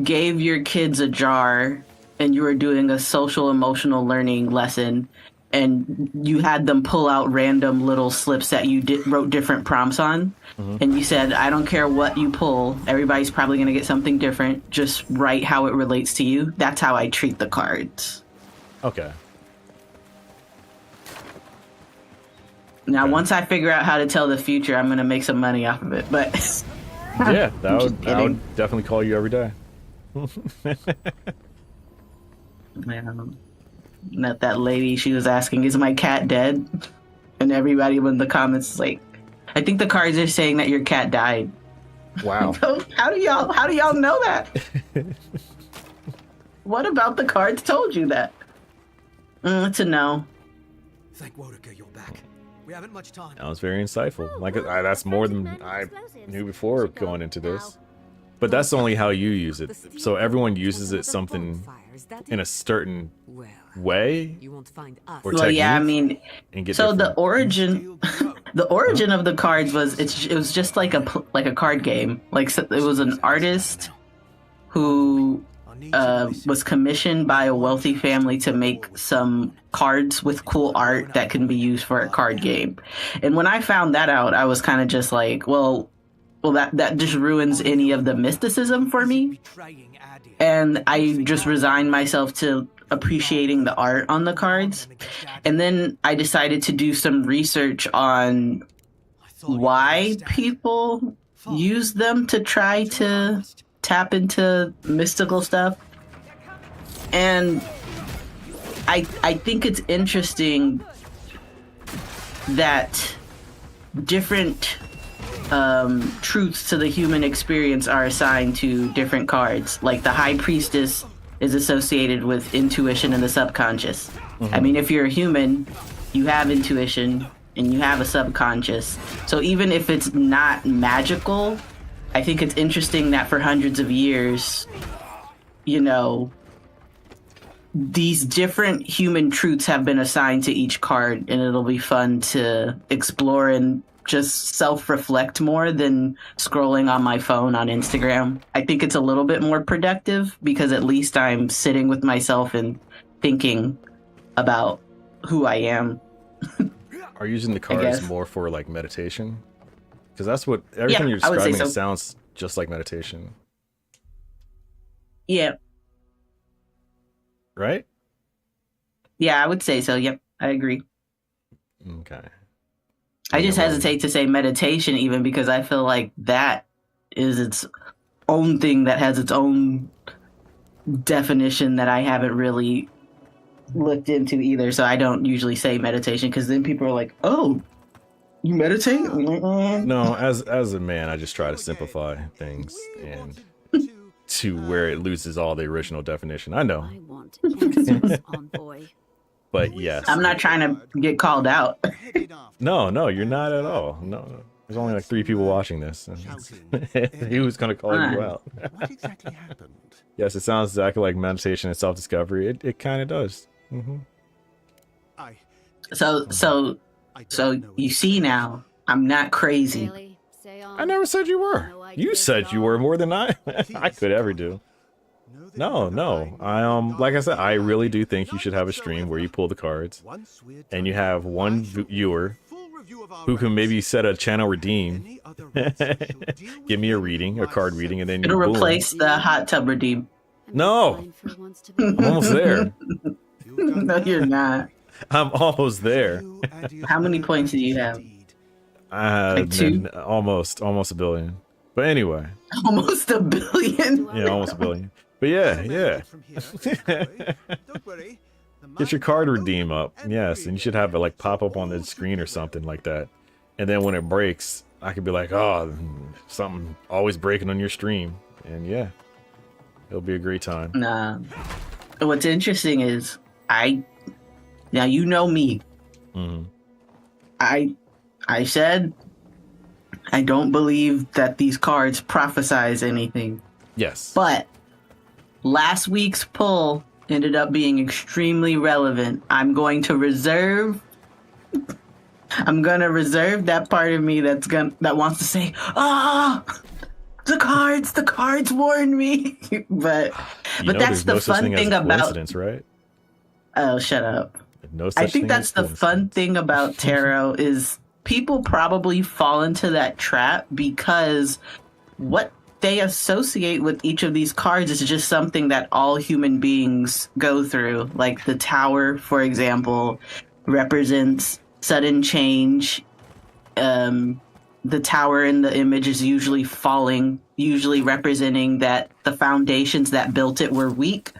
gave your kids a jar and you were doing a social emotional learning lesson, and you had them pull out random little slips that you wrote different prompts on, and you said, I don't care what you pull, everybody's probably going to get something different, just write how it relates to you. That's how I treat the cards. Okay. Now, once I figure out how to tell the future, I'm going to make some money off of it, but... Yeah, I would definitely call you every day. That lady, she was asking, is my cat dead? And everybody in the comments is like, I think the cards are saying that your cat died. Wow. How do y'all know that? What about the cards told you that? To know. Thank Wodaka, you're back. We haven't much time. That was very insightful. Like, that's more than I knew before going into this. But that's only how you use it. So everyone uses it something in a certain way or well, yeah, I mean, so the origin of the cards was it was just like a card game. Like, so it was an artist who was commissioned by a wealthy family to make some cards with cool art that can be used for a card game. And when I found that out, I was kind of just like, well, that just ruins any of the mysticism for me. And I just resigned myself to appreciating the art on the cards. And then I decided to do some research on why people use them to try to tap into mystical stuff. And I think it's interesting that different truths to the human experience are assigned to different cards. Like the High Priestess is associated with intuition and the subconscious. I mean, if you're a human, you have intuition and you have a subconscious. So even if it's not magical, I think it's interesting that for hundreds of years, you know, these different human truths have been assigned to each card, and it'll be fun to explore and just self-reflect more than scrolling on my phone on Instagram. I think it's a little bit more productive because at least I'm sitting with myself and thinking about who I am. Are you using the cards more for like meditation? Because that's what everything you're describing sounds just like meditation. Yeah. Right? Yeah, I would say so. Yep, I agree. Okay. I just hesitate to say meditation even because I feel like that is its own thing that has its own definition that I haven't really looked into either. So I don't usually say meditation because then people are like, oh, you meditate? No, as a man, I just try to simplify things and to where it loses all the original definition. I know. But yes. I'm not trying to get called out. No, you're not at all. No. There's only like 3 people watching this. He was going to call you out. What exactly happened? Yes, it sounds exactly like meditation and self-discovery. It kind of does. So you see now, I'm not crazy. I never said you were. You said you were more than I could ever do. No. Like I said, I really do think you should have a stream where you pull the cards, and you have one viewer who can maybe set a channel redeem, give me a reading, a card reading, and then it'll boom. replace the hot tub redeem. No, I'm almost there. No, you're not. I'm almost there. How many points do you have? Like 2? Almost a billion. But anyway. Almost a billion? Yeah, almost a billion. But yeah. Get your card redeem up. Yes, and you should have it like pop up on the screen or something like that. And then when it breaks, I could be like, oh, something always breaking on your stream. And yeah, it'll be a great time. Nah. What's interesting is now you know me. Mm-hmm. I said I don't believe that these cards prophesize anything. Yes. But last week's pull ended up being extremely relevant. I'm going to reserve that part of me that wants to say, the cards warned me. but that's the fun thing about coincidence, right? Oh, shut up. No such I think thing that's the fun thing about tarot is people probably fall into that trap because what they associate with each of these cards is just something that all human beings go through. Like the Tower, for example, represents sudden change. The Tower in the image is usually falling, usually representing that the foundations that built it were weak,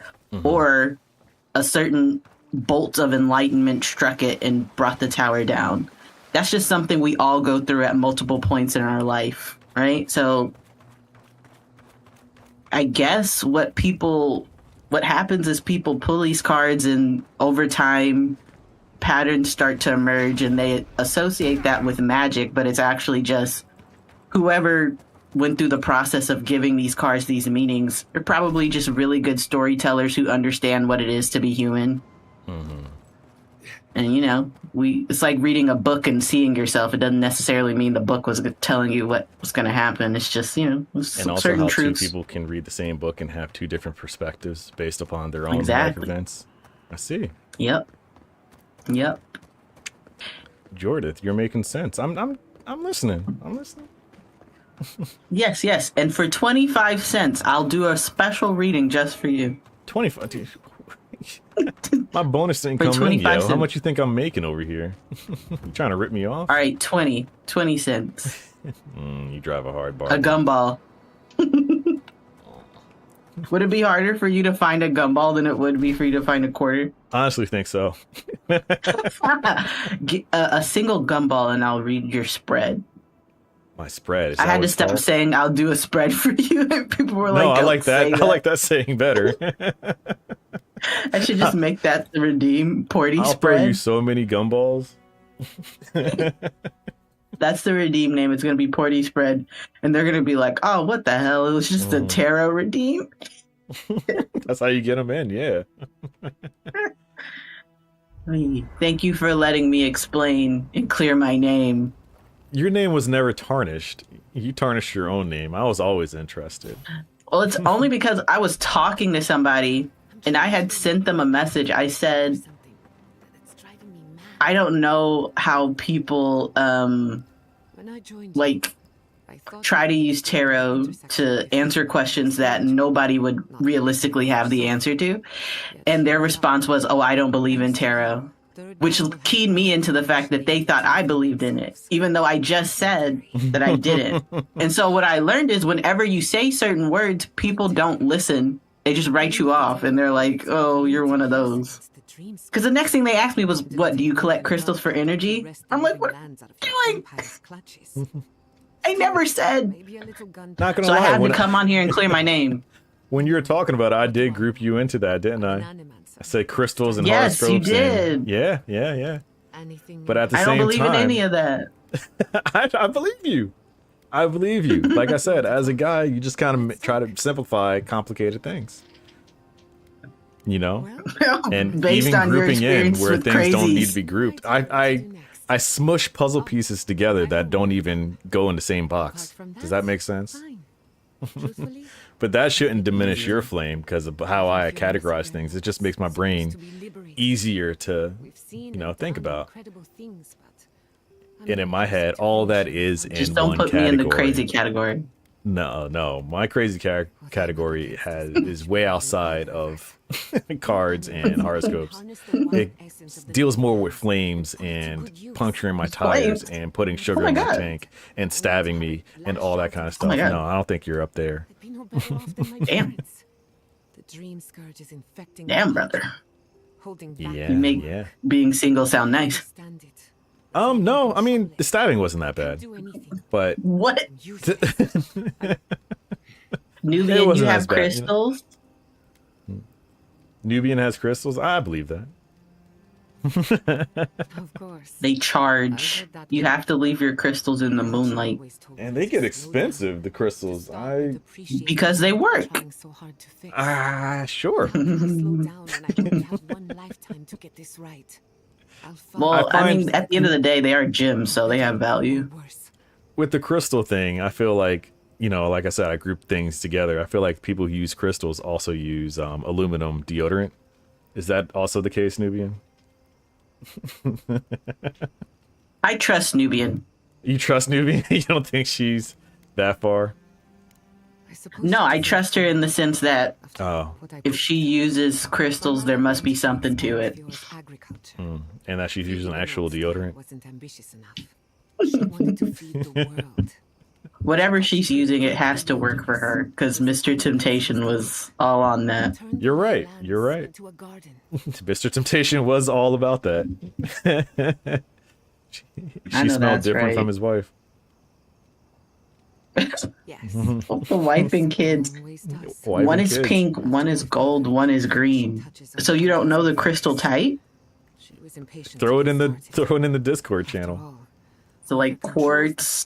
or a certain bolt of enlightenment struck it and brought the tower down. That's just something we all go through at multiple points in our life, right? So I guess what happens is people pull these cards and over time patterns start to emerge and they associate that with magic, but it's actually just whoever went through the process of giving these cards these meanings. They're probably just really good storytellers who understand what it is to be human. And it's like reading a book and seeing yourself. It doesn't necessarily mean the book was telling you what was going to happen. It's just and also certain how truths. 2 people can read the same book and have 2 different perspectives based upon their own life Exactly. events. I see. Yep. Jordith, you're making sense. I'm listening. I'm listening. Yes. And for 25 cents, I'll do a special reading just for you. 25, dude. My bonus didn't come in, yo. How much you think I'm making over here? You trying to rip me off? All right, 20 cents. You drive a hard bar. A gumball. Would it be harder for you to find a gumball than it would be for you to find a quarter? Honestly think so. A single gumball and I'll read your spread. My spread. I had to stop saying I'll do a spread for you. And people were like, no, I like that. I like that saying better. I should just make that the redeem Porty I'll spread. throw you so many gumballs. That's the redeem name. It's going to be Porty spread. And they're going to be like, oh, what the hell? It was just a tarot redeem? That's how you get them in, yeah. Thank you for letting me explain and clear my name. Your name was never tarnished. You tarnished your own name. I was always interested. Well, it's only because I was talking to somebody and I had sent them a message. I said, I don't know how people try to use tarot to answer questions that nobody would realistically have the answer to. And their response was, oh, I don't believe in tarot, which keyed me into the fact that they thought I believed in it, even though I just said that I didn't. And so what I learned is whenever you say certain words, people don't listen. They just write you off and they're like, oh, you're one of those. Because the next thing they asked me was, what, do you collect crystals for energy? I'm like, what are you doing? I never said. Not gonna so lie, I had to come on here and clear my name. When you were talking about it, I did group you into that, didn't I? I said crystals and yes, horoscopes. You did. Yeah. But at the same time, I don't believe in any of that. I believe you. I believe you. Like I said, as a guy, you just kind of try to simplify complicated things. You know? And even grouping in where things don't need to be grouped. I smush puzzle pieces together that don't even go in the same box. Does that make sense? But that shouldn't diminish your flame because of how I categorize things. It just makes my brain easier to, think about. And in my head, all that is in Just don't one put category. me in the crazy category. No. My crazy category is way outside of cards and horoscopes. It deals more with flames and puncturing my tires and putting sugar in my tank and stabbing me and all that kind of stuff. No, I don't think you're up there. Damn. The dream scourge is infecting. Damn, brother. Yeah, you make being single sound nice. No, I mean the stabbing wasn't that bad, but what? Nubian, you have crystals. Nubian has crystals. I believe that. Of course. They charge. You have to leave your crystals in the moonlight. And they get expensive. The crystals. Because they work. Sure. Well, I mean, at the end of the day, they are gems, so they have value. With the crystal thing, I feel like, like I said, I group things together. I feel like people who use crystals also use aluminum deodorant. Is that also the case, Nubian? I trust Nubian. You trust Nubian? You don't think she's that far? No, I trust her in the sense that if she uses crystals, there must be something to it. And that she's using actual deodorant. Whatever she's using, it has to work for her, because Mr. Temptation was all on that. You're right. Mr. Temptation was all about that. she smelled different from his wife. The wife and kids. One is pink, one is gold, one is green. So you don't know the crystal type? Throw it in the Discord channel. So like quartz,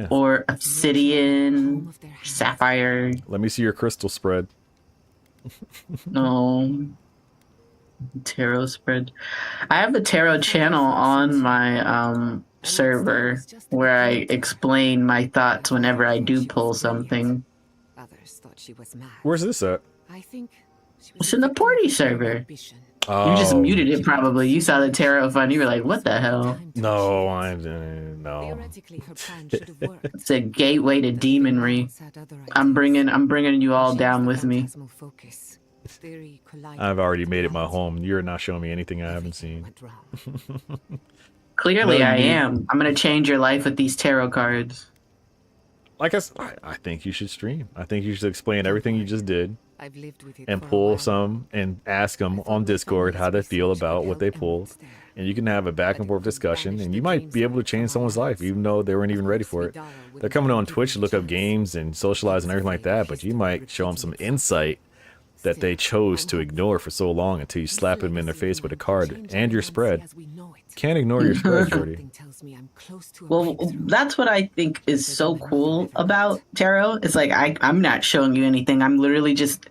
or obsidian, sapphire. Let me see your crystal spread. No. Tarot spread. I have a tarot channel on my server where I explain my thoughts whenever I do pull something. Where's this at? It's in the Porty server. Oh. You just muted it probably. You saw the tarot fun. You were like, what the hell? No, no. It's a gateway to demonry. I'm bringing you all down with me. I've already made it my home. You're not showing me anything I haven't seen. Clearly I am. I'm going to change your life with these tarot cards. Like I think you should stream. I think you should explain everything you just did. And pull some and ask them on Discord how they feel about what they pulled. And you can have a back and forth discussion, and you might be able to change someone's life, even though they weren't even ready for it. They're coming on Twitch to look up games and socialize and everything like that, but you might show them some insight that they chose to ignore for so long until you slap them in their face with a card and your spread. Can't ignore your spread, Jordy. Well, that's what I think is so cool about tarot. It's like I'm not showing you anything. I'm literally just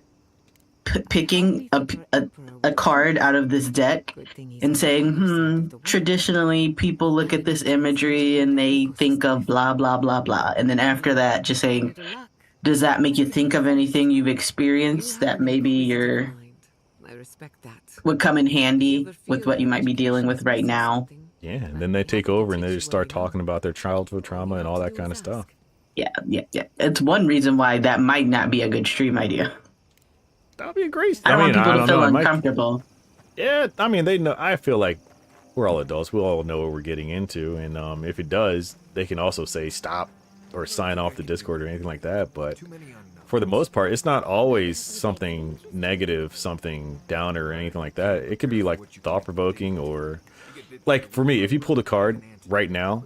picking a card out of this deck and saying, traditionally people look at this imagery and they think of blah, blah, blah, blah. And then after that, just saying, does that make you think of anything you've experienced that maybe would come in handy with what you might be dealing with right now? Yeah, and then they take over and they just start talking about their childhood trauma and all that kind of stuff. Yeah. It's one reason why that might not be a good stream idea. That would be a great. I don't want people to feel uncomfortable. Yeah, I mean, they know. I feel like we're all adults. We all know what we're getting into, and if it does, they can also say stop or sign off the Discord or anything like that. But for the most part, it's not always something negative, something downer, or anything like that. It could be like thought-provoking, or like for me, if you pulled a card right now,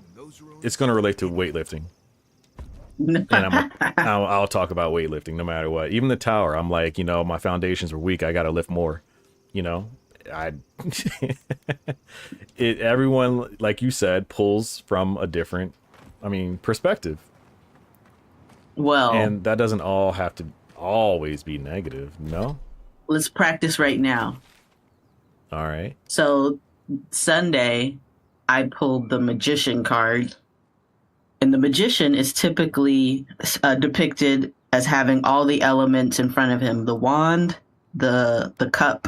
it's going to relate to weightlifting. And I'll talk about weightlifting no matter what. Even the tower, I'm like, my foundations were weak. I got to lift more. Everyone, like you said, pulls from a different, perspective. Well, and that doesn't all have to always be negative. No. Let's practice right now. All right. So Sunday, I pulled the magician card. And the magician is typically depicted as having all the elements in front of him: the wand, the cup,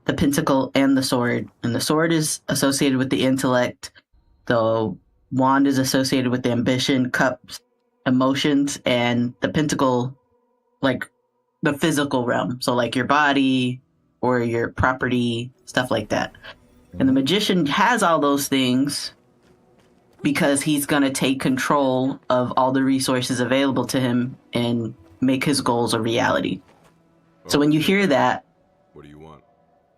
the pentacle, and the sword. And the sword is associated with the intellect. The wand is associated with ambition, cups, emotions, and the pentacle, like the physical realm. So like your body or your property, stuff like that. And the magician has all those things because he's going to take control of all the resources available to him and make his goals a reality. So when you hear that, What do you want?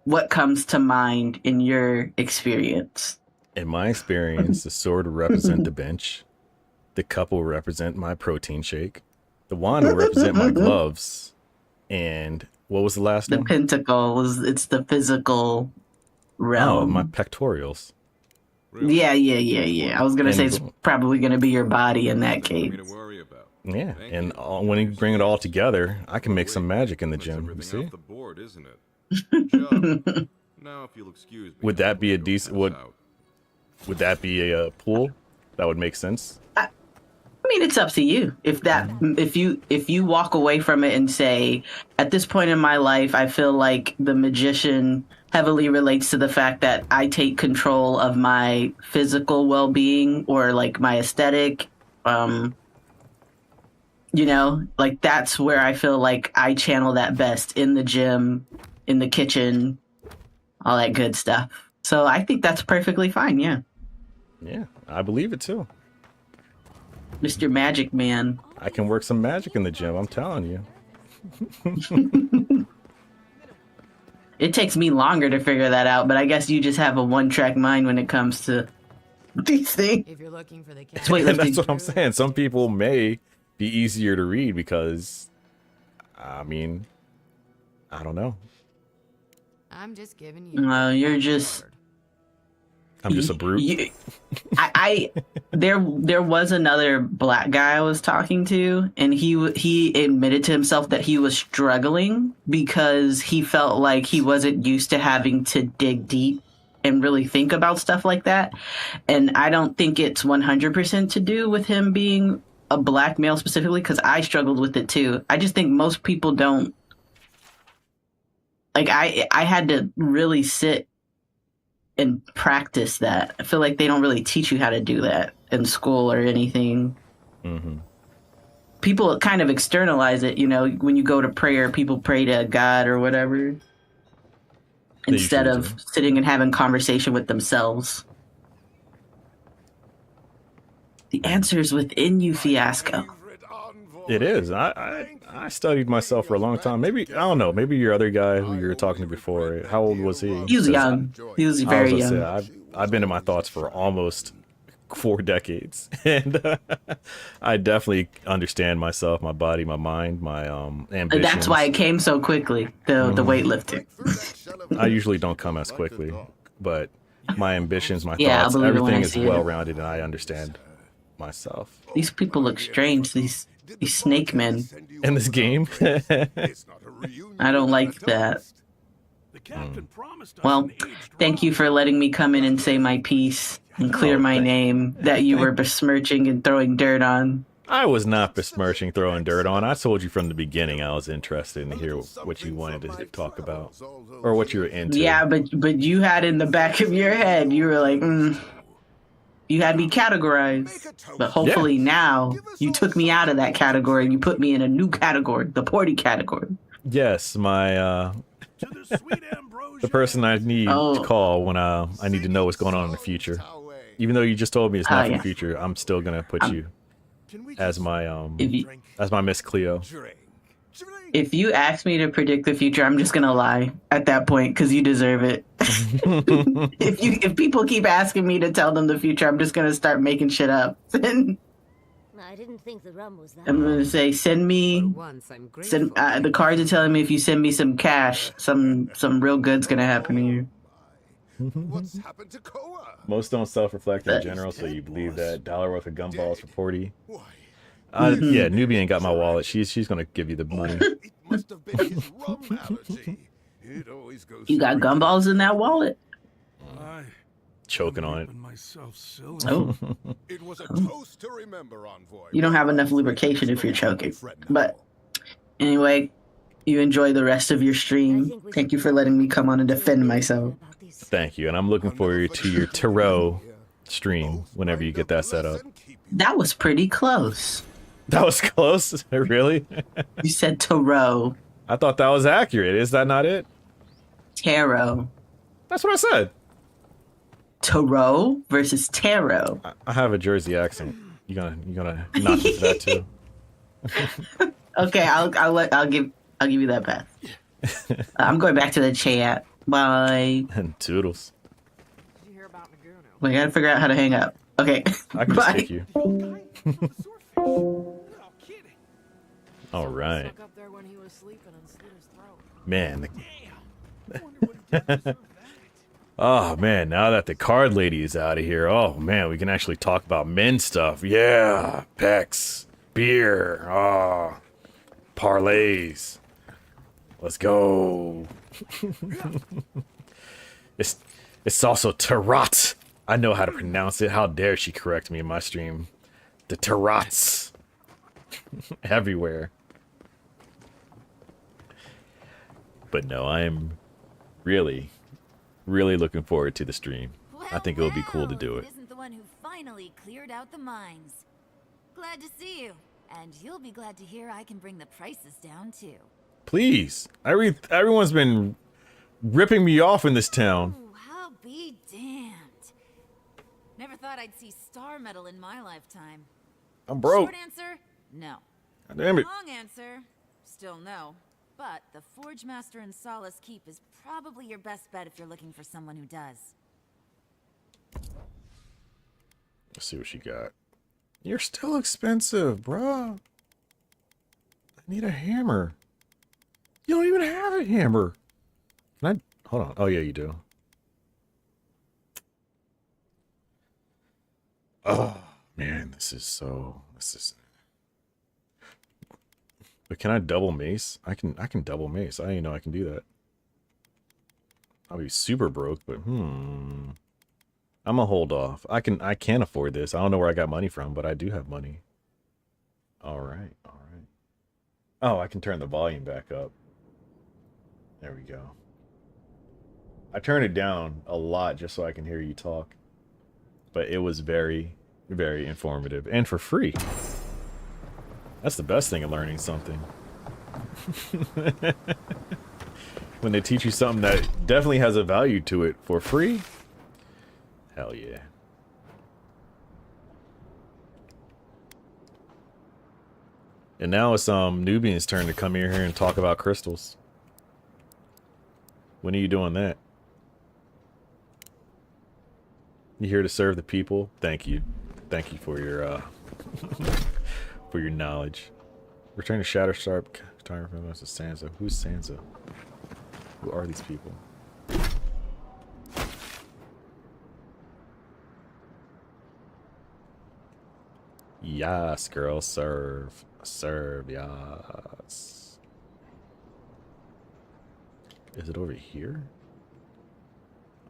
what comes to mind in your experience? In my experience, the sword will represent the bench. The cup will represent my protein shake. The wand will represent my gloves. And what was the last The one? pentacle it's the physical realm. Oh, my pectorials. Yeah. I was going to say it's probably going to be your body in that case. Yeah, and when you bring it all together, I can make some magic in the gym. You see? The board, isn't it? Now, if you'll excuse me, Would that be a decent? Would that be a pool? That would make sense. I mean, it's up to you. If you walk away from it and say, at this point in my life, I feel like the magician heavily relates to the fact that I take control of my physical well-being or like my aesthetic. You know, like that's where I feel like I channel that best, in the gym, in the kitchen, all that good stuff. So I think that's perfectly fine. Yeah. Yeah, I believe it too. Mr. Magic Man. I can work some magic in the gym, I'm telling you. It takes me longer to figure that out, but I guess you just have a one-track mind when it comes to these things. If you're looking for the That's what I'm saying. Some people may be easier to read because, I mean, I don't know. I'm just giving you. You're just. I'm just a brute. There was another black guy I was talking to, and he admitted to himself that he was struggling because he felt like he wasn't used to having to dig deep and really think about stuff like that. And I don't think it's 100% to do with him being a black male specifically, because I struggled with it too. I just think most people don't. Like I had to really sit and practice that. I feel like they don't really teach you how to do that in school or anything. Mm-hmm. People kind of externalize it, you know, when you go to prayer, people pray to God or whatever, instead of sitting and having conversation with themselves. The answer is within you, Fiasco. It is. I studied myself for a long time. Maybe, I don't know, maybe your other guy who you were talking to before, how old was he? He was young. He was very young. I've been in my thoughts for almost 4 decades. And I definitely understand myself, my body, my mind, my ambitions. And that's why it came so quickly, the weightlifting. I usually don't come as quickly, but my ambitions, my Yeah, thoughts, I'll believe it when everything I is see it. well-rounded and I understand myself. These people look strange. These snake men. In this game? I don't like that. Well, thank you for letting me come in and say my piece and clear my name that you were besmirching and throwing dirt on. I was not besmirching throwing dirt on. I told you from the beginning I was interested in hear what you wanted to talk about or what you were into. Yeah, but you had in the back of your head, you were like, you had me categorized. But hopefully now you took me out of that category and you put me in a new category, the Porty category. Yes, my the person I need to call when I need to know what's going on in the future. Even though you just told me it's not from the future, I'm still gonna put you as my as my Miss Cleo. If you ask me to predict the future, I'm just gonna lie at that point because you deserve it. If people keep asking me to tell them the future, I'm just gonna start making shit up. I didn't think the rum was that. I'm gonna say, send the cards are telling me if you send me some cash, some real good's gonna happen to you. What's happened to Koa? Most don't self-reflect in general, so you believe that $1 worth of gumballs for 40. Yeah, Nubian got my wallet. She's gonna give you the money. It must have been his rum allergy. It always goes. You got gumballs in that wallet? choking on it. Oh. It was a toast to remember, Envoy. You don't have enough lubrication if you're choking. But anyway, you enjoy the rest of your stream. Thank you for letting me come on and defend myself. Thank you, and I'm looking forward to your tarot stream whenever you get that set up. That was pretty close. That was close? Really? You said tarot. I thought that was accurate. Is that not it? Tarot. That's what I said. Tarot versus tarot. I have a Jersey accent. You gonna knock into that too? Okay, I'll give you that pass. I'm going back to the chat. Bye. And toodles. We gotta figure out how to hang up. Okay. I can Bye. stick you. All right. Man. Oh man, now that the card lady is out of here, oh man, we can actually talk about men stuff. Yeah, pecs, beer, parlays. Let's go. It's also tarot. I know how to pronounce it. How dare she correct me in my stream? The tarots. Everywhere. But no, I am really looking forward to the stream. I think it'll be cool to do it. Isn't the one who finally cleared out the mines. Glad to see you. And you'll be glad to hear I can bring the prices down too. Please. Everyone's been ripping me off in this town. Ooh, I'll be damned. Never thought I'd see star metal in my lifetime. I'm broke. Short answer, no. God damn it. Long answer, still no. But the Forge Master in Solace Keep is probably your best bet if you're looking for someone who does. Let's see what she got. You're still expensive, bruh. I need a hammer. You don't even have a hammer. Can I? Hold on. Oh, yeah, you do. Oh, man, this is... But can I double mace? I can double mace. I didn't know I can do that. I'll be super broke, but I'm gonna hold off. I can afford this. I don't know where I got money from, but I do have money. All right. Oh, I can turn the volume back up. There we go. I turned it down a lot just so I can hear you talk. But it was very, very informative and for free. That's the best thing of learning something. When they teach you something that definitely has a value to it for free. Hell yeah. And now it's Nubian's turn to come here and talk about crystals. When are you doing that? You here to serve the people? Thank you. Thank you for your for your knowledge. Return to Shatterstar. Time for us to Sansa. Who's Sansa? Who are these people? Yes, girl, serve. Serve, yes. Is it over here?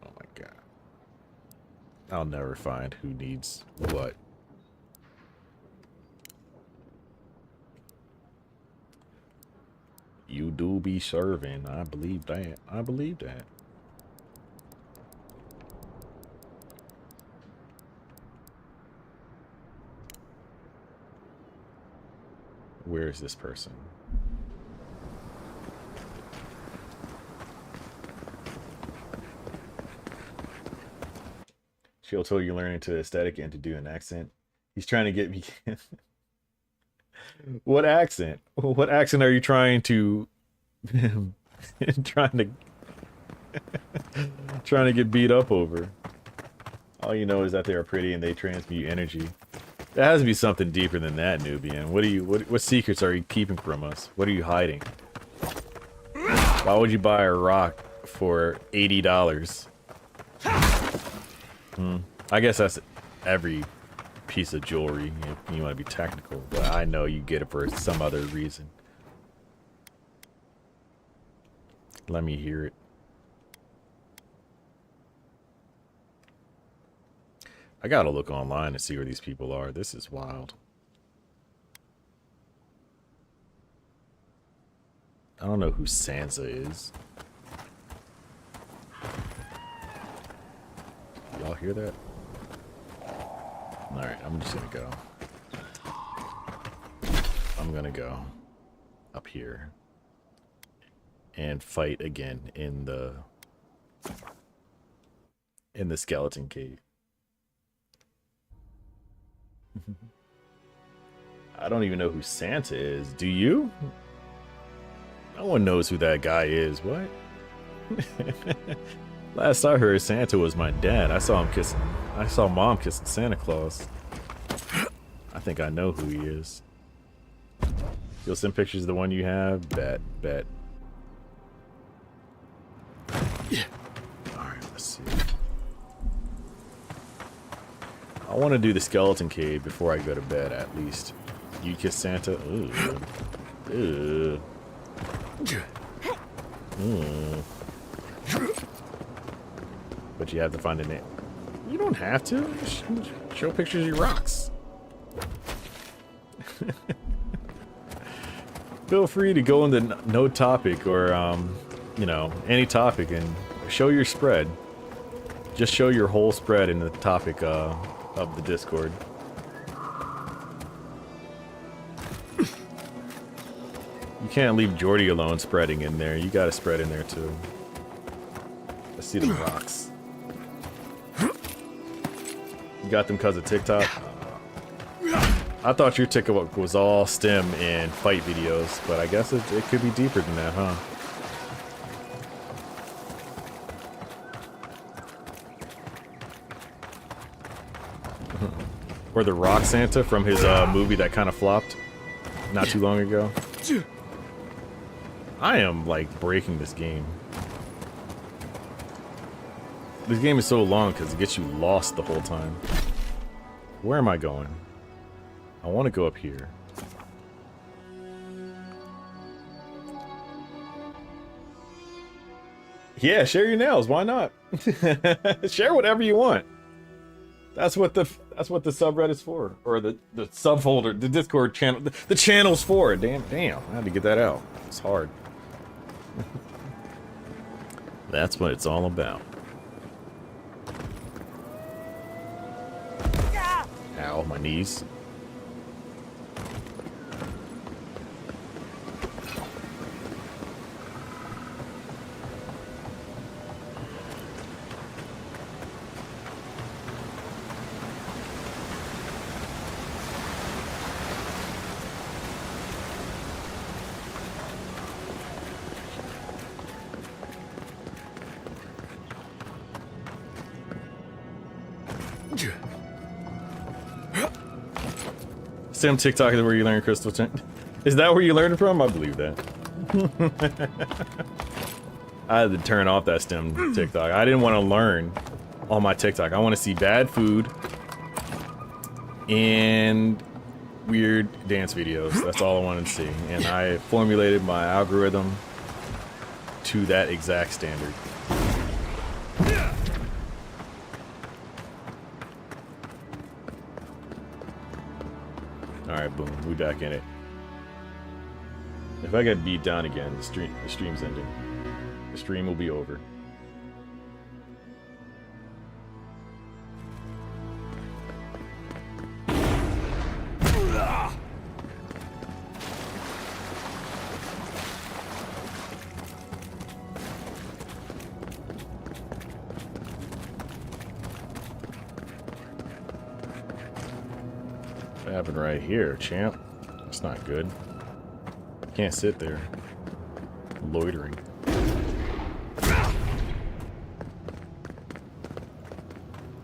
Oh my god. I'll never find who needs what. You do be serving. I believe that. I believe that. Where is this person? She'll tell you learning to aesthetic and to do an accent. He's trying to get me. What accent? What accent are you trying to trying to get beat up over? All you know is that they are pretty and they transmute energy. There has to be something deeper than that, Nubian. What secrets are you keeping from us? What are you hiding? Why would you buy a rock for $80? I guess that's every piece of jewelry. You want to be technical, but I know you get it for some other reason. Let me hear it. I gotta look online to see where these people are. This is wild. I don't know who Sansa is. Y'all hear that? Alright, I'm just gonna go. I'm gonna go up here and fight again in the skeleton cave. I don't even know who Santa is. Do you? No one knows who that guy is. What? Last I heard, Santa was my dad. I saw Mom kissing Santa Claus. I think I know who he is. You'll send pictures of the one you have? Bet. Yeah. Alright, let's see. I want to do the skeleton cave before I go to bed, at least. You kiss Santa? Ooh. Ooh. But you have to find a name. You don't have to. Just show pictures of your rocks. Feel free to go into no topic or, you know, any topic and show your spread. Just show your whole spread in the topic of the Discord. You can't leave Jordy alone spreading in there. You gotta spread in there too. Let's see the rocks. You got them because of TikTok? I thought your TikTok was all STEM and fight videos, but I guess it could be deeper than that, huh? Or the Rock Santa from his movie that kind of flopped not too long ago. I am like breaking this game. This game is so long because it gets you lost the whole time. Where am I going? I want to go up here. Yeah, share your nails. Why not? Share whatever you want. That's what the subreddit's for, or the subfolder, the Discord channel, the channel's for. Damn, I had to get that out. It's hard. That's what it's all about. Ow, my knees. Sim TikTok is where you learn crystal chain. Is that where you learned it from? I believe that. I had to turn off that STEM TikTok. I didn't want to learn on my TikTok. I want to see bad food and weird dance videos. That's all I wanted to see. And I formulated my algorithm to that exact standard. Alright, boom. We back in it. If I get beat down again, the stream's ending. The stream will be over. What happened right here, champ? That's not good. Can't sit there. Loitering. I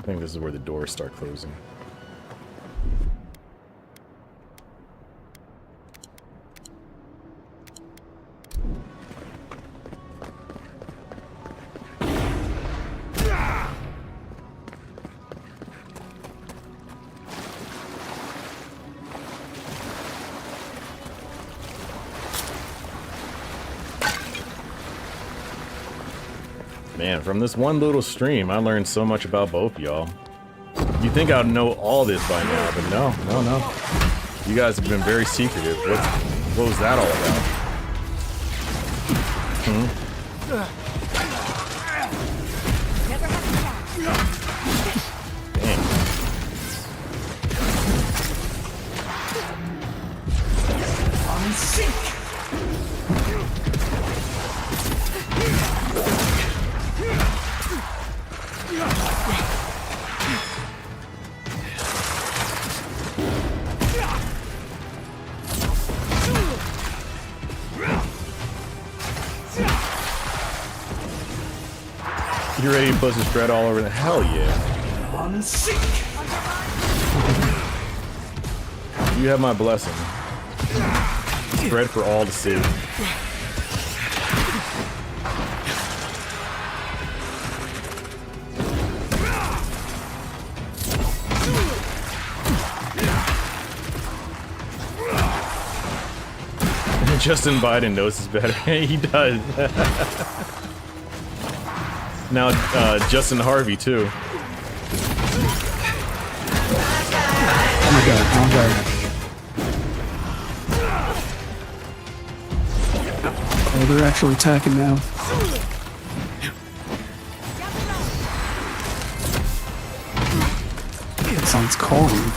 think this is where the doors start closing. Man, from this one little stream, I learned so much about both y'all. You think I'd know all this by now, but no. You guys have been very secretive. What was that all about? You ready to put some spread all over the hell yeah. You have my blessing. Spread for all to see. Justin Biden knows this better. He does. Now, Justin Harvey, too. Oh my god, oh, they're actually attacking now. That sounds calling.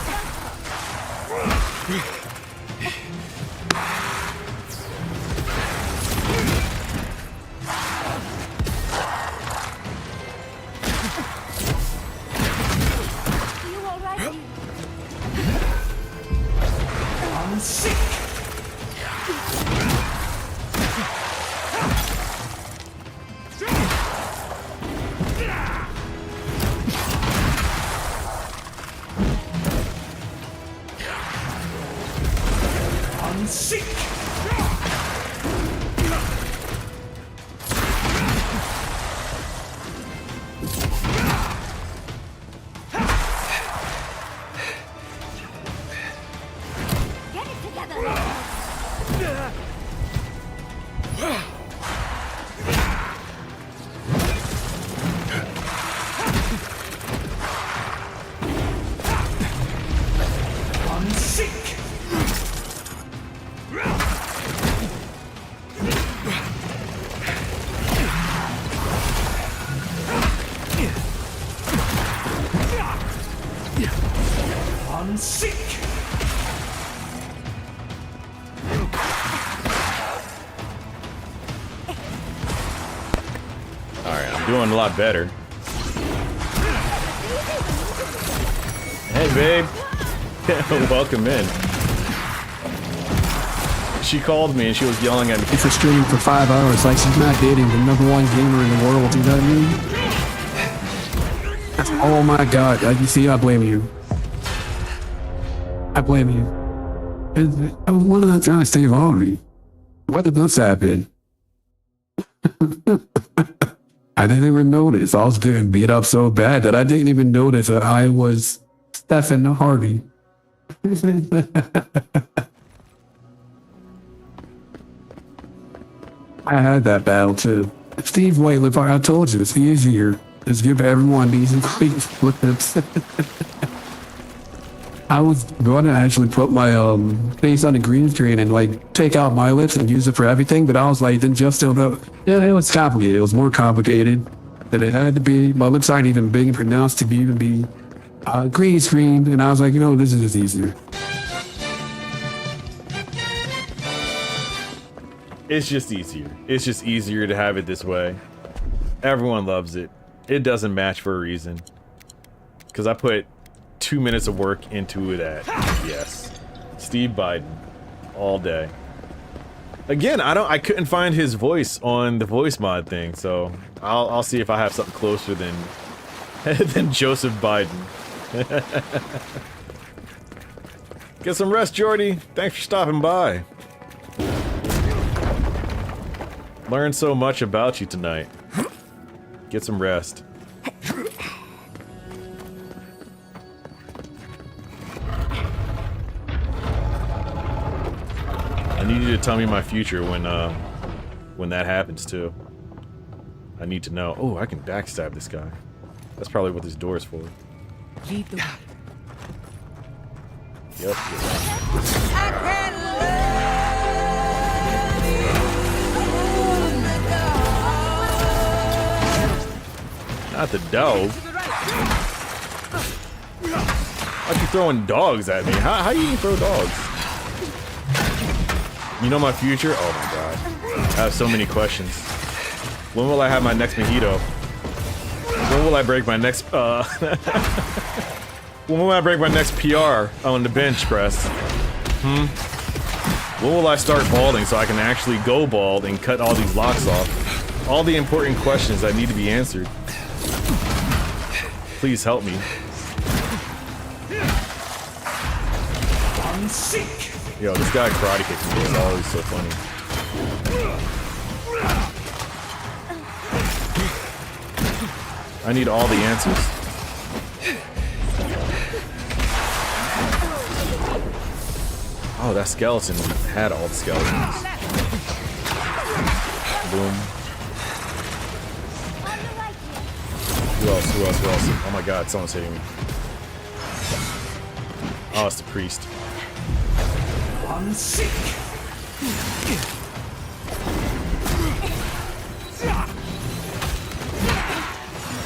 Doing a lot better. Hey, babe. Welcome in. She called me and she was yelling at me. For streaming for 5 hours like she's not dating the #1 gamer in the world, you know what I mean? Oh my god, you see, I blame you. I blame you. I was one of them trying to stay on me. What did this happen? I didn't even notice. I was getting beat up so bad that I didn't even notice that I was Stephen Harvey. I had that battle too. Steve White, I told you, it's easier. Just give everyone these flips. I was going to actually put my face on the green screen and like take out my lips and use it for everything, but I was like, then just still know. Yeah, it was complicated. It was more complicated than it had to be. My lips aren't even big and pronounced to even be green screen, and I was like, you know, this is just easier. It's just easier. It's just easier to have it this way. Everyone loves it. It doesn't match for a reason. Because I put 2 minutes of work into it at, yes, Steve Biden, all day. Again, I couldn't find his voice on the voice mod thing, so I'll see if I have something closer than than Joseph Biden. Get some rest, Jordy. Thanks for stopping by. Learned so much about you tonight. Get some rest. I need you to tell me my future when that happens too. I need to know. Oh, I can backstab this guy. That's probably what this door is for. Lead the way. Yep. Not the dog. Why'd you throwing dogs at me? How you even throw dogs? You know my future? Oh my god. I have so many questions. When will I have my next mojito? When will I break my next when will I break my next PR on the bench press? When will I start balding so I can actually go bald and cut all these locks off? All the important questions that need to be answered. Please help me. Yo, this guy karate kicking me is always so funny. I need all the answers. Oh, that skeleton had all the skeletons. Boom. Who else? Who else? Who else? Oh my god, someone's hitting me. Oh, it's the priest.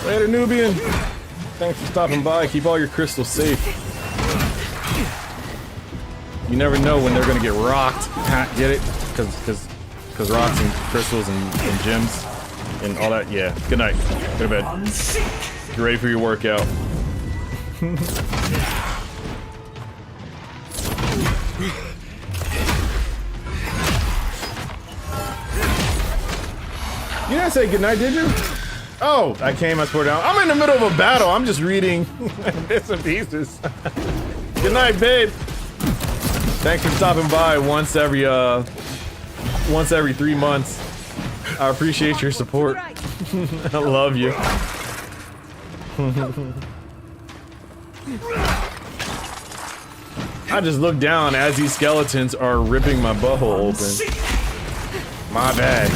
Later, Nubian. Thanks for stopping by. Keep all your crystals safe. You never know when they're gonna get rocked. Get it? Because rocks and crystals and gems and all that. Yeah. Good night. Go to bed. Get ready for your workout. You didn't say goodnight, did you? Oh, I came, I swore down. I'm in the middle of a battle. I'm just reading bits and pieces. Good night, babe. Thanks for stopping by once every 3 months. I appreciate your support. I love you. I just look down as these skeletons are ripping my butthole open. My bad.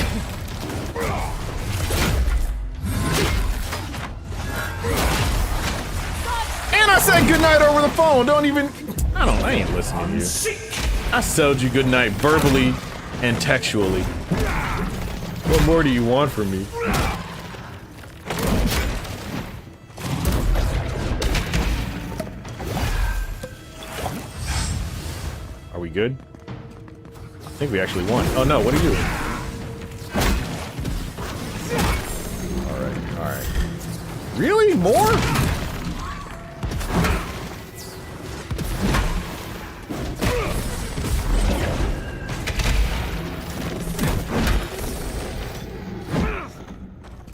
And I said goodnight over the phone. Don't even... I ain't listening to you. I sold you goodnight verbally and textually. What more do you want from me? Are we good? I think we actually won. Oh no, what are you doing? Alright, alright. Really? More?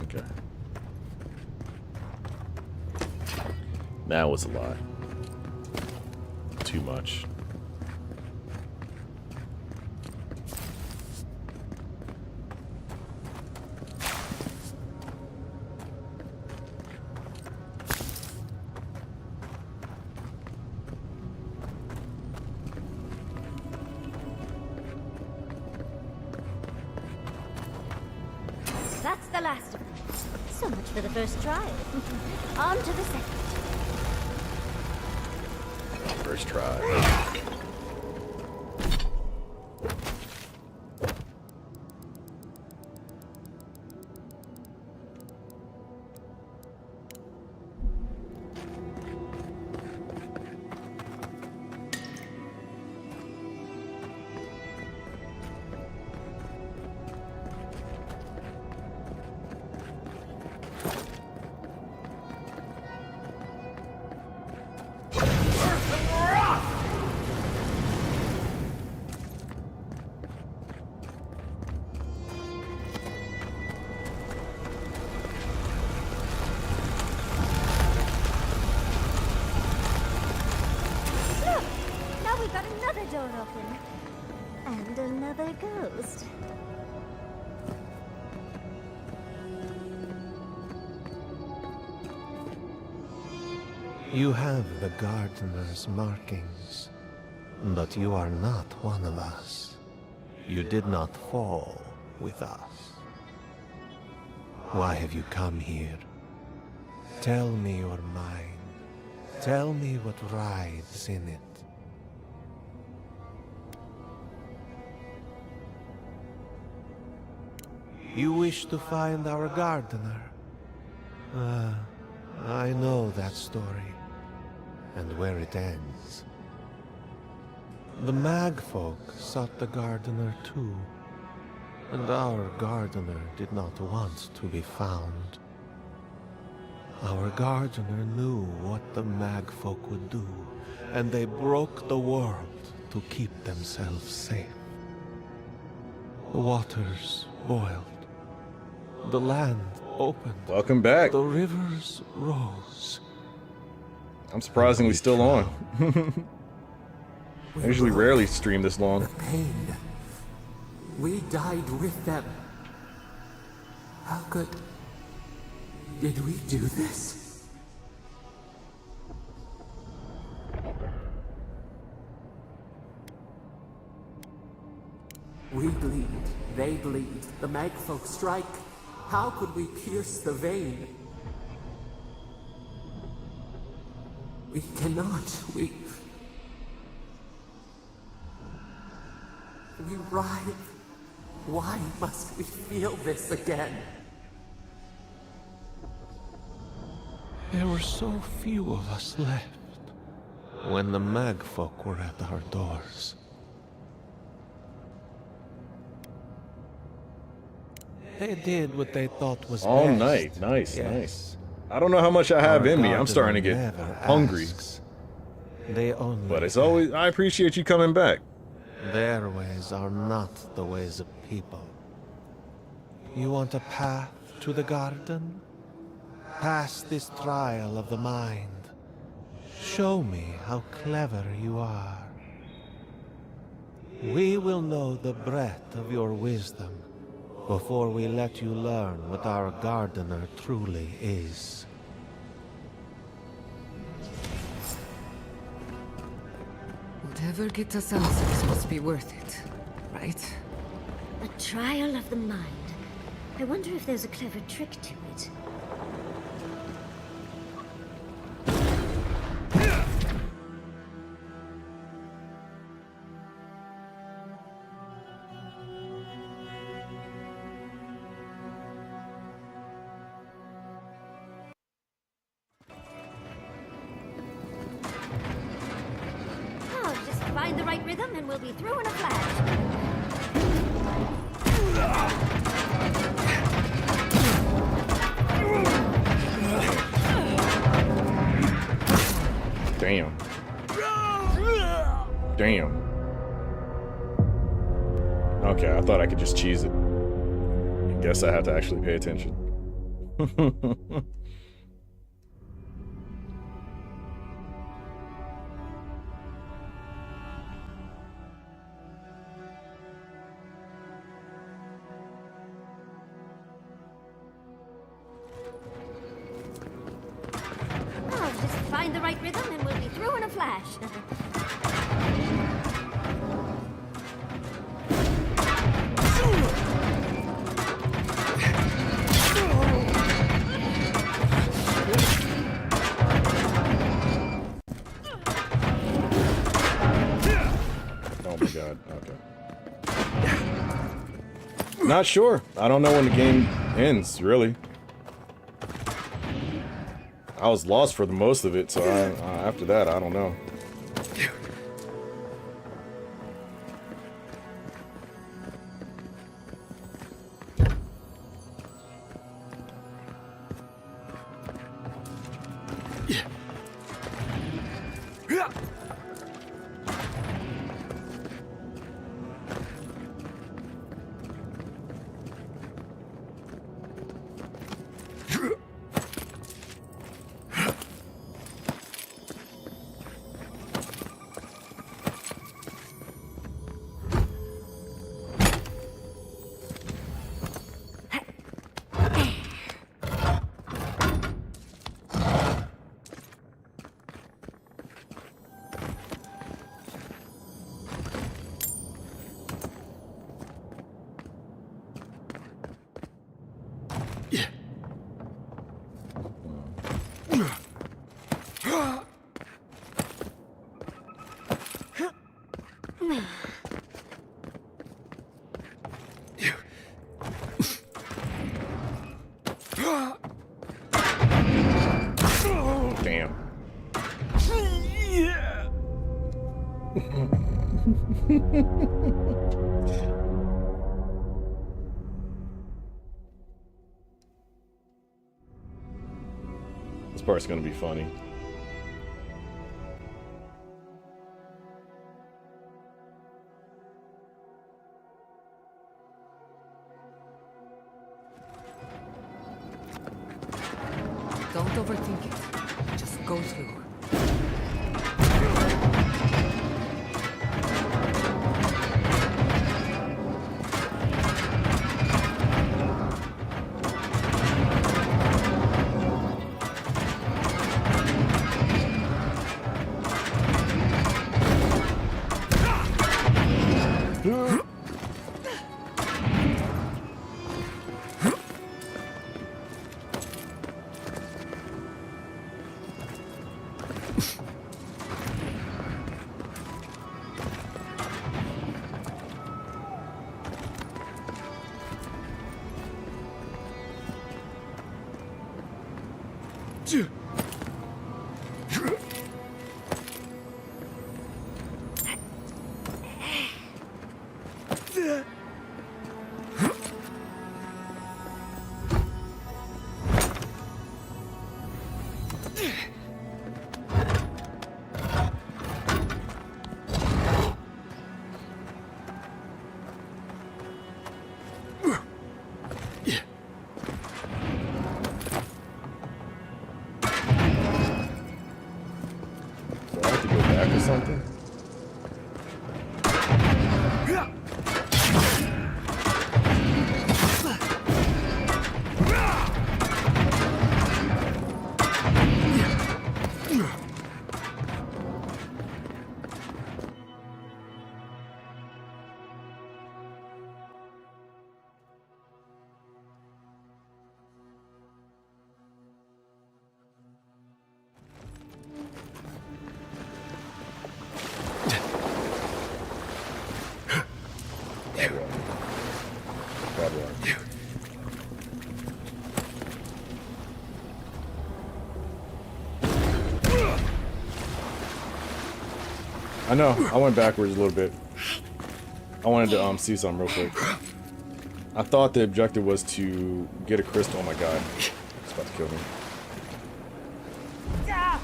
Okay. That was a lot. Too much. That's the last of them. So much for the first trial. On to the second. First try. Door open. And another ghost. You have the gardener's markings, but you are not one of us. You did not fall with us. Why have you come here? Tell me your mind, Tell me what rides in it. You wish to find our gardener? I know that story, and where it ends. The Magfolk sought the gardener too, and our gardener did not want to be found. Our gardener knew what the Magfolk would do, and they broke the world to keep themselves safe. The waters boiled. The land opened. Welcome back. The rivers rose. I'm surprisingly still on. I usually rarely stream this long. Pain. We died with them. How did we do this? We bleed, they bleed, the Magfolk strike. How could we pierce the vein? We cannot, we writhe. Why must we feel this again? There were so few of us left when the Magfolk were at our doors. They did what they thought was All best. night. Nice, Yes. nice. I don't know how much I have in me. I'm starting to get Never hungry. asks. They only But it's always, I appreciate you coming back. Their ways are not the ways of people. You want a path to the garden? Pass this trial of the mind. Show me how clever you are. We will know the breadth of your wisdom before we let you learn what our gardener truly is. Whatever gets us answers must be worth it, right? A trial of the mind. I wonder if there's a clever trick to it. Oh, just find the right rhythm and we'll be through in a flash. Damn. Damn. Okay, I thought I could just cheese it. I guess I have to actually pay attention. Oh, just find the right rhythm and we'll be through in a flash. Oh my god, okay. Not sure. I don't know when the game ends, really. I was lost for the most of it, so after that, I don't know. Damn. Yeah. This part's gonna be funny. Don't overthink it. Just go through. Something? I know, I went backwards a little bit. I wanted to see something real quick. I thought the objective was to get a crystal. Oh my god. It's about to kill me.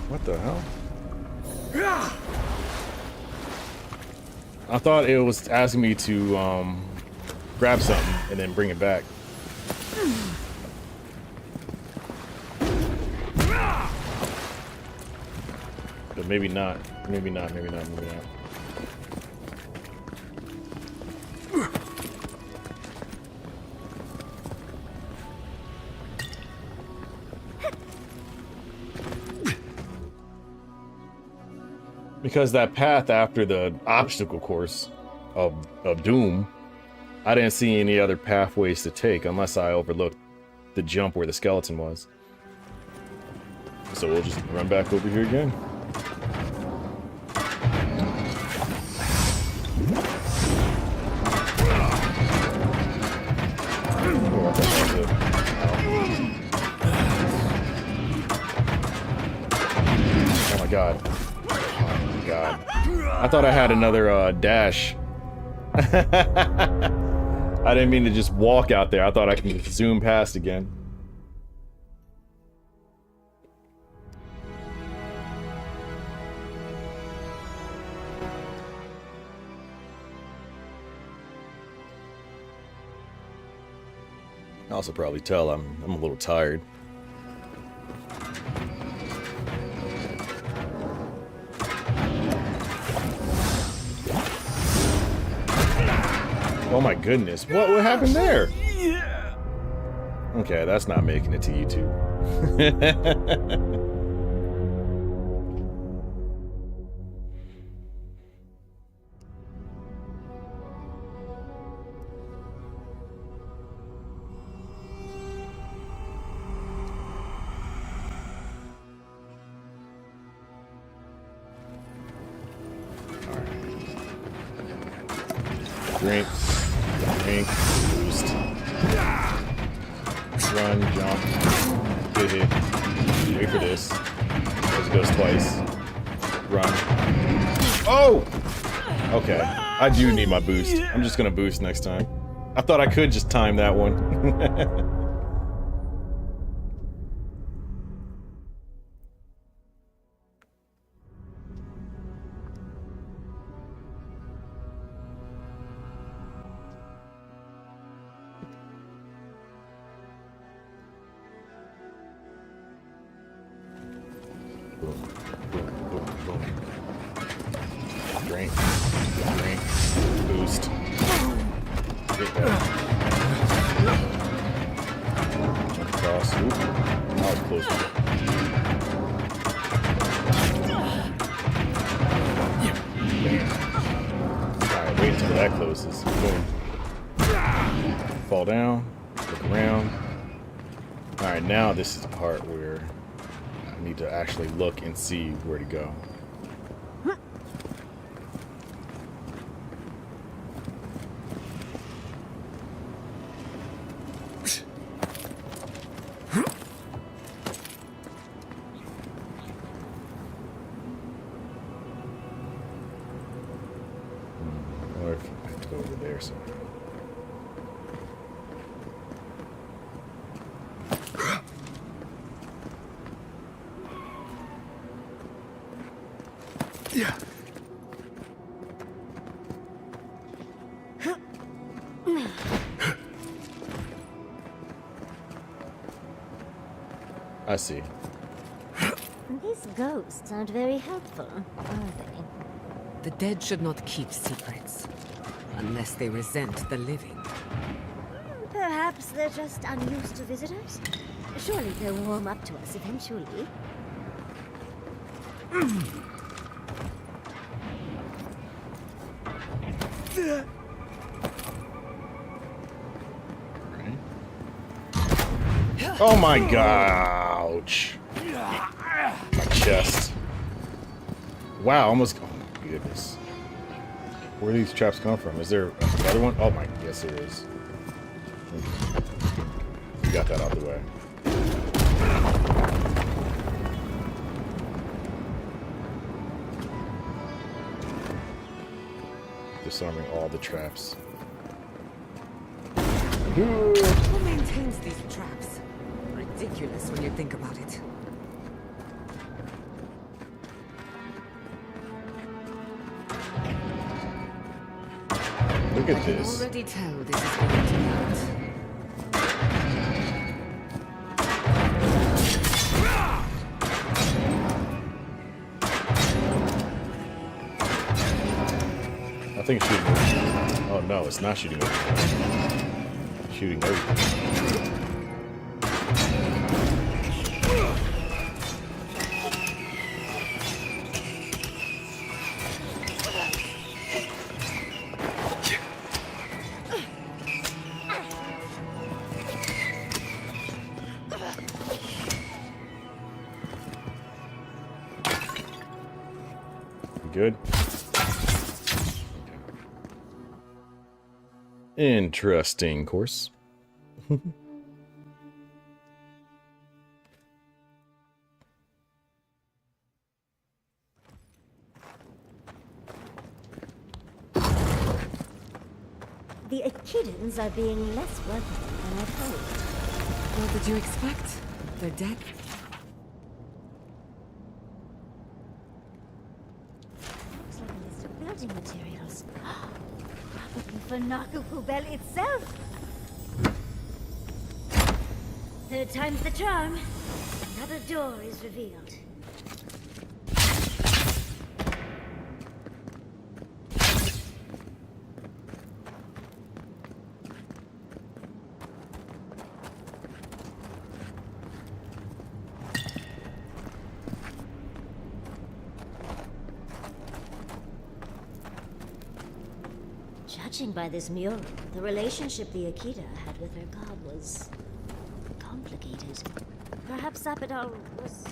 What the hell? I thought it was asking me to grab something and then bring it back. But maybe not. Maybe not. Maybe not. Maybe not. Because that path after the obstacle course of Doom, I didn't see any other pathways to take unless I overlooked the jump where the skeleton was. So we'll just run back over here again. Oh my god. Oh my god. I thought I had another dash. I didn't mean to just walk out there. I thought I could zoom past again. I also probably tell I'm a little tired. Oh my goodness, what happened there? Okay, that's not making it to YouTube. Drink, boost. Run, jump, get hit. Wait for this. It goes twice. Run. Oh! Okay. I do need my boost. I'm just gonna boost next time. I thought I could just time that one. Drink. Drink. Boost. Get that. Jump across. Oop. That was close. Alright, wait until that closes. Boom. Fall down. Look around. Alright, now this is the part where I need to actually look and see where to go. Or if I have to go over there somewhere. Yeah. I see. These ghosts aren't very helpful, are they? The dead should not keep secrets. Unless they resent the living. Perhaps they're just unused to visitors? Surely they'll warm up to us eventually. Oh my god! Ouch. My chest. Wow, almost. Oh my goodness. Where do these traps come from? Is there another one? Oh my, yes there is. We got that out of the way. Disarming all the traps. Who maintains these traps? Ridiculous when you think about it. Look at I can this. already tell this is going to hurt. I think it's shooting over. Oh no, it's not shooting over. Shooting over. Good. Interesting course. The Echidans are being less welcome than I've hoped. What did you expect? They're dead? Looks like a list of building materials. Probably for Nakukubel itself. Third time's the charm. Another door is revealed. Judging by this mural, the relationship the Akita had with her god was complicated. Perhaps Sapidal was...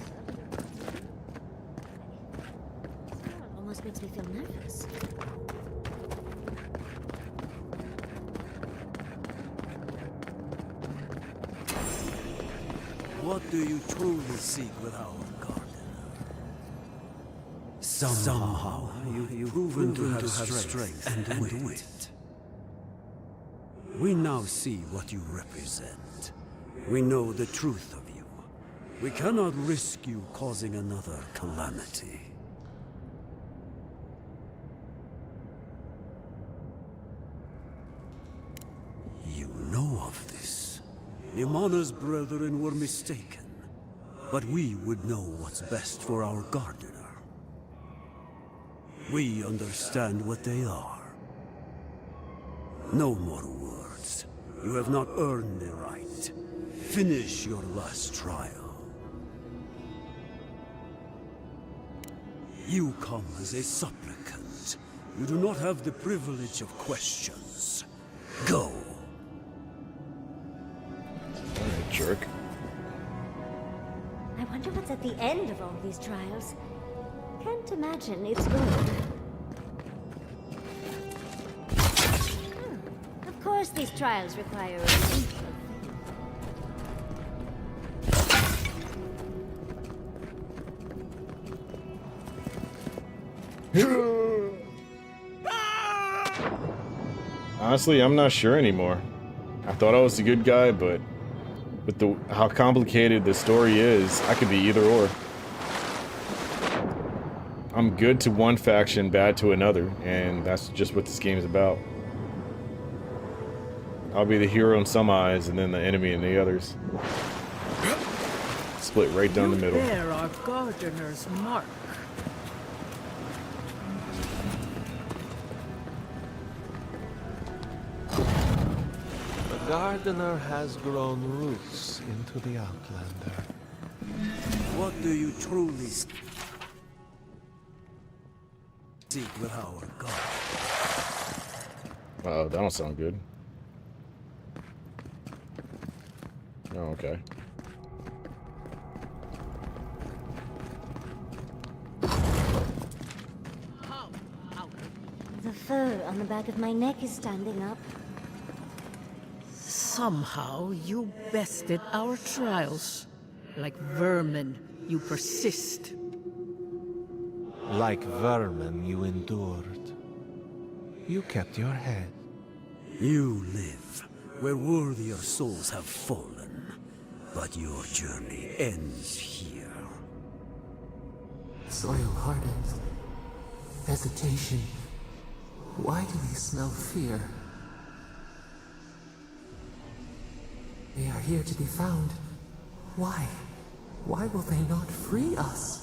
This mural almost makes me feel nervous. What do you truly seek with our gardener? Somehow you've proven to have strength and wit. We now see what you represent. We know the truth of you. We cannot risk you causing another calamity. You know of this. Nimana's brethren were mistaken, but we would know what's best for our gardener. We understand what they are. No more words. You have not earned the right. Finish your last trial. You come as a supplicant. You do not have the privilege of questions. Go. Alright, jerk. I wonder what's at the end of all these trials. Can't imagine it's good. Of course these trials require a ritual. Honestly, I'm not sure anymore. I thought I was a good guy, but with how complicated the story is, I could be either or. I'm good to one faction, bad to another, and that's just what this game is about. I'll be the hero in some eyes, and then the enemy in the others. Split right down the middle. There are gardener's mark. The gardener has grown roots into the Outlander. What do you truly seek with our God? Oh, that don't sound good. Oh, okay. The fur on the back of my neck is standing up. Somehow you bested our trials. Like vermin, you persist. Like vermin, you endured. You kept your head. You live where worthier souls have fallen, but your journey ends here. Soil hardens. Hesitation. Why do we smell fear? They are here to be found. Why? Why will they not free us?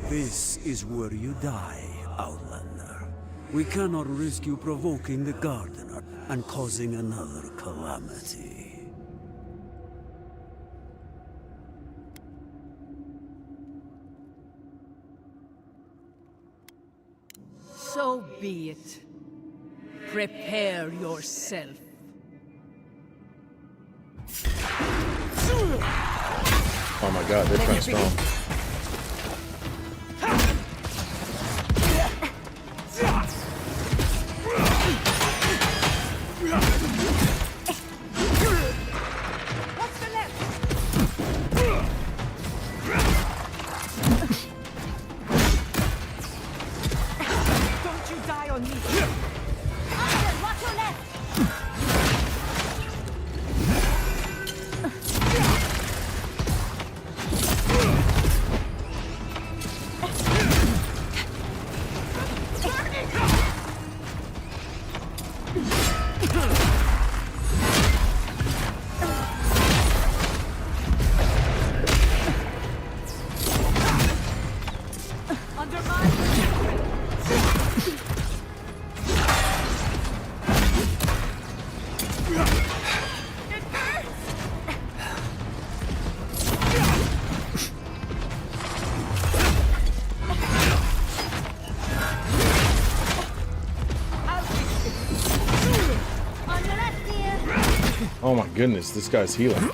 This is where you die, Outlander. We cannot risk you provoking the Gardener and causing another calamity. So be it. Prepare yourself. Oh my god, they're kind of strong. Don't you die on me! Watch your left! Oh my goodness, this guy's healing.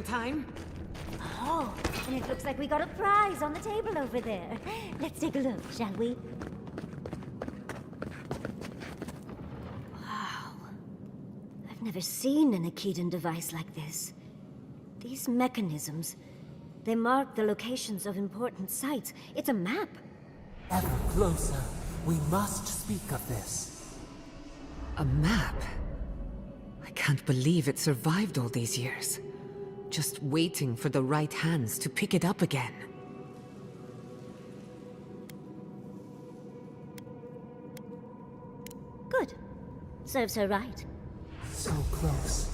Time? Oh, and it looks like we got a prize on the table over there. Let's take a look, shall we? Wow. I've never seen an Akedan device like this. These mechanisms, they mark the locations of important sites. It's a map. Ever closer. We must speak of this. A map? I can't believe it survived all these years. Just waiting for the right hands to pick it up again. Good. Serves her right. So close.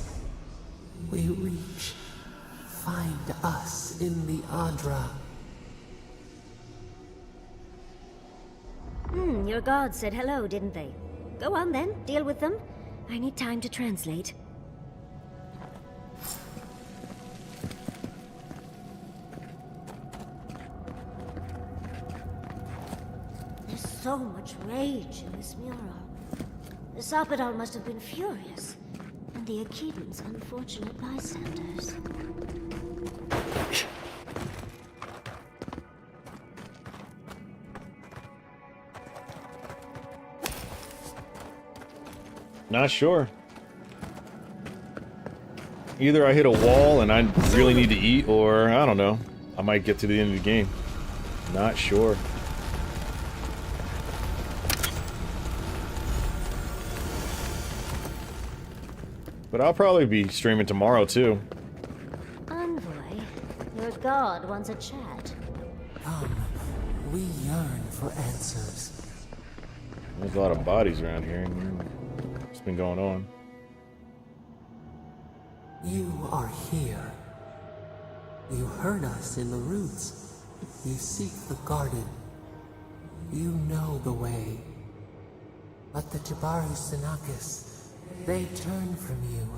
We reach. Find us in the Adra. Your gods said hello, didn't they? Go on then, deal with them. I need time to translate. So much rage in this mural. The Sarpedal must have been furious, and the Akedans unfortunate bystanders. Not sure. Either I hit a wall and I really need to eat, or I don't know. I might get to the end of the game. Not sure. But I'll probably be streaming tomorrow too. Envoy, your god wants a chat. Come, we yearn for answers. There's a lot of bodies around here. What's been going on? You are here. You heard us in the roots. You seek the garden. You know the way. But the Jabari Sinakis, they turn from you.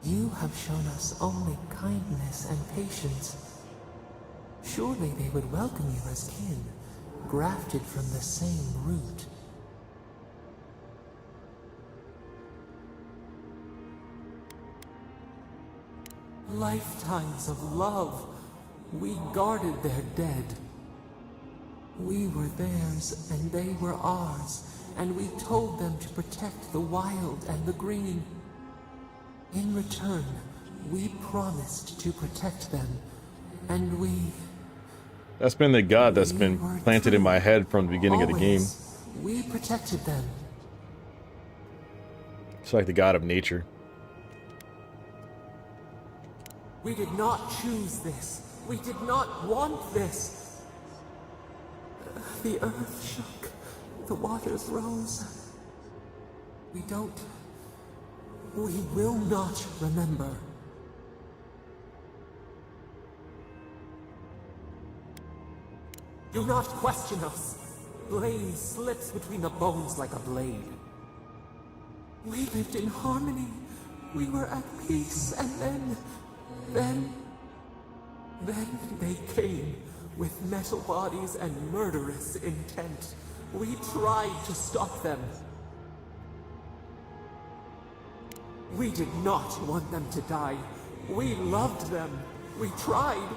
You have shown us only kindness and patience. Surely they would welcome you as kin, grafted from the same root. Lifetimes of love. We guarded their dead. We were theirs and they were ours, and we told them to protect the wild and the green. In return, we promised to protect them, and we... That's been the god that's been planted in my head from the beginning of the game. We protected them. It's like the god of nature. We did not choose this. We did not want this. The earth shook. The waters rose. We will not remember. Do not question us. Blame slips between the bones like a blade. We lived in harmony. We were at peace, and then... Then they came with metal bodies and murderous intent. We tried to stop them. We did not want them to die. We loved them. We tried.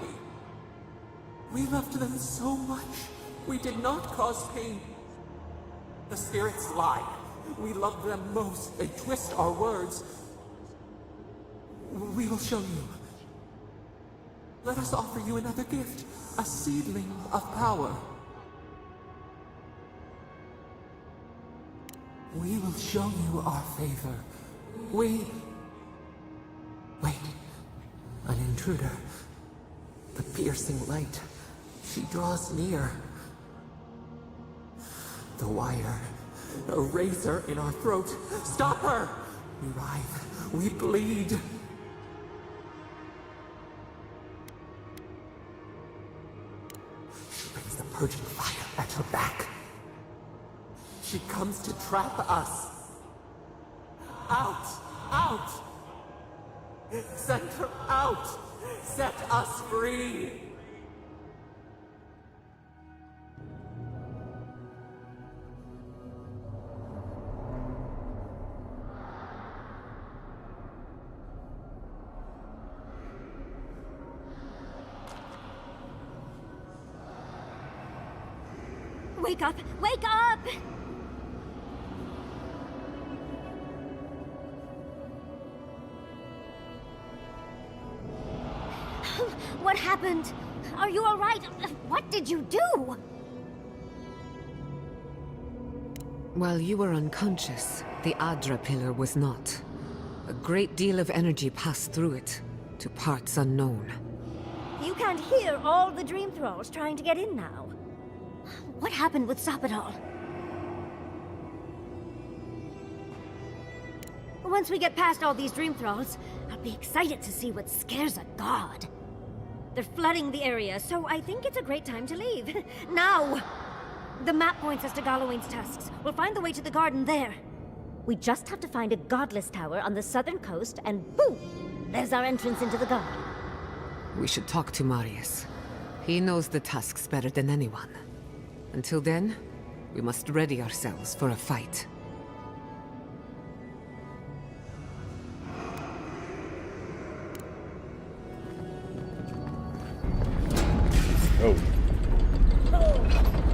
We loved them so much. We did not cause pain. The spirits lie. We love them most. They twist our words. We will show you. Let us offer you another gift. A seedling of power. We will show you our favor. Wait. An intruder. The piercing light. She draws near. The wire. A razor in our throat. Stop her! We writhe. We bleed. She brings the purging fire at her back. She comes to trap us. Out! Out! Send her out! Set us free! Wake up! Wake up! What happened? Are you all right? What did you do? While you were unconscious, the Adra pillar was not. A great deal of energy passed through it, to parts unknown. You can't hear all the dream thralls trying to get in now. What happened with Sapidal? Once we get past all these dream thralls, I'll be excited to see what scares a god. They're flooding the area, so I think it's a great time to leave. Now! The map points us to Galawain's tusks. We'll find the way to the garden there. We just have to find a godless tower on the southern coast, and boom! There's our entrance into the garden. We should talk to Marius. He knows the tusks better than anyone. Until then, we must ready ourselves for a fight. Oh.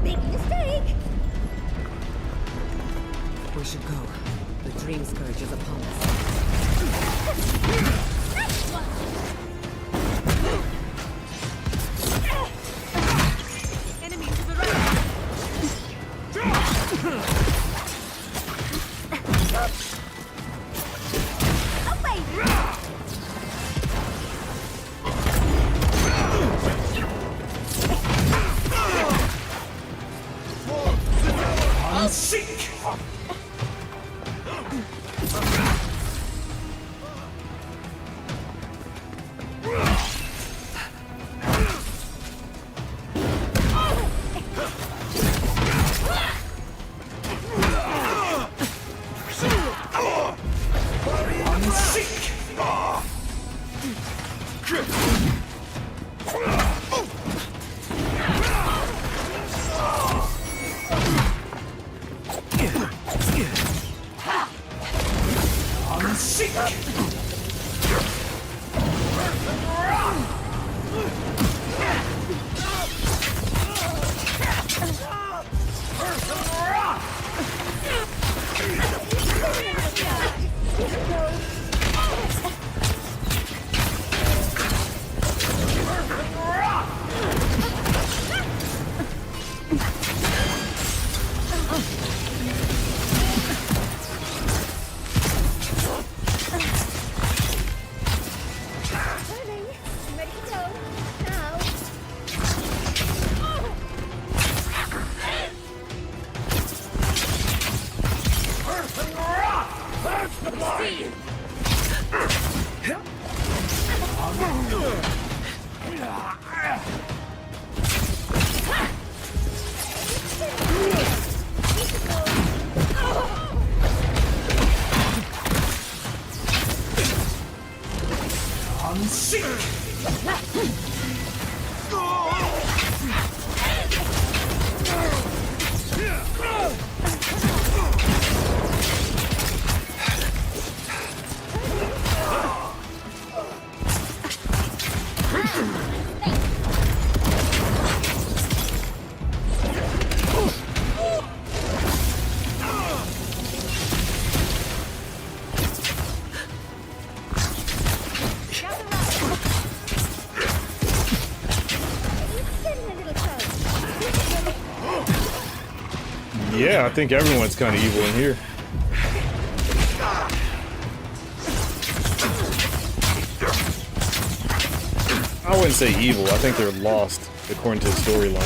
Big mistake! We should go. The dream scourge is upon us. Enemy to the right! Away! Seek! Yeah, I think everyone's kind of evil in here. I wouldn't say evil. I think they're lost, according to the storyline.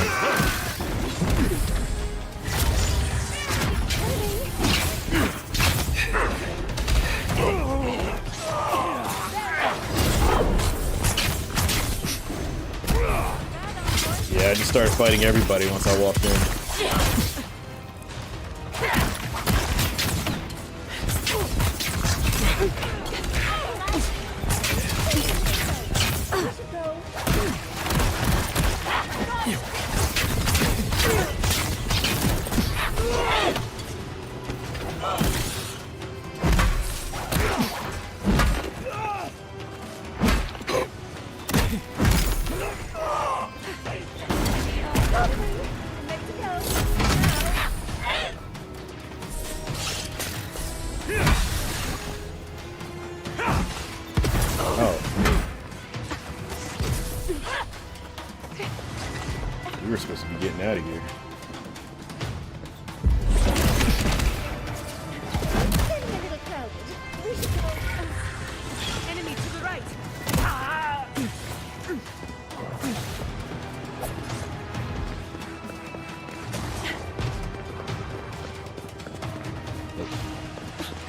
Yeah, I just started fighting everybody once I walked in. We were supposed to be getting out of here. Enemy to the right.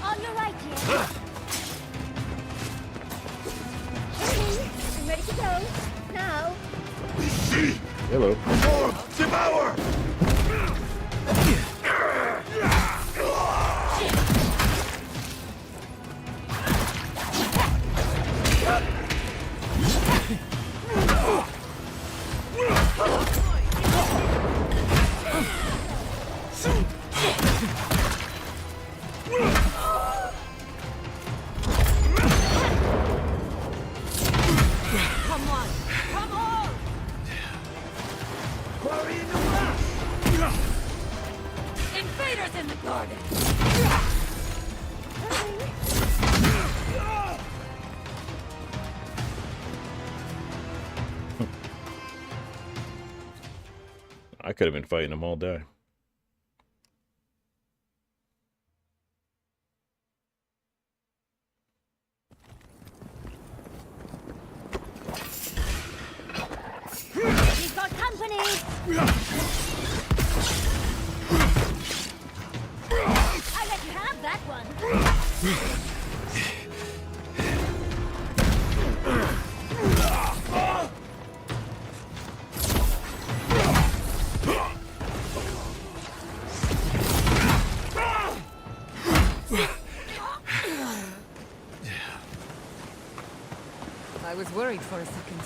On your right here. I'm ready to go. Now. Hello. Devour! Come on. Come on. Invaders in the garden. I could have been fighting them all day. We've got company. I let you have that one. I was worried for a second.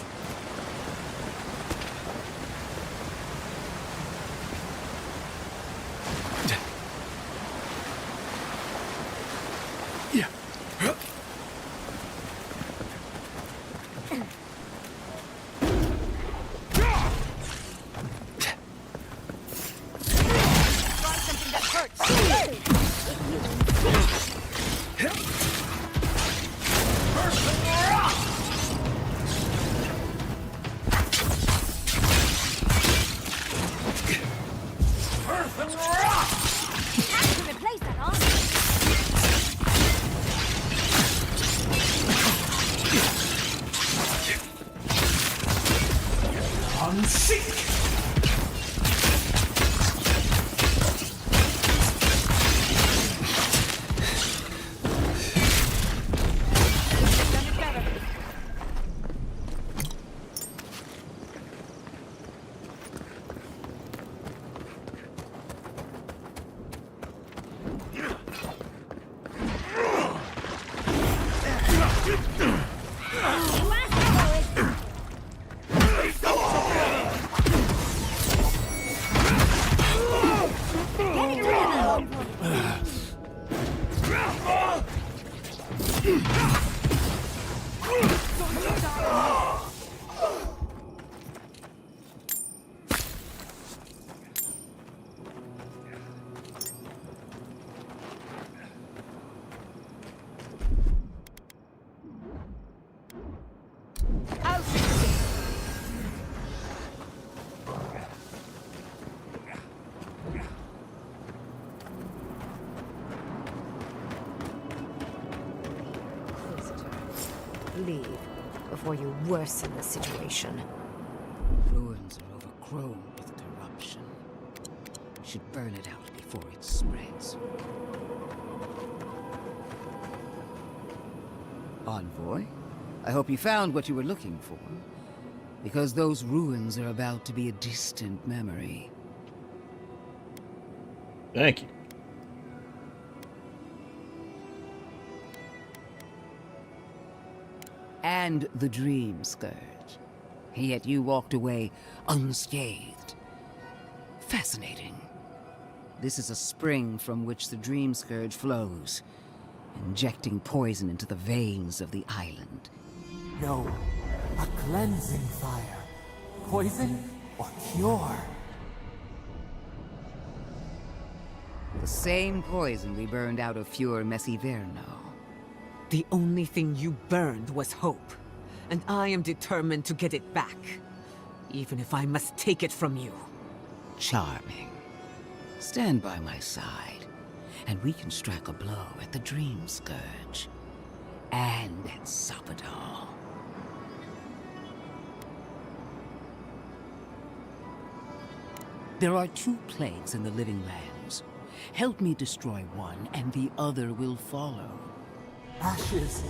leave before you worsen the situation. Ruins are overgrown with corruption. We should burn it out before it spreads. Envoy, I hope you found what you were looking for, because those ruins are about to be a distant memory. Thank you. And the Dream Scourge. Yet you walked away unscathed. Fascinating. This is a spring from which the Dream Scourge flows, injecting poison into the veins of the island. No, a cleansing fire. Poison or cure? The same poison we burned out of Fior Messiverno. The only thing you burned was hope, and I am determined to get it back, even if I must take it from you. Charming. Stand by my side, and we can strike a blow at the Dream Scourge. And at Sapadal. There are 2 plagues in the Living Lands. Help me destroy one, and the other will follow. Ashes.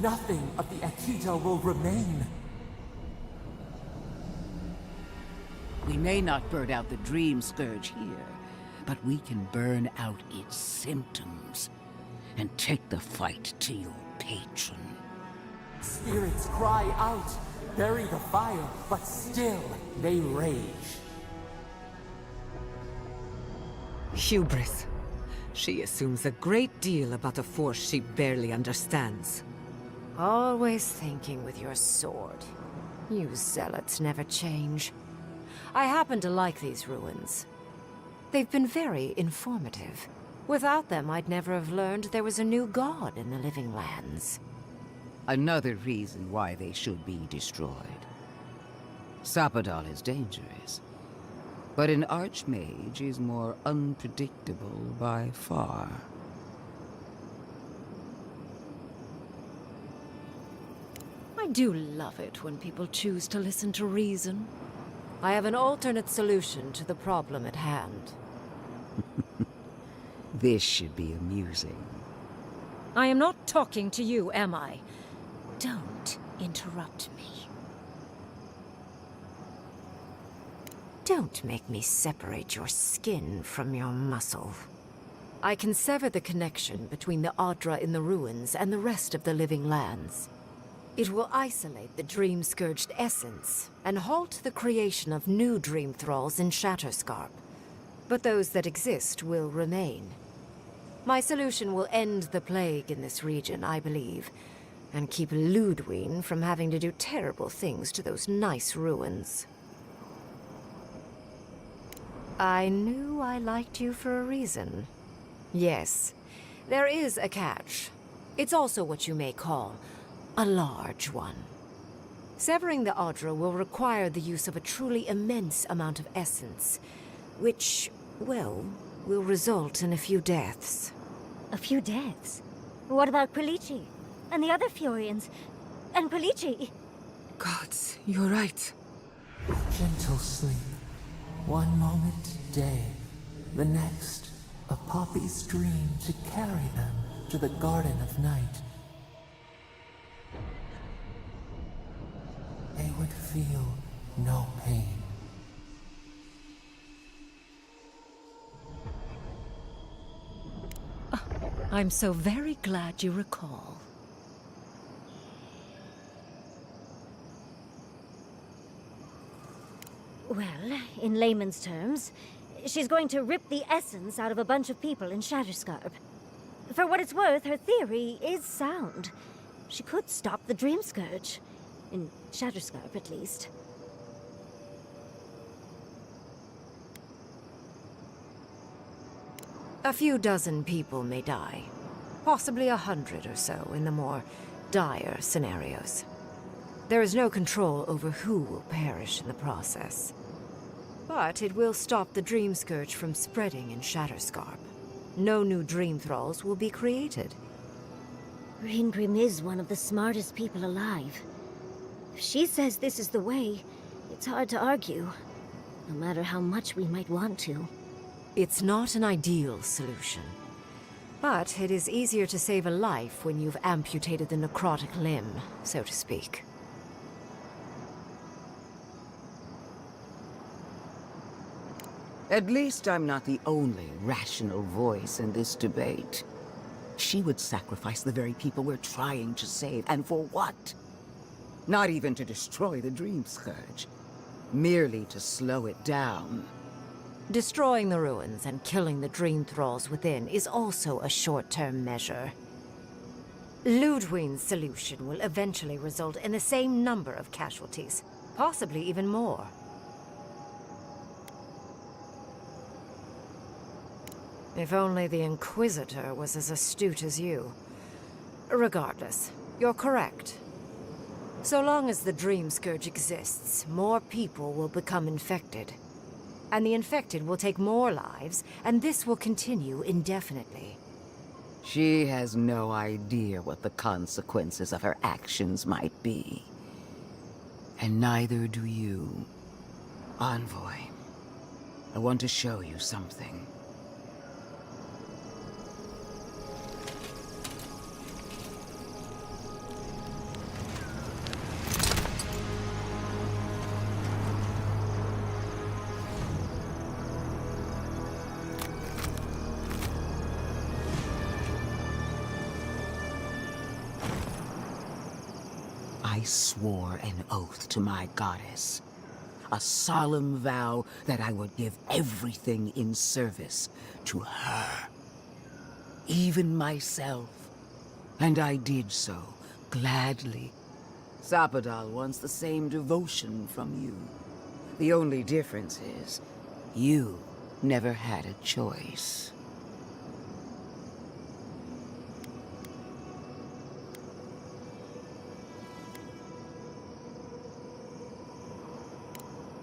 Nothing of the Akita will remain. We may not burn out the Dream Scourge here, but we can burn out its symptoms and take the fight to your patron. Spirits cry out, bury the fire, but still they rage. Hubris. She assumes a great deal about a force she barely understands. Always thinking with your sword. You zealots never change. I happen to like these ruins. They've been very informative. Without them, I'd never have learned there was a new god in the Living Lands. Another reason why they should be destroyed. Sapadal is dangerous, but an Archmage is more unpredictable by far. I do love it when people choose to listen to reason. I have an alternate solution to the problem at hand. This should be amusing. I am not talking to you, am I? Don't interrupt me. Don't make me separate your skin from your muscle. I can sever the connection between the Adra in the ruins and the rest of the Living Lands. It will isolate the Dream-Scourged essence and halt the creation of new Dream Thralls in Shatterscarp. But those that exist will remain. My solution will end the plague in this region, I believe, and keep Ludwig from having to do terrible things to those nice ruins. I knew I liked you for a reason. Yes, there is a catch. It's also what you may call a large one. Severing the Adra will require the use of a truly immense amount of essence, which, well, will result in a few deaths. A few deaths? What about Quilici? And the other Furians? And Quilici? Gods, you're right. Gentle sleep. One moment, day. The next, a poppy's dream to carry them to the Garden of Night. They would feel no pain. I'm so very glad you recall. Well, in layman's terms, she's going to rip the essence out of a bunch of people in Shatterscarp. For what it's worth, her theory is sound. She could stop the Dream Scourge. In Shatterscarp, at least. A few dozen people may die. Possibly 100 or so in the more dire scenarios. There is no control over who will perish in the process. But it will stop the Dream Scourge from spreading in Shatterscarp. No new Dream Thralls will be created. Reingrim is one of the smartest people alive. If she says this is the way, it's hard to argue, no matter how much we might want to. It's not an ideal solution. But it is easier to save a life when you've amputated the necrotic limb, so to speak. At least I'm not the only rational voice in this debate. She would sacrifice the very people we're trying to save, and for what? Not even to destroy the Dream Scourge. Merely to slow it down. Destroying the ruins and killing the dream thralls within is also a short-term measure. Ludwig's solution will eventually result in the same number of casualties, possibly even more. If only the Inquisitor was as astute as you. Regardless, you're correct. So long as the Dream Scourge exists, more people will become infected. And the infected will take more lives, and this will continue indefinitely. She has no idea what the consequences of her actions might be. And neither do you. Envoy, I want to show you something. I swore an oath to my goddess. A solemn vow that I would give everything in service to her. Even myself. And I did so, gladly. Sapadal wants the same devotion from you. The only difference is, you never had a choice.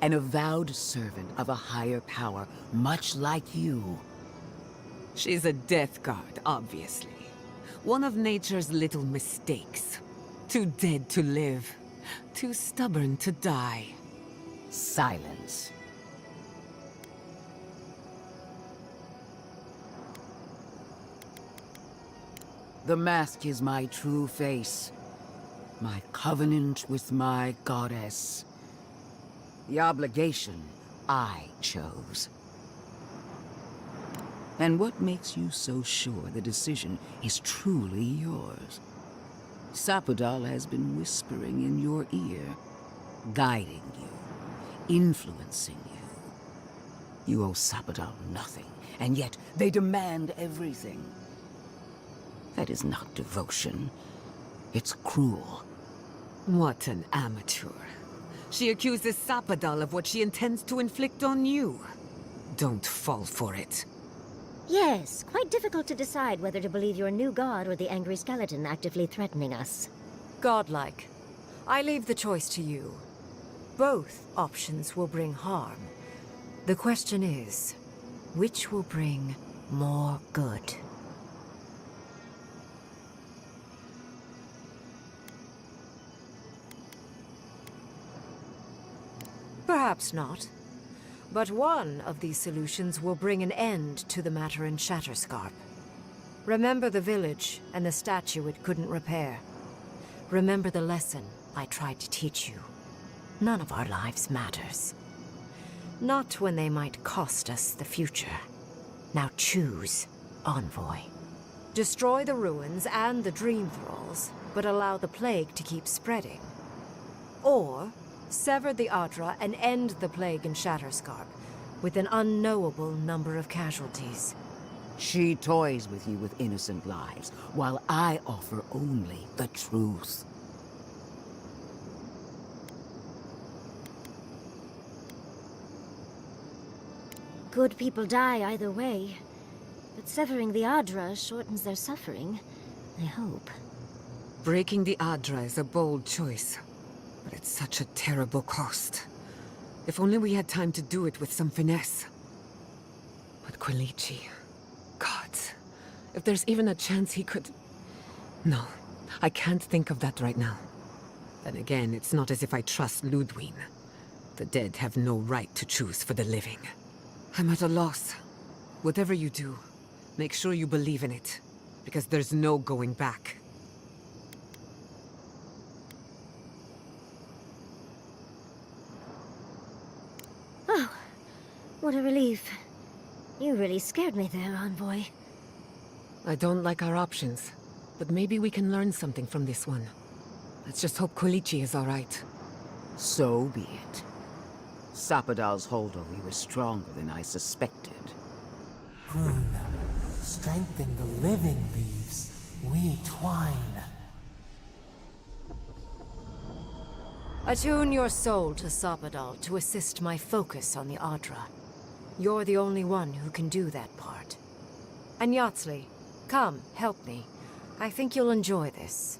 An avowed servant of a higher power, much like you. She's a death guard, obviously. One of nature's little mistakes. Too dead to live. Too stubborn to die. Silence. The mask is my true face. My covenant with my goddess. The obligation I chose. And what makes you so sure the decision is truly yours? Sapadal has been whispering in your ear, guiding you, influencing you. You owe Sapadal nothing, and yet they demand everything. That is not devotion. It's cruel. What an amateur. She accuses Sapadal of what she intends to inflict on you. Don't fall for it. Yes, quite difficult to decide whether to believe your new god or the angry skeleton actively threatening us. Godlike. I leave the choice to you. Both options will bring harm. The question is, which will bring more good? Perhaps not. But one of these solutions will bring an end to the matter in Shatterscarp. Remember the village and the statue it couldn't repair. Remember the lesson I tried to teach you. None of our lives matters. Not when they might cost us the future. Now choose, Envoy. Destroy the ruins and the Dream Thralls, but allow the plague to keep spreading. Or sever the Adra and end the plague in Shatterscarp, with an unknowable number of casualties. She toys with you with innocent lives, while I offer only the truth. Good people die either way, but severing the Adra shortens their suffering, I hope. Breaking the Adra is a bold choice, but it's such a terrible cost. If only we had time to do it with some finesse. But Quilici... God, if there's even a chance he could... No, I can't think of that right now. Then again, it's not as if I trust Ludwig. The dead have no right to choose for the living. I'm at a loss. Whatever you do, make sure you believe in it, because there's no going back. Oh, what a relief. You really scared me there, Envoy. I don't like our options, but maybe we can learn something from this one. Let's just hope Kolichi is all right. So be it. Sapadal's hold over you is stronger than I suspected. Rune, strengthen the living leaves. We twine. Attune your soul to Sapadal to assist my focus on the Adra. You're the only one who can do that part. And Yatsley, come, help me. I think you'll enjoy this.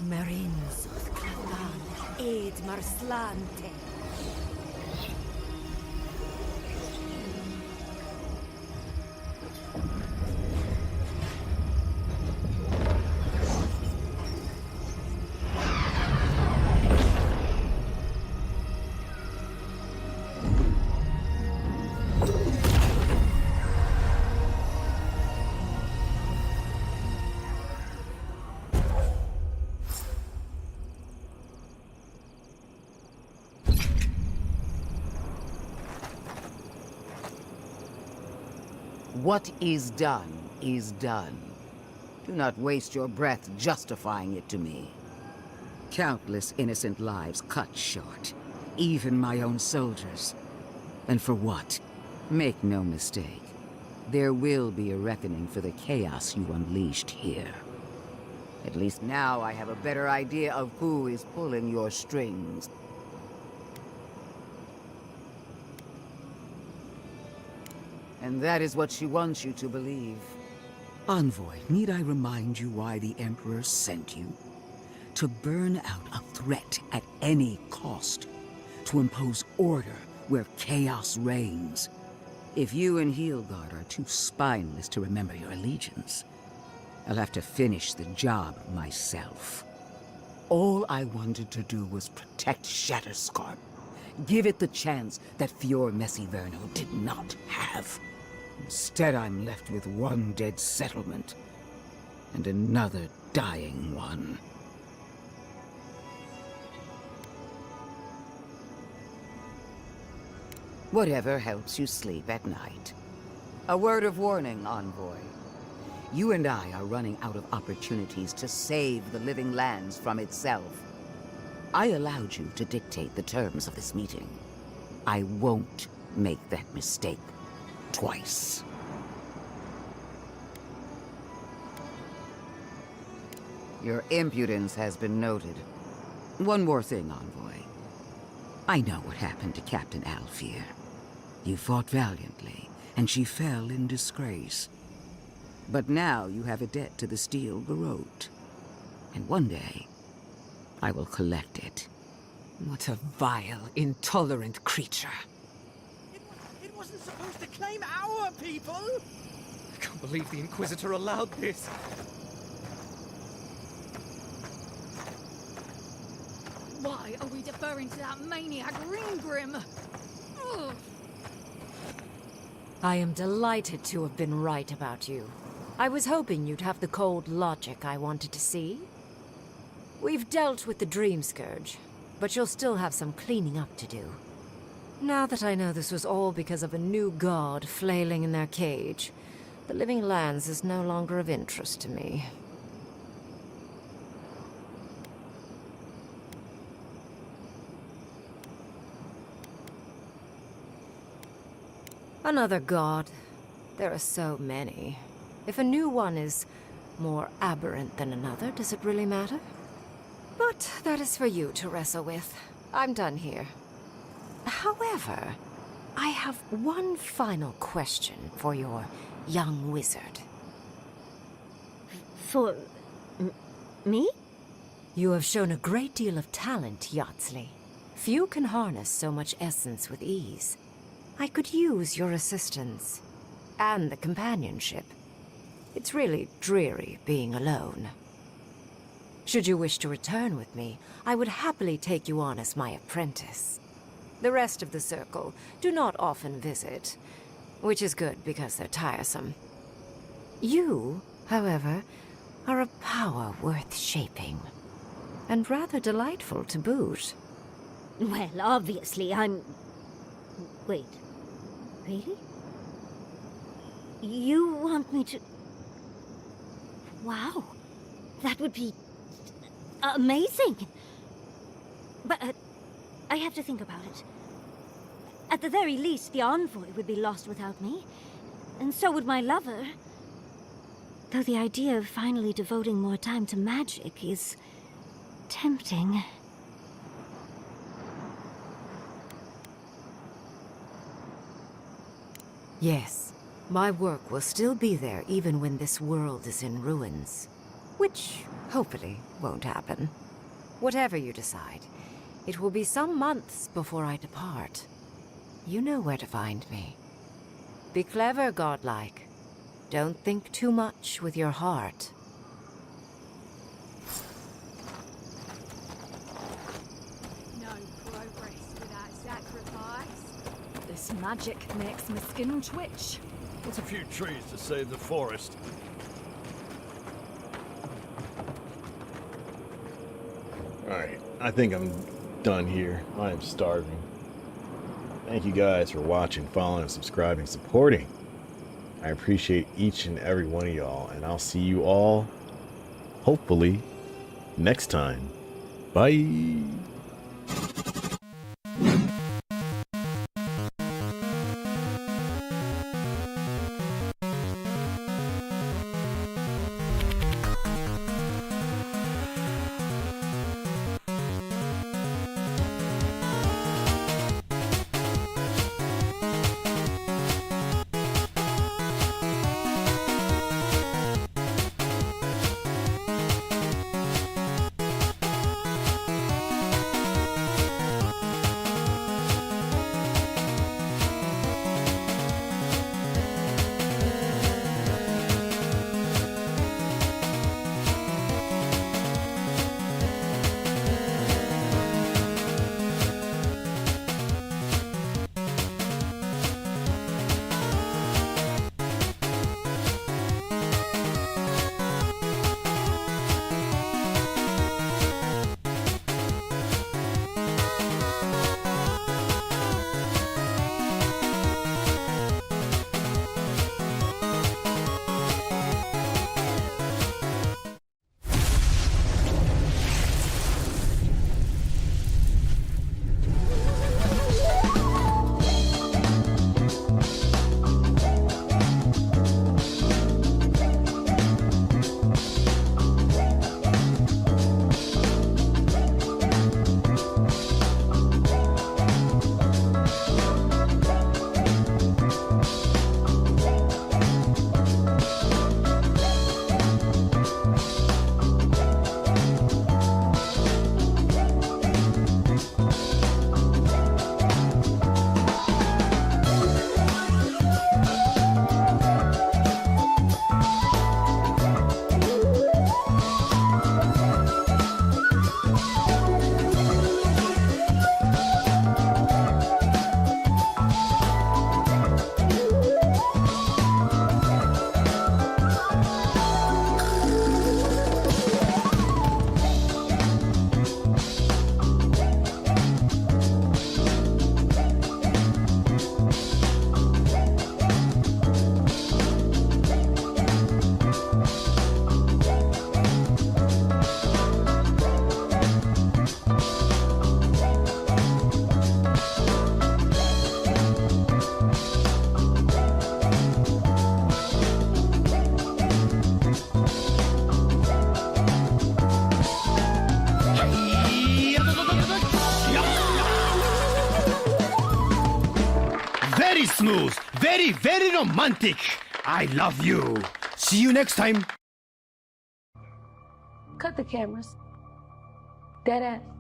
Marins of Clavan, Aid Marslante. What is done is done. Do not waste your breath justifying it to me. Countless innocent lives cut short, even my own soldiers. And for what? Make no mistake. There will be a reckoning for the chaos you unleashed here. At least now I have a better idea of who is pulling your strings. And that is what she wants you to believe. Envoy, need I remind you why the Emperor sent you? To burn out a threat at any cost. To impose order where chaos reigns. If you and Heelguard are too spineless to remember your allegiance, I'll have to finish the job myself. All I wanted to do was protect Shatterscarp. Give it the chance that Fior Messiverno did not have. Instead, I'm left with one dead settlement, and another dying one. Whatever helps you sleep at night. A word of warning, Envoy. You and I are running out of opportunities to save the living lands from itself. I allowed you to dictate the terms of this meeting. I won't make that mistake twice. Your impudence has been noted. One more thing, Envoy. I know what happened to Captain Alfear. You fought valiantly, and she fell in disgrace. But now you have a debt to the Steel Garrote. And one day, I will collect it. What a vile, intolerant creature. It wasn't supposed to claim our people! I can't believe the Inquisitor allowed this. Why are we deferring to that maniac Ringgrim? Ugh. I am delighted to have been right about you. I was hoping you'd have the cold logic I wanted to see. We've dealt with the Dream Scourge, but you'll still have some cleaning up to do. Now that I know this was all because of a new god flailing in their cage, the Living Lands is no longer of interest to me. Another god. There are so many. If a new one is more aberrant than another, does it really matter? But that is for you to wrestle with. I'm done here. However, I have one final question for your young wizard. For... me? You have shown a great deal of talent, Yatsley. Few can harness so much essence with ease. I could use your assistance. And the companionship. It's really dreary being alone. Should you wish to return with me, I would happily take you on as my apprentice. The rest of the circle do not often visit, which is good because they're tiresome. You, however, are a power worth shaping, and rather delightful to boot. Well, obviously, I'm... Wait. Really? You want me to... Wow. That would be... amazing! But, I have to think about it. At the very least, the envoy would be lost without me. And so would my lover. Though the idea of finally devoting more time to magic is... tempting. Yes, my work will still be there even when this world is in ruins. Which, hopefully, won't happen. Whatever you decide, it will be some months before I depart. You know where to find me. Be clever, godlike. Don't think too much with your heart. No progress without sacrifice. This magic makes my skin twitch. What's a few trees to save the forest? Alright, I think I'm done here. I am starving. Thank you guys for watching, following, subscribing, supporting. I appreciate each and every one of y'all, and I'll see you all, hopefully, next time. Bye! Very smooth, very, very romantic. I love you. See you next time. Cut the cameras. Dead ass.